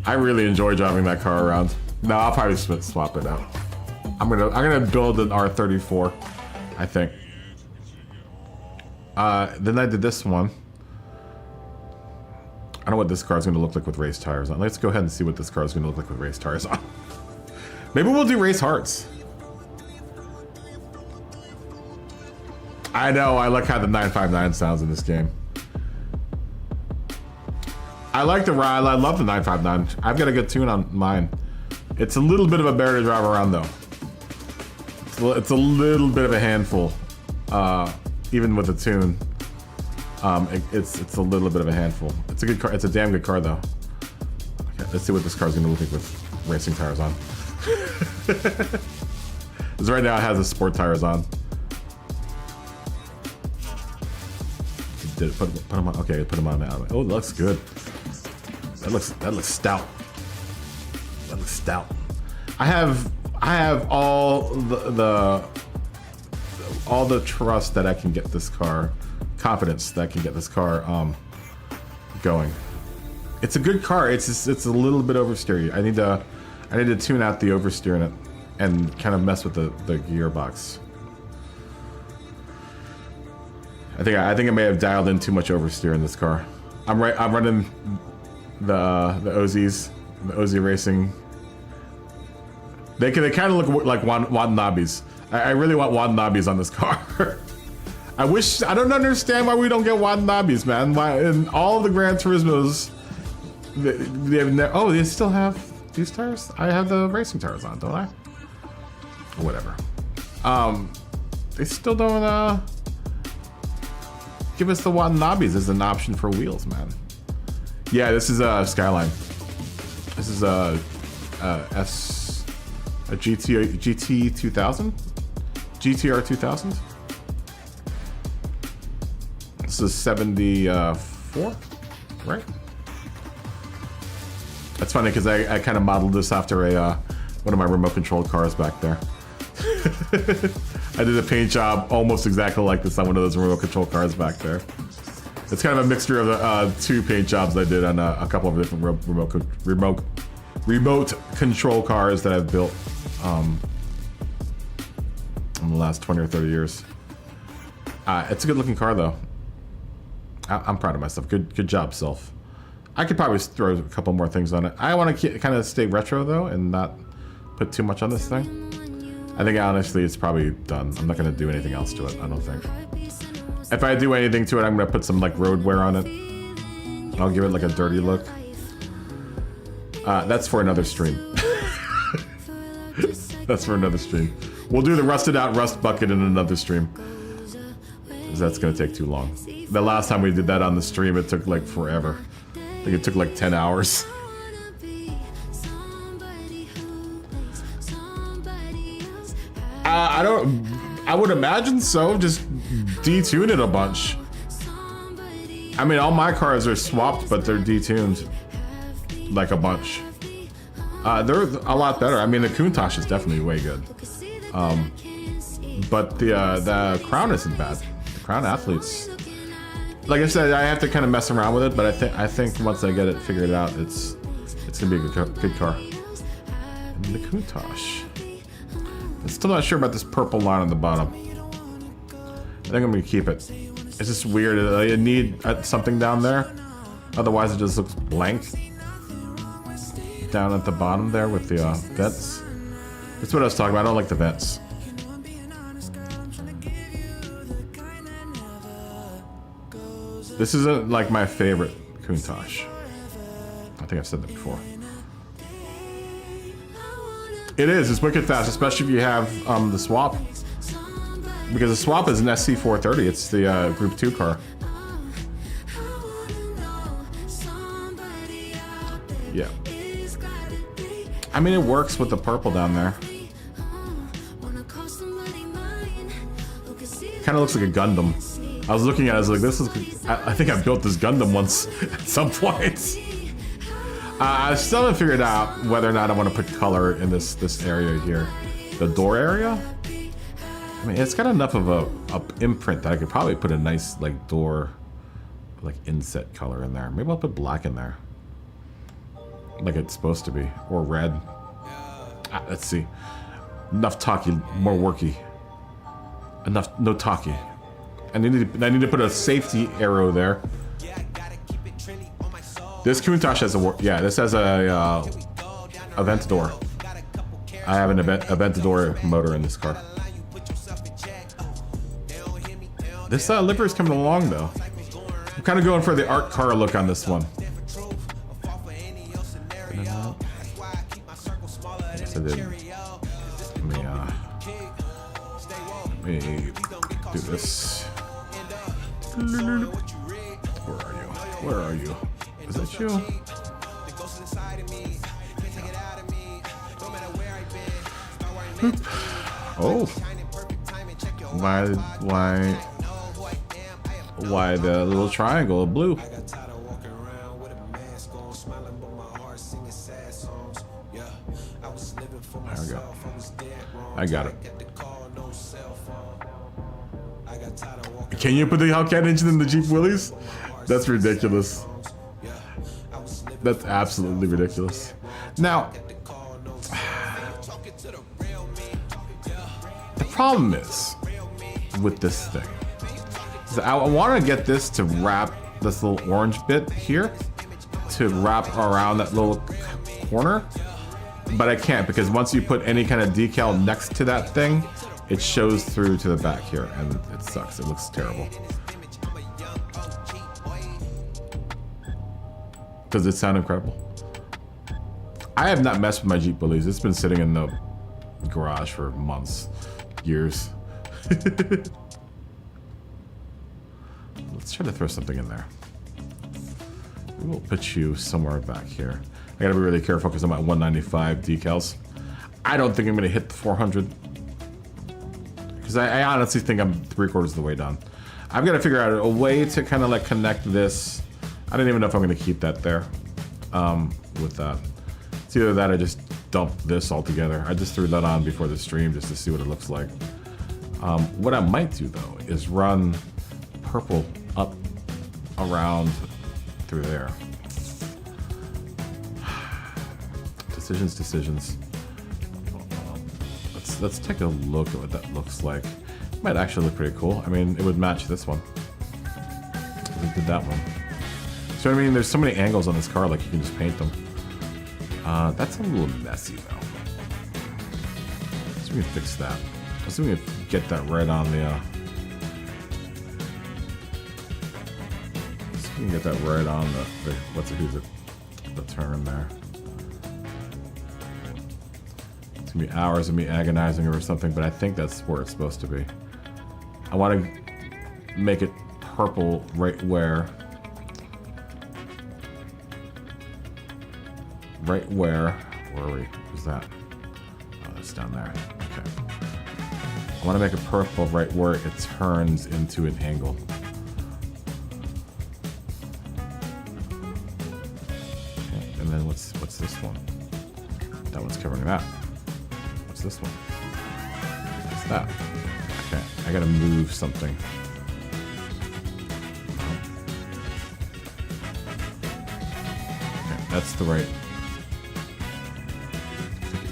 I really enjoy driving that car around. No, I'll probably swap it out. I'm gonna build an R34, I think. Then I did this one. I don't know what this car is gonna look like with race tires on. Let's go ahead and see what this car is gonna look like with race tires on. Maybe we'll do race hearts. I know, I like how the 959 sounds in this game. I like the ride. I love the 959. I've got a good tune on mine. It's a little bit of a bear to drive around though. It's a little bit of a handful, even with the tune. It's a little bit of a handful. It's a good car. It's a damn good car though. Okay, let's see what this car's gonna look like with racing tires on. Because right now it has the sport tires on. Did it put them on? Okay, put them on now. Oh, it looks good. That looks stout. That looks stout. I have all the trust that I can get this car, confidence that I can get this car going. It's a good car. It's a little bit oversteery. I need to tune out the oversteer in it and kind of mess with the gearbox. I think I may have dialed in too much oversteer in this car. I'm running the Ozzies, the Ozzy Racing. They kind of look like Watanabes. I really want Watanabes on this car. I don't understand why we don't get Watanabes, man. Why in all of the Gran Turismos, they still have these tires? I have the racing tires on, don't I? Whatever. They still don't give us the Watanabes as an option for wheels, man. Yeah, this is a Skyline. This is a GT 2000, GTR 2000. This is 74, right? That's funny because I kind of modeled this after one of my remote controlled cars back there. I did a paint job almost exactly like this on one of those remote control cars back there. It's kind of a mixture of the two paint jobs I did on a couple of different remote control cars that I've built in the last 20 or 30 years. It's a good looking car though. I'm proud of myself. Good job, self. I could probably throw a couple more things on it. I want to kind of stay retro though and not put too much on this thing. I think honestly it's probably done. I'm not going to do anything else to it, I don't think. If I do anything to it, I'm going to put some like road wear on it. I'll give it like a dirty look. That's for another stream. That's for another stream. We'll do the rusted out rust bucket in another stream. Because that's going to take too long. The last time we did that on the stream, it took like forever. I think it took like 10 hours. I would imagine so. Just detune it a bunch. I mean, all my cars are swapped, but they're detuned like a bunch. They're a lot better. I mean, the Countach is definitely way good. But the Crown isn't bad. The Crown Athletes, like I said, I have to kind of mess around with it, but I think once I get it figured out, it's gonna be a good car. And the Countach. I'm still not sure about this purple line on the bottom. I think I'm gonna keep it. It's just weird. I need something down there. Otherwise, it just looks blank. Down at the bottom there with the vents. That's what I was talking about. I don't like the vents. This isn't like my favorite Countach. I think I've said that before. It is. It's wicked fast, especially if you have the swap. Because the swap is an SC430. It's the Group 2 car. Yeah. I mean, it works with the purple down there. Kind of looks like a Gundam. I was looking at it, I was like, this is... I think I built this Gundam once at some point. I still haven't figured out whether or not I want to put color in this area here. The door area? I mean, it's got enough of a imprint that I could probably put a nice, like, door, like, inset color in there. Maybe I'll put black in there. Like it's supposed to be. Or red. Let's see. Enough talky, more worky. Enough, no talky. I need to put a safety arrow there. This Countach has a this has a Aventador. I have an Aventador motor in this car. This livery is coming along though. I'm kind of going for the art car look on this one. Yes, I did. Let me do this. Where are you? Where are you? Is that you? Oop. Oh. Why the little triangle of blue? There we go. I got it. Can you put the Hellcat engine in the Jeep Willys? That's ridiculous. That's absolutely ridiculous. Now, the problem is with this thing. I want to get this to wrap this little orange bit here to wrap around that little corner, but I can't because once you put any kind of decal next to that thing, it shows through to the back here and it sucks. It looks terrible. Does it sound incredible? I have not messed with my Jeep Willys. It's been sitting in the garage for months, years. Let's try to throw something in there. We'll put you somewhere back here. I gotta be really careful because I'm at 195 decals. I don't think I'm gonna hit the 400. Because I honestly think I'm 3/4 of the way done. I've got to figure out a way to kind of like connect this. I don't even know if I'm gonna keep that there with that. It's either that or just dump this all together. I just threw that on before the stream just to see what it looks like. What I might do though is run purple up around through there. Decisions. Let's take a look at what that looks like. It might actually look pretty cool. I mean, it would match this one. We did that one. So I mean, there's so many angles on this car, like you can just paint them. That's a little messy though. So we can fix that. Let's see if we can get that right on the. Let's see if we can get that right on the the turn there. It's gonna be hours of me agonizing over something, but I think that's where it's supposed to be. I want to make it purple right where. Where are we? Who's that? Oh, that's down there. Okay. I want to make it purple right where it turns into an angle. Okay. And then what's this one? That one's covering that. What's this one? What's that? Okay, I gotta move something. Okay, that's the right.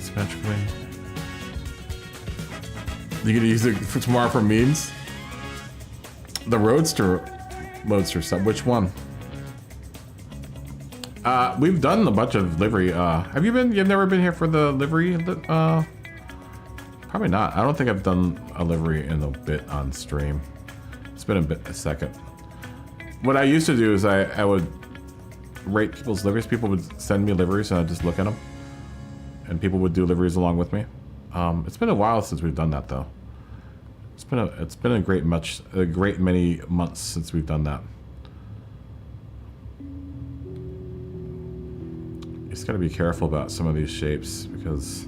Symmetrically. You gonna use it for tomorrow for memes? The Roadster sub. Which one? We've done a bunch of livery. Have you been? You've never been here for the livery? Probably not. I don't think I've done a livery in a bit on stream. It's been a second. What I used to do is I would rate people's liveries. People would send me liveries and I'd just look at them. And people would do liveries along with me. It's been a while since we've done that though. It's been a great many months since we've done that. You just gotta be careful about some of these shapes because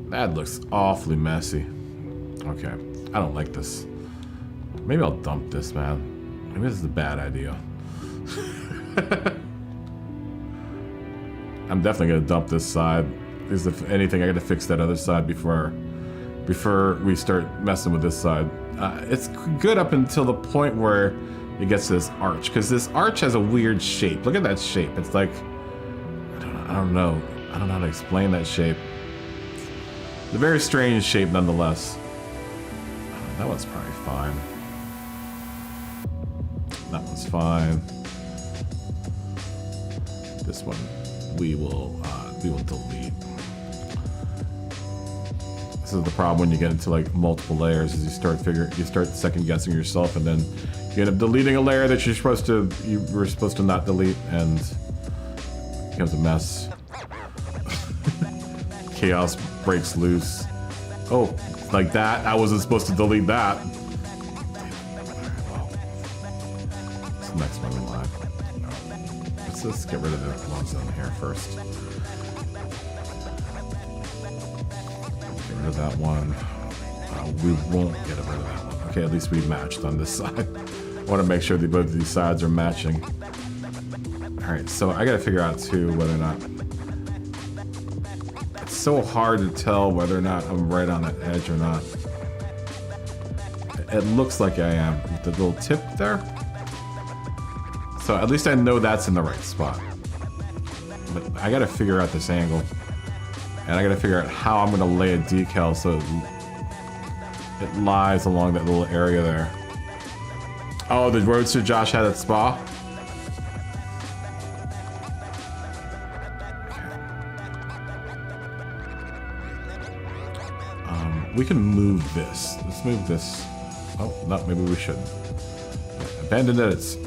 that looks awfully messy. Okay, I don't like this. Maybe I'll dump this, man. Maybe this is a bad idea. I'm definitely gonna dump this side. Because if anything, I gotta fix that other side before we start messing with this side. It's good up until the point where it gets to this arch, because this arch has a weird shape. Look at that shape. It's like, I don't know how to explain that shape. It's a very strange shape nonetheless. That one's probably fine. That one's fine. This one we will delete. This is the problem when you get into like multiple layers, is you start second guessing yourself, and then you end up deleting a layer that you were supposed to not delete, and it becomes a mess. Chaos breaks loose. Oh, like that? I wasn't supposed to delete that. What's the next one in line? Let's get rid of the ones on here first. Get rid of that one. We won't get rid of that one. Okay, at least we matched on this side. I want to make sure that both of these sides are matching. Alright, so I gotta figure out too whether or not... It's so hard to tell whether or not I'm right on that edge or not. It looks like I am. With the little tip there. So at least I know that's in the right spot. But I gotta figure out this angle. And I gotta figure out how I'm gonna lay a decal so it lies along that little area there. Oh, the Roadster Josh had at Spa? We can move this. Let's move this. Oh, no, maybe we shouldn't. Abandoned edits.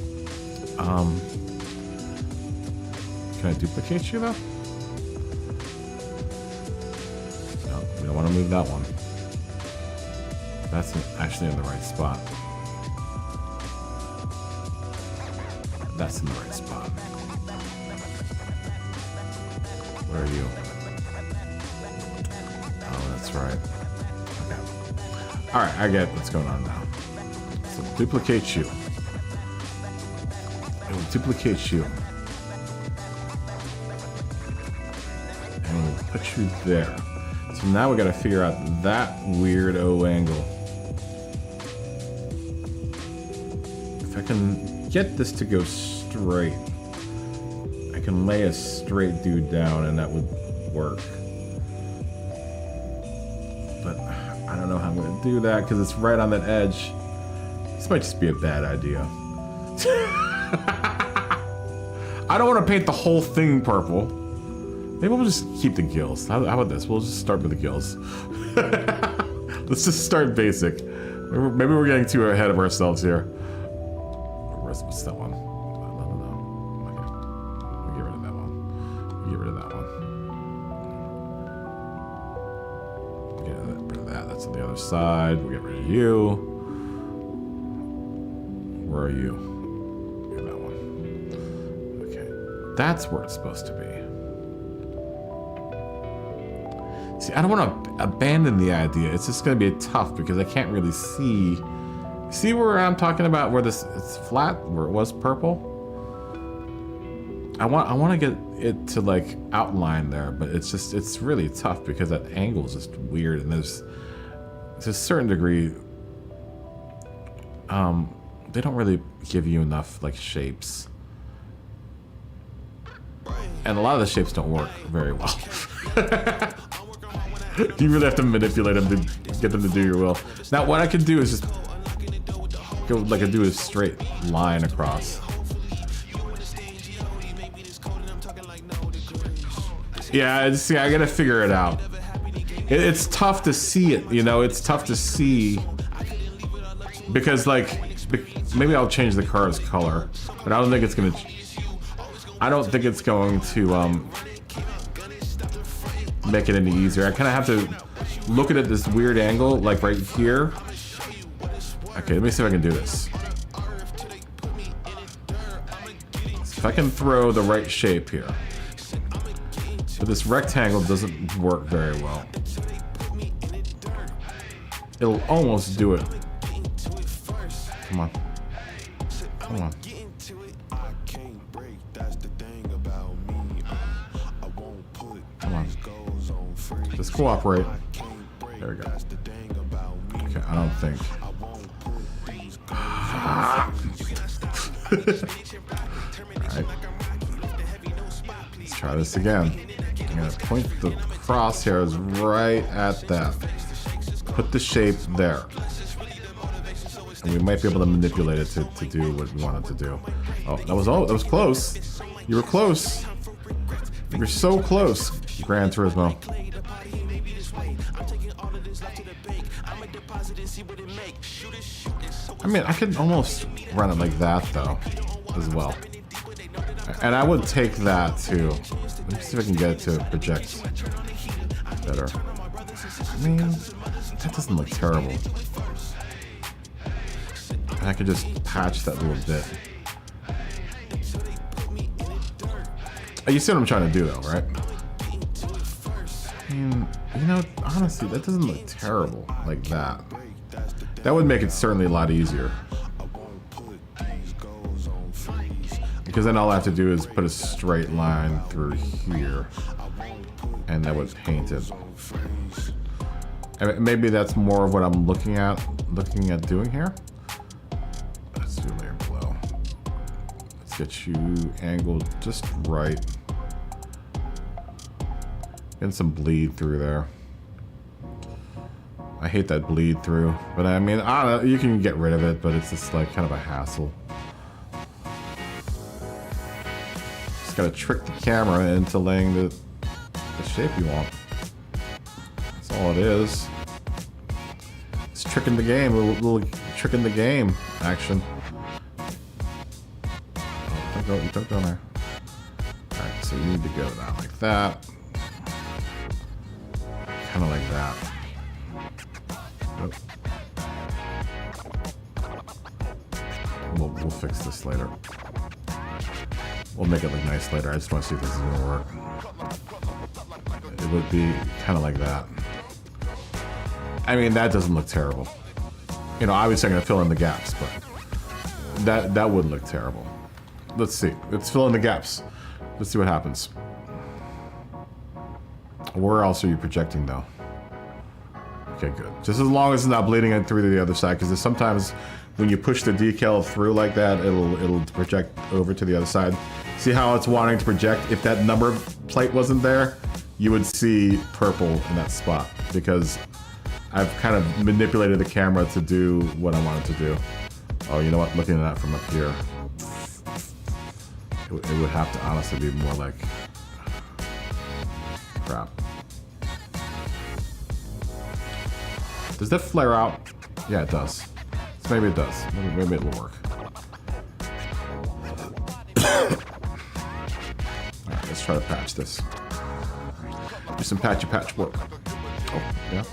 Can I duplicate you though? No, we don't want to move that one. That's actually in the right spot. That's in the right spot. Where are you? Oh, that's right. Okay. Alright, I get what's going on now. So duplicate you. I will duplicate you. And we'll put you there. So now we gotta figure out that weird O angle. If I can get this to go straight, I can lay a straight dude down and that would work. But I don't know how I'm gonna do that because it's right on that edge. This might just be a bad idea. I don't want to paint the whole thing purple. Maybe we'll just keep the gills. How about this? We'll just start with the gills. Let's just start basic. Maybe we're getting too ahead of ourselves here. What's that one? No. Okay. We'll get rid of that one. We'll get rid of that one. We'll get rid of that. That's on the other side. We'll get rid of you. Where are you? That one. Okay. That's where it's supposed to be. See, I don't want to abandon the idea. It's just going to be tough because I can't really see. See where I'm talking about? Where this it's flat, where it was purple. I want to get it to like outline there, but it's really tough because that angle is just weird, and there's to a certain degree they don't really give you enough like shapes, and a lot of the shapes don't work very well. You really have to manipulate them to get them to do your will. Now what I can do is just go like I do a straight line across. Yeah, see, I gotta figure it out. It's tough to see it, you know. It's tough to see because, like, maybe I'll change the car's color, but I don't think it's gonna. I don't think it's going to make it any easier. I kind of have to look at it at this weird angle, like right here. Okay, let me see if I can do this. So if I can throw the right shape here. But this rectangle doesn't work very well. It'll almost do it. Come on. Come on. Come on. Just cooperate. There we go. Okay, I don't think. Alright. Let's try this again. I'm gonna point the crosshairs right at that. Put the shape there. And we might be able to manipulate it to do what we want it to do. Oh, that was close. You were close. You were so close, Gran Turismo. I mean, I could almost run it like that though, as well. And I would take that too. Let me see if I can get it to project better. I mean, that doesn't look terrible. And I could just patch that little bit. You see what I'm trying to do though, right? I mean, you know, honestly, that doesn't look terrible like that. That would make it certainly a lot easier. Because then all I have to do is put a straight line through here. And that would paint it. And maybe that's more of what I'm looking at doing here. Let's do layer below. Let's get you angled just right. Getting some bleed through there. I hate that bleed through, but I mean, I don't know, you can get rid of it, but it's just like kind of a hassle. Just gotta trick the camera into laying the shape you want. That's all it is. It's tricking the game, a little tricking the game action. Oh, don't go there. Alright, so you need to go down like that. Kind of like that. We'll fix this later. We'll make it look nice later. I just want to see if this is gonna work. It would be kind of like that. I mean, that doesn't look terrible. You know, obviously I'm gonna fill in the gaps, but that wouldn't look terrible. Let's see. Let's fill in the gaps. Let's see what happens. Where else are you projecting though? Okay, good. Just as long as it's not bleeding it through to the other side, because sometimes when you push the decal through like that, it'll project over to the other side. See how it's wanting to project? If that number plate wasn't there, you would see purple in that spot, because I've kind of manipulated the camera to do what I wanted to do. Oh, you know what? Looking at that from up here, it would have to honestly be more like crap. Does that flare out? Yeah, it does. So maybe it does. Maybe it'll work. Alright, let's try to patch this. Do some patchy patch work. Oh, yeah.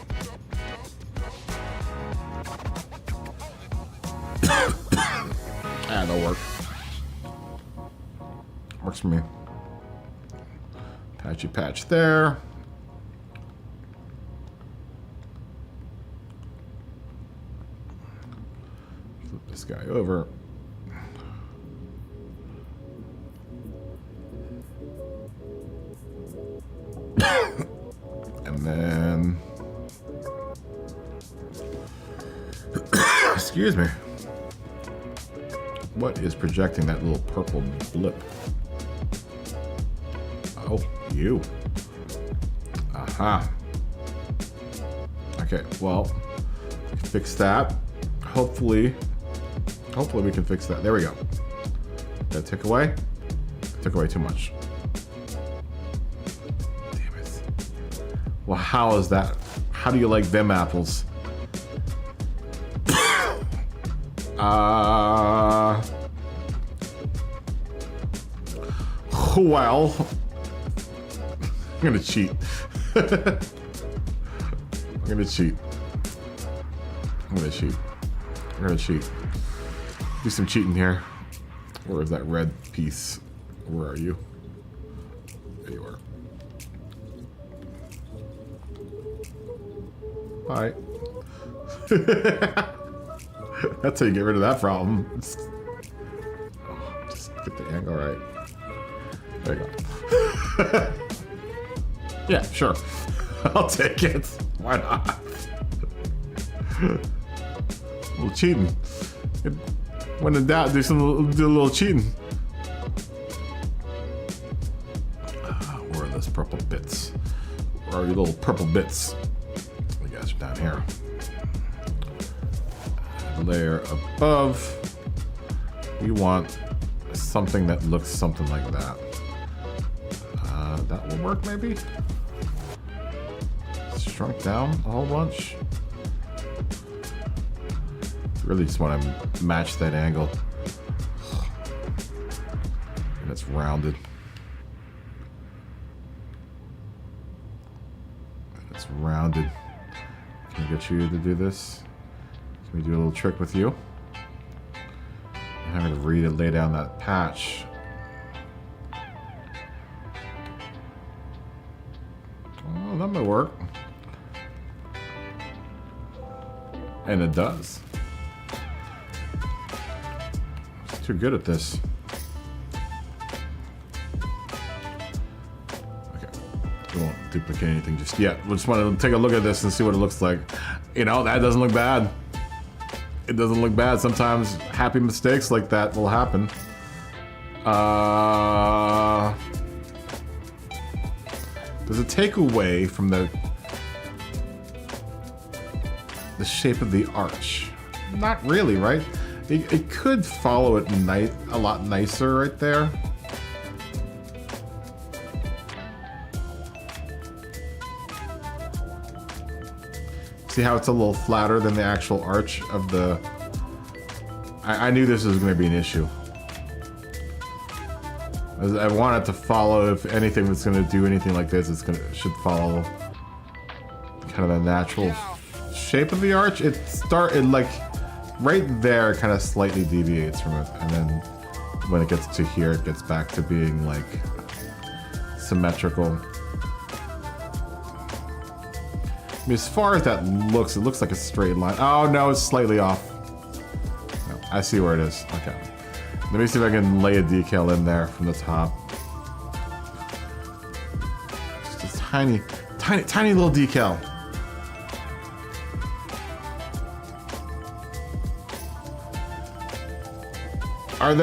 That'll work. Works for me. Patchy patch there. Flip this guy over. Excuse me. What is projecting that little purple blip? Oh, you. Aha. Okay, well, we can fix that. Hopefully we can fix that. There we go. Did I take away? Took away too much. Damn it. Well, how is that? How do you like them apples? Well, I'm gonna cheat. I'm gonna cheat. Do some cheating here. Where is that red piece? Where are you? There you are. Hi. That's how you get rid of that problem. Just get the angle right. There you go. Yeah, sure. I'll take it. Why not? A little cheating. When in doubt, do a little cheating. Where are those purple bits? Where are your little purple bits? You guys are down here. Layer above. We want something that looks something like that. That will work, maybe? Shrunk down a whole bunch. Really just want to match that angle. And it's rounded. And it's rounded. Can I get you to do this? Can we do a little trick with you? I'm having to lay down that patch. Oh, that might work. And it does. It's too good at this. Okay. We won't duplicate anything just yet. We just want to take a look at this and see what it looks like. You know, that doesn't look bad. It doesn't look bad. Sometimes happy mistakes like that will happen. Does it take away from the shape of the arch? Not really, right? It could follow it a lot nicer right there. See how it's a little flatter than the actual arch of the... I knew this was going to be an issue. I want it to follow, if anything that's going to do anything like this, it should follow kind of the natural shape of the arch. It like right there kind of slightly deviates from it, and then when it gets to here, it gets back to being like symmetrical. I mean, as far as that looks, it looks like a straight line. Oh no, it's slightly off. No, I see where it is. Okay. Let me see if I can lay a decal in there from the top. Just a tiny little decal. Are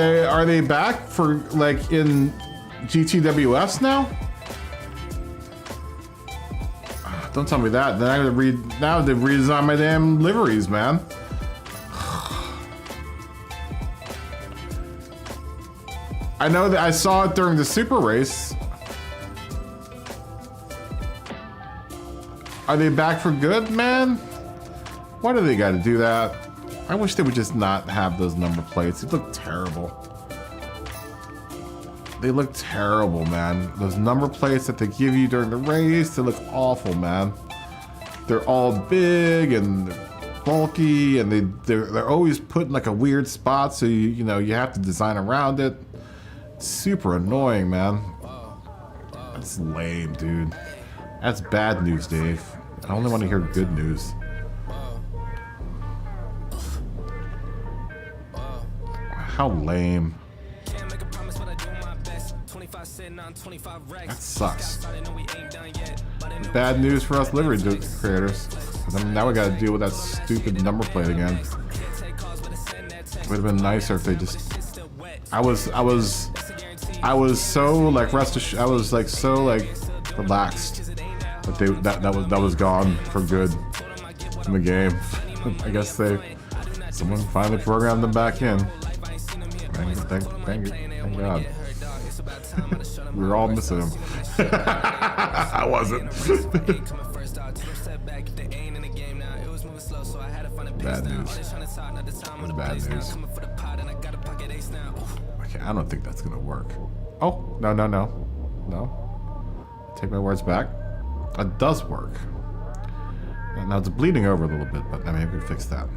they back for like in GTWS now? Don't tell me that. Then I gotta now they redesign my damn liveries, man. I know that I saw it during the super race. Are they back for good, man? Why do they gotta do that? I wish they would just not have those number plates. They look terrible. They look terrible, man. Those number plates that they give you during the race, they look awful, man. They're all big and bulky, and they're always put in like a weird spot, so you know you have to design around it. It's super annoying, man. That's lame, dude. That's bad news, Dave. I only want to hear good news. How lame. That sucks. Bad news for us livery creators. Now we gotta deal with that stupid number plate again. would have been nicer if they just. I was so like I was like so like relaxed that that was gone for good in the game. I guess someone finally programmed them back in. Thank God. We were all missing him. I wasn't. Bad news. Bad news. Okay, I don't think that's gonna work. Oh, no. Take my words back. That does work. And now it's bleeding over a little bit, but maybe we can fix that.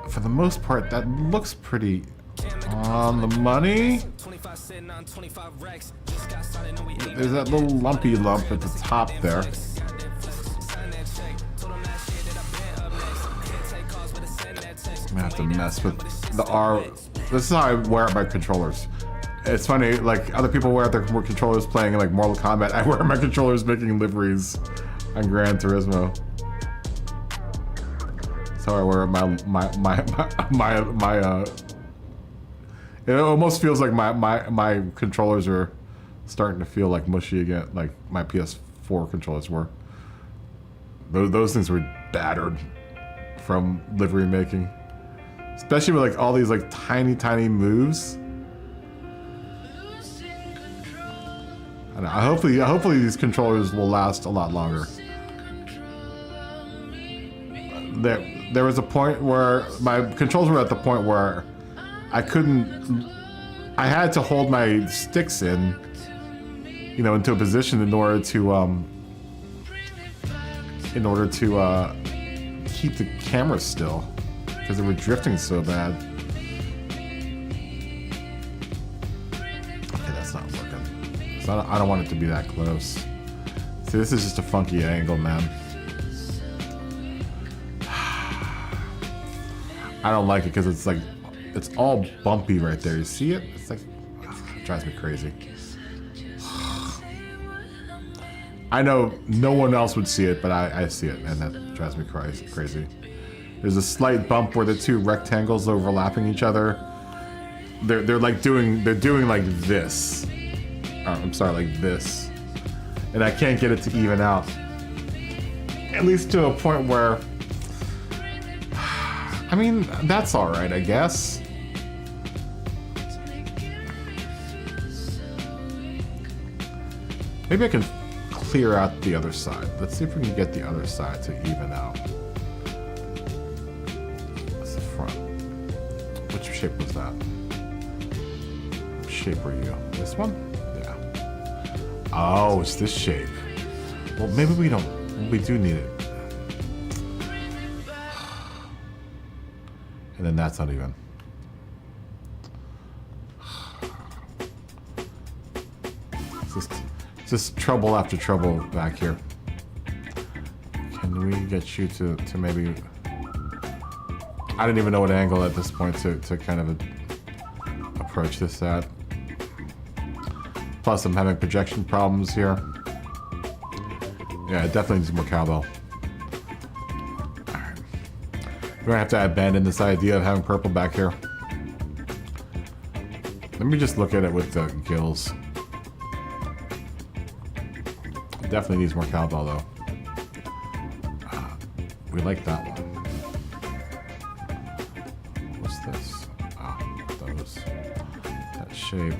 For the most part, that looks pretty on the money. There's that little lumpy lump at the top there. I'm gonna have to mess with the R. This is how I wear out my controllers. It's funny, like other people wear their controllers playing like Mortal Kombat. I wear my controllers making liveries on Gran Turismo. That's how I wear my it almost feels like my controllers are starting to feel like mushy again, like my PS4 controllers were. Those things were battered from livery making, especially with like all these like tiny moves. And hopefully these controllers will last a lot longer. There was a point where my controls were at the point where I had to hold my sticks in, you know, into a position in order to keep the camera still, because they were drifting so bad. Okay, that's not working. So I don't want it to be that close. See, this is just a funky angle, man. I don't like it because it's like, it's all bumpy right there. You see it? It's like, it drives me crazy. I know no one else would see it, but I see it, and that drives me crazy. There's a slight bump where the two rectangles overlapping each other. They're doing like this. I'm sorry, like this. And I can't get it to even out. At least to a point where, I mean, that's all right, I guess. Maybe I can clear out the other side. Let's see if we can get the other side to even out. That's the front. Which shape was that? What shape were you? This one? Yeah. Oh, it's this shape. Well, maybe we don't. We do need it. And then that's not even. It's just trouble after trouble back here. Can we get you to maybe... I didn't even know what angle at this point to kind of approach this at. Plus I'm having projection problems here. Yeah, it definitely needs more cowbell. Alright. We're gonna have to abandon this idea of having purple back here. Let me just look at it with the gills. It definitely needs more cowbell though. We like that one. What's this? Ah, those. That shape.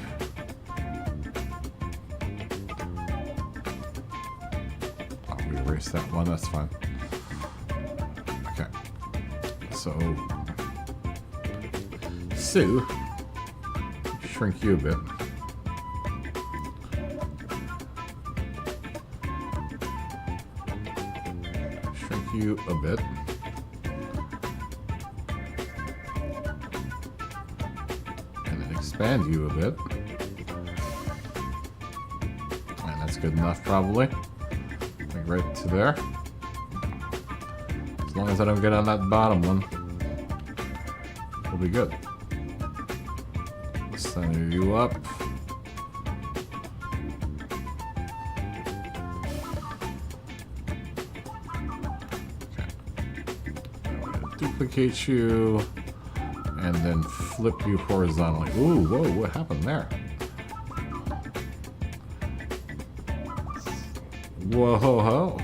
Oh, we erased that one, that's fine. Okay. So, shrink you a bit. Shrink you a bit. And then expand you a bit. And that's good enough, probably. Like right to there. As long as I don't get on that bottom one, we'll be good. Center you up. Okay. I'm going to duplicate you and then flip you horizontally. Ooh, whoa, what happened there? Whoa, ho, ho. Oh,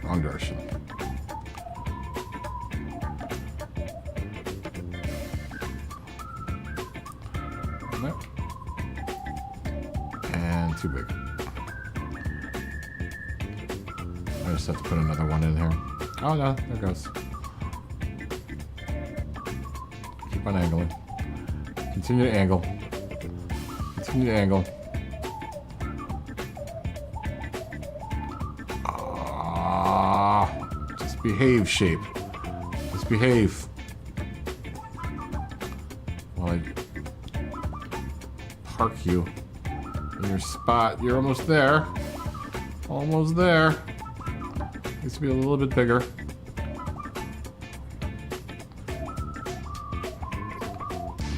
wrong direction. Nope. And too big. I just have to put another one in here. Oh no, there it goes. Keep on angling. Continue to angle. Continue to angle. Just behave, shape. Just behave. While I park you in your spot. You're almost there. Almost there. Needs to be a little bit bigger.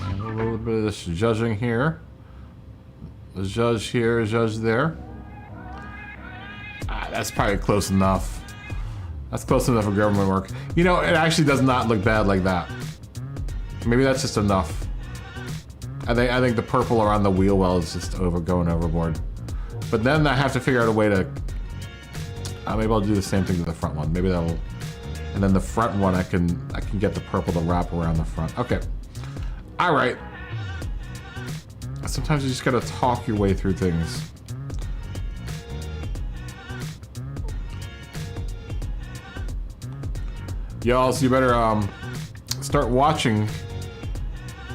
And a little bit of this judging here. The judge here, judge there. That's probably close enough. That's close enough for government work. You know, it actually does not look bad like that. Maybe that's just enough. I think the purple around the wheel well is just going overboard. But then I have to figure out a way to. Maybe I'll do the same thing to the front one. Maybe that'll. And then the front one, I can get the purple to wrap around the front. Okay. All right. Sometimes you just gotta talk your way through things. Y'all, so you better start watching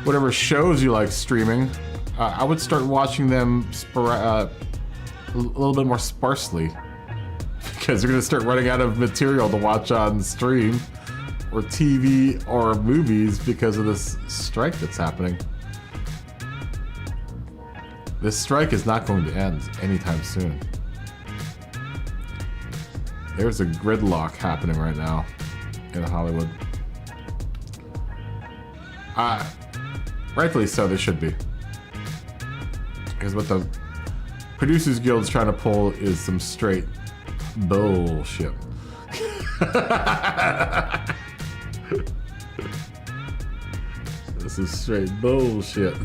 whatever shows you like streaming. I would start watching them a little bit more sparsely, because you're gonna start running out of material to watch on stream or TV or movies because of this strike that's happening. This strike is not going to end anytime soon. There's a gridlock happening right now in Hollywood. Rightfully so, they should be. Because what the Producers Guild is trying to pull is some straight bullshit. This is straight bullshit.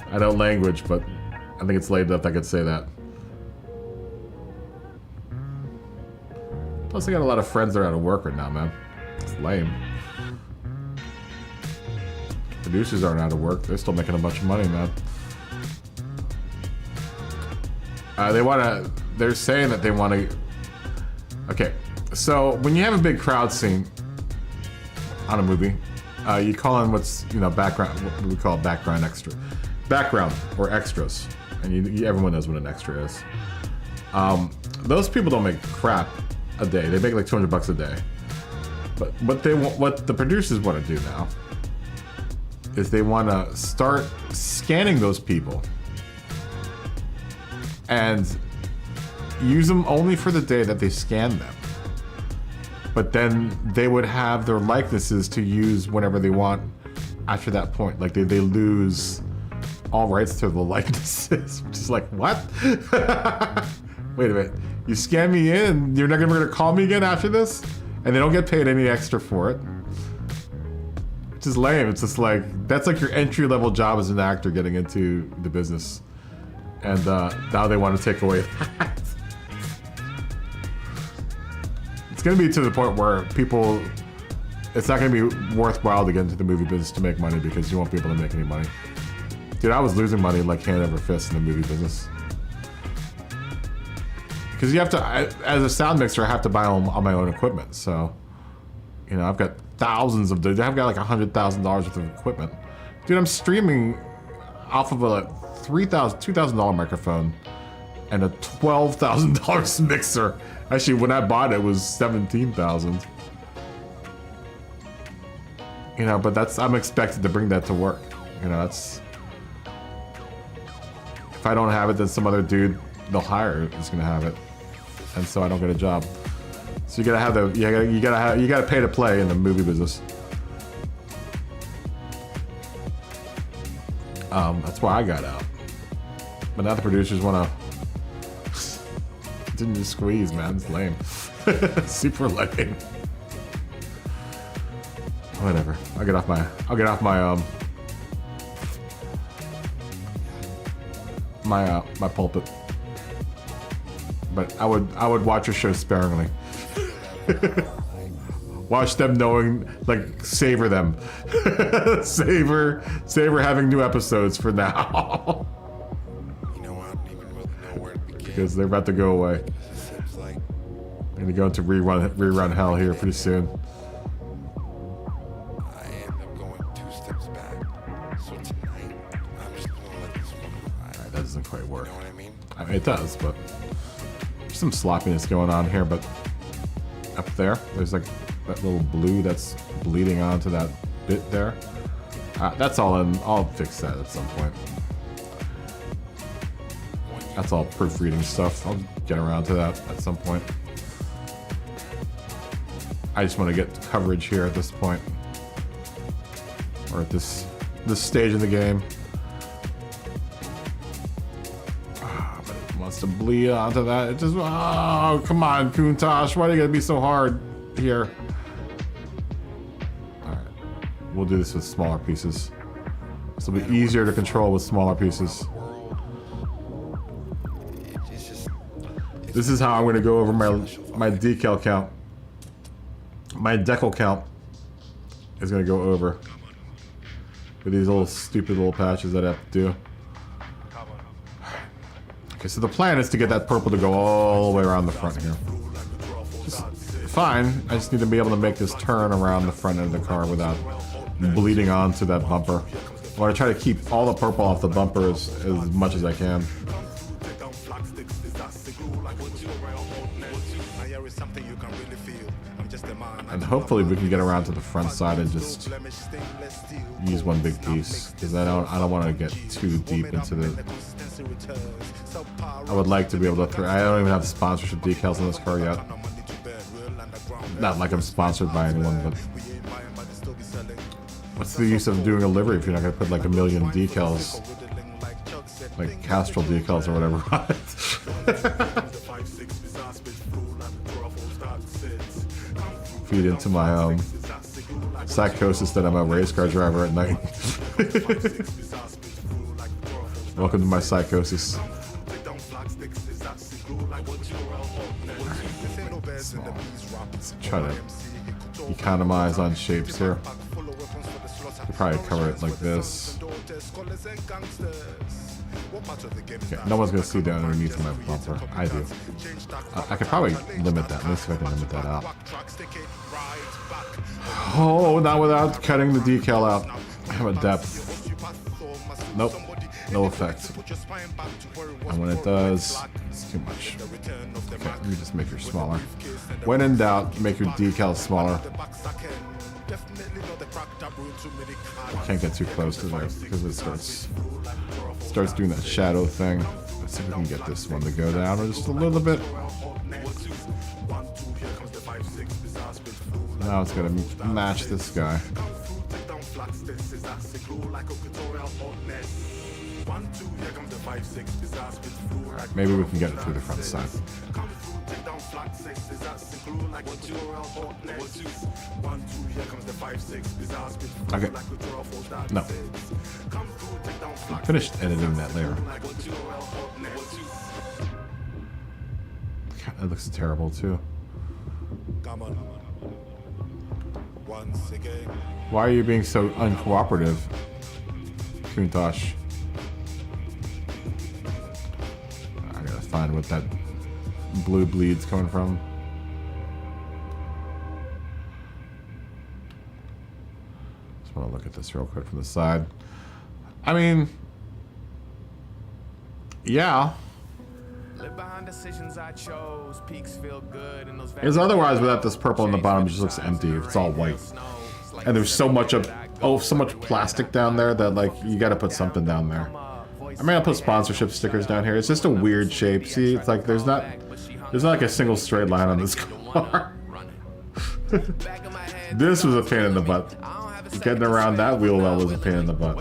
I know language, but I think it's late enough I could say that. Plus, I got a lot of friends that are out of work right now, man. It's lame. Producers aren't out of work. They're still making a bunch of money, man. They're saying that they want to... Okay, so when you have a big crowd scene on a movie, you call in what's, background, what we call background extra. Background, or extras. And everyone knows what an extra is. Those people don't make crap a day. They make like $200 a day. But what the producers want to do now is they want to start scanning those people and use them only for the day that they scan them. But then they would have their likenesses to use whenever they want after that point. Like they lose all rights to the likenesses, which is like, what? Wait a minute. You scan me in, you're not gonna call me again after this? And they don't get paid any extra for it. Which is lame. It's just like, that's like your entry-level job as an actor getting into the business. And now they want to take away that. It's gonna be to the point where people, it's not gonna be worthwhile to get into the movie business to make money because you won't be able to make any money. Dude, I was losing money like hand over fist in the movie business. Because you have to, as a sound mixer, I have to buy all my own equipment. So, I've got thousands of, I've got like $100,000 worth of equipment. Dude, I'm streaming off of a $2,000 microphone and a $12,000 mixer. Actually, when I bought it, it was $17,000. But I'm expected to bring that to work. That's, if I don't have it, then some other dude they'll hire is gonna have it, and so I don't get a job. So you gotta have you gotta pay to play in the movie business. That's why I got out. But now the producers wanna Didn't just squeeze, man. It's lame. Super lame. Whatever. I'll get off my pulpit. But I would watch your show sparingly. Watch them knowing, like, savor them. savor having new episodes for now. Because they're about to go away. I'm gonna go into rerun hell here pretty soon. Alright, that doesn't quite work. I mean, it does, but there's some sloppiness going on here. But up there's like that little blue that's bleeding onto that bit there. That's all in. I'll fix that at some point. That's all proofreading stuff. I'll get around to that at some point. I just want to get coverage here at this point. Or at this stage of the game. But it wants to bleed onto that. It just, oh, come on, Kuntosh. Why are you gonna be so hard here? Alright. We'll do this with smaller pieces. This will be easier to control with smaller pieces. This is how I'm going to go over my decal count. My decal count is going to go over with these little stupid little patches that I have to do. Okay, so the plan is to get that purple to go all the way around the front here. Just fine. I just need to be able to make this turn around the front end of the car without bleeding onto that bumper. I want to try to keep all the purple off the bumper as much as I can. And hopefully we can get around to the front side and just use one big piece, because I don't want to get too deep into the. I would like to be able to. I don't even have sponsorship decals on this car yet. Not like I'm sponsored by anyone, but what's the use of doing a livery if you're not going to put like a million decals, like Castrol decals or whatever on it? Feed into my psychosis that I'm a race car driver at night. Welcome to my psychosis. Let's try to economize on shapes here. Could probably cover it like this. Okay, no one's gonna see down underneath my bumper. I do. I could probably limit that. Let me see if I can limit that out. Oh, not without cutting the decal out. I have a depth. Nope. No effect. And when it does, it's too much. Okay, let me just make her smaller. When in doubt, make your decal smaller. I can't get too close to there because it starts doing that shadow thing. Let's see if we can get this one to go down just a little bit. Now it's gonna match this guy. Alright, maybe we can get it through the front side. Okay. No. Finished editing that layer. God, that looks terrible too. Why are you being so uncooperative, Kuntosh? I gotta find what that blue bleed's coming from. Just want to look at this real quick from the side. I mean, yeah. Because otherwise, without this purple on the bottom, it just looks empty. It's all white, and there's so much plastic down there that like you got to put something down there. I mean, I'll put sponsorship stickers down here. It's just a weird shape. See, it's like there's not like a single straight line on this car. This was a pain in the butt. Getting around that wheel well was a pain in the butt.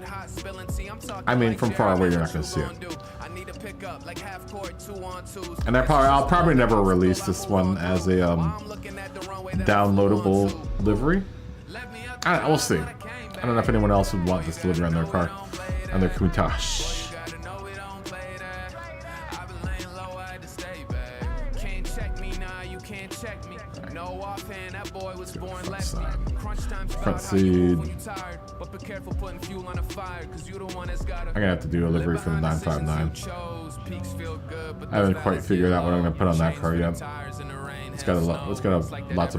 with hot spilling tea. I'm talking I mean, like from far away, Jeremy, you're not gonna what see you it. gonna do? I need a pickup like half court 2-on-2s. And I'll probably never release this one as a downloadable livery. We'll see. I don't know if anyone else would want this delivery on their car, on their Countach. Front seat. I'm gonna have to do a livery for the 959. I haven't quite figured out what I'm gonna put on that car yet. It's got lots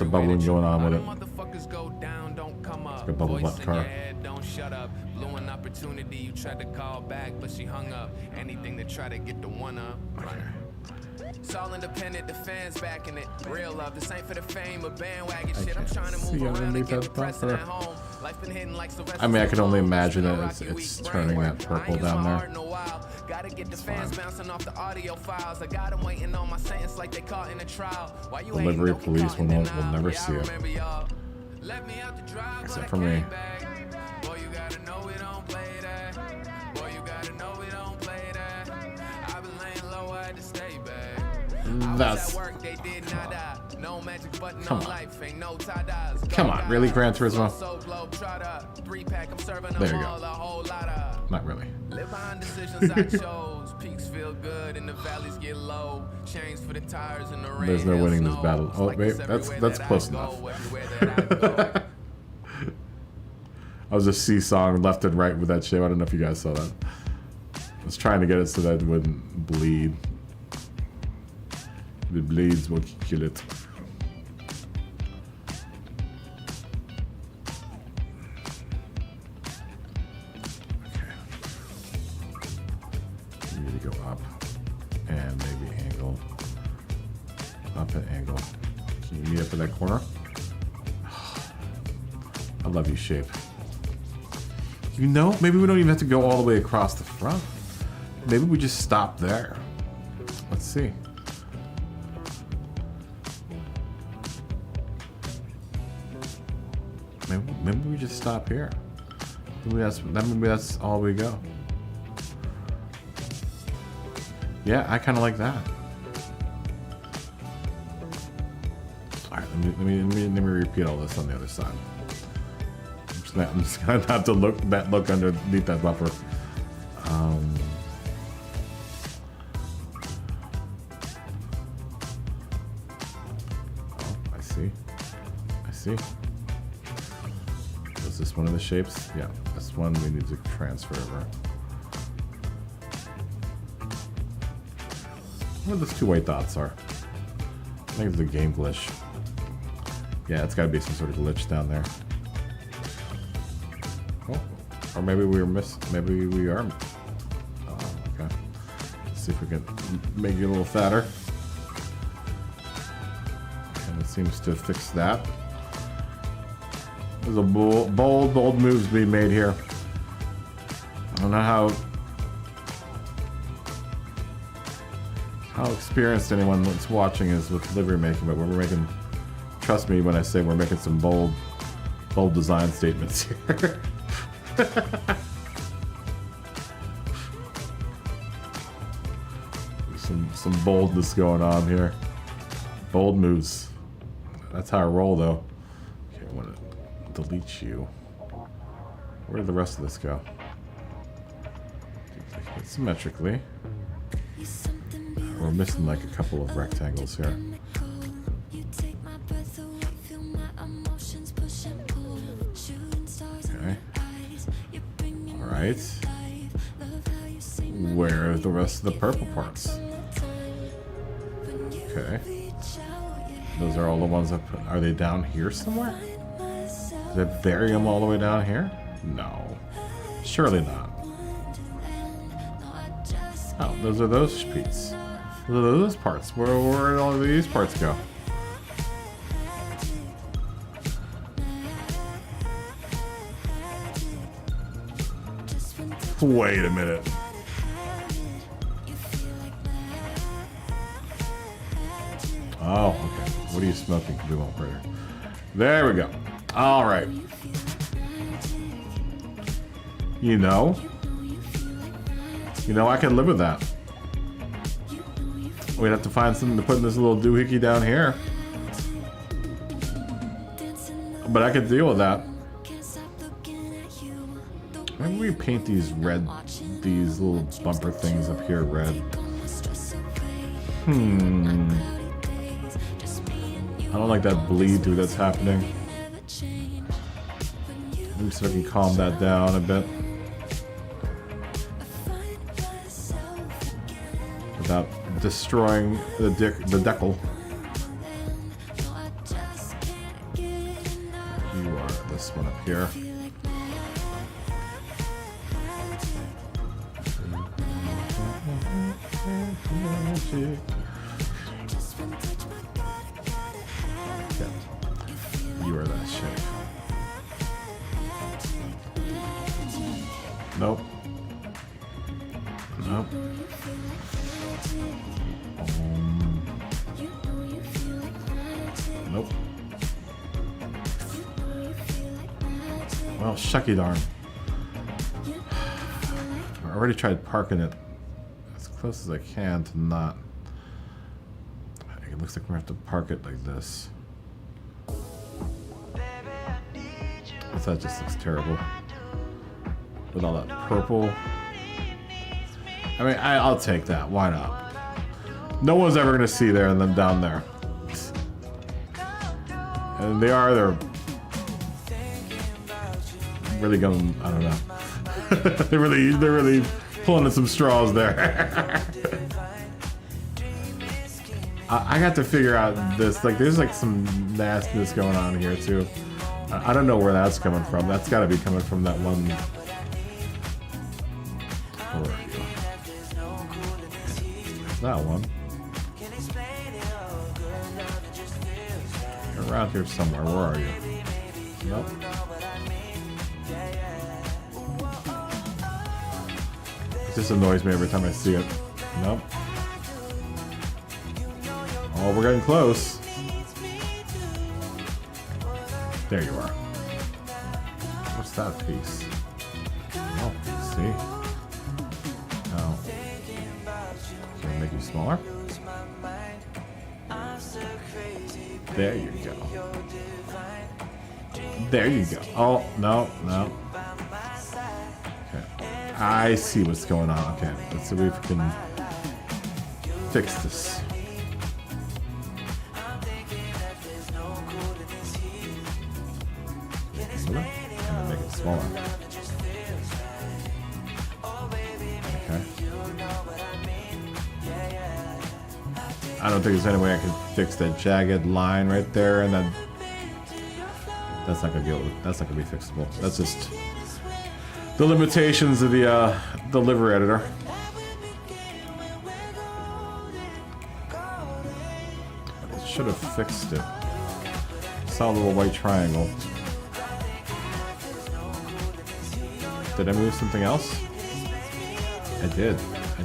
of bubbling going on with it. It's got a bubble butt car. Opportunity, you tried to call back, but she hung up. Anything to try to get the one up. It's all independent, the fans backing it. Real love, this ain't for the fame or bandwagon shit. I'm trying to move around and get depressed at home. Life been hitting like I mean, I can only imagine that it's turning that purple down there. Gotta get the fans bouncing off the audio files. I got them waiting on my sentence like they caught in a trial. Why you The livery police will never see it. Except for me. Boy, you gotta know we don't play that. Boy, you gotta know we don't play that. I've been laying low, I had to stay back. That's... Come on, really, Gran Turismo? There you go. Not really. Live behind decisions I chose. Peaks feel good and the valleys get low. Chains for the tires and the rain. There's no winning this battle. Oh, wait, that's close enough. I was just see-song left and right with that shape. I don't know if you guys saw that. I was trying to get it so that it wouldn't bleed. If it bleeds, we'll kill it. Okay. You need to go up and maybe angle. Up and angle. Can you meet up in that corner? I love you, shape. You know, maybe we don't even have to go all the way across the front. Maybe we just stop there. Let's see. Maybe we just stop here. Maybe that's all we go. Yeah, I kind of like that. All right, let me repeat all this on the other side. I'm just gonna have to look underneath that buffer. Oh, I see. Is this one of the shapes? Yeah, this one we need to transfer over. What those two white dots are? I think it's a game glitch. Yeah, it's got to be some sort of glitch down there. Oh, or maybe we were maybe we are. Oh, okay. Let's see if we can make it a little fatter. And it seems to fix that. There's a bold moves being made here. I don't know how experienced anyone that's watching is with livery making, but we're making. Trust me when I say we're making some bold design statements here. some boldness going on here. Bold moves. That's how I roll, though. Okay, I want to delete you. Where did the rest of this go? Duplicate it symmetrically. We're missing like a couple of rectangles here. Okay. Alright. Where are the rest of the purple parts? Okay. Those are all the ones that are they down here somewhere? Did I bury them all the way down here? No. Surely not. Oh, those are those sheets. Those are those parts. Where did all of these parts go? Wait a minute. Oh, okay. What are you smoking, KaBoom Operator? There we go. All right. You know? You know, I can live with that. We'd have to find something to put in this little doohickey down here. But I could deal with that. Maybe we paint these red, these little bumper things up here red. I don't like that bleed through that's happening. Maybe so I can calm that down a bit. Without destroying the decal. You are this one up here. You are that shape. Nope. Nope. Nope. Well, shucky darn. I already tried parking it as close as I can to not. It looks like we're gonna have to park it like this. That just looks terrible. With all that purple. I mean, I'll take that. Why not? No one's ever gonna see there and then down there. And they're really going, I don't know. they're really pulling at some straws there. I got to figure out this, like there's like some nastiness going on here too. I don't know where that's coming from. That's got to be coming from that one. Where are you? That one. You're around here somewhere. Where are you? Nope. It just annoys me every time I see it. Nope. Oh, we're getting close. There you are. What's that piece? Oh, see? Oh. Can I make you smaller? There you go. There you go. Oh, no, no. Okay. I see what's going on. Okay, let's see if we can fix this. And make it smaller. Okay. I don't think there's any way I can fix that jagged line right there, and then that's not gonna be able to, that's not gonna be fixable. That's just the limitations of the livery editor. I should have fixed it. Saw a little white triangle. Did I move something else? I did.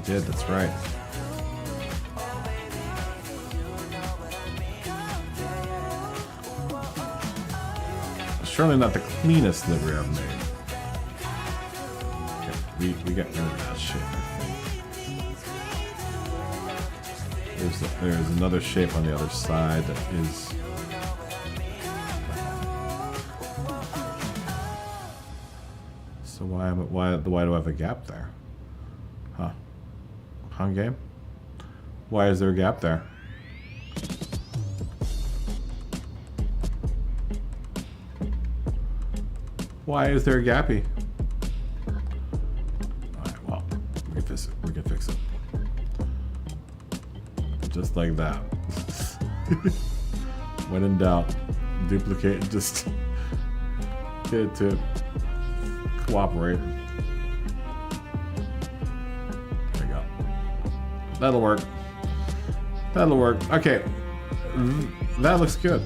That's right. Surely not the cleanest livery I've made. Okay, we got rid of that shape, I think. There's another shape on the other side that is. So why do I have a gap there? Huh? Hung game? Why is there a gap there? Why is there a gappy? Alright, well, we can fix it. Just like that. When in doubt, duplicate, just get it to cooperate. There we go. That'll work. That'll work. Okay. That looks good.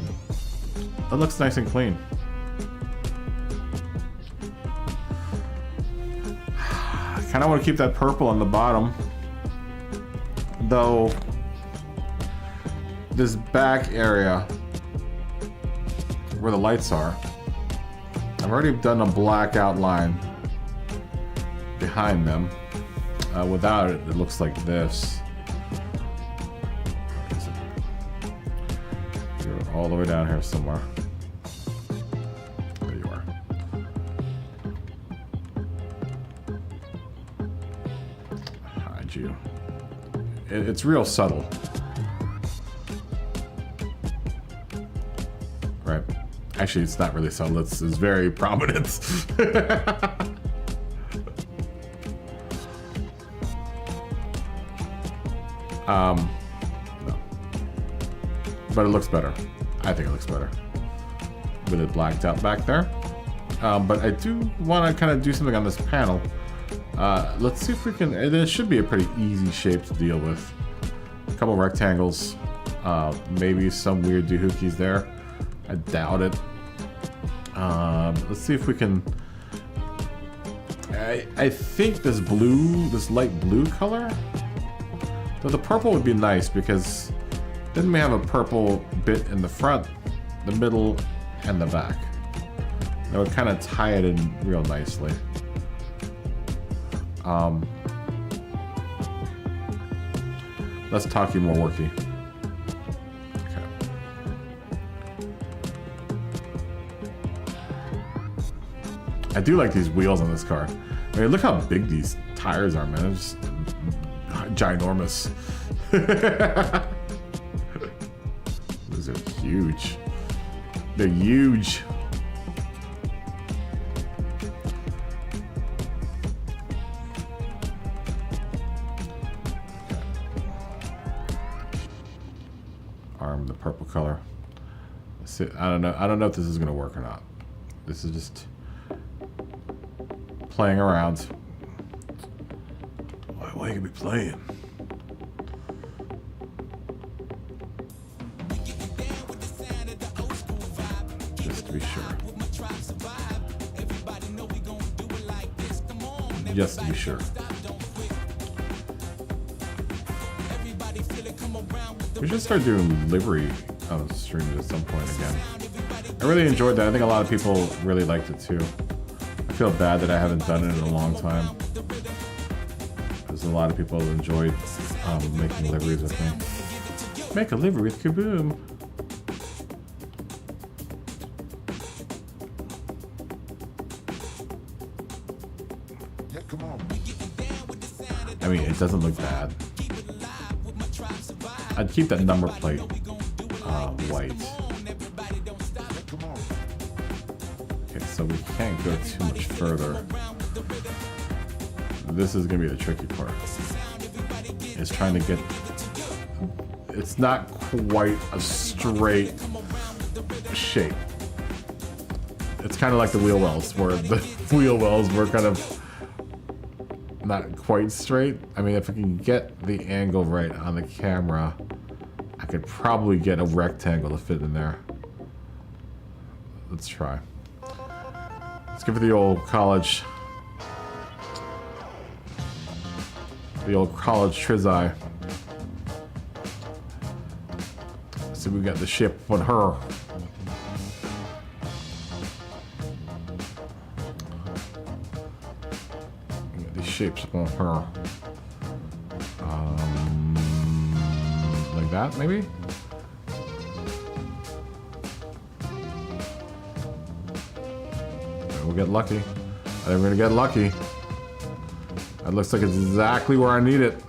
That looks nice and clean. I kind of want to keep that purple on the bottom. Though, this back area where the lights are, I've already done a black outline behind them. Without it, it looks like this. You're all the way down here somewhere. There you are. Hide you. It's real subtle. Right. Actually, it's not really subtle. It's very prominent. No. But it looks better. I think it looks better. With it blacked out back there. But I do want to kind of do something on this panel. Let's see if we can... It should be a pretty easy shape to deal with. A couple rectangles. Maybe some weird doohickeys there. I doubt it. Let's see if we can... I think this blue, this light blue color... Though the purple would be nice because then we have a purple bit in the front, the middle, and the back. That would kind of tie it in real nicely. Less talky, more worky. Okay. I do like these wheels on this car. I mean, look how big these tires are, man. It's just ginormous. Those are huge. They're huge. Arm, the purple color. Let's see. I don't know if this is gonna work or not. This is just playing around. Why you gonna be playing? Just to be sure. Just to be sure. We should start doing livery on the stream at some point again. I really enjoyed that. I think a lot of people really liked it too. I feel bad that I haven't done it in a long time. Because a lot of people enjoyed making liveries with me. Make a livery with KaBoom. I mean, it doesn't look bad. I'd keep that number plate white. Okay, so we can't go too much further. This is gonna be the tricky part. It's trying to get... It's not quite a straight shape. It's kind of like the wheel wells, where the wheel wells were kind of not quite straight. I mean, if I can get the angle right on the camera, I could probably get a rectangle to fit in there. Let's try. Let's give it the old college. The old college triz-eye. So we got the ship on her. We got these shapes on her. Like that, maybe? We'll get lucky. I think we're gonna get lucky. That looks like it's exactly where I need it.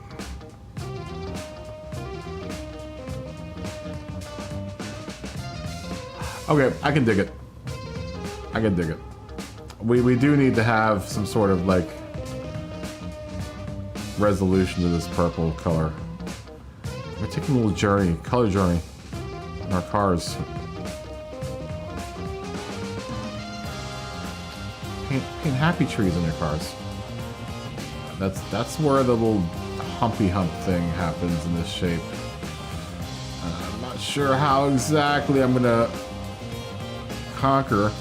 Okay, I can dig it. I can dig it. We do need to have some sort of like resolution to this purple color. We're taking a little journey, color journey in our cars. Paint happy trees in your cars. That's where the little humpy hump thing happens in this shape. I'm not sure how exactly I'm gonna conquer.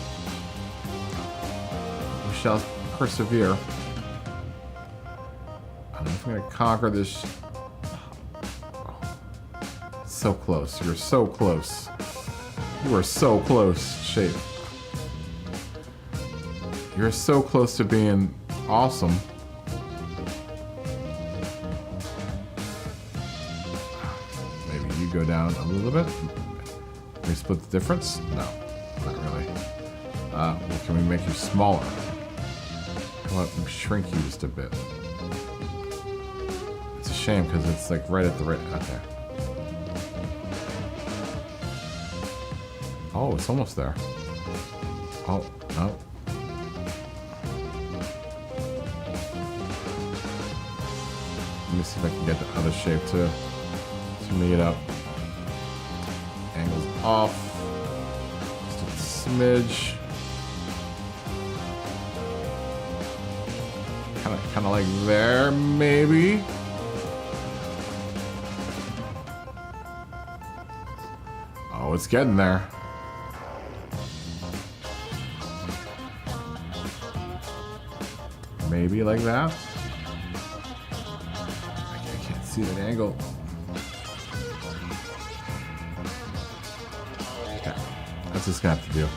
We shall persevere. I don't know if I'm gonna conquer this. So close. You're so close. You are so close, shape. You're so close to being awesome. go down a little bit. Can we split the difference? No, not really. Well, can we make you smaller? Come on, shrink you just a bit. It's a shame because it's like right at the right. Okay. Oh, it's almost there. Oh, no. Let me see if I can get the other shape too. To meet it up. Angles off. Just a smidge. Kind of like there, maybe. Oh, it's getting there. Maybe like that. I can't see that angle. Okay, that's just gonna have to do.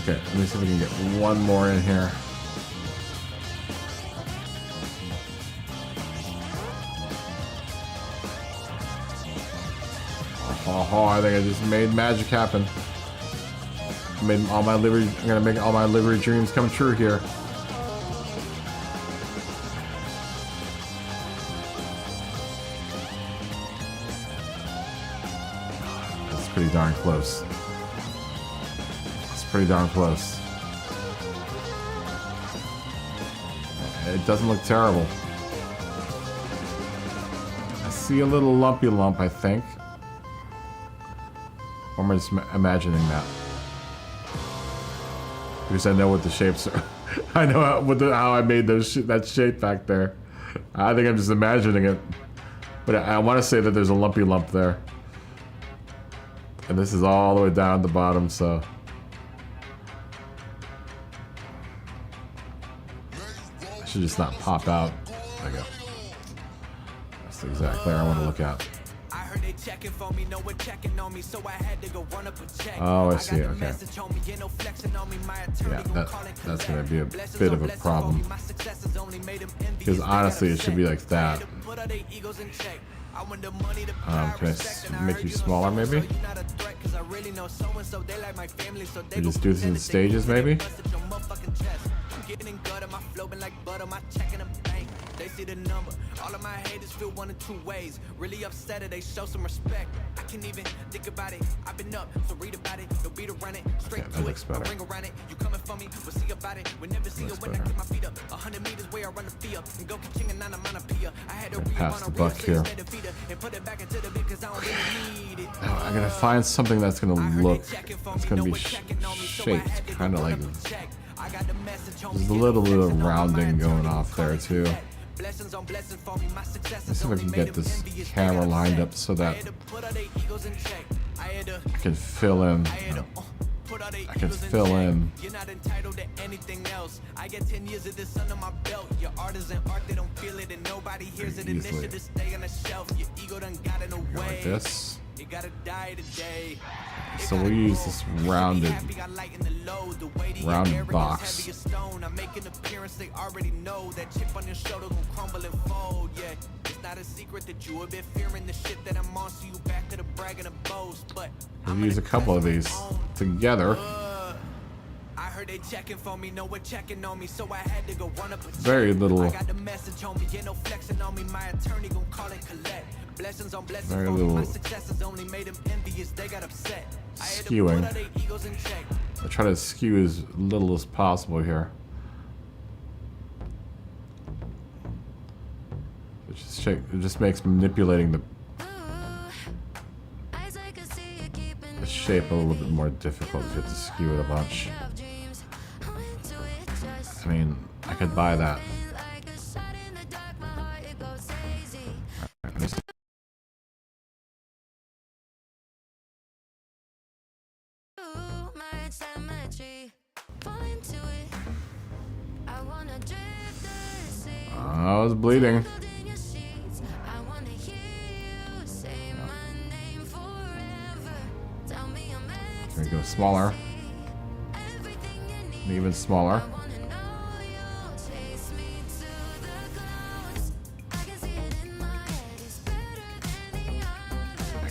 Okay, let me see if we can get one more in here. Oh, I think I just made magic happen. Made all my livery. I'm gonna make all my livery dreams come true here. That's pretty darn close. It's pretty darn close. It doesn't look terrible. I see a little lumpy lump, I think. Or am I just imagining that? Because I know what the shapes are. I know how I made that shape back there. I think I'm just imagining it. But I want to say that there's a lumpy lump there. And this is all the way down at the bottom, so... I should just not pop out. There you go. That's the exact layer I want to look at. Oh, I see. Okay. Yeah, that's gonna be a bit of a problem. Because honestly, it should be like that. Can I make you smaller, maybe? We just do this in stages, maybe? They see the number. All of my haters feel one of two ways. Really upset or they show some respect. I can't even think about it. I've been up, so read about it. No beat around it. Straight to it. A ring around it. You coming for me? We'll see about it. We never see it when I get my feet up. 100 meters where I run the field. And go king and onomatopoeia. I had to pass the buck here. And put it back into the because I don't really need it. Now I'm gonna find something that's gonna look. It's gonna be shaped kind of like. There's a little bit of rounding going off there too. Let's see if I can get this camera lined up so that I can fill in. I can fill in. You're not entitled to anything else. I get 10 years of this under my belt. Your art isn't art, they don't feel it, and nobody hears it. Initiative stay on the shelf. Your ego done got in the way. Like this. You gotta die today. So we'll use this rounded box. I'm making an appearance, they already know that chip on your shoulder gon' crumble and fold. Yeah, it's not a secret that you a bit fearing the shit that I'm on, so you back to the brag and the boast. But we'll use a couple of these together. I heard they checking for me, no one checking on me, so I had to go run up a check. Very little. I got the message on me, no flexing on me. My attorney gon' call and collect. Blessings on blessings. Very little. My successes only made them envious. They got upset. Skewing. I try to skew as little as possible here. It just makes manipulating the shape a little bit more difficult if you have to skew it a bunch. I mean, I could buy that. I was bleeding. Here we go, smaller. And even smaller.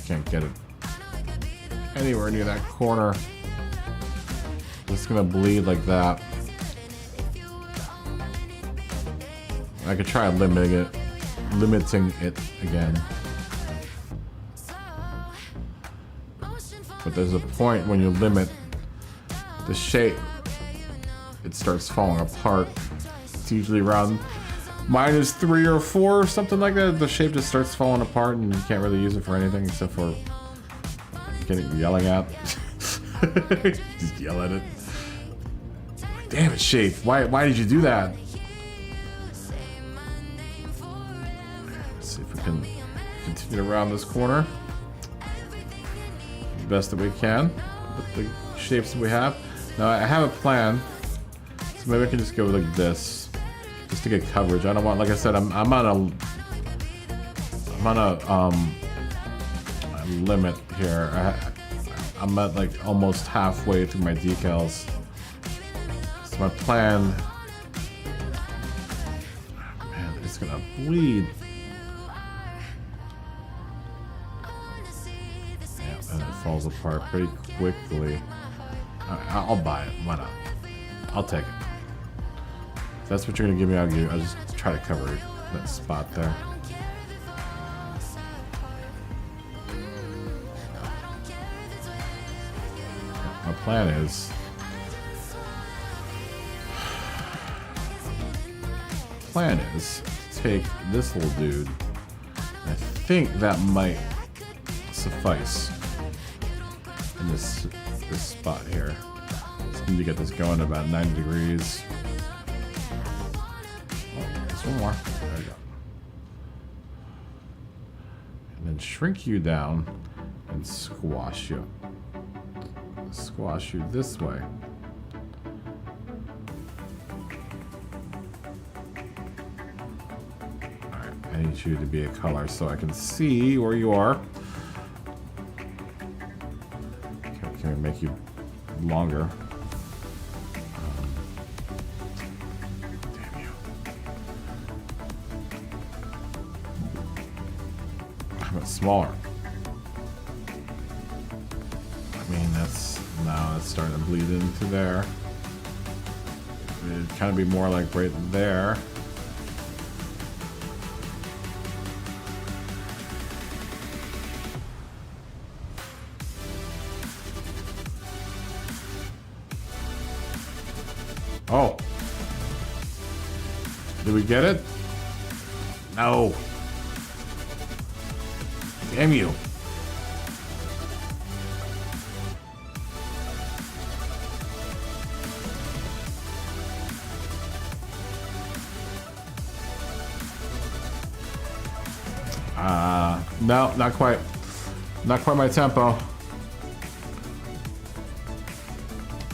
can't get it anywhere near that corner. It's gonna bleed like that. I could try limiting it again. But there's a point when you limit the shape, it starts falling apart. It's usually around -3 or 4 or something like that. The shape just starts falling apart and you can't really use it for anything except for yelling at. Just yell at it. Like, damn it, shape. Why did you do that? Let's see if we can continue around this corner the best that we can with the shapes that we have. Now I have a plan, so maybe I can just go like this, just to get coverage. I don't want, like I said, I'm on a limit here. I'm at like almost halfway through my decals. So my plan, man, it's gonna bleed. Yeah, and it falls apart pretty quickly. I'll buy it. Why not? I'll take it. If that's what you're gonna give me, I'll just try to cover that spot there. My plan is to take this little dude. I think that might suffice in this spot here. Just need to get this going at about 90 degrees. Oh, just one more. There we go. And then shrink you down and squash you. Squash you this way. Alright, I need you to be a color so I can see where you are. Can we make you longer? Damn you. How about smaller? I mean, now it's starting to bleed into there. It'd kind of be more like right there. Oh. Did we get it? No. Damn you. No, not quite. Not quite my tempo.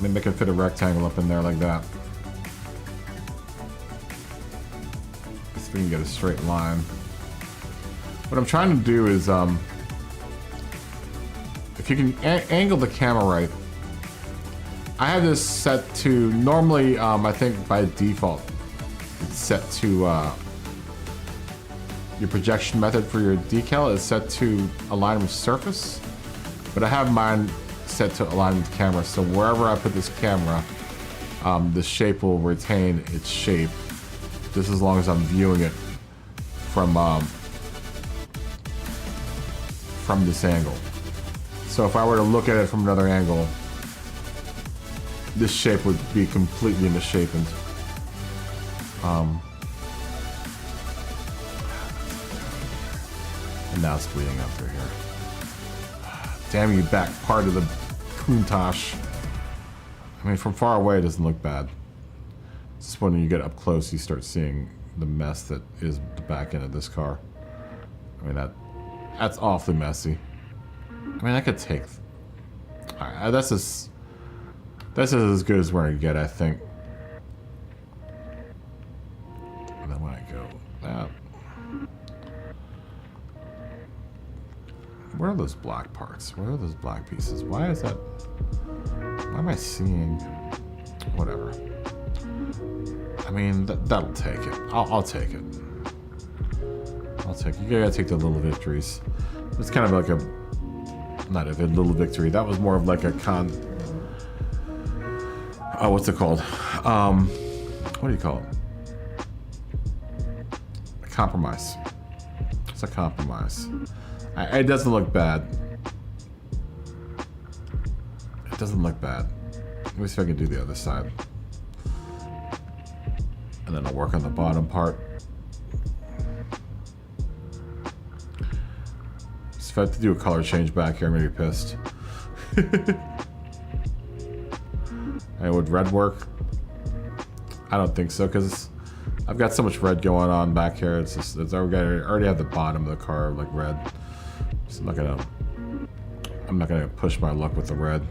Maybe I can fit a rectangle up in there like that. See if we can get a straight line. What I'm trying to do is, if you can angle the camera right. I have this set to, normally, I think by default, it's set to, your projection method for your decal is set to align with surface, but I have mine set to align with camera, so wherever I put this camera, the shape will retain its shape, just as long as I'm viewing it from this angle. So if I were to look at it from another angle, this shape would be completely misshapen. And now it's bleeding up through here. Damn you, back part of the Countach. I mean, from far away it doesn't look bad. It's just when you get up close you start seeing the mess that is the back end of this car. I mean, that's awfully messy. I mean, I could take... Alright, that's as good as we're gonna get, I think. And then when I go that... Where are those black parts? Where are those black pieces? Why is that? Why am I seeing? Whatever. I mean, that'll take it. I'll take it. I'll take it. You gotta take the little victories. It's kind of like Not a little victory. That was more of like a oh, what's it called? What do you call it? A compromise. It's a compromise. It doesn't look bad. It doesn't look bad. Let me see if I can do the other side. And then I'll work on the bottom part. If I have to do a color change back here, I'm gonna be pissed. And would red work? I don't think so, because I've got so much red going on back here. It's just, I already have the bottom of the car like red. So I'm not gonna push my luck with the red.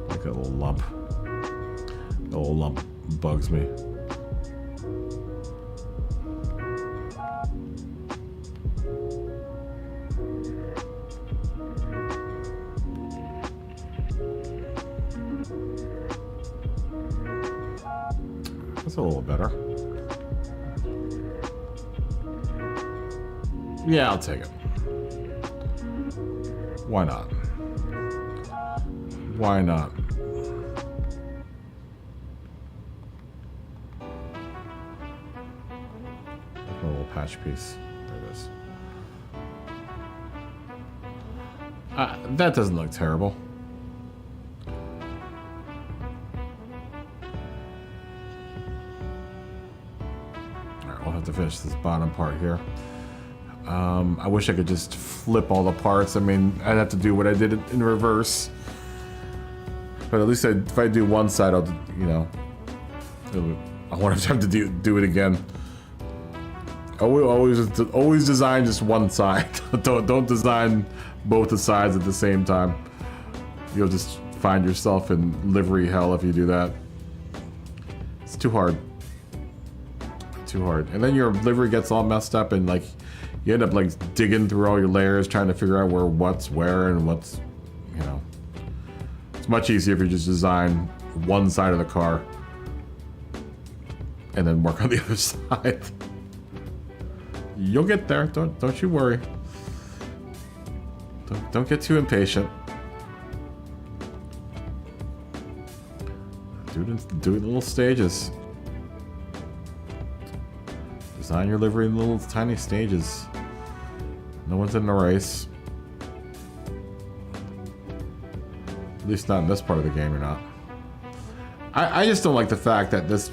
Like a little lump. A little lump bugs me. That's a little better. Yeah, I'll take it. Why not? Why not? A little patch piece. There it is. That doesn't look terrible. We'll have to finish this bottom part here. I wish I could just flip all the parts. I mean, I'd have to do what I did in reverse. But at least if I do one side, I'll, you know, I won't have to do it again. Always design just one side. Don't design both the sides at the same time. You'll just find yourself in livery hell if you do that. It's too hard. Too hard. And then your livery gets all messed up, and like you end up like digging through all your layers trying to figure out what's where and what's, you know. It's much easier if you just design one side of the car and then work on the other side. You'll get there. Don't you worry. Don't get too impatient. Do it in little stages. Design your livery in little tiny stages. No one's in a race. At least not in this part of the game, you're not. I just don't like the fact that this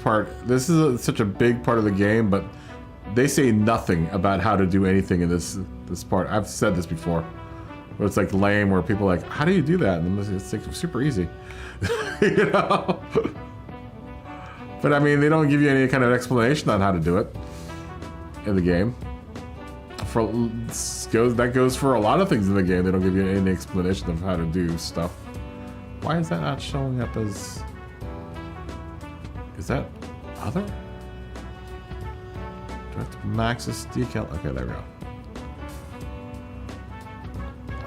is such a big part of the game, but they say nothing about how to do anything in this part. I've said this before. Where it's like lame, where people are like, how do you do that? And it's like super easy. You know? But I mean, they don't give you any kind of explanation on how to do it in the game. That goes for a lot of things in the game. They don't give you any explanation of how to do stuff. Why is that not showing up as... Is that other? Do I have to max this decal? Okay, there we go.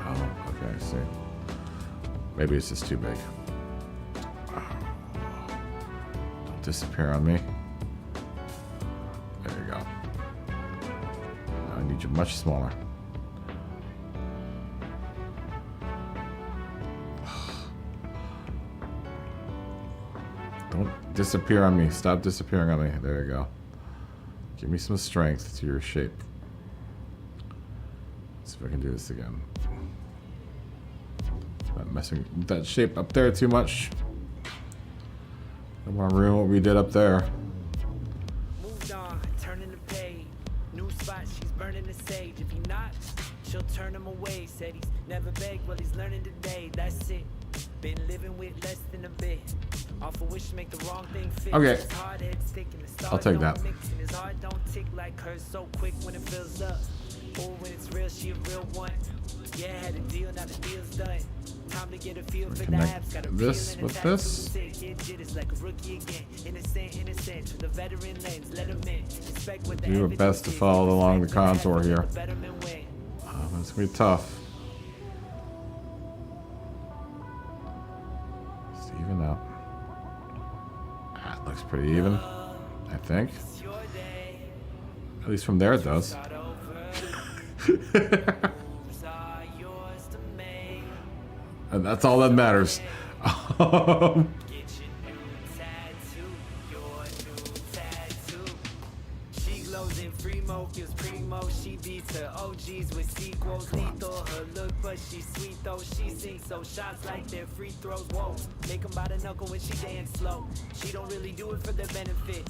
Oh, okay, I see. Maybe it's just too big. Don't disappear on me. There you go. Now I need you much smaller. Don't disappear on me. Stop disappearing on me. There you go. Give me some strength to your shape. Let's see if I can do this again. Not messing with that shape up there too much. Don't want to ruin what we did up there. Moved on, turning the page. New spot, she's burning the sage. If he not, she'll turn him away. Said he's never begged, well he's learning today. That's it. Been living with less than a bit. Off a wish to make the wrong thing fit. Okay. I'll take that. His heart don't tick like hers so quick when it fills up. Or when it's real, she a real one. Yeah, had a deal, now the deal's done. Time to get a feel for the apps. Got a this with this. Do your best to follow along the contour here. It's gonna be tough. pretty even, I think. At least from there it does. And that's all that matters. She beats her OGs with sequels. Lethal her look, but she's sweet though. She sings so shots like they're free throws. Whoa, make them by the knuckle when she dance slow. She don't really do it for their benefit.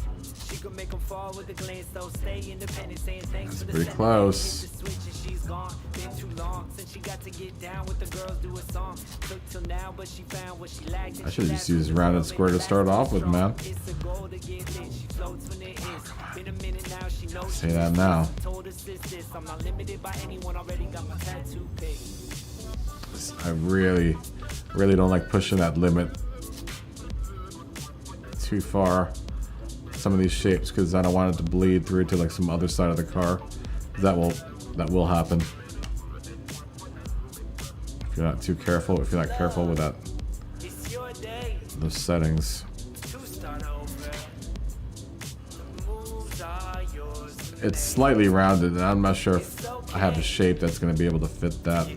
She can make them fall with a glance though. Stay independent, saying thanks for the pretty close. Hit the switch and she's gone. Been too long since she got to get down with the girls, do a song. Took till now, but she found what she lacked. I should have just used round and square to start off with, man. It's a goal to get lit. She floats when it is. Been a minute now, she knows. Say that now. Told her sis, I'm not limited by anyone. Already got my tattoo pick. I really don't like pushing that limit too far. Some of these shapes, because I don't want it to bleed through to like some other side of the car. That will happen if you're not too careful. If you're not careful with that, those settings. It's slightly rounded, and I'm not sure if I have a shape that's going to be able to fit that.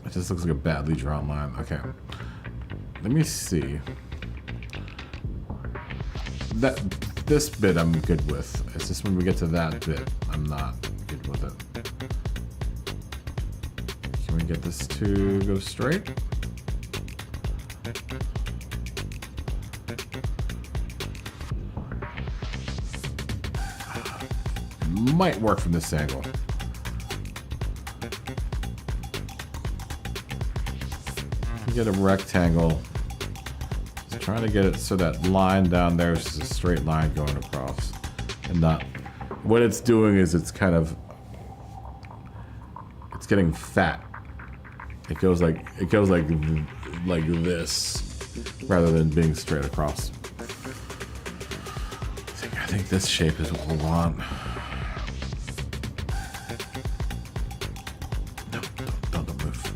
It just looks like a badly drawn line. Okay, let me see. This bit I'm good with. It's just when we get to that bit, I'm not good with it. Can we get this to go straight? Might work from this angle. Get a rectangle. Just trying to get it so that line down there is just a straight line going across, and not. What it's doing is it's kind of. It's getting fat. It goes like this, rather than being straight across. I think this shape is what we want. Don't move.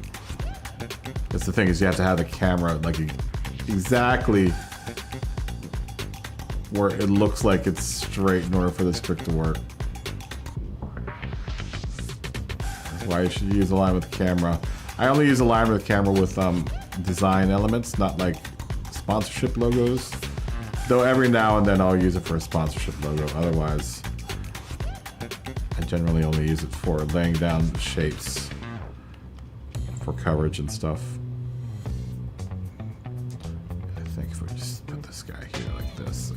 That's the thing, is you have to have the camera like exactly where it looks like it's straight in order for this trick to work. That's why you should use a line with the camera. I only use a line with the camera with design elements, not like sponsorship logos. Though every now and then I'll use it for a sponsorship logo. Otherwise, I generally only use it for laying down shapes for coverage and stuff. I think if we just put this guy here like this,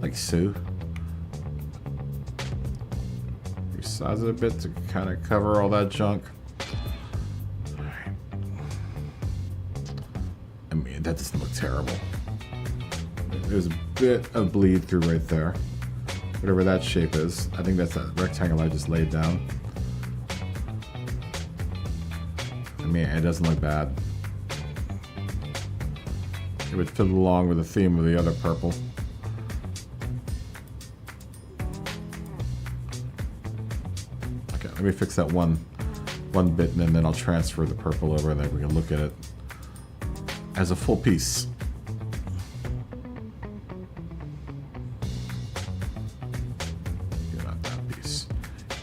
like so. Resize it a bit to kind of cover all that junk. Alright. I mean, that doesn't look terrible. There's a bit of bleed through right there. Whatever that shape is. I think that's that rectangle I just laid down. I mean, it doesn't look bad. It would fit along with the theme of the other purple. Okay, let me fix that one bit, and then I'll transfer the purple over, and then we can look at it as a full piece.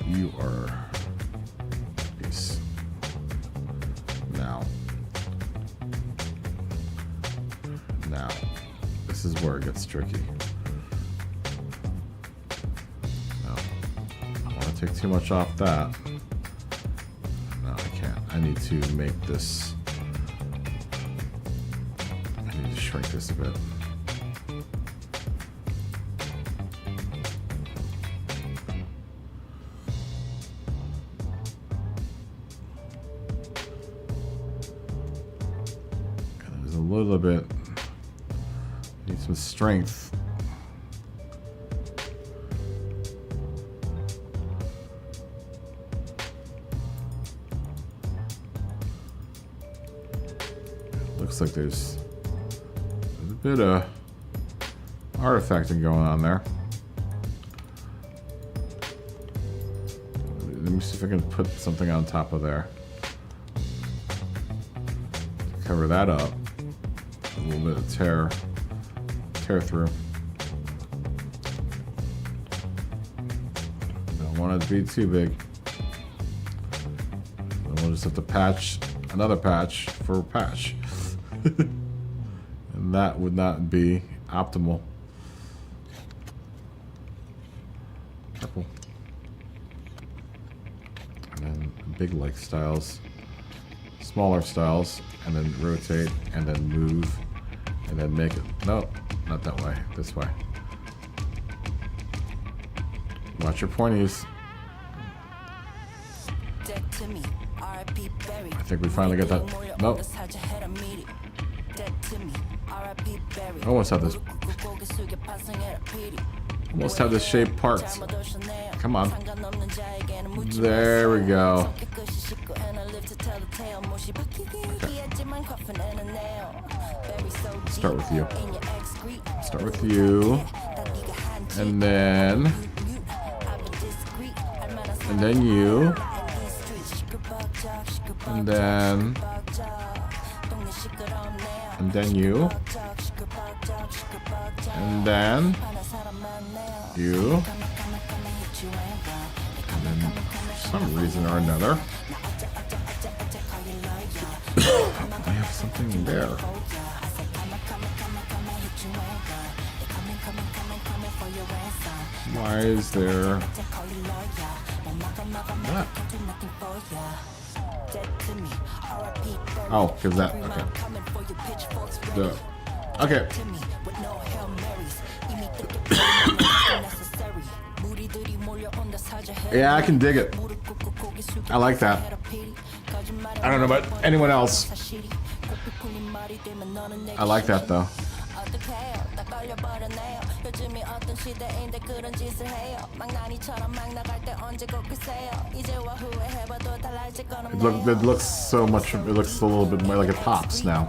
You are piece. Now, this is where it gets tricky. No, I don't want to take too much off that. No, I can't. I need to make this. I need to shrink this a bit. A little bit. Need some strength. Looks like there's a bit of artifacting going on there. Let me see if I can put something on top of there. cover that up. A little bit of tear through. Don't want it to be too big. Then we'll just have to patch another patch for patch. And that would not be optimal. Purple. And then big like styles. Smaller styles. And then rotate. And then move. And then make it... No, not that way. This way. Watch your pointies. I think we finally got that. Nope. Almost have this. Almost have this shape parked. Come on. There we go. Okay. Start with you. Start with you. And then you. And then you. And then you. And then for some reason or another I have something there. Why is there that? Oh, because that, okay. Okay. Yeah, I can dig it. I like that. I don't know about anyone else. I like that though. It looks so much, it looks a little bit more like it pops now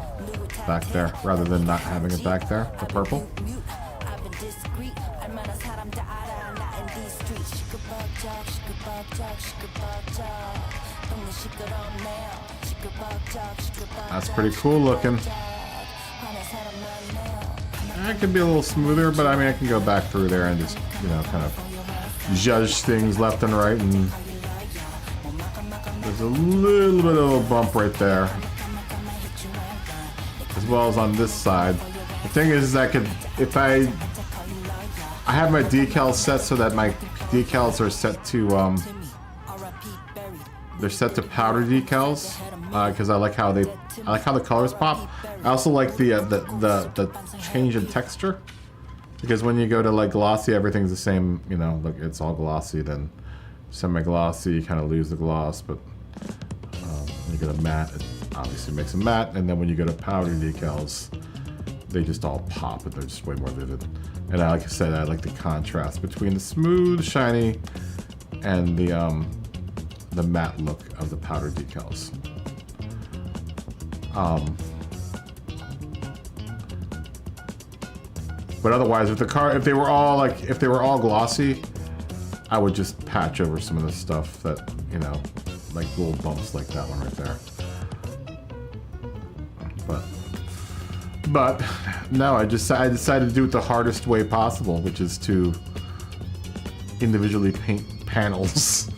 back there rather than not having it back there, the purple. That's pretty cool looking. It could be a little smoother, but I mean I can go back through there and just, you know, kind of judge things left and right, and there's a little bit of a bump right there. As well as on this side. The thing is I could, if I have my decals set so that my decals are set to they're set to powder decals, because I like how the colors pop. I also like the change in texture, because when you go to like glossy, everything's the same. You know, like it's all glossy. Then semi-glossy, you kind of lose the gloss. But when you go to matte, it obviously makes them matte. And then when you go to powder decals, they just all pop, and they're just way more vivid. And like I said, I like the contrast between the smooth, shiny, and the matte look of the powder decals. But otherwise, if they were all glossy, I would just patch over some of the stuff that, you know, like little bumps like that one right there. But no, I decided to do it the hardest way possible, which is to individually paint panels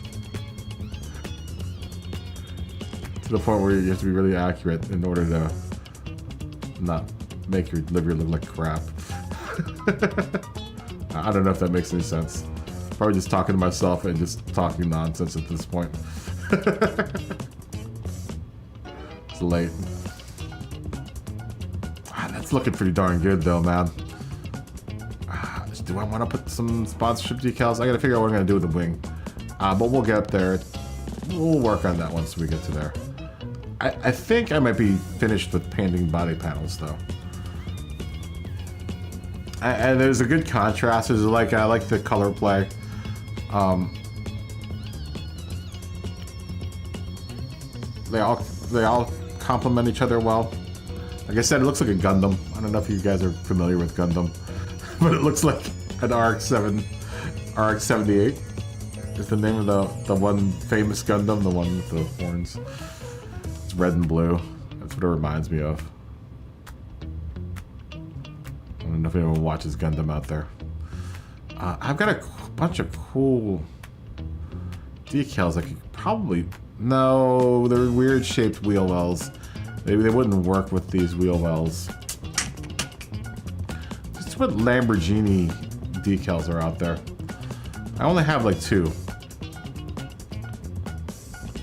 to the point where you have to be really accurate in order to not make your livery look like crap. I don't know if that makes any sense. Probably just talking to myself and just talking nonsense at this point. It's late. That's looking pretty darn good though, man. Do I want to put some sponsorship decals? I gotta figure out what I'm gonna do with the wing. But we'll get there. We'll work on that once we get to there. I think I might be finished with painting body panels though. And there's a good contrast. There's like, I like the color play. They all complement each other well. Like I said, it looks like a Gundam. I don't know if you guys are familiar with Gundam, but it looks like an RX-78 is the name of the one famous Gundam, the one with the horns. It's red and blue. That's what it reminds me of. I don't know if anyone watches Gundam out there. I've got a bunch of cool decals. I could probably... No, they're weird shaped wheel wells. Maybe they wouldn't work with these wheel wells. Just what Lamborghini decals are out there. I only have like 2.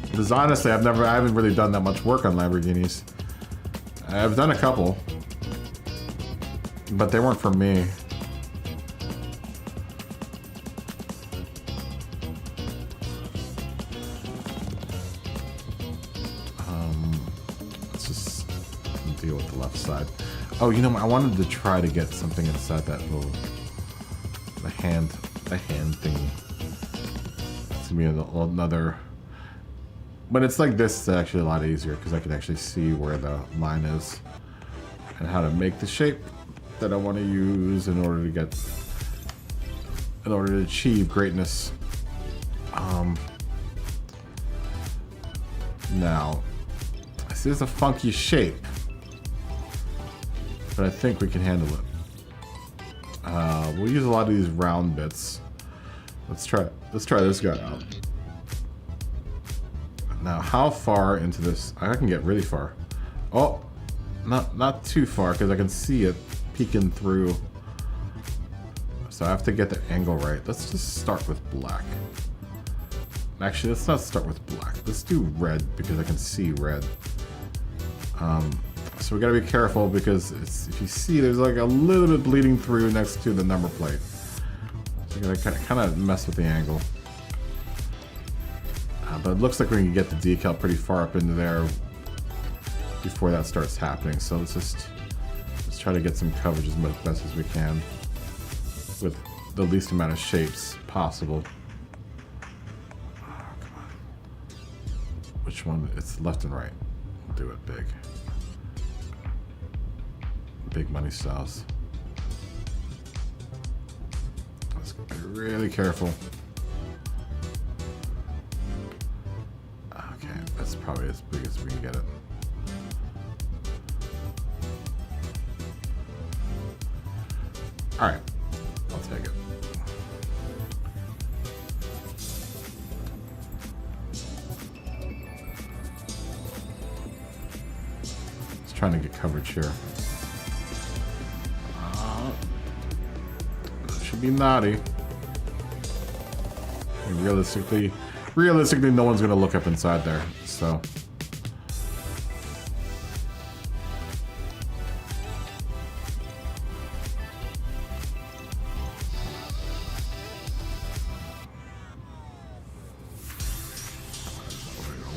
Because honestly, I haven't really done that much work on Lamborghinis. I've done a couple, but they weren't for me. Let's just deal with the left side. Oh, you know, I wanted to try to get something inside that little the hand thingy. It's gonna be another. But it's like this is actually a lot easier because I can actually see where the line is and how to make the shape that I want to use in order to achieve greatness. Now, this is a funky shape, but I think we can handle it. We'll use a lot of these round bits. Let's try this guy out. Now, how far into this? I can get really far. Oh, not too far because I can see it peeking through. So I have to get the angle right. Let's just start with black. Actually, let's not start with black. Let's do red because I can see red. So we gotta be careful because if you see, there's like a little bit bleeding through next to the number plate. So you gotta kind of mess with the angle. But it looks like we can get the decal pretty far up into there before that starts happening. So let's try to get some coverage as best as we can with the least amount of shapes possible. Oh, come on. Which one? It's left and right. We'll do it big. Big money styles. Let's be really careful. Okay, that's probably as big as we can get it. Alright, I'll take it. Just trying to get coverage here. Should be naughty. And realistically, no one's gonna look up inside there, so.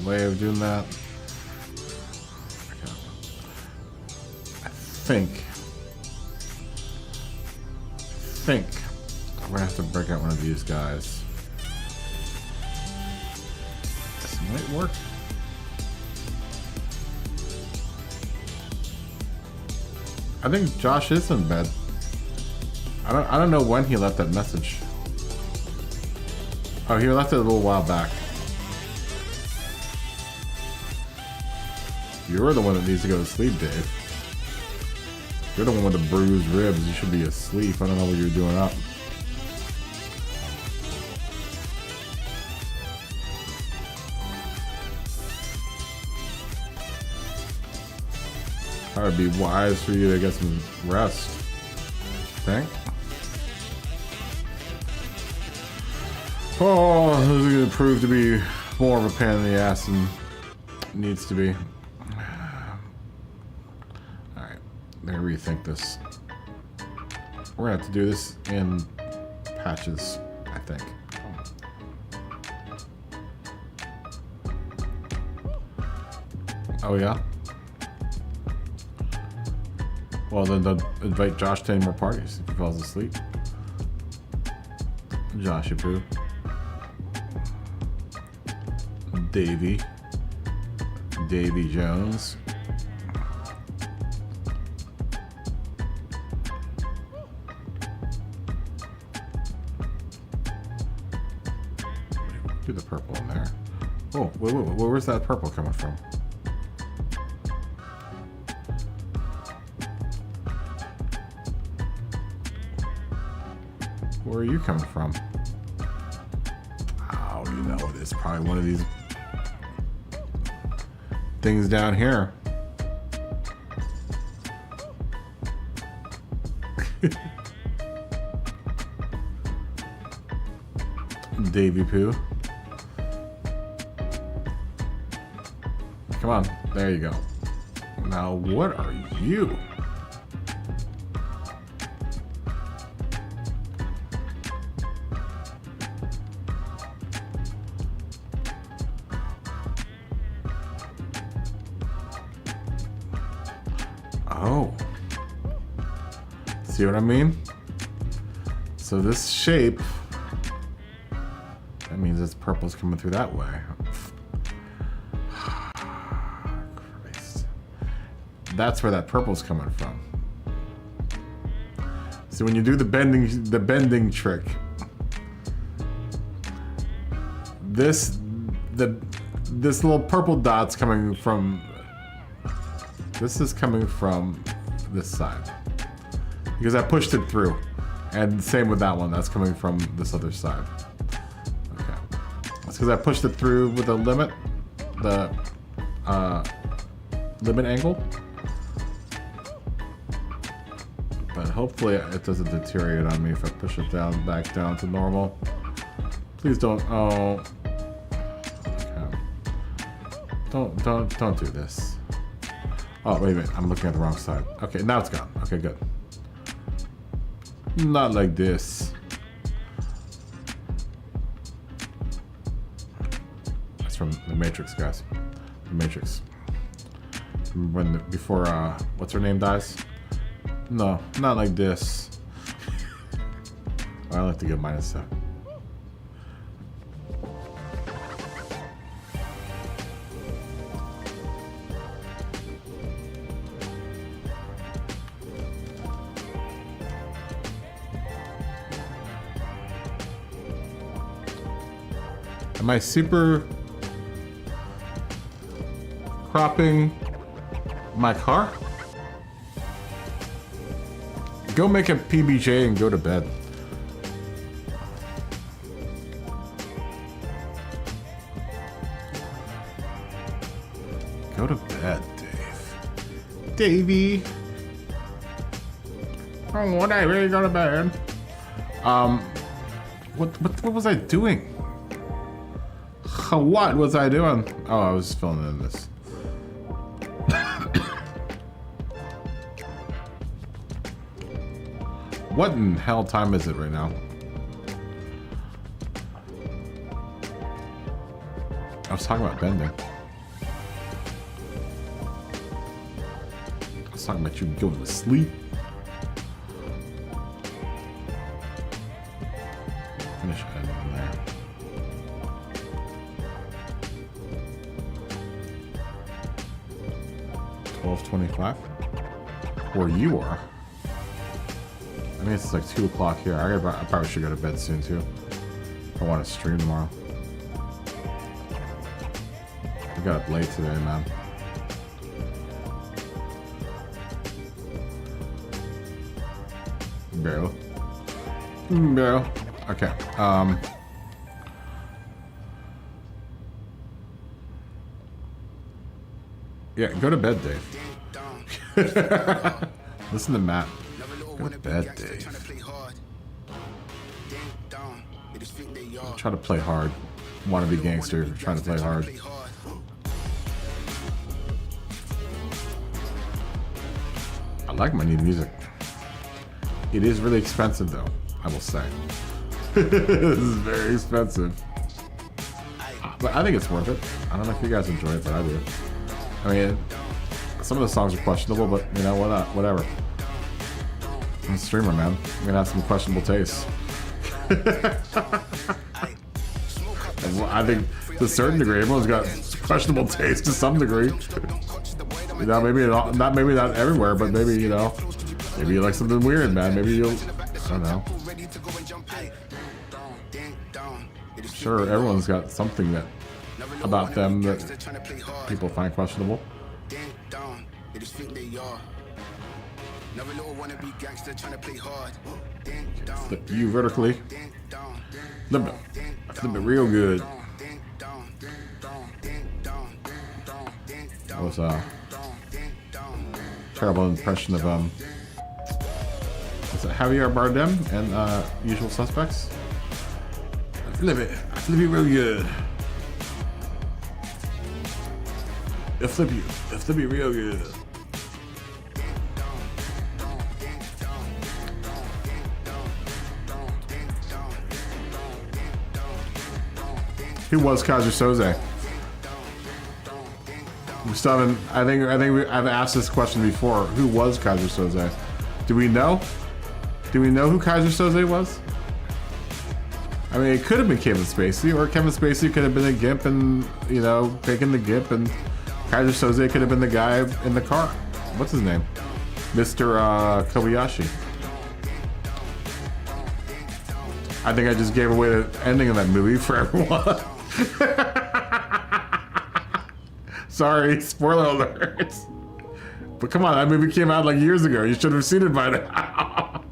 Way of doing that. Okay. I think we're gonna have to break out one of these guys. This might work. I think Josh is in bed. I don't know when he left that message. Oh, he left it a little while back. You're the one that needs to go to sleep, Dave. You're the one with the bruised ribs. You should be asleep. I don't know what you're doing up. That would be wise for you to get some rest. Think? Oh, this is going to prove to be more of a pain in the ass than it needs to be. Alright, let me rethink this. We're going to have to do this in patches, I think. Oh, yeah? Well, then don't invite Josh to any more parties if he falls asleep. Joshy Poo. Davy Jones. Do the purple in there. Oh, wait, where's that purple coming from? Where are you coming from? Oh, you know it is probably one of these things down here. Davy Poo. Come on, there you go. Now, what are you? Oh. See what I mean? So this shape, that means this purple's coming through that way. Christ. That's where that purple's coming from. So when you do the bending trick, this little purple dot's coming from, this is coming from this side. Because I pushed it through. And same with that one, that's coming from this other side. Okay. That's because I pushed it through with a limit, the limit angle. But hopefully it doesn't deteriorate on me if I push it down, back down to normal. Please don't, oh. Okay. Don't do this. Oh, wait a minute, I'm looking at the wrong side. Okay, now it's gone. Okay, good. Not like this. That's from The Matrix, guys. The Matrix. When before what's her name dies? No, not like this. I like to get -7. Am I super cropping my car? Go make a PBJ and go to bed. Go to bed, Dave. Davey. Oh, what I really go to bed. What was I doing? What was I doing? Oh, I was filling in this. What in hell time is it right now? I was talking about bending. I was talking about you going to sleep. Finish editing there. $12:25. Where you are? I mean, it's like 2 o'clock here. I probably should go to bed soon too. I want to stream tomorrow. I got up late today, man. Bro. Bro. Okay. Yeah, go to bed, Dave. Listen to Matt. Go to bed, Dave. Try to play hard. Wanna be gangster, trying to play hard. I like my new music. It is really expensive though, I will say. This is very expensive. But I think it's worth it. I don't know if you guys enjoy it, but I do. I mean, some of the songs are questionable, but you know, whatever. I'm a streamer, man. I'm gonna have some questionable tastes. I think to a certain degree, everyone's got questionable taste to some degree. You know, maybe not everywhere, but maybe, you know, maybe you like something weird, man. Maybe you'll, I don't know. Sure, everyone's got something that about them that people find questionable. Flip you vertically. Flip it. Flip it real good. That was a terrible impression of is it Javier Bardem and Usual Suspects? I flip it real good. I flip you real good. Who was Kaiser Soze? We still haven't. I've asked this question before. Who was Kaiser Soze? Do we know? Do we know who Kaiser Soze was? I mean, it could have been Kevin Spacey, or Kevin Spacey could have been a gimp and, you know, taking the gimp, and Kaiser Soze could have been the guy in the car. What's his name? Mr. Kobayashi. I think I just gave away the ending of that movie for everyone. Sorry, spoiler alert. But come on, that movie came out like years ago. You should have seen it by now.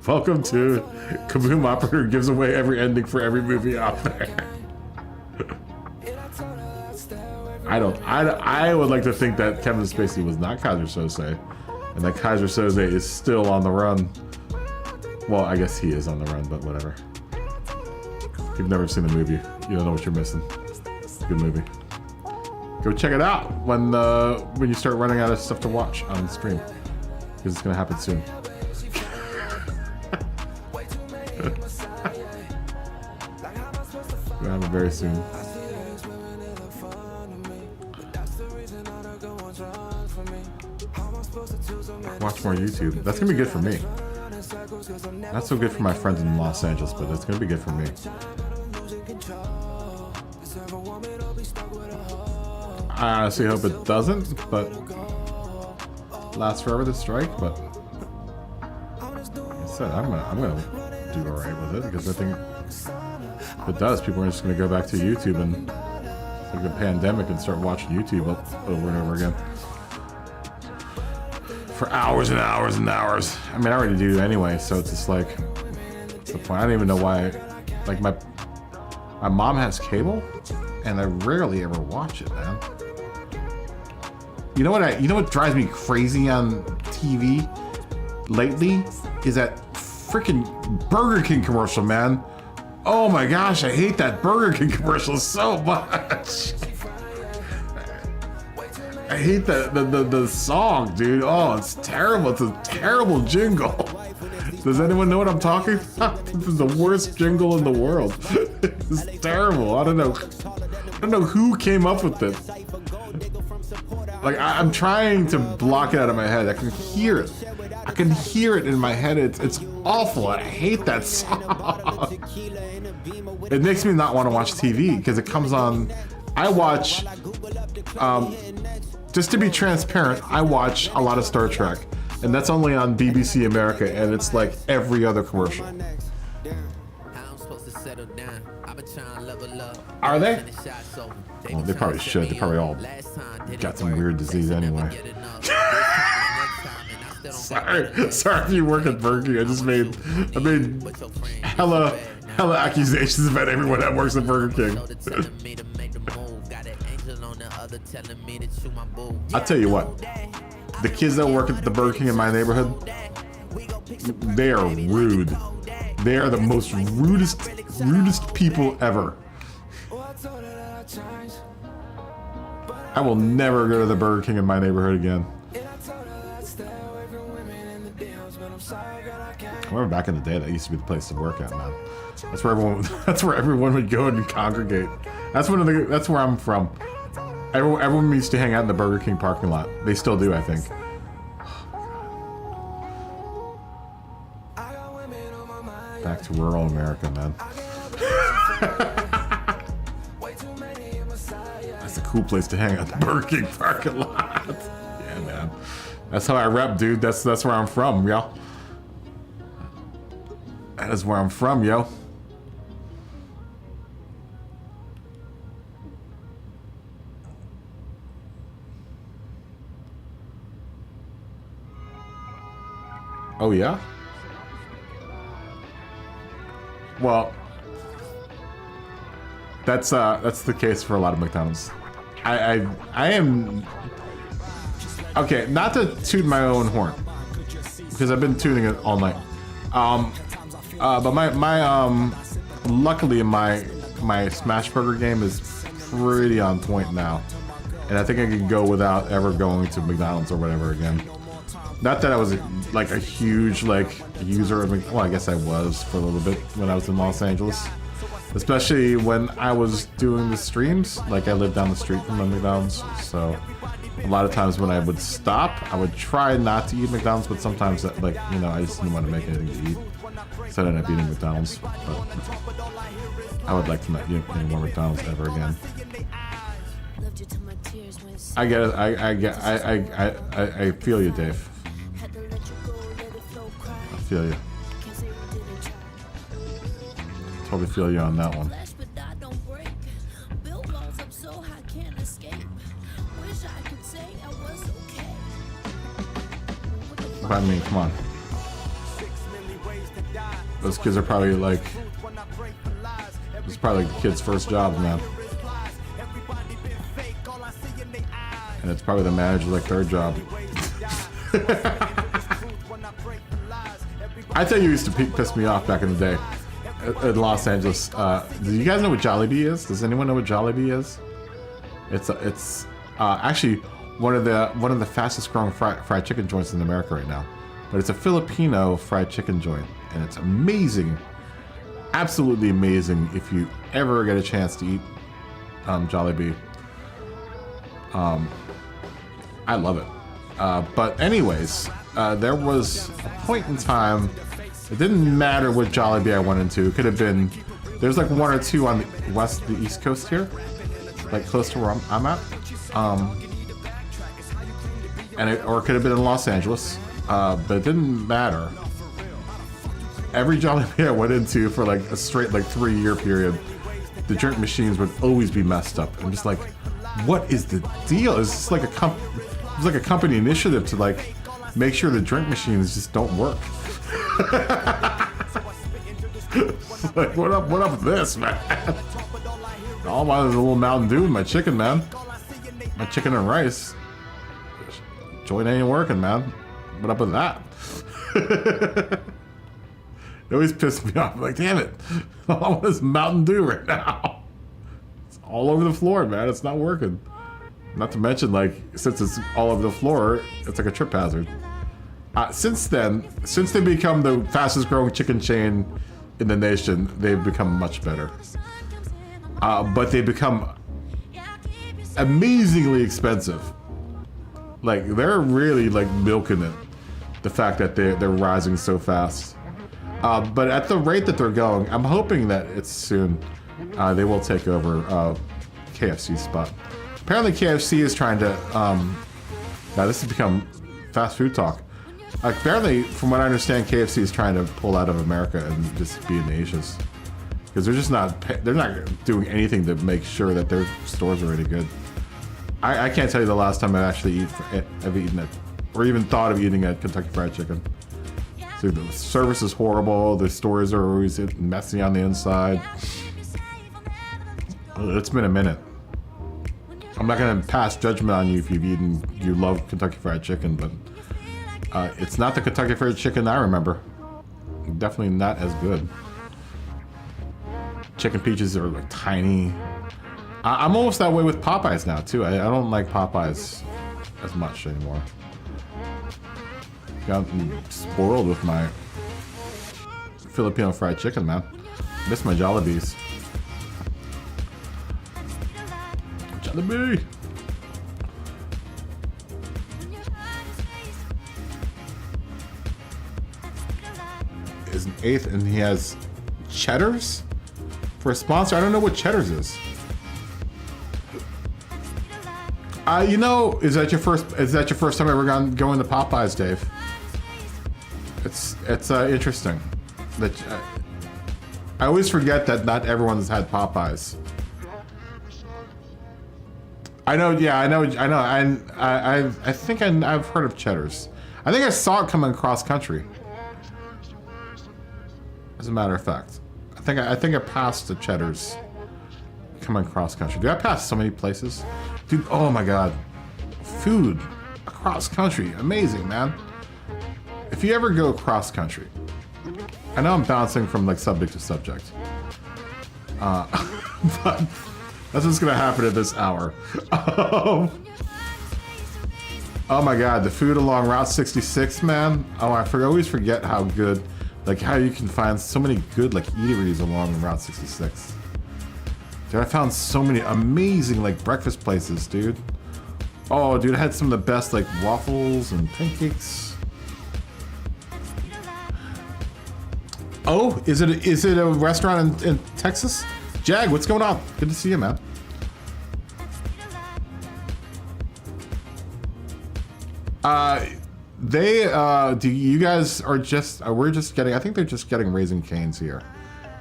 Welcome to Kaboom Operator gives away every ending for every movie out there. I would like to think that Kevin Spacey was not Kaiser Soze, and that Kaiser Soze is still on the run. Well, I guess he is on the run, but whatever. If you've never seen the movie, you don't know what you're missing. Good movie. Go check it out when you start running out of stuff to watch on the stream, because it's gonna happen soon. Gonna happen very soon. Watch more YouTube. That's gonna be good for me. Not so good for my friends in Los Angeles, but it's gonna be good for me. I honestly hope it doesn't, but lasts forever, this strike. But like I said, I'm gonna do alright with it, because I think if it does, people are just gonna go back to YouTube and like the pandemic and start watching YouTube over and over again for hours and hours and hours. I mean, I already do anyway, so it's just like, what's the point? I don't even know why. Like my mom has cable, and I rarely ever watch it, man. You know what drives me crazy on TV lately is that freaking Burger King commercial, man. Oh my gosh, I hate that Burger King commercial so much. I hate the song, dude. Oh, it's terrible. It's a terrible jingle. Does anyone know what I'm talking about? This is the worst jingle in the world. It's terrible. I don't know who came up with it. Like, I'm trying to block it out of my head. I can hear it. I can hear it in my head. It's awful. I hate that song. It makes me not want to watch TV because it comes on. I watch, just to be transparent, I watch a lot of Star Trek, and that's only on BBC America, and it's like every other commercial. Are they? Well, they probably should. They probably all got some weird disease anyway. Sorry if you work at Burger King. I made hella accusations about everyone that works at Burger King. I'll tell you what, the kids that work at the Burger King in my neighborhood, they are rude. They are the most rudest people ever. I will never go to the Burger King in my neighborhood again. I remember back in the day, that used to be the place to work at, man. That's where everyone would go and congregate. That's where I'm from. Everyone used to hang out in the Burger King parking lot. They still do, I think. Back to rural America, man. That's a cool place to hang out, the Burger King parking lot. Yeah, man. That's how I rep, dude. That's where I'm from, yo. That is where I'm from, yo. Oh yeah? Well, that's the case for a lot of McDonald's. I am okay, not to toot my own horn, because I've been tuning it all night. But my luckily my Smash Burger game is pretty on point now, and I think I could go without ever going to McDonald's or whatever again. Not that I was like a huge user of well, I guess I was for a little bit when I was in Los Angeles, especially when I was doing the streams. Like I lived down the street from the McDonald's, so a lot of times when I would stop, I would try not to eat McDonald's, but sometimes I just didn't want to make anything to eat, so I ended up eating McDonald's. But I would like to not eat any more McDonald's ever again. I get it. I feel you, Dave. I feel you. Totally feel you on that one. But I mean, come on. Those kids are probably like, it's probably like the kid's first job, man. And it's probably the manager's like third job. I tell you, it used to piss me off back in the day in Los Angeles. Do you guys know what Jollibee is? Does anyone know what Jollibee is? It's actually one of the fastest growing fried chicken joints in America right now. But it's a Filipino fried chicken joint, and it's amazing, absolutely amazing. If you ever get a chance to eat Jollibee, I love it. But anyways, there was a point in time. It didn't matter what Jollibee I went into. It could have been, there's like one or two on the East Coast here, like close to where I'm at, or it could have been in Los Angeles, but it didn't matter. Every Jollibee I went into for like a straight 3-year period, the drink machines would always be messed up. I'm just like, what is the deal? Is this like a company initiative to like make sure the drink machines just don't work? Like, what up with this, man? All I want is a little Mountain Dew with my chicken, man. My chicken and rice. Joint ain't working, man. What up with that? It always pissed me off. I'm like, damn it. All I want is Mountain Dew right now. It's all over the floor, man. It's not working. Not to mention, like, since it's all over the floor, it's like a trip hazard. Since then, since they become the fastest growing chicken chain in the nation, they've become much better. But they become amazingly expensive. Like, they're really like milking it. The fact that they're rising so fast. But at the rate that they're going, I'm hoping that it's soon they will take over KFC's spot. Apparently KFC is trying to, now this has become fast food talk. Apparently, from what I understand, KFC is trying to pull out of America and just be in the Asians. Because they're not doing anything to make sure that their stores are really good. I can't tell you the last time I've actually eaten it, or even thought of eating a Kentucky Fried Chicken. So the service is horrible, the stores are always messy on the inside. It's been a minute. I'm not gonna pass judgment on you if you love Kentucky Fried Chicken, but it's not the Kentucky Fried Chicken I remember. Definitely not as good. Chicken peaches are like tiny. I'm almost that way with Popeyes now too. I don't like Popeyes as much anymore. Gotten spoiled with my Filipino fried chicken, man. Miss my Jollibees. Jollibee! Is an 8th, and he has Cheddar's for a sponsor. I don't know what Cheddar's is. You know, is that your first time ever going to Popeyes, Dave? It's interesting. That I always forget that not everyone's had Popeyes. I know. Yeah, I know. I think I've heard of Cheddar's. I think I saw it coming across country. a matter of fact. I think I passed the Cheddar's coming cross country. Dude, I passed so many places. Dude, oh my god. Food across country. Amazing, man. If you ever go cross country, I know I'm bouncing from like subject to subject. But that's what's gonna happen at this hour. Oh my god, the food along Route 66, man. Oh, I always forget how good, like how you can find so many good like eateries along Route 66. Dude, I found so many amazing like breakfast places, dude. Oh, dude, I had some of the best like waffles and pancakes. Oh, is it a restaurant in Texas? Jag, what's going on? Good to see you, man. Do you guys are just, we're just getting, I think they're just getting Raising Cane's here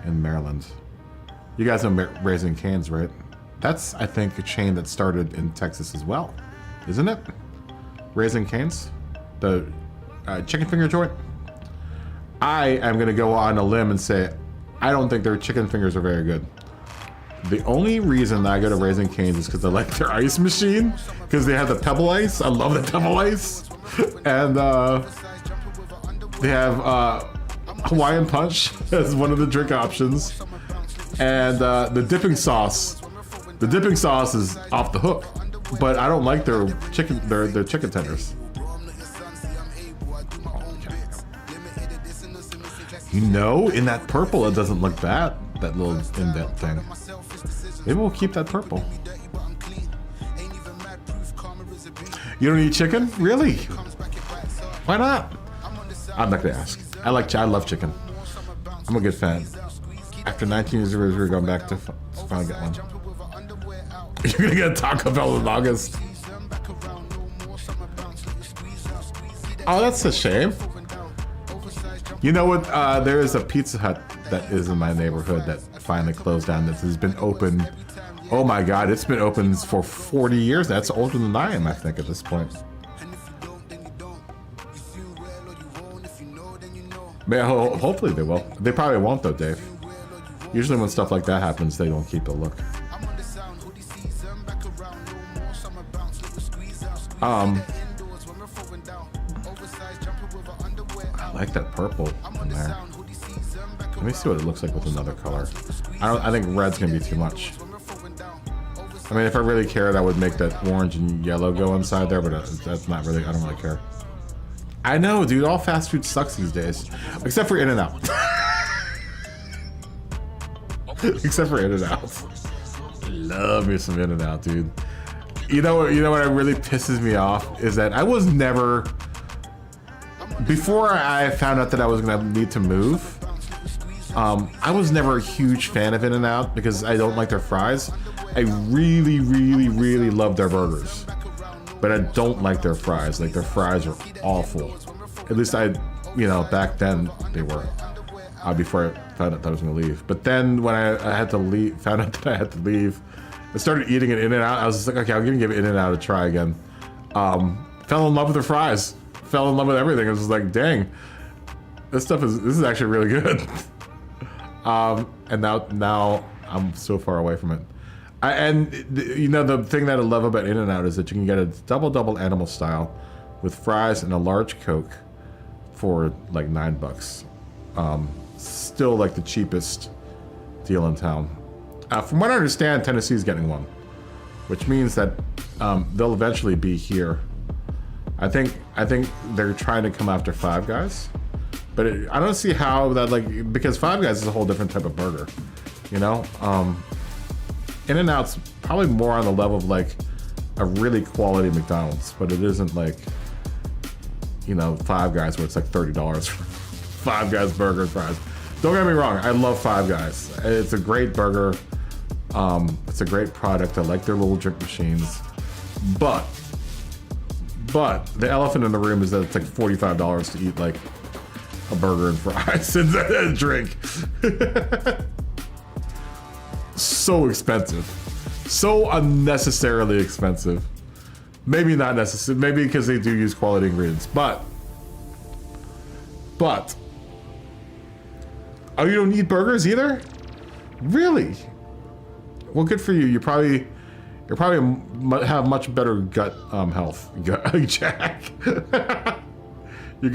in Maryland. You guys know Raising Cane's, right? That's, I think, a chain that started in Texas as well, isn't it? Raising Cane's? The chicken finger joint? I am going to go on a limb and say, I don't think their chicken fingers are very good. The only reason that I go to Raising Cane's is because I like their ice machine, because they have the pebble ice. I love the pebble ice. And they have Hawaiian Punch as one of the drink options. And the dipping sauce. The dipping sauce is off the hook, but I don't like their chicken tenders. You know, in that purple, it doesn't look bad. That little indent thing. Maybe we'll keep that purple. You don't eat chicken? Really? Why not? I'm not gonna ask. I love chicken. I'm a good fan. After 19 years, we're going back to finally get one. You're gonna get a Taco Bell in August. Oh, that's a shame. You know what? There is a Pizza Hut that is in my neighborhood that finally closed down. This has been open. Oh my God, it's been open for 40 years. That's older than I am, I think, at this point. Hopefully they will. They probably won't though, Dave. Usually when stuff like that happens, they don't keep the look. I like that purple in there. Let me see what it looks like with another color. I think red's gonna be too much. I mean, if I really cared, I would make that orange and yellow go inside there, but that's not really, I don't really care. I know, dude, all fast food sucks these days. Except for In-N-Out. Except for In-N-Out. Love me some In-N-Out, dude. You know what really pisses me off is that I was never, before I found out that I was gonna need to move, I was never a huge fan of In-N-Out because I don't like their fries. I really, really, really love their burgers, but I don't like their fries. Like, their fries are awful. At least back then they were. Before I found out that I was gonna leave. But then when I had to leave, found out that I had to leave, I started eating an In-N-Out. I was just like, okay, I'm gonna give In-N-Out a try again. Fell in love with their fries. Fell in love with everything. I was just like, dang, this is actually really good. And now I'm so far away from it. The thing that I love about In-N-Out is that you can get a double animal style with fries and a large Coke for like $9. Still like the cheapest deal in town. From what I understand, Tennessee's getting one, which means that they'll eventually be here. I think they're trying to come after Five Guys, but I don't see how that, like, because Five Guys is a whole different type of burger, you know. In-N-Out's probably more on the level of like a really quality McDonald's, but it isn't like, Five Guys where it's like $30 for Five Guys burger and fries. Don't get me wrong, I love Five Guys. It's a great burger. It's a great product. I like their little drink machines, but the elephant in the room is that it's like $45 to eat like a burger and fries and a drink. So expensive, so unnecessarily expensive. Maybe not necessary, maybe because they do use quality ingredients, but Oh, you don't eat burgers either? Really? Well, good for you. You probably have much better gut health, Jack. Your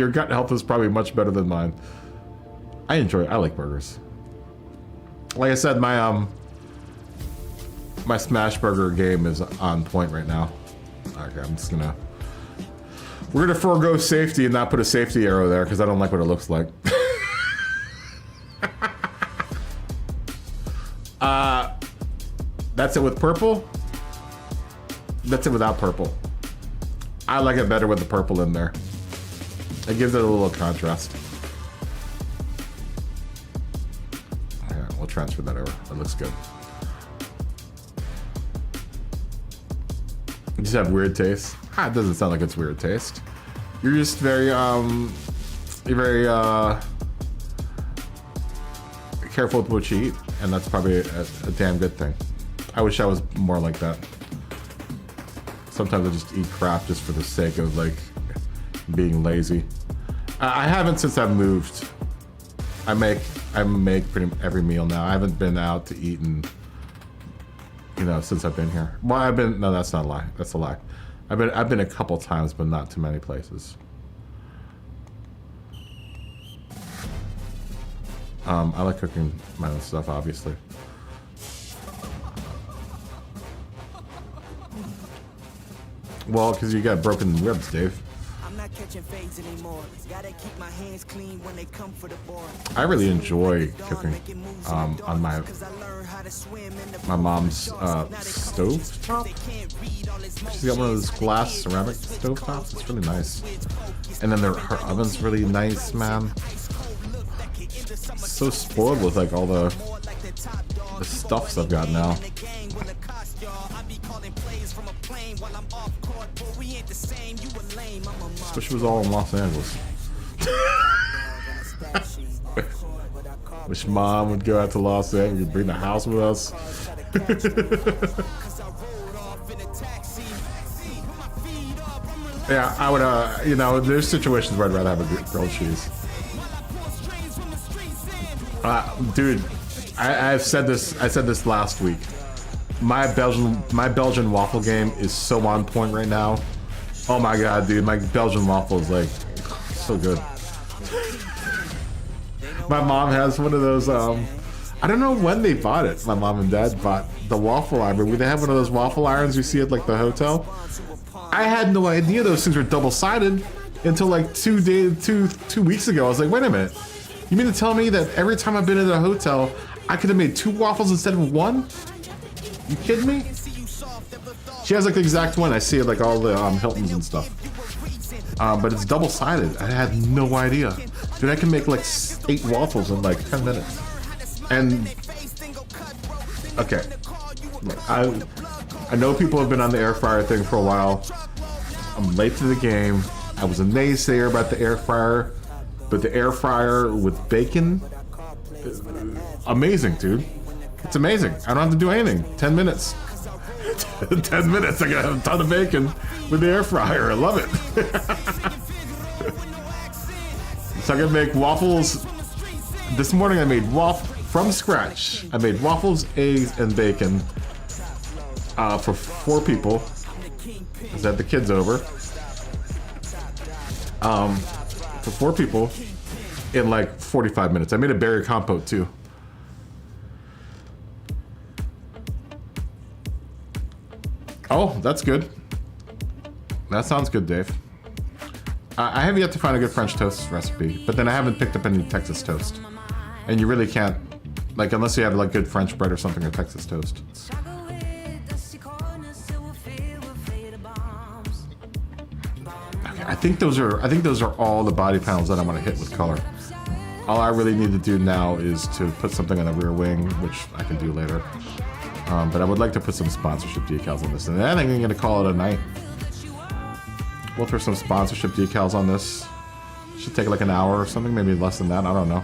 gut health is probably much better than mine. I like burgers. Like I said, my smash burger game is on point right now. Okay, we're gonna forego safety and not put a safety arrow there because I don't like what it looks like. That's it with purple. That's it without purple. I like it better with the purple in there. It gives it a little contrast. Yeah, we'll transfer that over. That looks good. You just have weird taste. It doesn't sound like it's weird taste. You're just very careful with what you eat, and that's probably a damn good thing. I wish I was more like that. Sometimes I just eat crap just for the sake of like being lazy. I haven't since I've moved. I make pretty much every meal now. I haven't been out to eat and since I've been here. Well, no, that's not a lie. That's a lie. I've been a couple times, but not too many places. I like cooking my own stuff, obviously. Well, because you got broken ribs, Dave. I'm not catching fades anymore. Gotta keep my hands clean when they come for the board. I really enjoy cooking on my mom's stove top. She's got one of those glass ceramic stove tops. It's really nice. And then her oven's really nice, man. So spoiled with like all the stuffs I've got now. Wish it was all in Los Angeles. Wish Mom would go out to Los Angeles and bring the house with us. Yeah, I would, there's situations where I'd rather have a grilled cheese. Dude, I said this last week. My Belgian waffle game is so on point right now. Oh my god, dude, my Belgian waffle is like so good. My mom has one of those. I don't know when they bought it. My mom and dad bought the waffle iron. They have one of those waffle irons you see at like the hotel. I had no idea those things were double-sided until like 2 weeks ago. I was like, wait a minute. You mean to tell me that every time I've been in a hotel, I could have made 2 waffles instead of 1? You kidding me? She has like the exact one. I see it like all the Hiltons and stuff. But it's double-sided. I had no idea. Dude, I can make like 8 waffles in like 10 minutes. And okay, I know people have been on the air fryer thing for a while. I'm late to the game. I was a naysayer about the air fryer, but the air fryer with bacon, amazing, dude. It's amazing. I don't have to do anything. 10 minutes. 10 minutes, I can have a ton of bacon with the air fryer. I love it. So I can make waffles. This morning I made from scratch. I made waffles, eggs, and bacon for 4 people. I had the kids over. For 4 people in like 45 minutes. I made a berry compote too. Oh, that's good. That sounds good, Dave. I have yet to find a good French toast recipe, but then I haven't picked up any Texas toast. And you really can't, like, unless you have like good French bread or something or Texas toast. Okay, I think those are all the body panels that I'm gonna hit with color. All I really need to do now is to put something on the rear wing, which I can do later. But I would like to put some sponsorship decals on this, and then I think I'm gonna call it a night. We'll throw some sponsorship decals on this. Should take like an hour or something, maybe less than that. I don't know.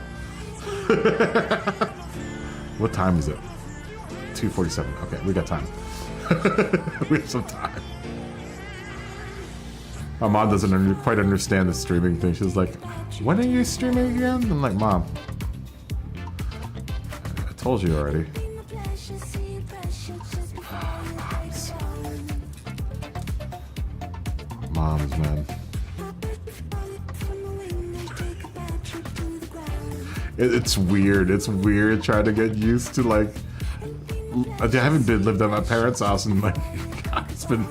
What time is it? 2:47. Okay, we got time. We have some time. My mom doesn't quite understand the streaming thing. She's like, when are you streaming again? I'm like, Mom, I told you already. Moms, man. It's weird. It's weird trying to get used to, like, I haven't lived at my parents' house in, like, God, it's been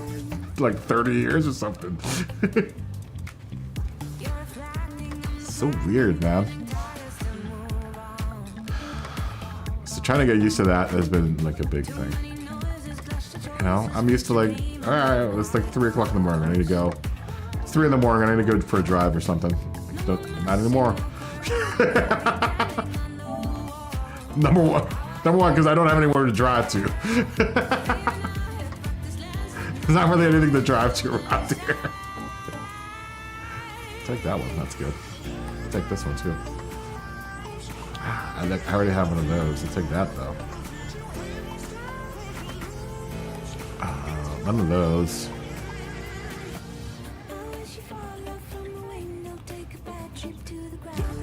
like 30 years or something. So weird, man. So trying to get used to that has been like a big thing. You know, I'm used to, like, all right, it's like 3 o'clock in the morning. I need to go. It's 3 in the morning. I need to go for a drive or something. Not anymore. Number one, because I don't have anywhere to drive to. There's not really anything to drive to around here. Take that one. That's good. Take this one too. I already have one of those. I'll take that though. None of those.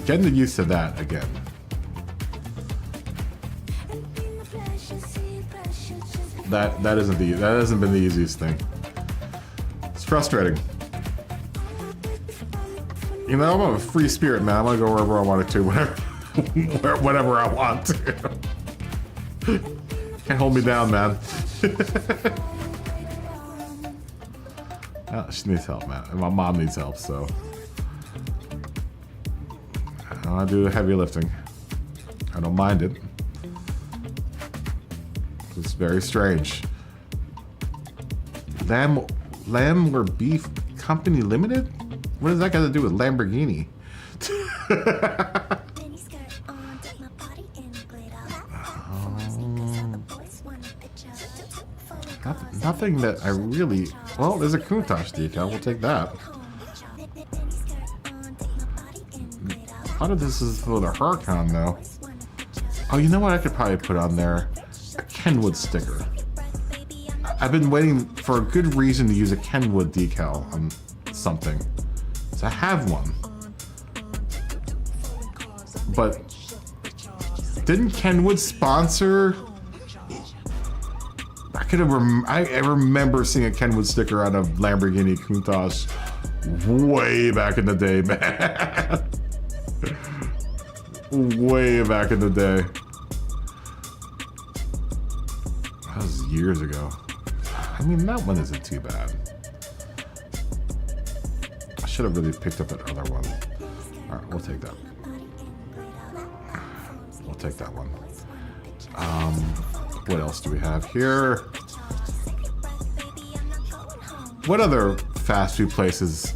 Getting used to that again. That hasn't been the easiest thing. It's frustrating. You know, I'm a free spirit, man. I'm gonna go wherever I want to, whenever I want to. Can't hold me down, man. Oh, she needs help, man. And my mom needs help, so I do the heavy lifting. I don't mind it. It's very strange. Lamb or Beef Company Limited? What does that got to do with Lamborghini? Nothing that I really... Well, there's a Countach decal. We'll take that. Part of this is for the Huracan, though. Oh, you know what I could probably put on there? A Kenwood sticker. I've been waiting for a good reason to use a Kenwood decal on something. So I have one. But didn't Kenwood sponsor... I remember seeing a Kenwood sticker on a Lamborghini Countach way back in the day, man. Way back in the day. That was years ago. I mean, that one isn't too bad. I should have really picked up that other one. Alright, we'll take that. We'll take that one. What else do we have here? What other fast food places?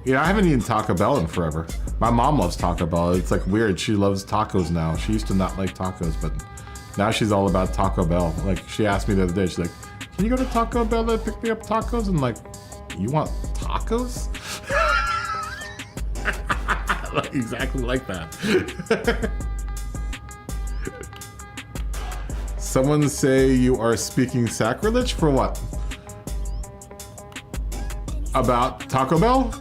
Yeah, I haven't eaten Taco Bell in forever. My mom loves Taco Bell. It's like weird. She loves tacos now. She used to not like tacos, but now she's all about Taco Bell. Like, she asked me the other day, she's like, can you go to Taco Bell to pick me up tacos? I'm like, you want tacos? Like, exactly like that. Someone say you are speaking sacrilege for what? About Taco Bell?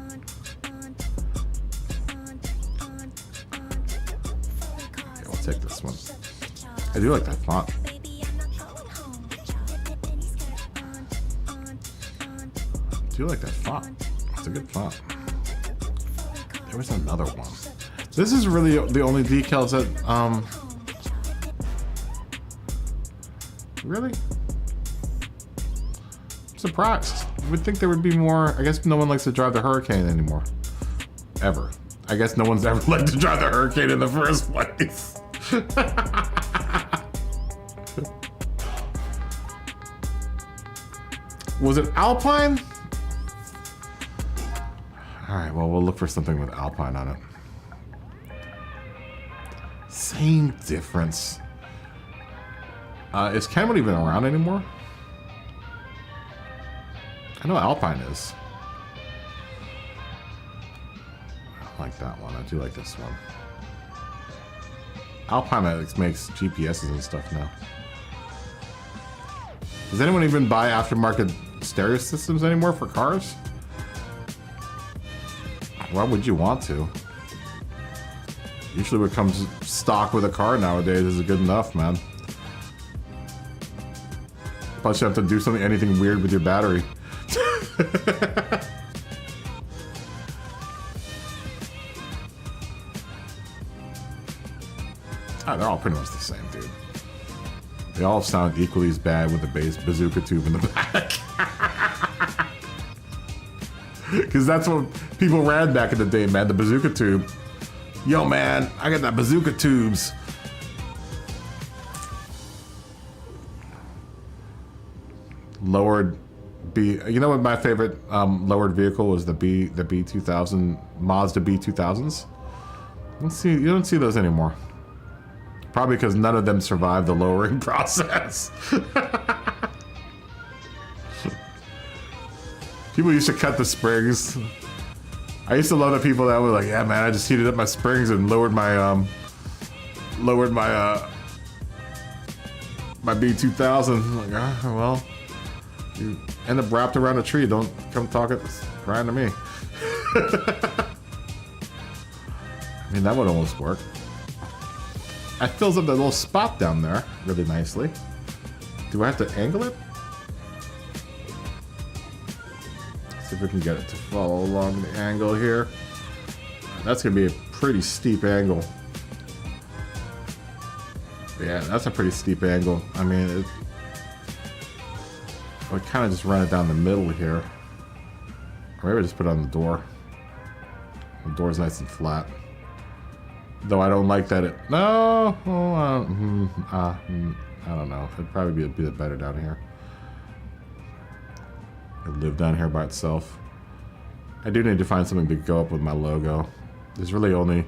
Okay, we'll take this one. I do like that font. I do like that font. It's a good font. There was another one. This is really the only decals that, really? I'm surprised. I would think there would be more. I guess no one likes to drive the Huracan anymore. Ever. I guess no one's ever liked to drive the Huracan in the first place. Was it Alpine? Alright, well, we'll look for something with Alpine on it. Same difference. Is Kenwood even around anymore? I know Alpine is. I like that one. I do like this one. Alpine makes GPSs and stuff now. Does anyone even buy aftermarket stereo systems anymore for cars? Why would you want to? Usually what comes stock with a car nowadays is good enough, man. Plus you have to do anything weird with your battery. Oh, they're all pretty much the same, dude. They all sound equally as bad with the bass bazooka tube in the back. Because that's what people ran back in the day, man, the bazooka tube. Yo, man, I got that bazooka tubes. Lowered B. You know what my favorite lowered vehicle was? The B2000 Mazda B2000s. You don't see those anymore. Probably because none of them survived the lowering process. People used to cut the springs. I used to love the people that were like, "Yeah, man, I just heated up my springs and lowered my my B2000." I'm like, ah, well, you end up wrapped around a tree. Don't come talk it, crying to me. I mean, that would almost work. It fills up that little spot down there really nicely. Do I have to angle it? See if we can get it to follow along the angle here. That's gonna be a pretty steep angle. Yeah, that's a pretty steep angle. I mean, I would kind of just run it down the middle here. Or maybe just put it on the door. The door's nice and flat. Though I don't like that it... No! Oh, I don't know. It'd probably be a bit better down here. It'd live down here by itself. I do need to find something to go up with my logo. There's really only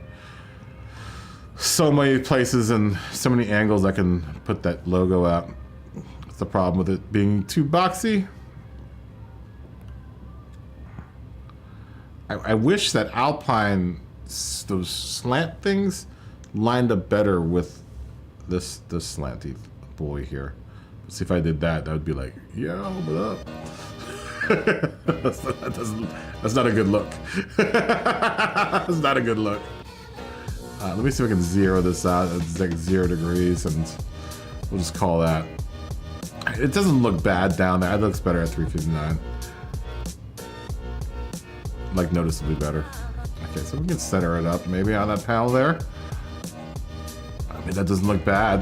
so many places and so many angles I can put that logo at. That's the problem with it being too boxy. I wish that Alpine... those slant things lined up better with this slanty boy here. Let's see if I did that, that would be like, yeah, what up? That's not a good look. That's not a good look. Let me see if I can zero this out. It's like 0 degrees, and we'll just call that. It doesn't look bad down there. It looks better at 359. Like noticeably better. Okay, so we can center it up maybe on that panel there. I mean, that doesn't look bad.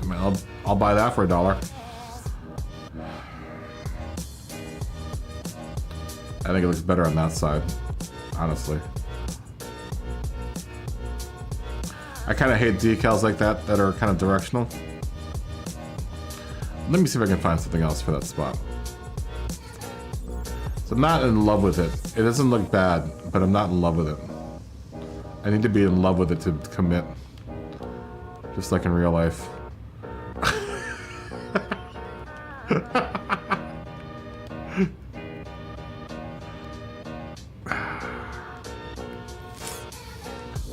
I mean, I'll buy that for $1. I think it looks better on that side, honestly. I kind of hate decals like that that are kind of directional. Let me see if I can find something else for that spot. So I'm not in love with it. It doesn't look bad, but I'm not in love with it. I need to be in love with it to commit. Just like in real life.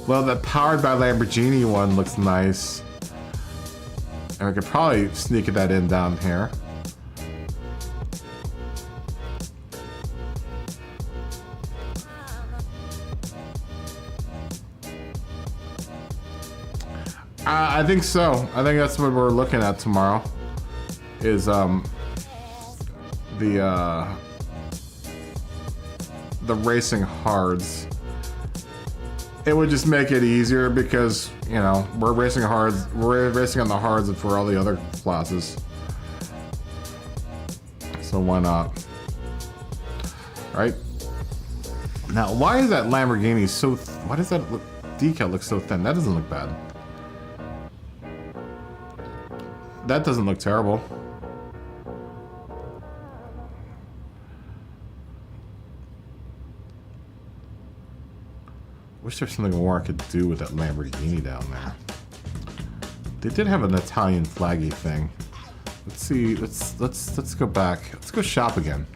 Well, that powered by Lamborghini one looks nice. And we could probably sneak that in down here. I think so. I think that's what we're looking at tomorrow. Is the racing hards. It would just make it easier because, you know, we're racing hards. We're racing on the hards for all the other classes. So why not? Right? Now, why is that Lamborghini so? Why does that decal look so thin? That doesn't look bad. That doesn't look terrible. Wish there's something more I could do with that Lamborghini down there. They did have an Italian flaggy thing. Let's see. Let's go back. Let's go shop again.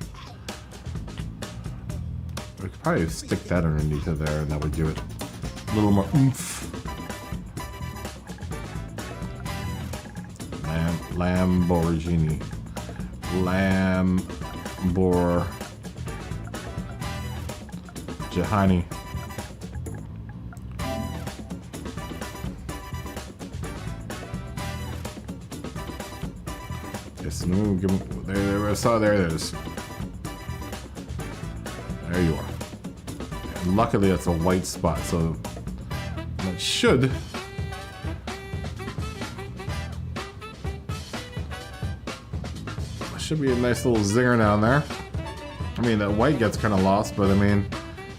We could probably stick that underneath of there, and that would give it a little more oomph. Man, Lamborghini. Lamborghini. Yes, no, give him, there, I saw, there it is. There you are. And luckily, it's a white spot, so that should. Should be a nice little zinger down there. I mean, that white gets kind of lost, but I mean,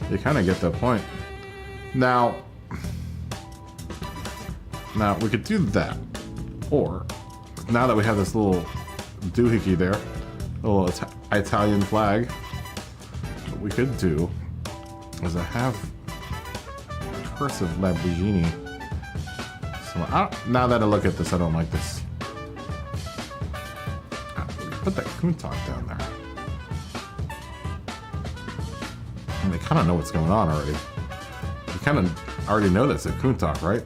you kind of get that point. Now we could do that, or now that we have this little doohickey there, a little Italian flag, what we could do is I have cursive Lamborghini. So now that I look at this, I don't like this. Put that Countach down there. And they kind of know what's going on already. You kind of already know that's a Countach, right?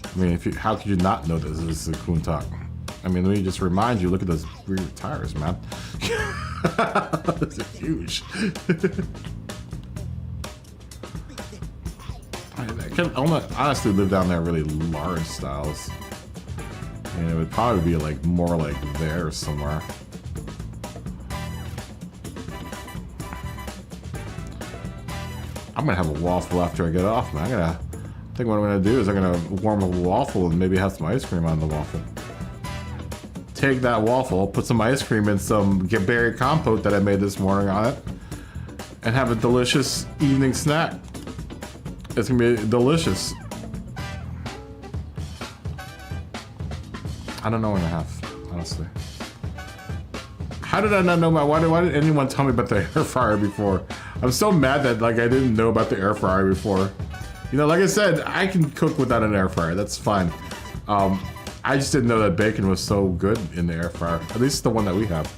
I mean, how could you not know this is a Countach? I mean, let me just remind you, look at those rear tires, man. Those are huge. I can honestly live down there really large styles. I mean, it would probably be like more like there somewhere. I'm gonna have a waffle after I get off, man. I think what I'm gonna do is I'm gonna warm a waffle and maybe have some ice cream on the waffle. Take that waffle, put some ice cream and some berry compote that I made this morning on it, and have a delicious evening snack. It's gonna be delicious. I don't know what I have, honestly. How did I not know why did anyone tell me about the air fryer before? I'm so mad that like I didn't know about the air fryer before. You know, like I said, I can cook without an air fryer. That's fine. I just didn't know that bacon was so good in the air fryer. At least the one that we have.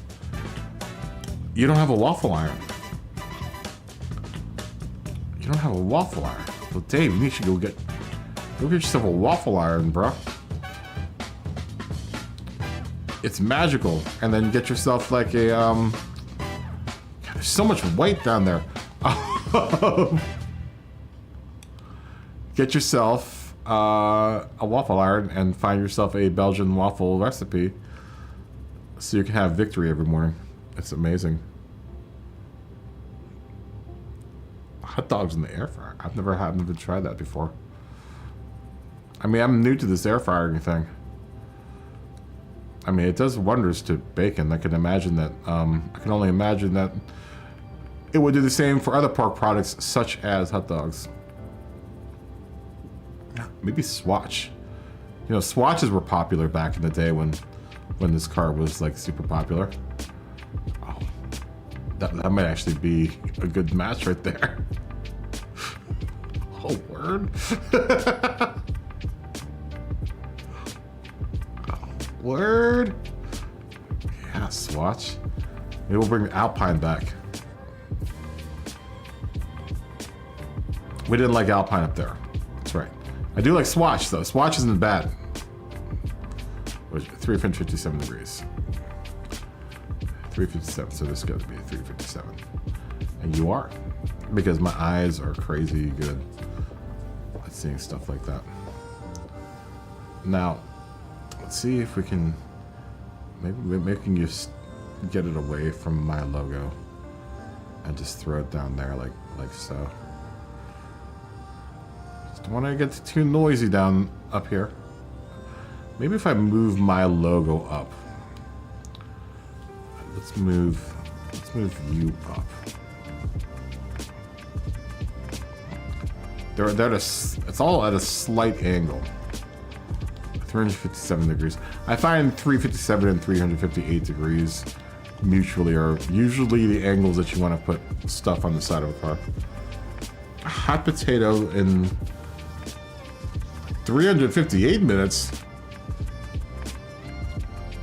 You don't have a waffle iron. You don't have a waffle iron. Well, Dave, you should go get yourself a waffle iron, bro. It's magical. And then get yourself like a God, there's so much white down there. Get yourself a waffle iron and find yourself a Belgian waffle recipe so you can have victory every morning. It's amazing. Hot dogs in the air fryer. I've never tried that before. I mean, I'm new to this air frying thing. I mean, it does wonders to bacon. I can imagine that. I can only imagine that it would do the same for other pork products, such as hot dogs. Maybe Swatch. You know, Swatches were popular back in the day when this car was like super popular. Oh, that might actually be a good match right there. Oh, word. Word. Yeah, Swatch. Maybe we'll bring Alpine back. We didn't like Alpine up there. That's right. I do like Swatch though. Swatch isn't bad. 357 degrees. 357. So this got to be a 357. And you are, because my eyes are crazy good at seeing stuff like that. Now, let's see if we can maybe we can just get it away from my logo and just throw it down there like so. Just don't want to get too noisy down up here. Maybe if I move my logo up. Let's move you up. It's all at a slight angle. 357 degrees. I find 357 and 358 degrees mutually are usually the angles that you want to put stuff on the side of a car. A hot potato in 358 minutes.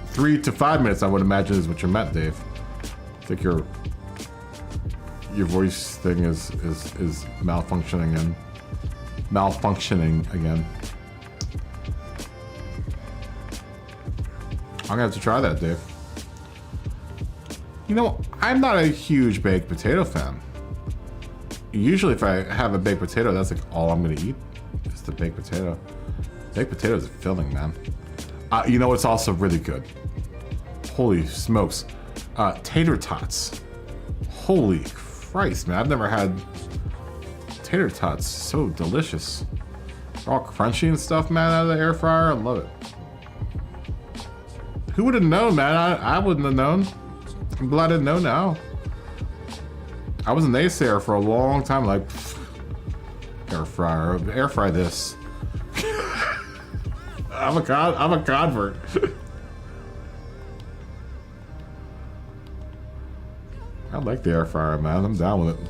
3 to 5 minutes, I would imagine, is what you meant, Dave. I think your voice thing is malfunctioning again. gonna have to try that, Dave. You know, I'm not a huge baked potato fan. Usually if I have a baked potato, that's like all I'm gonna eat. Is the baked potato. Baked potato is filling, man. You know what's also really good? Holy smokes. Tater tots. Holy Christ, man. I've never had tater tots. So delicious. They're all crunchy and stuff, man, out of the air fryer. I love it. Who would have known, man? I wouldn't have known. I'm glad I know now. I was an naysayer for a long time, like, air fryer, air fry this. I'm a convert. I like the air fryer, man. I'm down with it.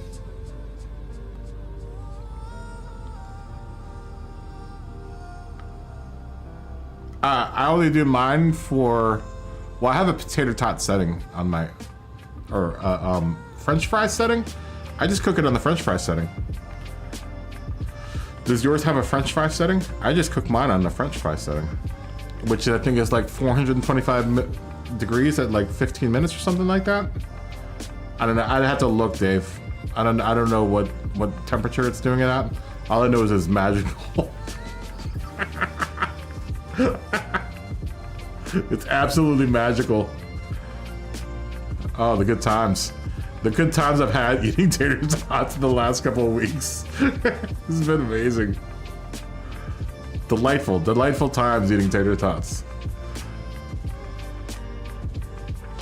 I only do mine for, well, I have a potato tot setting on my, or French fry setting. I just cook it on the French fry setting. Does yours have a French fry setting? I just cook mine on the French fry setting, which I think is like 425 degrees at like 15 minutes or something like that. I don't know. I'd have to look, Dave. I don't know what temperature it's doing it at. All I know is it's magical. It's absolutely magical. Oh, the good times. The good times I've had eating tater tots in the last couple of weeks. This has been amazing. Delightful, delightful times eating tater tots.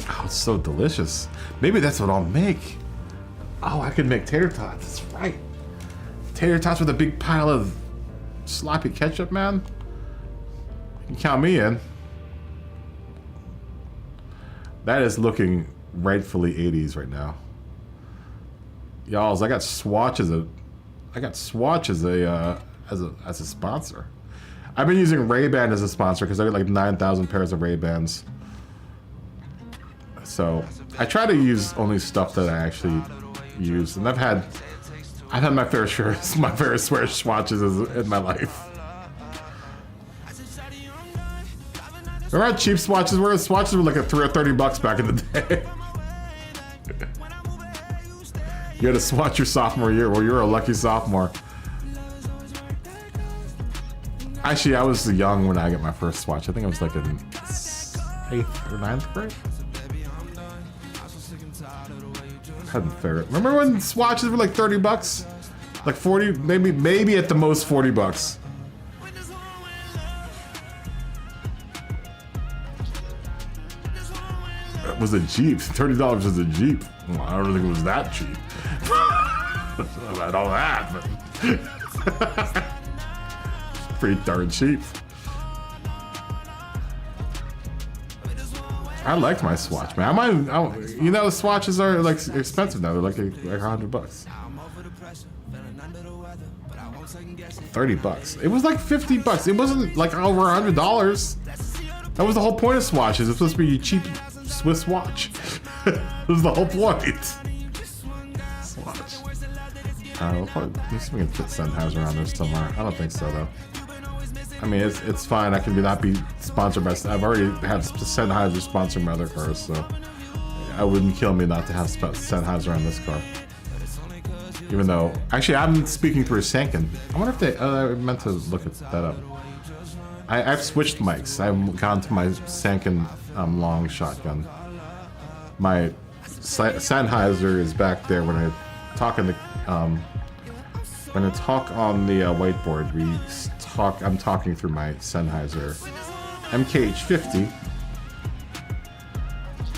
Oh, it's so delicious. Maybe that's what I'll make. Oh, I could make tater tots. That's right. Tater tots with a big pile of sloppy ketchup, man. You can count me in. That is looking rightfully 80s right now. Y'all, I got Swatch as a sponsor. I've been using Ray-Ban as a sponsor because I got like 9,000 pairs of Ray-Bans. So I try to use only stuff that I actually use, and I've had my fair share of swatches in my life. Remember how cheap swatches were? Swatches were like a $3 or $30 back in the day. You had to swatch your sophomore year. Well, you're a lucky sophomore. Actually, I was young when I got my first swatch. I think I was like in 8th or 9th grade. Hadn't fair. Remember when swatches were like $30? Like 40, maybe at the most $40. It was a Jeep. $30 was a Jeep. Well, I don't think it was that cheap. About all that, but pretty darn cheap. I liked my swatch, man. You know, swatches are like expensive now. They're like $100. $30. It was like $50. It wasn't like over $100. That was the whole point of swatches. It's supposed to be a cheap Swiss watch. That was the whole point. Swatch. Let me see if we can fit Sennheiser around there somewhere. I don't think so though. I mean, it's fine. I can not be sponsored by. I've already had Sennheiser sponsor my other cars, so it wouldn't kill me not to have Sennheiser on this car. Even though, actually, I'm speaking through a Sanken. I wonder if they. I meant to look at that up. I've switched mics. I've gone to my Sanken long shotgun. My Sennheiser is back there when I talk in the when I talk on the whiteboard. I'm talking through my Sennheiser MKH50.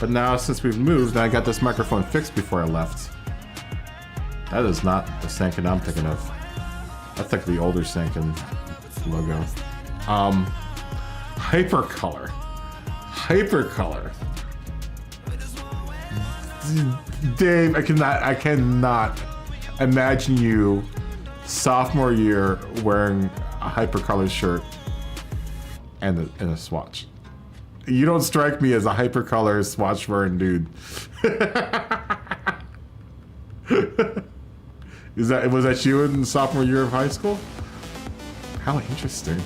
But now, since we've moved, and I got this microphone fixed before I left. That is not the Sanken I'm thinking of. That's like the older Sanken logo. Hypercolor. Dave, I cannot imagine you sophomore year wearing a hypercolor shirt and a swatch. You don't strike me as a hypercolor swatch wearing dude. Was that you in sophomore year of high school? How interesting.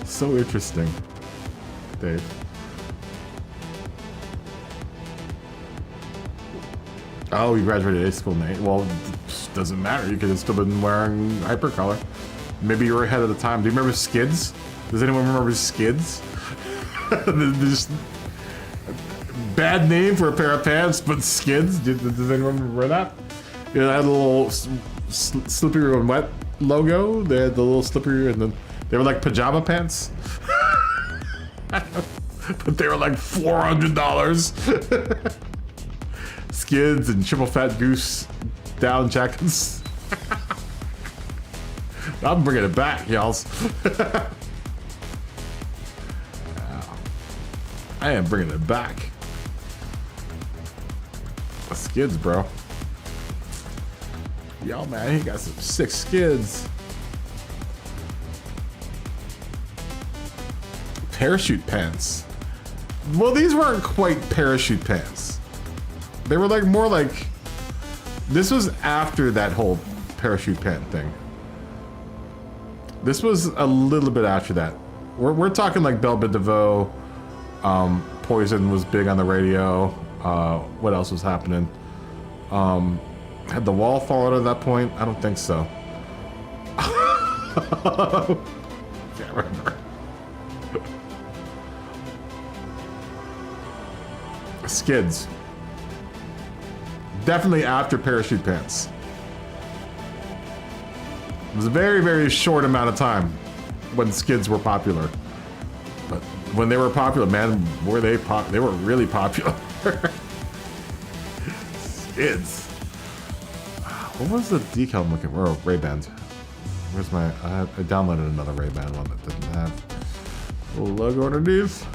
So interesting. Dave. Oh, you graduated high school, Nate. Well, it doesn't matter. You could have still been wearing hypercolor. Maybe you were ahead of the time. Do you remember Skids? Does anyone remember Skids? Just bad name for a pair of pants, but Skids. Does anyone remember that? It had a little slippery and wet logo. They had the little slippery, and then they were like pajama pants. But they were like $400. Skids and triple fat goose down jackets. I'm bringing it back, y'all. I am bringing it back. Skids, bro. Yo, man, he got some sick skids. Parachute pants. Well, these weren't quite parachute pants. They were like more like, this was after that whole parachute pant thing. This was a little bit after that. We're talking like Belle Biv DeVoe, Poison was big on the radio. What else was happening? Had the wall fallen at that point? I don't think so. Can't remember. Skids. Definitely after parachute pants. It was a very, very short amount of time when skids were popular. But when they were popular, man, were they they were really popular. Skids. What was the decal I'm looking for? Oh, Ray-Bans. Where's my... I downloaded another Ray-Ban one that didn't have a little logo underneath.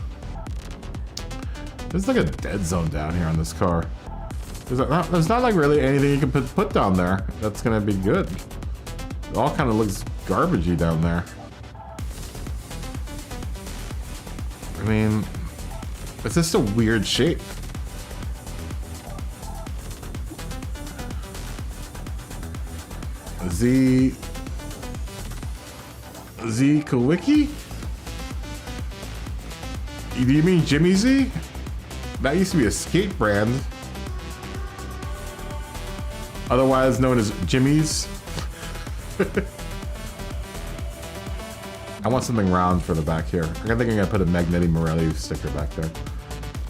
There's like a dead zone down here on this car. There's not like really anything you can put down there that's gonna be good. It all kind of looks garbagey down there. I mean, it's just a weird shape. Z Kawiki? Do you mean Jimmy Z? That used to be a skate brand. Otherwise known as Jimmy's. I want something round for the back here. I think I'm gonna put a Magneti Morelli sticker back there.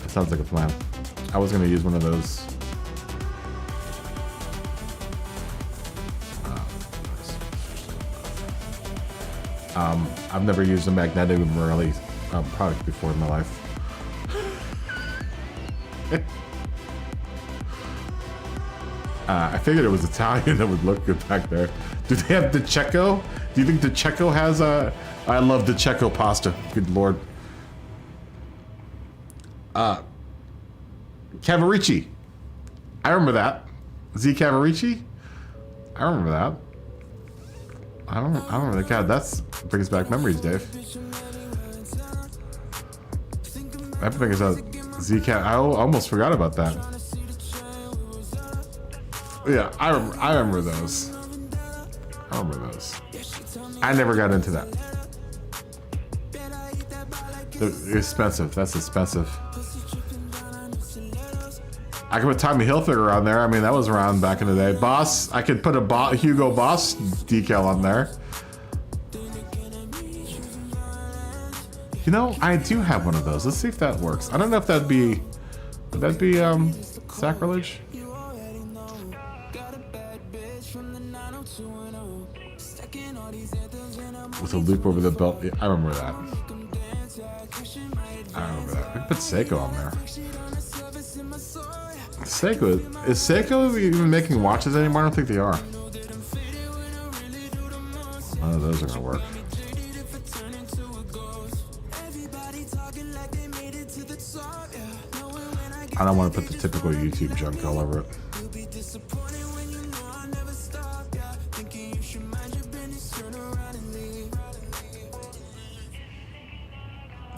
That sounds like a plan. I was gonna use one of those. I've never used a Magneti Morelli product before in my life. I figured it was Italian that would look good back there. Do they have the Checo? Do you think the Checo has a... I love the Checo pasta. Good lord. Cavarici. I remember that. Z Cavarici? I remember that. I don't remember. God, that's brings back memories, Dave. That brings out Z Cav. I almost forgot about that. Yeah, I remember those. I remember those. I never got into that. They're expensive. That's expensive. I could put Tommy Hilfiger on there. I mean, that was around back in the day. Boss, I could put a Hugo Boss decal on there. You know, I do have one of those. Let's see if that works. I don't know if that'd be... Would that be, sacrilege? With a loop over the belt. Yeah, I remember that. I remember that. I could put Seiko on there. Seiko. Is Seiko even making watches anymore? I don't think they are. None of those are gonna work. I don't want to put the typical YouTube junk all over it.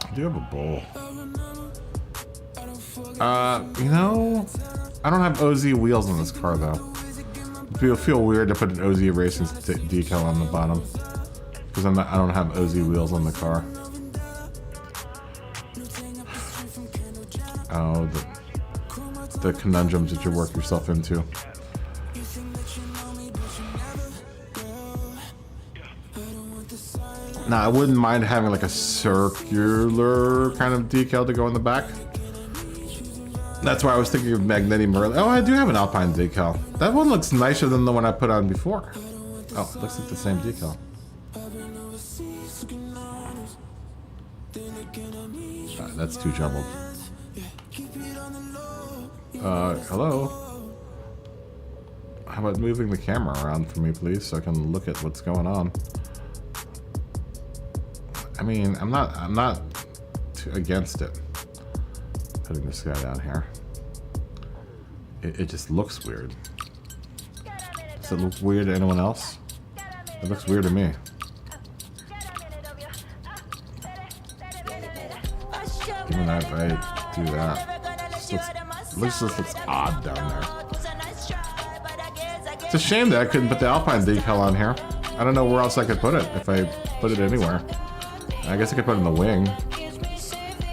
I do have a bowl. You know, I don't have OZ wheels on this car though. It'll feel weird to put an OZ Racing decal on the bottom because I don't have OZ wheels on the car. Oh, the conundrums that you work yourself into. Now, I wouldn't mind having like a circular kind of decal to go in the back. That's why I was thinking of Magnetti Merlin. Oh, I do have an Alpine decal. That one looks nicer than the one I put on before. Oh, it looks like the same decal. That's too jumbled. Hello? How about moving the camera around for me, please, so I can look at what's going on? I mean, I'm not too against it. Putting this guy down here. It just looks weird. Does it look weird to anyone else? It looks weird to me. Even if I do that, it looks odd down there. It's a shame that I couldn't put the Alpine decal on here. I don't know where else I could put it if I put it anywhere. I guess I could put it in the wing.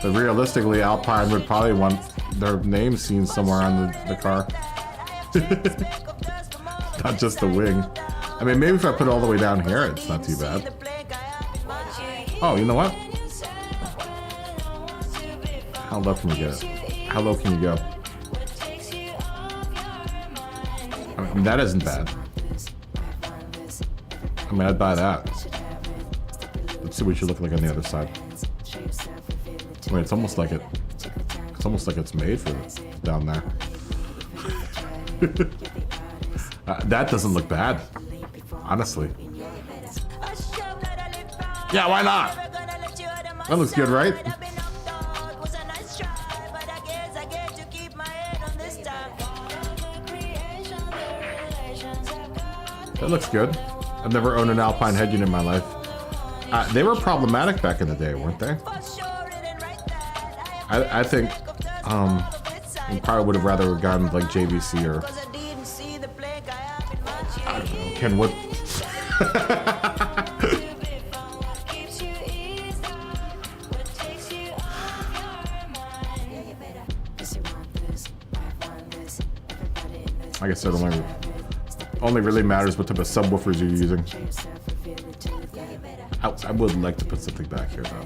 But realistically, Alpine would probably want their name seen somewhere on the car. Not just the wing. I mean, maybe if I put it all the way down here, it's not too bad. Oh, you know what? How low can you get it? How low can you go? I mean, that isn't bad. I mean, I'd buy that. Let's see what you look like on the other side. I mean, it's almost like it's made for down there. That doesn't look bad, honestly. Yeah, why not? That looks good, right? That looks good. I've never owned an Alpine head unit in my life. They were problematic back in the day, weren't they? I think we probably would have rather gone like JVC or I don't know, Kenwood. I guess it only really matters what type of subwoofers you're using. I would like to put something back here though.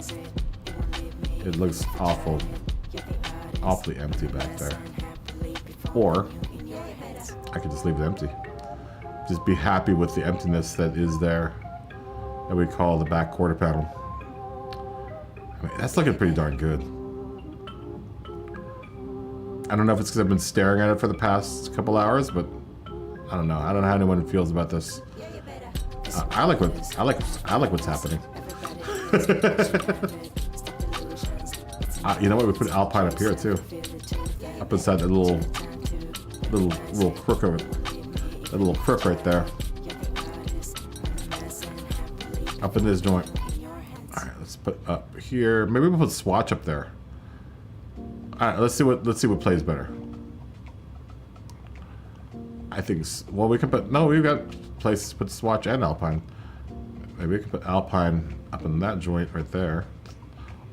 It looks awfully empty back there. Or I could just leave it empty. Just be happy with the emptiness that is there, that we call the back quarter panel. I mean, that's looking pretty darn good. I don't know if it's because I've been staring at it for the past couple hours, but I don't know. I don't know how anyone feels about this. I like what's happening. You know what? We put Alpine up here too, up inside that little crook of it, that little crook right there, up in this joint. All right, let's put up here. Maybe we'll put Swatch up there. All right, let's see what plays better. I think. Well, we can put. No, we've got places to put Swatch and Alpine. Maybe we can put Alpine up in that joint right there.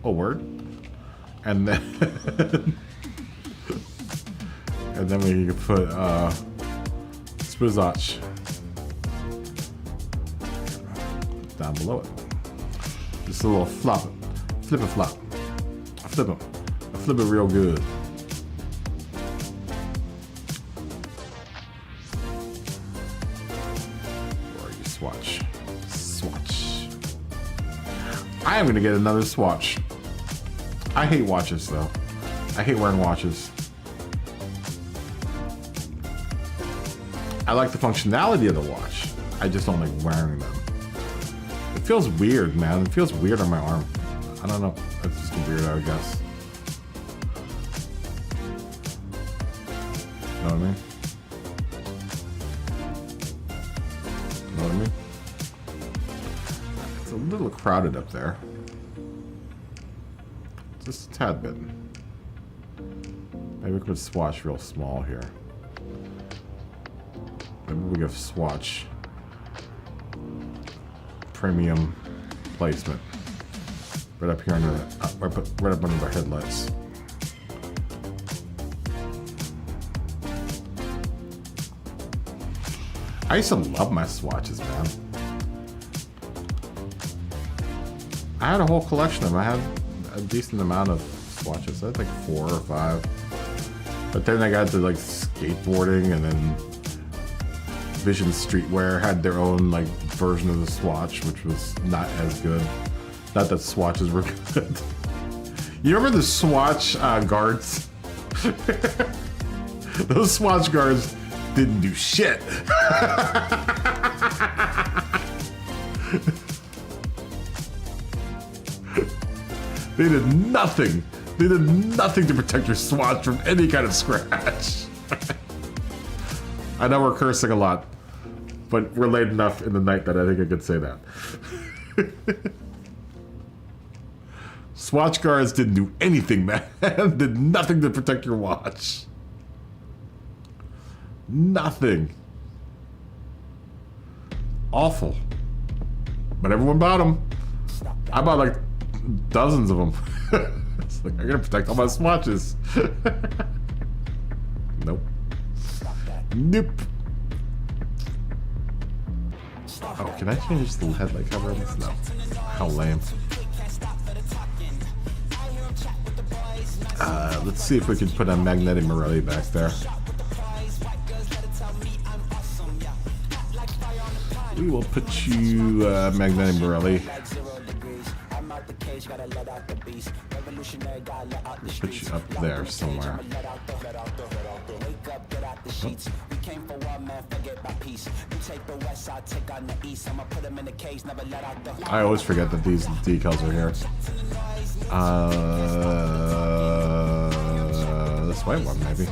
Oh, word. And then we can put Spizach down below it. Just a little flip it flop. I flip it real good. Where are you, Swatch? I am gonna get another Swatch. I hate watches though. I hate wearing watches. I like the functionality of the watch. I just don't like wearing them. It feels weird, man. It feels weird on my arm. I don't know. It's just weird, I guess. You know what I mean? You know what I mean? It's a little crowded up there. Just a tad bit. Maybe we could swatch real small here. Maybe we give Swatch premium placement right up here under right up under the headlights. I used to love my swatches, man. I had a whole collection of them. I had a decent amount of swatches. I had like 4 or 5. But then I got to like skateboarding, and then Vision Streetwear had their own like version of the swatch, which was not as good. Not that swatches were good. You remember the swatch guards? Those swatch guards didn't do shit. They did nothing. They did nothing to protect your swatch from any kind of scratch. I know we're cursing a lot, but we're late enough in the night that I think I could say that. Swatch guards didn't do anything, man. Did nothing to protect your watch. Nothing. Awful. But everyone bought them. I bought like dozens of them. It's like, I gotta protect all my swatches. Nope. Nope. Oh, can I change the headlight cover on this? No. How lame. Let's see if we can put a magnetic Morelli back there. We will put you magnetic Morelli. Put you up there somewhere. Oh. I always forget that these decals are here. This white one, maybe.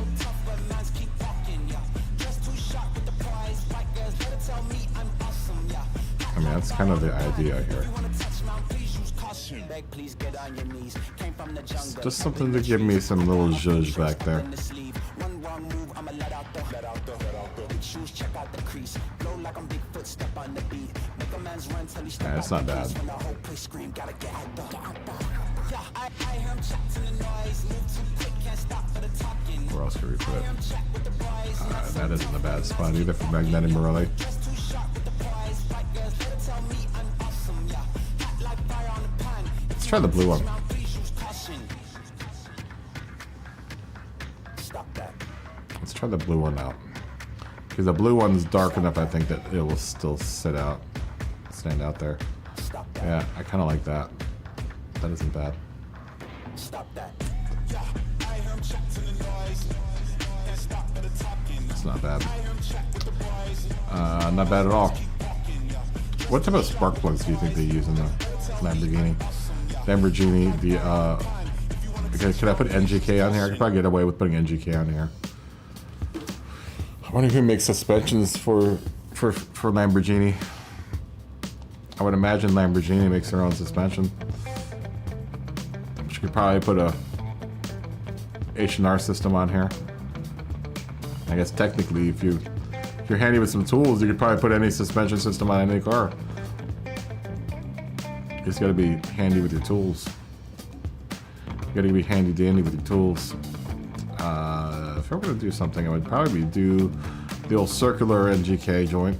I mean, that's kind of the idea here. Just something to give me some little zhuzh back there. Yeah, it's not bad. Where else could we put it? That isn't a bad spot either for magnetic Morelli. Let's try the blue one. Let's try the blue one out. Because the blue one's dark enough, I think, that it will still stand out there. Yeah, I kind of like that. That isn't bad. It's not bad. Not bad at all. What type of spark plugs do you think they use in the Lamborghini? Okay, could I put NGK on here? I could probably get away with putting NGK on here. I wonder who makes suspensions for Lamborghini. I would imagine Lamborghini makes their own suspension. You could probably put a H&R system on here. I guess technically, if you're handy with some tools, you could probably put any suspension system on any car. You just gotta be handy with your tools. You gotta be handy dandy with your tools. If I were gonna do something, I would probably do the old circular NGK joint.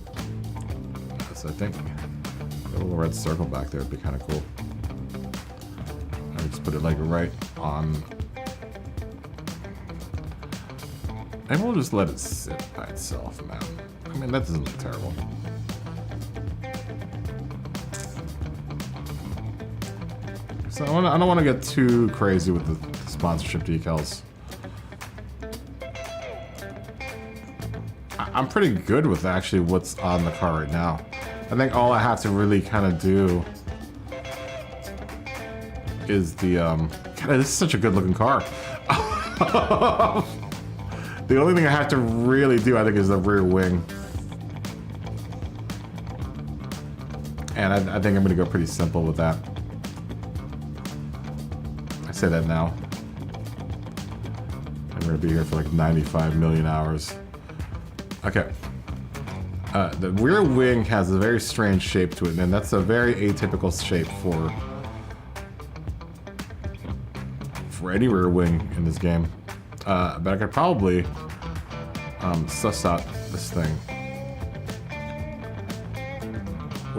That's, I think, a little red circle back there would be kind of cool. I would just put it like right on. And we'll just let it sit by itself, man. I mean, that doesn't look terrible. So I don't want to get too crazy with the sponsorship decals. I'm pretty good with actually what's on the car right now. I think all I have to really kind of do is the God, this is such a good looking car. The only thing I have to really do, I think, is the rear wing. And I think I'm gonna go pretty simple with that. I say that now. I'm gonna be here for like 95 million hours. Okay. The rear wing has a very strange shape to it, and that's a very atypical shape for any rear wing in this game. But I could probably suss out this thing.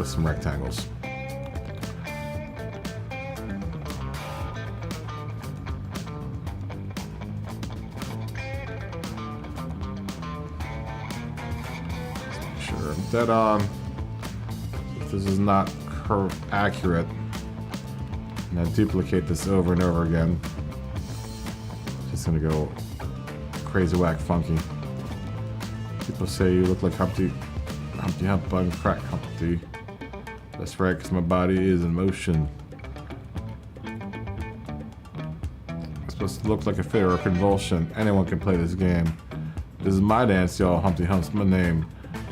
with some rectangles. Sure, I'm dead on. If this is not accurate, and I duplicate this over and over again, it's gonna go crazy whack funky. People say you look like Humpty Hump Bun Crack Humpty. That's right, because my body is in motion. It's supposed to look like a fit or a convulsion. Anyone can play this game. This is my dance, y'all. Humpty Hump's my name.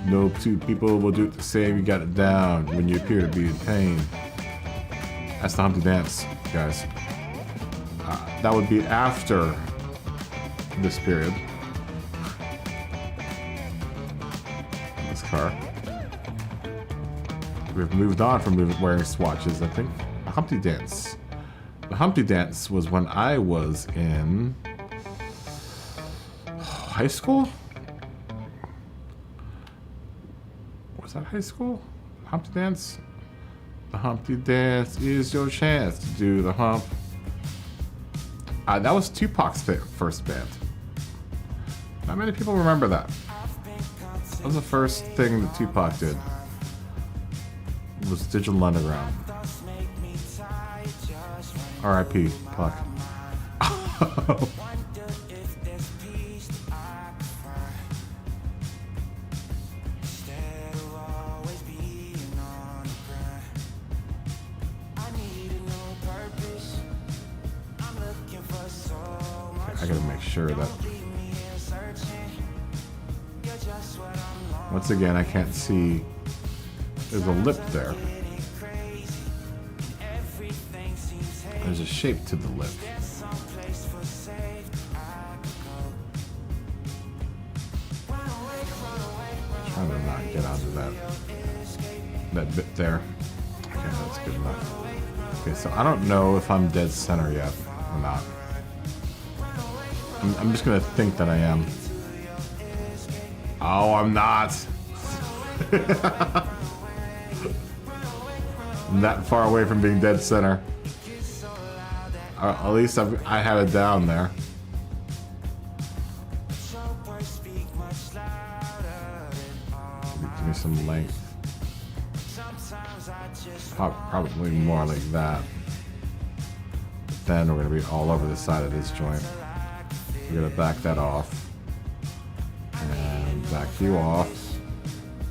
No two people will do it the same. You got it down when you appear to be in pain. That's the Humpty dance, guys. That would be after this period. This car. We've moved on from wearing swatches, I think. The Humpty dance. The Humpty dance was when I was in high school? Was that high school? Humpty dance? The Humpty dance is your chance to do the hump. That was Tupac's first band. Not many people remember that. That was the first thing that Tupac did. Was Digital Underground. R.I.P. Puck. I gotta make sure that. Once again, I can't see. There's a lip there. There's a shape to the lip. I'm trying to not get onto that bit there. Okay, that's good enough. Okay, so I don't know if I'm dead center yet or not. I'm just gonna think that I am. Oh, I'm not. I'm that far away from being dead center. At least I have it down there. Give me some length. Probably more like that. Then we're gonna be all over the side of this joint. We're gonna back that off. And back you off.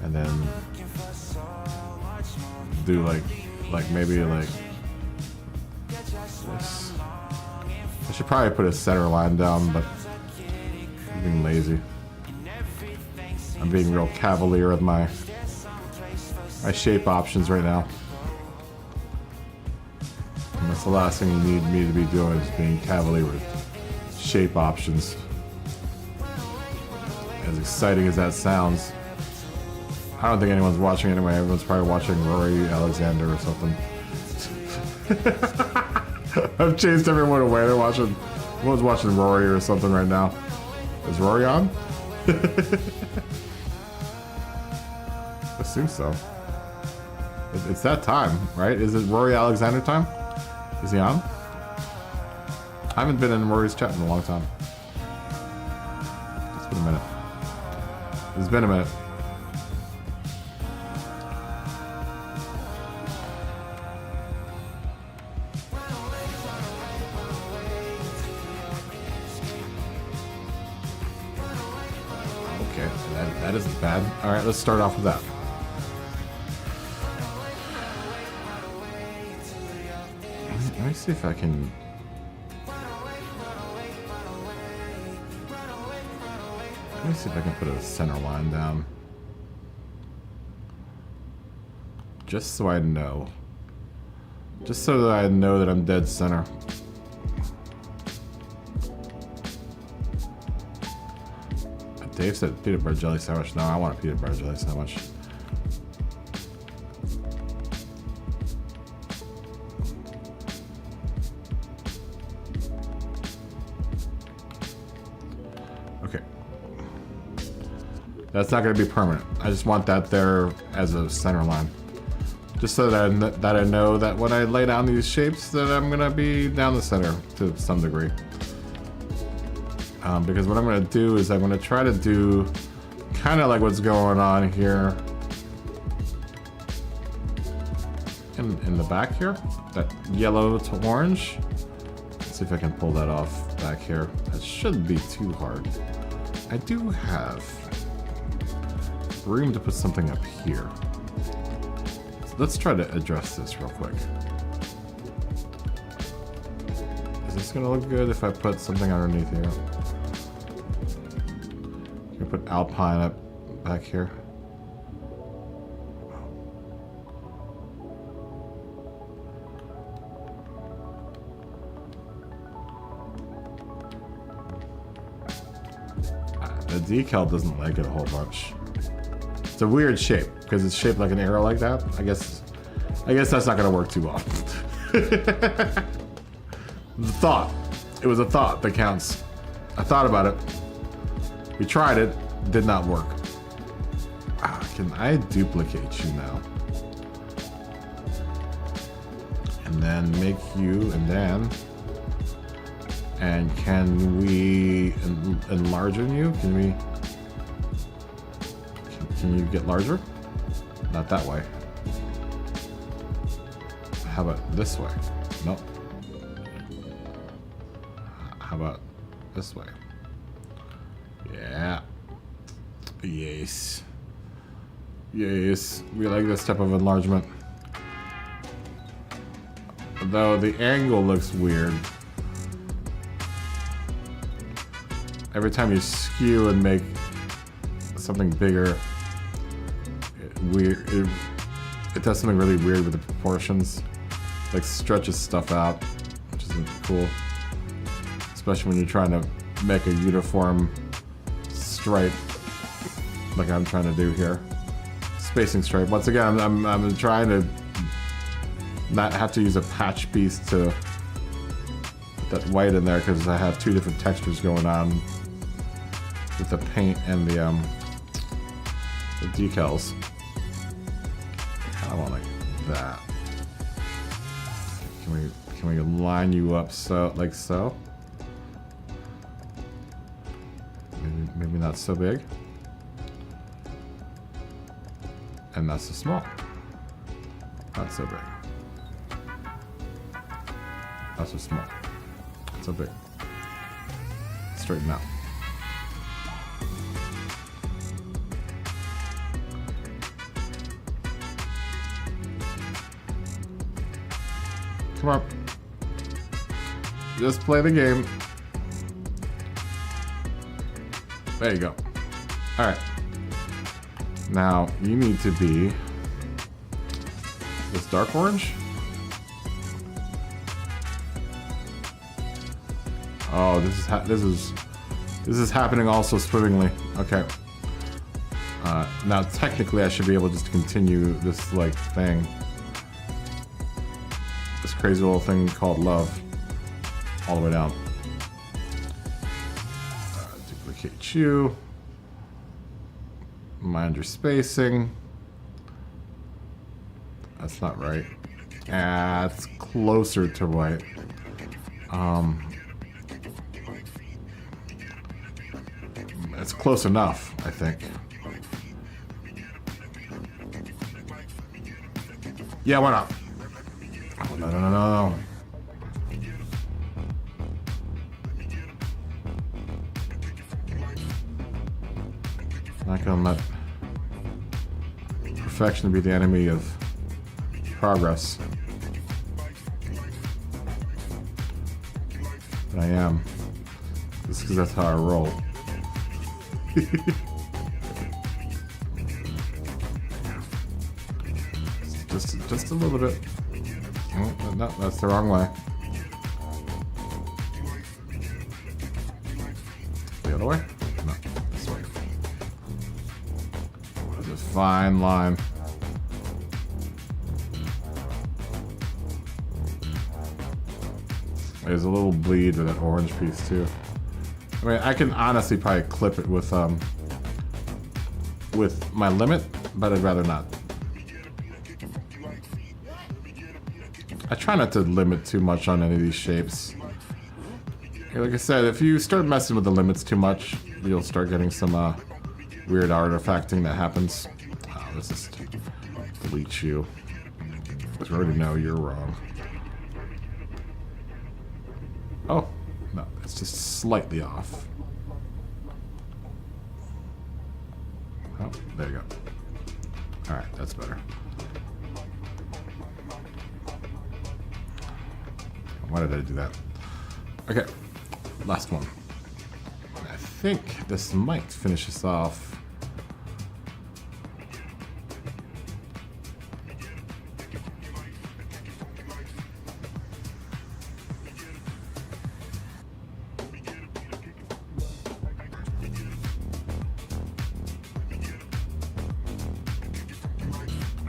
And then do like maybe like this. I should probably put a center line down, but I'm being lazy. I'm being real cavalier with my shape options right now. And that's the last thing you need me to be doing, is being cavalier with shape options. As exciting as that sounds, I don't think anyone's watching anyway. Everyone's probably watching Rory Alexander or something. I've chased everyone away. They're watching. Everyone's watching Rory or something right now. Is Rory on? I assume so. It's that time, right? Is it Rory Alexander time? Is he on? I haven't been in Rory's chat in a long time. It's been a minute. It's been a minute. Okay, that isn't bad. All right, let's start off with that. Let me see if I can. Let me see if I can put a center line down. Just so I know. Just so that I know that I'm dead center. Dave said peanut butter jelly sandwich. No, I want a peanut butter jelly sandwich. Okay. That's not going to be permanent. I just want that there as a center line. Just so that I know that when I lay down these shapes that I'm gonna be down the center to some degree. Because what I'm gonna do is I'm gonna try to do kind of like what's going on here in the back here, that yellow to orange. Let's see if I can pull that off back here. That shouldn't be too hard. I do have room to put something up here. So let's try to address this real quick. Is this gonna look good if I put something underneath here? Can I put Alpine up back here? The decal doesn't like it a whole bunch. It's a weird shape because it's shaped like an arrow like that. I guess that's not gonna work too well. The thought. It was a thought that counts. I thought about it. We tried it. Did not work. Can I duplicate you now? And then make you and then. And can we enlarge you? Can you get larger? Not that way. How about this way? Nope. How about this way? Yeah. Yes. Yes. We like this type of enlargement. Though the angle looks weird. Every time you skew and make something bigger, it does something really weird with the proportions. Like stretches stuff out, which isn't cool. Especially when you're trying to make a uniform stripe, like I'm trying to do here. Spacing stripe. Once again, I'm trying to not have to use a patch piece to put that white in there because I have two different textures going on with the paint and the decals. I want like that. Can we line you up so like so? Maybe not so big. And not so small. Not so big. Not so small. Not so big. Straighten out. Come on. Just play the game. There you go. Alright. Now, you need to be this dark orange. Oh, this is happening also swimmingly. Okay. Now technically I should be able to just continue this like thing. This crazy little thing called love. All the way down. Duplicate you. Mind your spacing. That's not right. It's closer to right. It's close enough, I think. Yeah, why not? Oh, no. Not gonna let perfection be the enemy of progress. But I am. Just because that's how I roll. just a little bit. Oh, no, that's the wrong way. The other way? No, this way. There's a fine line. There's a little bleed with that orange piece too. I mean, I can honestly probably clip it with my limit, but I'd rather not. I try not to limit too much on any of these shapes. Like I said, if you start messing with the limits too much, you'll start getting some weird artifacting that happens. Oh, let's just delete you. Because we already know you're wrong. Oh, no, it's just slightly off. Oh, there you go. Alright, that's better. Why did I do that? Okay, last one. I think this might finish us off.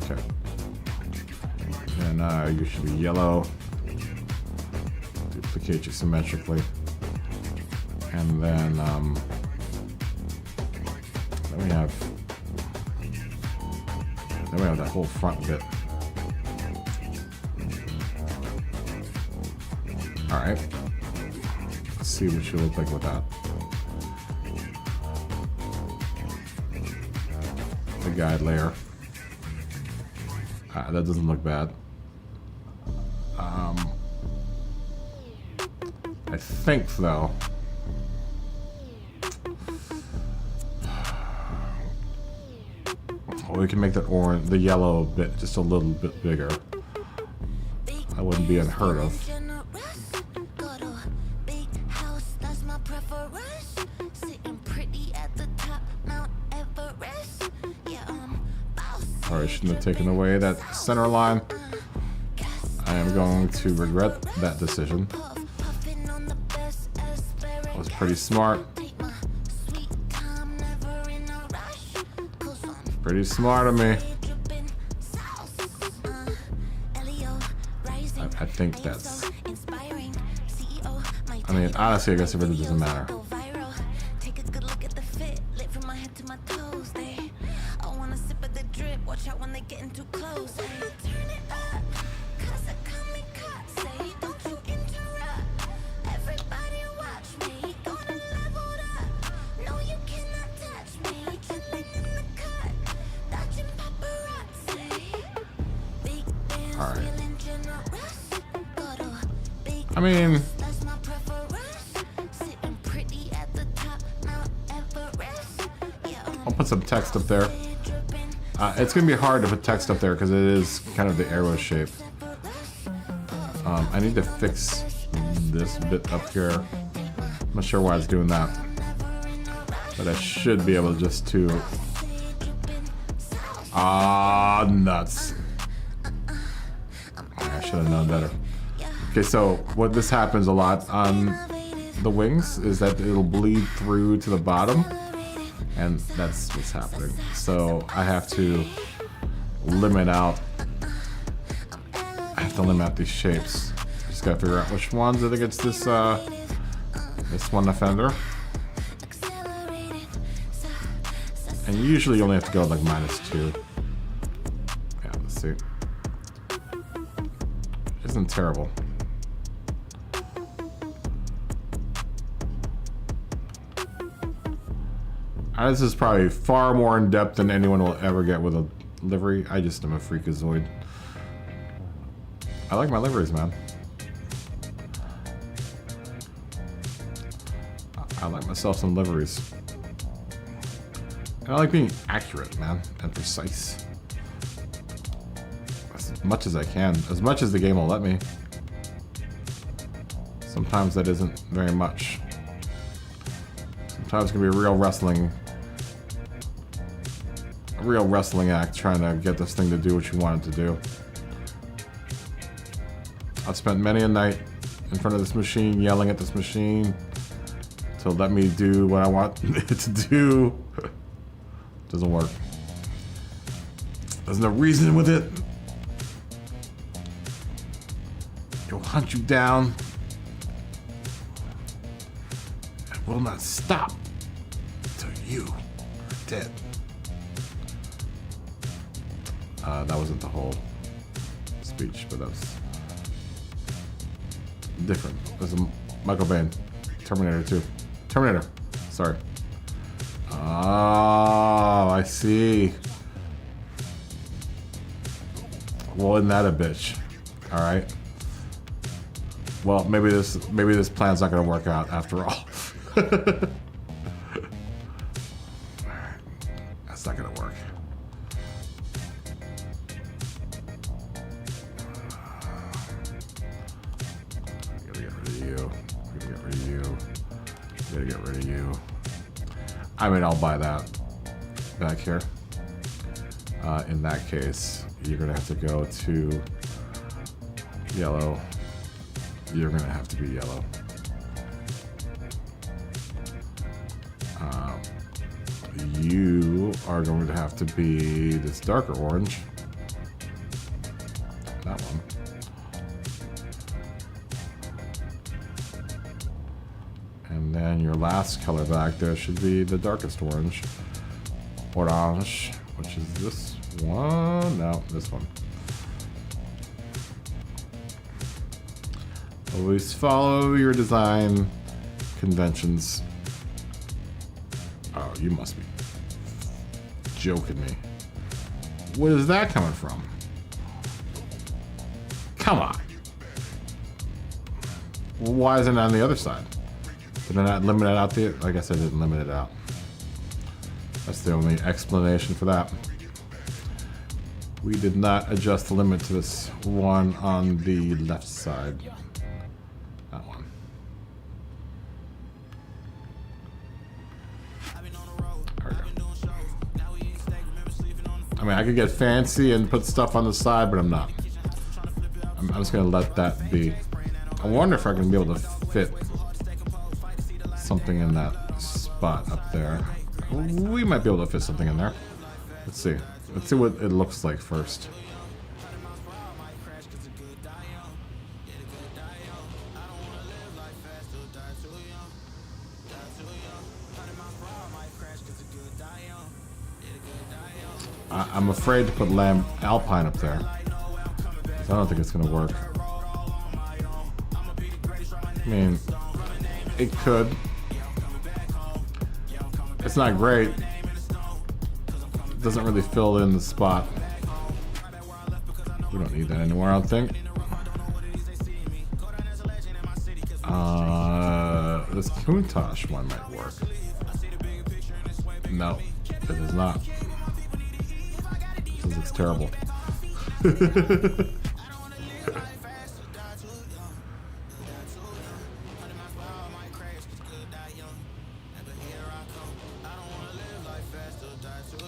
Okay. And you should be yellow. Duplicate you symmetrically. And then we have that whole front bit. All right. Let's see what you look like with that. The guide layer. That doesn't look bad. I think though. We can make that orange, the yellow bit just a little bit bigger. That wouldn't be unheard of. Sorry, I shouldn't have taken away that center line. I am going to regret that decision. That was pretty smart. Pretty smart of me. I think that's... I mean, honestly, I guess it really doesn't matter. I mean, I'll put some text up there. It's gonna be hard to put text up there because it is kind of the arrow shape. I need to fix this bit up here. I'm not sure why it's doing that, but I should be able just to. Nuts! I should have known better. Okay, so what this happens a lot on the wings is that it'll bleed through to the bottom, and that's what's happening. So I have to limit out. I have to limit out these shapes. Just gotta figure out which ones. I think it's this this one offender. And usually you only have to go like -2. Yeah, let's see. Isn't terrible. This is probably far more in depth than anyone will ever get with a livery. I just am a freakazoid. I like my liveries, man. I like myself some liveries. And I like being accurate, man, and precise. As much as I can, as much as the game will let me. Sometimes that isn't very much. Sometimes it can be a real wrestling act trying to get this thing to do what you want it to do. I've spent many a night in front of this machine yelling at this machine to let me do what I want it to do. Doesn't work. There's no reason with it. It will hunt you down. It will not stop till you are dead. That wasn't the whole speech, but that was different. There's a Michael Bay, Terminator 2. Terminator. Sorry. Oh, I see. Well, isn't that a bitch? All right. Well, maybe this plan's not gonna work out after all. That's not gonna work. Gotta get rid of you. Gotta get rid of you. Gotta get rid of you. I mean, I'll buy that back here. In that case, you're gonna have to go to yellow. You're gonna have to be yellow. You are going to have to be this darker orange. That one. And then your last color back there should be the darkest orange. Orange, which is this one. No, this one. Always follow your design conventions. Oh, you must be joking me. Where is that coming from? Come on. Why isn't it on the other side? Did I not limit it out there? I guess I didn't limit it out. That's the only explanation for that. We did not adjust the limit to this one on the left side. That one. I mean, I could get fancy and put stuff on the side, but I'm not. I'm just gonna let that be. I wonder if I can be able to fit something in that spot up there. We might be able to fit something in there. Let's see. Let's see what it looks like first. I'm afraid to put Lamb Alpine up there. I don't think it's gonna work. I mean, it could. It's not great. It doesn't really fill in the spot. We don't need that anymore, I don't think. This Countach one might work. No, it does not. This looks terrible.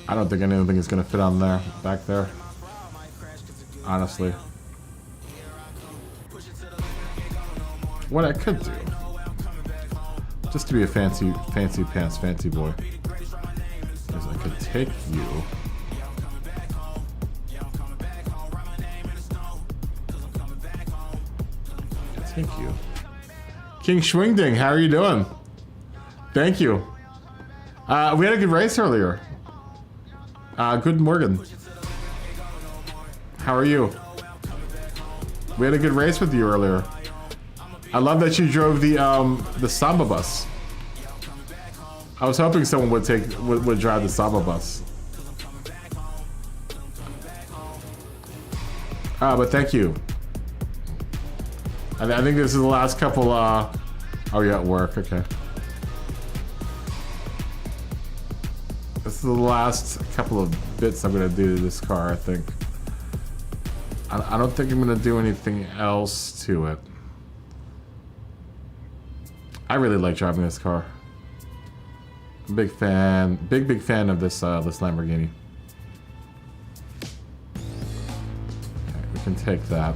I don't think anything is going to fit on there, back there. Honestly. What I could do, just to be a fancy pants fancy boy, is I could take you. Thank you. King Schwingding, how are you doing? Thank you. We had a good race earlier. Good Morgan. How are you? We had a good race with you earlier. I love that you drove the Samba bus. I was hoping someone would drive the Samba bus. But thank you. I think this is the last couple, oh, you're at work, okay. This is the last couple of bits I'm gonna do to this car, I think. I don't think I'm gonna do anything else to it. I really like driving this car. I'm a big fan, big fan of this, this Lamborghini. Okay, we can take that.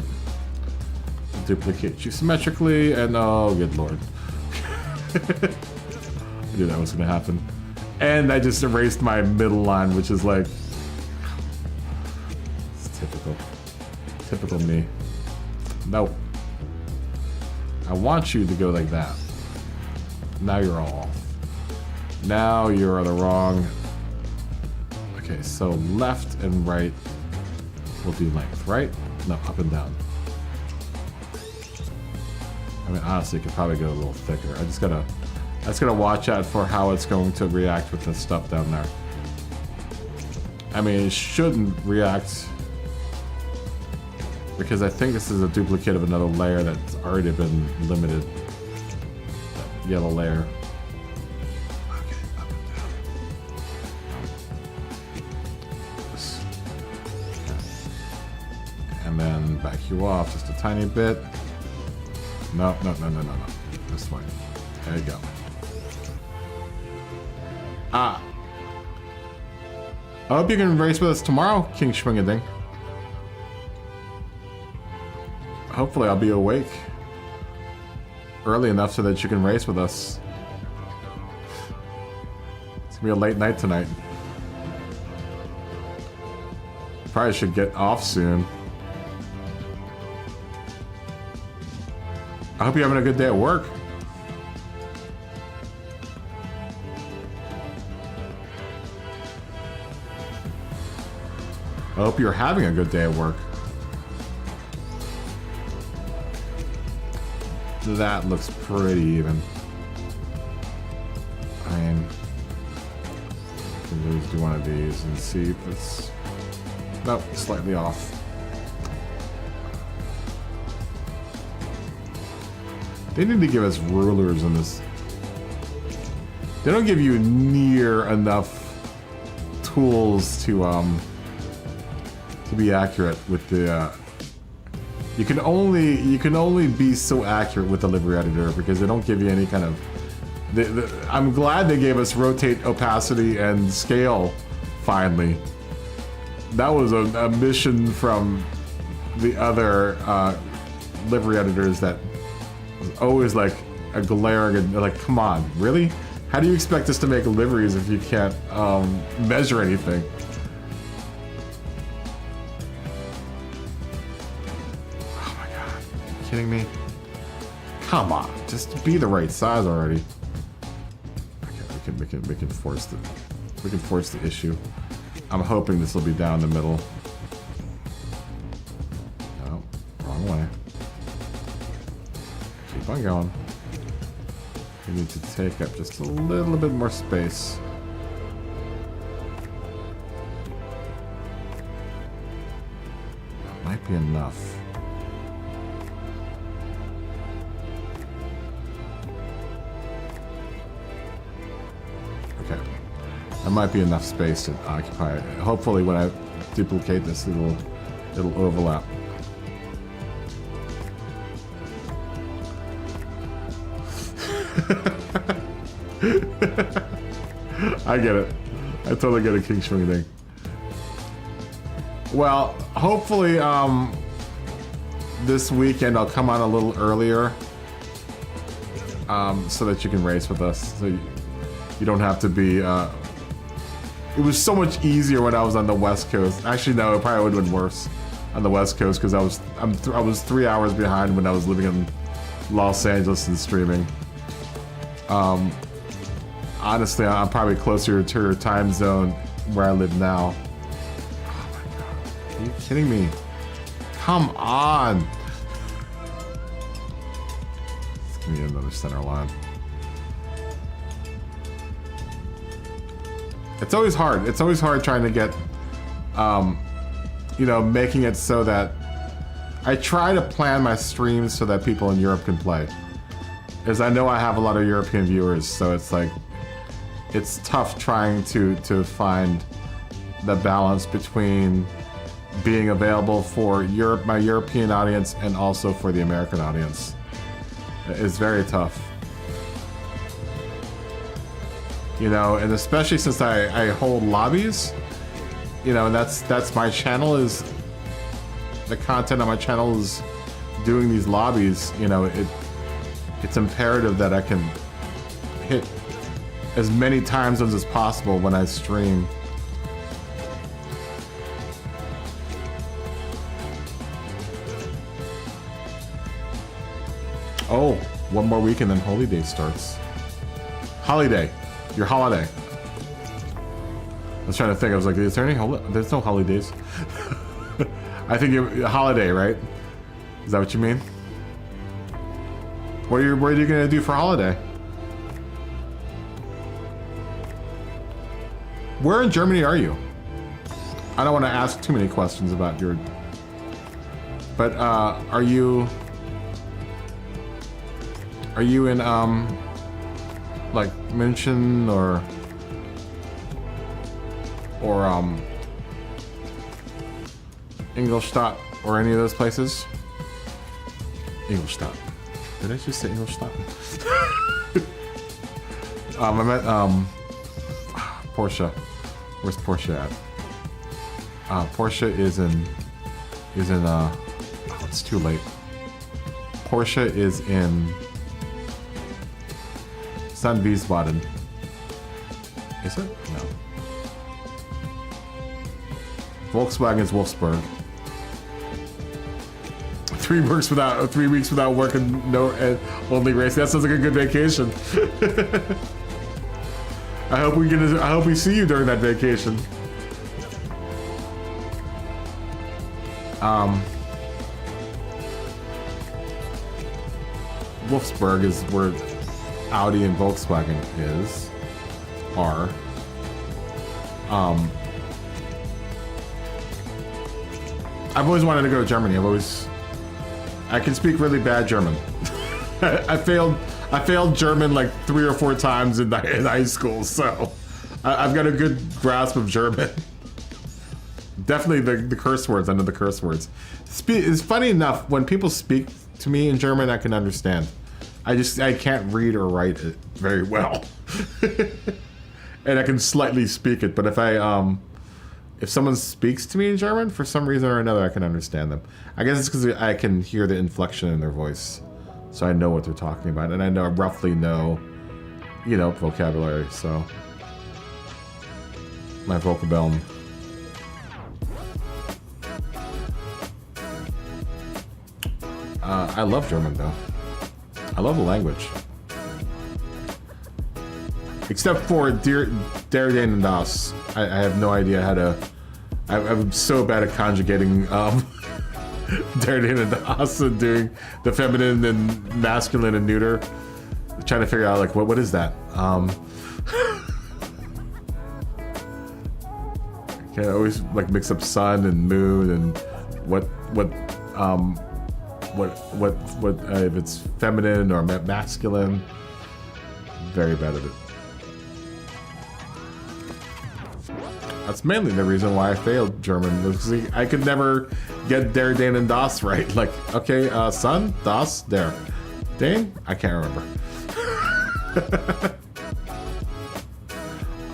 Duplicate you symmetrically, and oh, good lord. I knew that was gonna happen. And I just erased my middle line, which is like... It's typical. Typical me. Nope. I want you to go like that. Now you're all off. Now you're the wrong... Okay, so left and right will do length, right? No, up and down. I mean, honestly, it could probably go a little thicker. I just gotta watch out for how it's going to react with the stuff down there. I mean, it shouldn't react because I think this is a duplicate of another layer that's already been limited. That yellow layer. Okay, up and down. This. Okay. And then back you off just a tiny bit. No. This way. There you go. I hope you can race with us tomorrow, King Schwingading. Hopefully I'll be awake early enough so that you can race with us. It's gonna be a late night tonight. Probably should get off soon. I hope you're having a good day at work. I hope you're having a good day at work. That looks pretty even. I mean, I can always do one of these and see if it's... Nope, slightly off. They need to give us rulers in this. They don't give you near enough tools to be accurate with the you can only be so accurate with the livery editor because they don't give you any kind of I'm glad they gave us rotate, opacity, and scale finally. That was a mission from the other livery editors that was always like a glaring, like, come on, really? How do you expect us to make liveries if you can't measure anything? Kidding me? Come on, just be the right size already. Okay, we can force the issue. I'm hoping this will be down the middle. No, wrong way. Keep on going. We need to take up just a little bit more space. That might be enough. That might be enough space to occupy it. Hopefully when I duplicate this, it'll overlap. I get it. I totally get a King Schwing thing. Well, hopefully this weekend I'll come on a little earlier so that you can race with us. So you don't have to be it was so much easier when I was on the West Coast. Actually, no, it probably would have been worse on the West Coast because I was 3 hours behind when I was living in Los Angeles and streaming. Honestly, I'm probably closer to your time zone where I live now. Oh my god, are you kidding me? Come on! Let's give me another center line. It's always hard. It's always hard trying to get, you know, making it so that I try to plan my streams so that people in Europe can play. Because I know I have a lot of European viewers, so it's like, it's tough trying to find the balance between being available for Europe, my European audience, and also for the American audience. It's very tough. You know, and especially since I hold lobbies, you know, and that's my channel, is the content on my channel is doing these lobbies. You know, it's imperative that I can hit as many time zones as possible when I stream. Oh, one more week and then Holy Day starts. Holiday. Your holiday. I was trying to think. I was like, is there any there's no holidays. I think your holiday, right? Is that what you mean? What are you gonna do for holiday? Where in Germany are you? I don't want to ask too many questions about your... But, are you in, like, München or Ingolstadt or any of those places? Ingolstadt. Did I just say Ingolstadt? I met, Porsche. Where's Porsche at? Porsche is in, oh, it's too late. Porsche is in St. Wiesbaden. Is it? No. Volkswagen is Wolfsburg. 3 weeks without working, only racing. That sounds like a good vacation. I hope we see you during that vacation. Wolfsburg is where Audi and Volkswagen are. I've always wanted to go to Germany. I can speak really bad German. I failed German like 3 or 4 times in high school, so I've got a good grasp of German. Definitely the curse words. I know the curse words. It's funny enough, when people speak to me in German, I can understand. I can't read or write it very well. And I can slightly speak it, but if someone speaks to me in German, for some reason or another, I can understand them. I guess it's because I can hear the inflection in their voice, so I know what they're talking about, and I roughly know, vocabulary. So my vocabulary. I love German though. I love the language, except for Der Den und Das. I have no idea how to. I'm so bad at conjugating Der Den und Das and doing the feminine and masculine and neuter. I'm trying to figure out like what is that? I always like mix up sun and moon and what if it's feminine or masculine. Very bad at it. That's mainly the reason why I failed German. Because I could never get Der, Den, and Das right. Like, okay, Sun, Das, Der. Dane? I can't remember.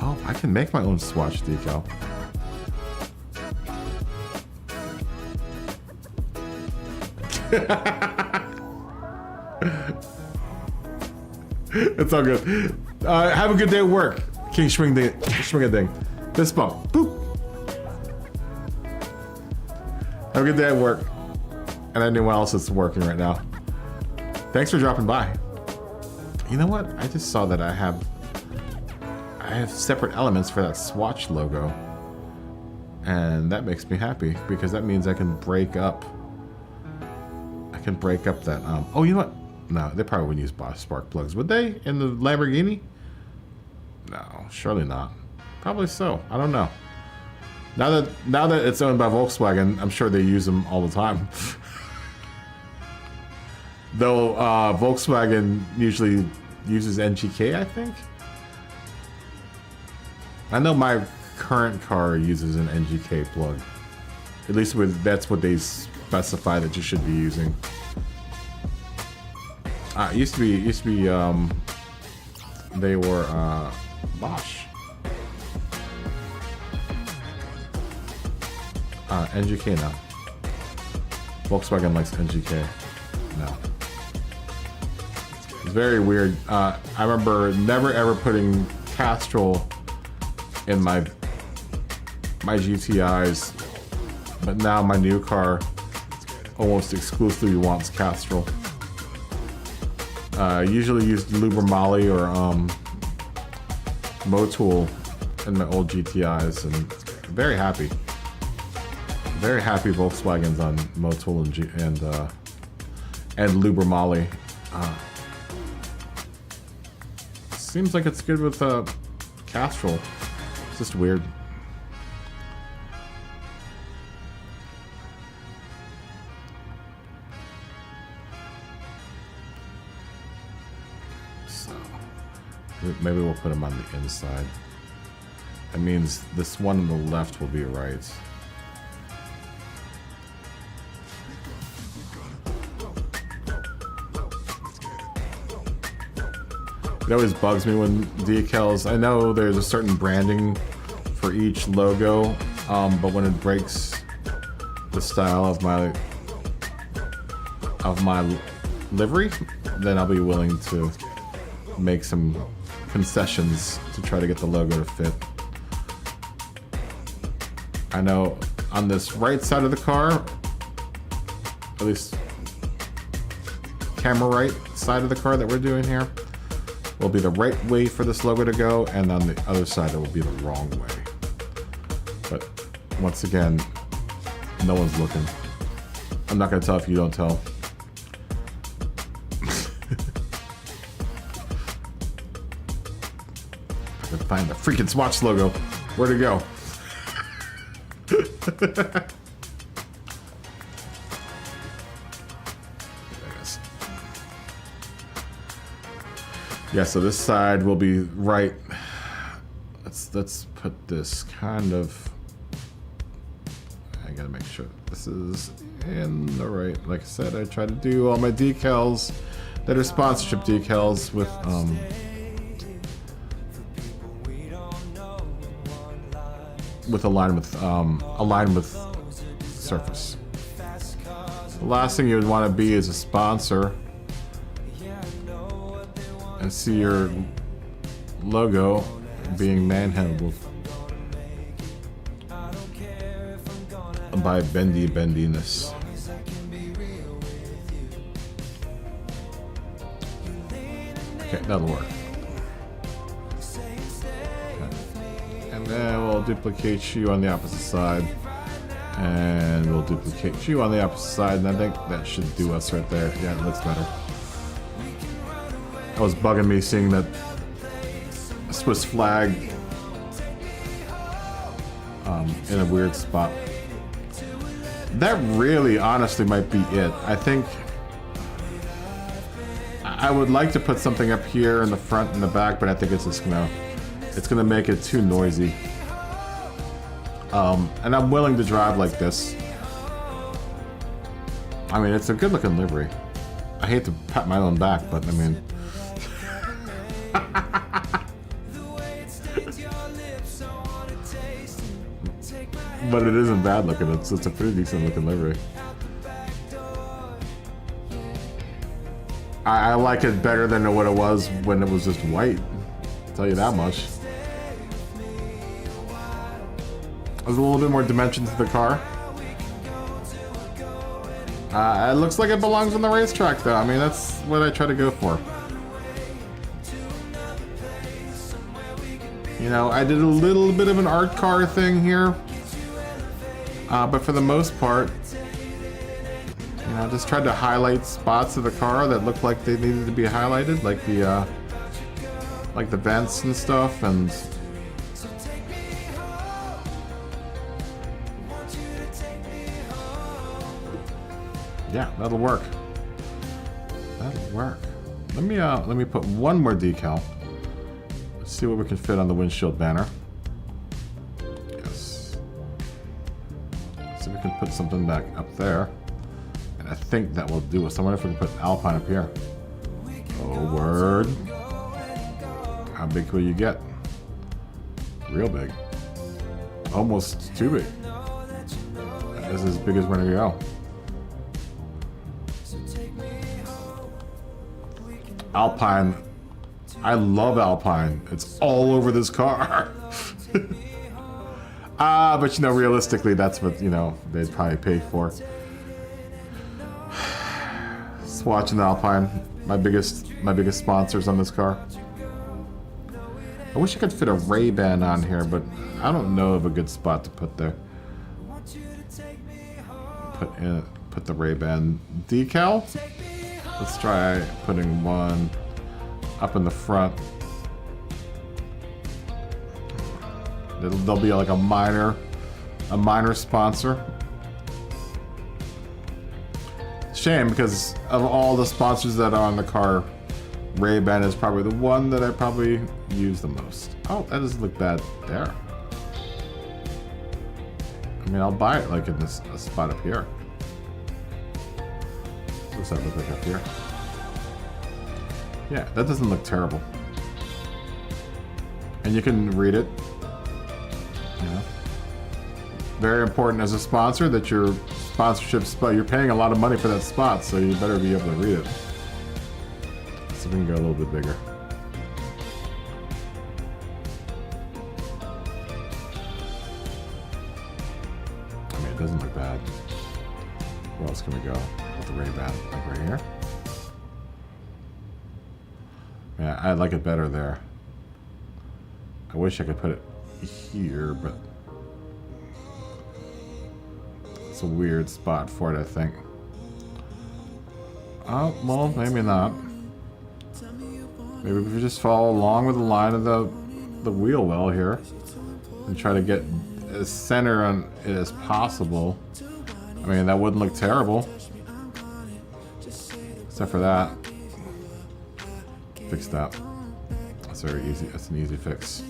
Oh, I can make my own swatch decal. It's all good. Have a good day at work. King Schwing-a-Ding. Fist bump. Boop. Have a good day at work. And anyone else that's working right now. Thanks for dropping by. You know what? I just saw that I have separate elements for that Swatch logo. And that makes me happy because that means I can break up that oh, you know what? No, they probably wouldn't use spark plugs, would they? In the Lamborghini? No, surely not. Probably so. I don't know. Now that it's owned by Volkswagen, I'm sure they use them all the time. Though Volkswagen usually uses NGK, I think. I know my current car uses an NGK plug. At least that's what they specify that you should be using. It used to be they were Bosch. NGK now. Volkswagen likes NGK now. It's very weird. I remember never ever putting Castrol in my GTIs, but now my new car almost exclusively wants Castrol. Usually used Lubermali or Motul in my old GTIs, and very happy. Very happy Volkswagens on Motul and Lubermali. seems like it's good with Castrol. It's just weird. So maybe we'll put them on the inside. That means this one on the left will be right. It always bugs me when decals, I know there's a certain branding for each logo, but when it breaks the style of my livery, then I'll be willing to make some concessions to try to get the logo to fit. I know on this right side of the car, at least camera right side of the car that we're doing here, will be the right way for this logo to go, and on the other side it will be the wrong way. But once again, no one's looking. I'm not gonna tell if you don't tell. I can find the freaking Swatch logo. Where'd it go? Yeah, so this side will be right. Let's put this kind of. I gotta make sure this is in the right. Like I said, I try to do all my decals that are sponsorship decals with aligned with surface. The last thing you would want to be is a sponsor and see your logo being manhandled by bendiness. Okay, that'll work. Okay. And then we'll duplicate you on the opposite side. And we'll duplicate you on the opposite side, and I think that should do us right there. Yeah, it looks better. It was bugging me seeing that Swiss flag in a weird spot. That really, honestly, might be it. I think I would like to put something up here in the front and the back, but I think it's just gonna make it too noisy. And I'm willing to drive like this. I mean, it's a good-looking livery. I hate to pat my own back, but I mean. But it isn't bad looking. It's a pretty decent looking livery. I like it better than what it was when it was just white. I'll tell you that much. There's a little bit more dimension to the car. It looks like it belongs on the racetrack, though. I mean, that's what I try to go for. You know, I did a little bit of an art car thing here. But for the most part, you know, I just tried to highlight spots of the car that looked like they needed to be highlighted, like the vents and stuff, and yeah, that'll work. That'll work. Let me put one more decal. Let's see what we can fit on the windshield banner. Yes. So we can put something back up there. And I think that will do us. I wonder if we can put Alpine up here. Oh, word. How big will you get? Real big. Almost too big. This is as big as we're gonna go. Alpine. I love Alpine. It's all over this car. But you know, realistically, that's what, you know, they'd probably pay for. Swatch and Alpine, my biggest sponsors on this car. I wish I could fit a Ray-Ban on here, but I don't know of a good spot to put there. Put the Ray-Ban decal. Let's try putting one up in the front They'll be like a minor sponsor. Shame, because of all the sponsors that are on the car, Ray-Ban is probably the one that I probably use the most. Oh, that doesn't look bad there. I mean, I'll buy it like in this spot up here. What's that look like up here? Yeah, that doesn't look terrible. And you can read it. Yeah. Very important as a sponsor that your sponsorship spot, you're paying a lot of money for that spot, so you better be able to read it. So we can go a little bit bigger. I mean, it doesn't look bad. Where else can we go with the Ray-Ban? Like right here? Yeah, I like it better there. I wish I could put it here, but it's a weird spot for it, I think. Oh, well, maybe not. Maybe if we just follow along with the line of the wheel well here and try to get as center on it as possible. I mean, that wouldn't look terrible. Except for that. Fix that. That's very easy. That's an easy fix.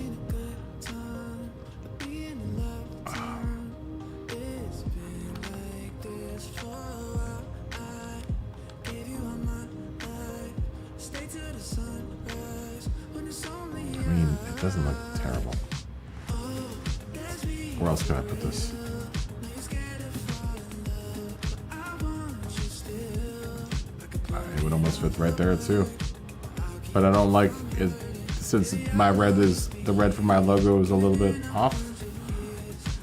I mean, it doesn't look terrible. Where else could I put this? It would almost fit right there too. But I don't like it since my red is the red for my logo is a little bit off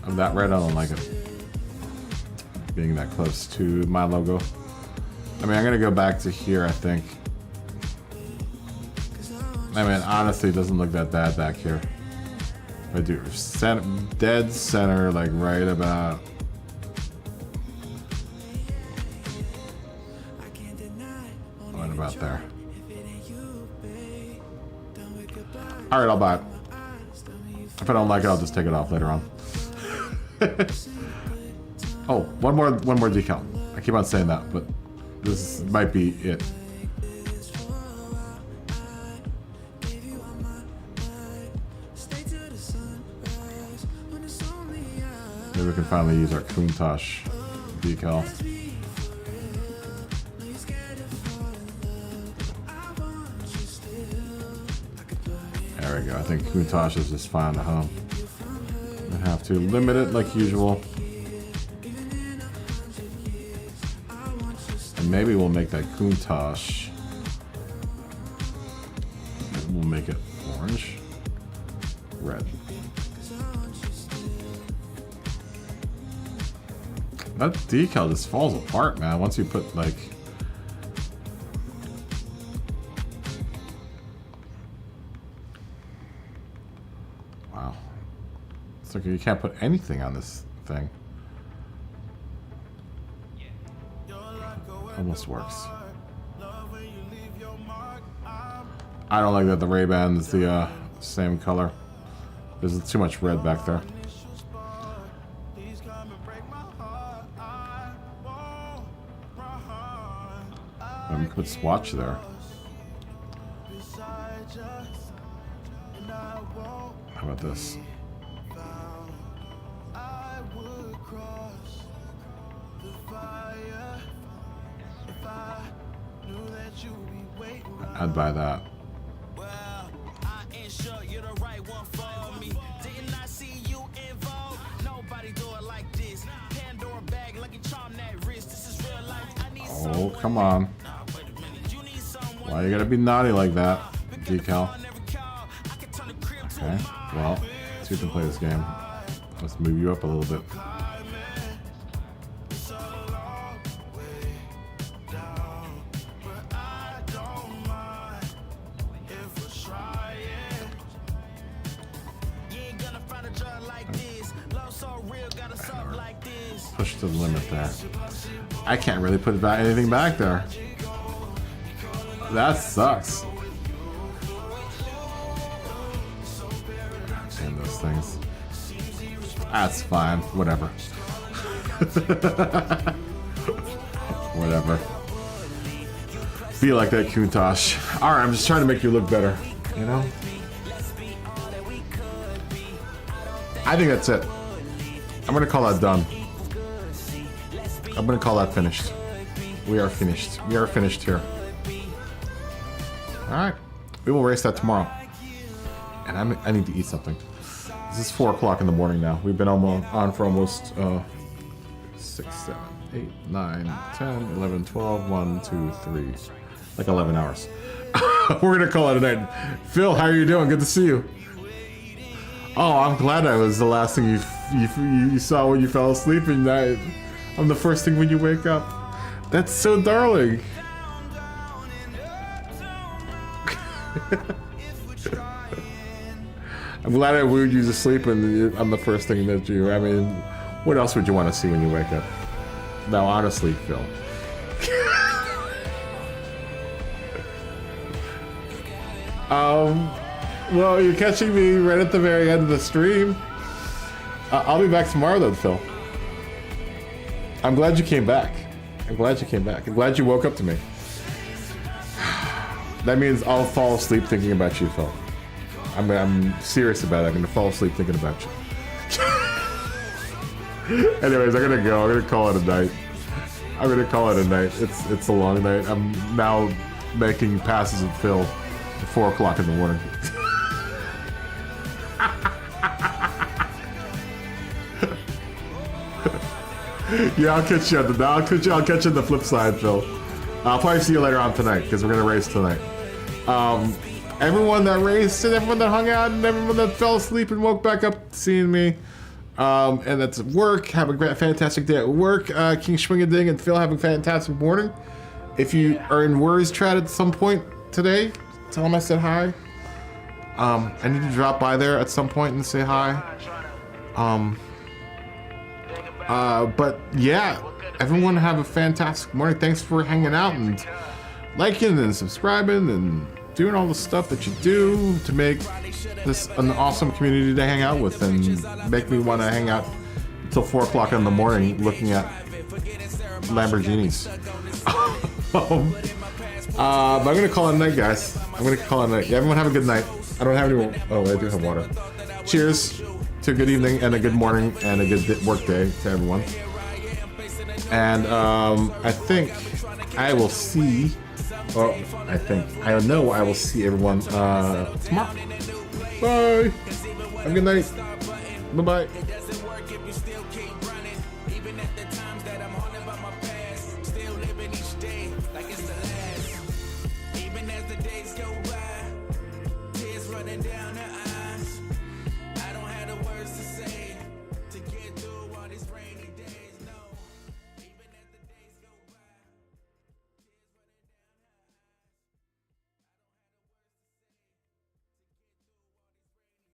of that red. I don't like it being that close to my logo. I mean, I'm gonna go back to here, I think. I mean, honestly, it doesn't look that bad back here. I do dead center, like right about. What about there? All right, I'll buy it. If I don't like it, I'll just take it off later on. Oh, one more decal. I keep on saying that, but this might be it. Maybe we can finally use our Countach decal. There we go. I think Countach has just found a home. I have to limit it like usual. And maybe we'll make that Countach. We'll make it orange. Red. That decal just falls apart, man, once you put like... Wow. It's like you can't put anything on this thing. Almost works. I don't like that the Ray-Ban is the same color. There's too much red back there. We could put swatch there. How about this? I'd buy that. Oh, come on. Why you gotta be naughty like that, decal? Okay, well, let's see if we can play this game. Let's move you up a little bit. Push to the limit there. I can't really put anything back there. That sucks. Damn those things. That's fine. Whatever. Whatever. Be like that, Kuntosh. Alright, I'm just trying to make you look better. You know? I think that's it. I'm gonna call that done. I'm gonna call that finished. We are finished. We are finished here. Alright. We will race that tomorrow. And I need to eat something. This is 4 o'clock in the morning now. We've been on for almost 6, 7, 8, 9, 10, 11, 12, 1, 2, 3. Like 11 hours. We're gonna call it a night. Phil, how are you doing? Good to see you. Oh, I'm glad I was the last thing you saw when you fell asleep, and I'm the first thing when you wake up. That's so darling. I'm glad I wooed you to sleep, and I'm the first thing that you. I mean, what else would you want to see when you wake up? Now, honestly, Phil. Well, you're catching me right at the very end of the stream. I'll be back tomorrow then, Phil. I'm glad you came back. I'm glad you came back. I'm glad you woke up to me. That means I'll fall asleep thinking about you, Phil. I'm serious about it. I'm gonna fall asleep thinking about you. Anyways, I'm gonna go. I'm gonna call it a night. I'm gonna call it a night. It's a long night. I'm now making passes at Phil at 4 o'clock in the morning. Yeah, I'll catch you on I'll catch you on the flip side, Phil. I'll probably see you later on tonight because we're gonna race tonight. Everyone that raced and everyone that hung out and everyone that fell asleep and woke back up seeing me, and that's at work. Have a great, fantastic day at work. King Schwingading and Phil have a fantastic morning. If you are in Worries Trad at some point today, tell them I said hi. I need to drop by there at some point and say hi. But yeah, everyone have a fantastic morning. Thanks for hanging out and liking and subscribing and doing all the stuff that you do to make this an awesome community to hang out with and make me want to hang out until 4 o'clock in the morning looking at Lamborghinis. But I'm gonna call it a night, guys. I'm gonna call it a night. Yeah, everyone have a good night. I don't have any. Oh, I do have water. Cheers to a good evening and a good morning and a good work day to everyone. And I think I will see. Well, I know I will see everyone tomorrow. Bye. Have a good night. Bye bye.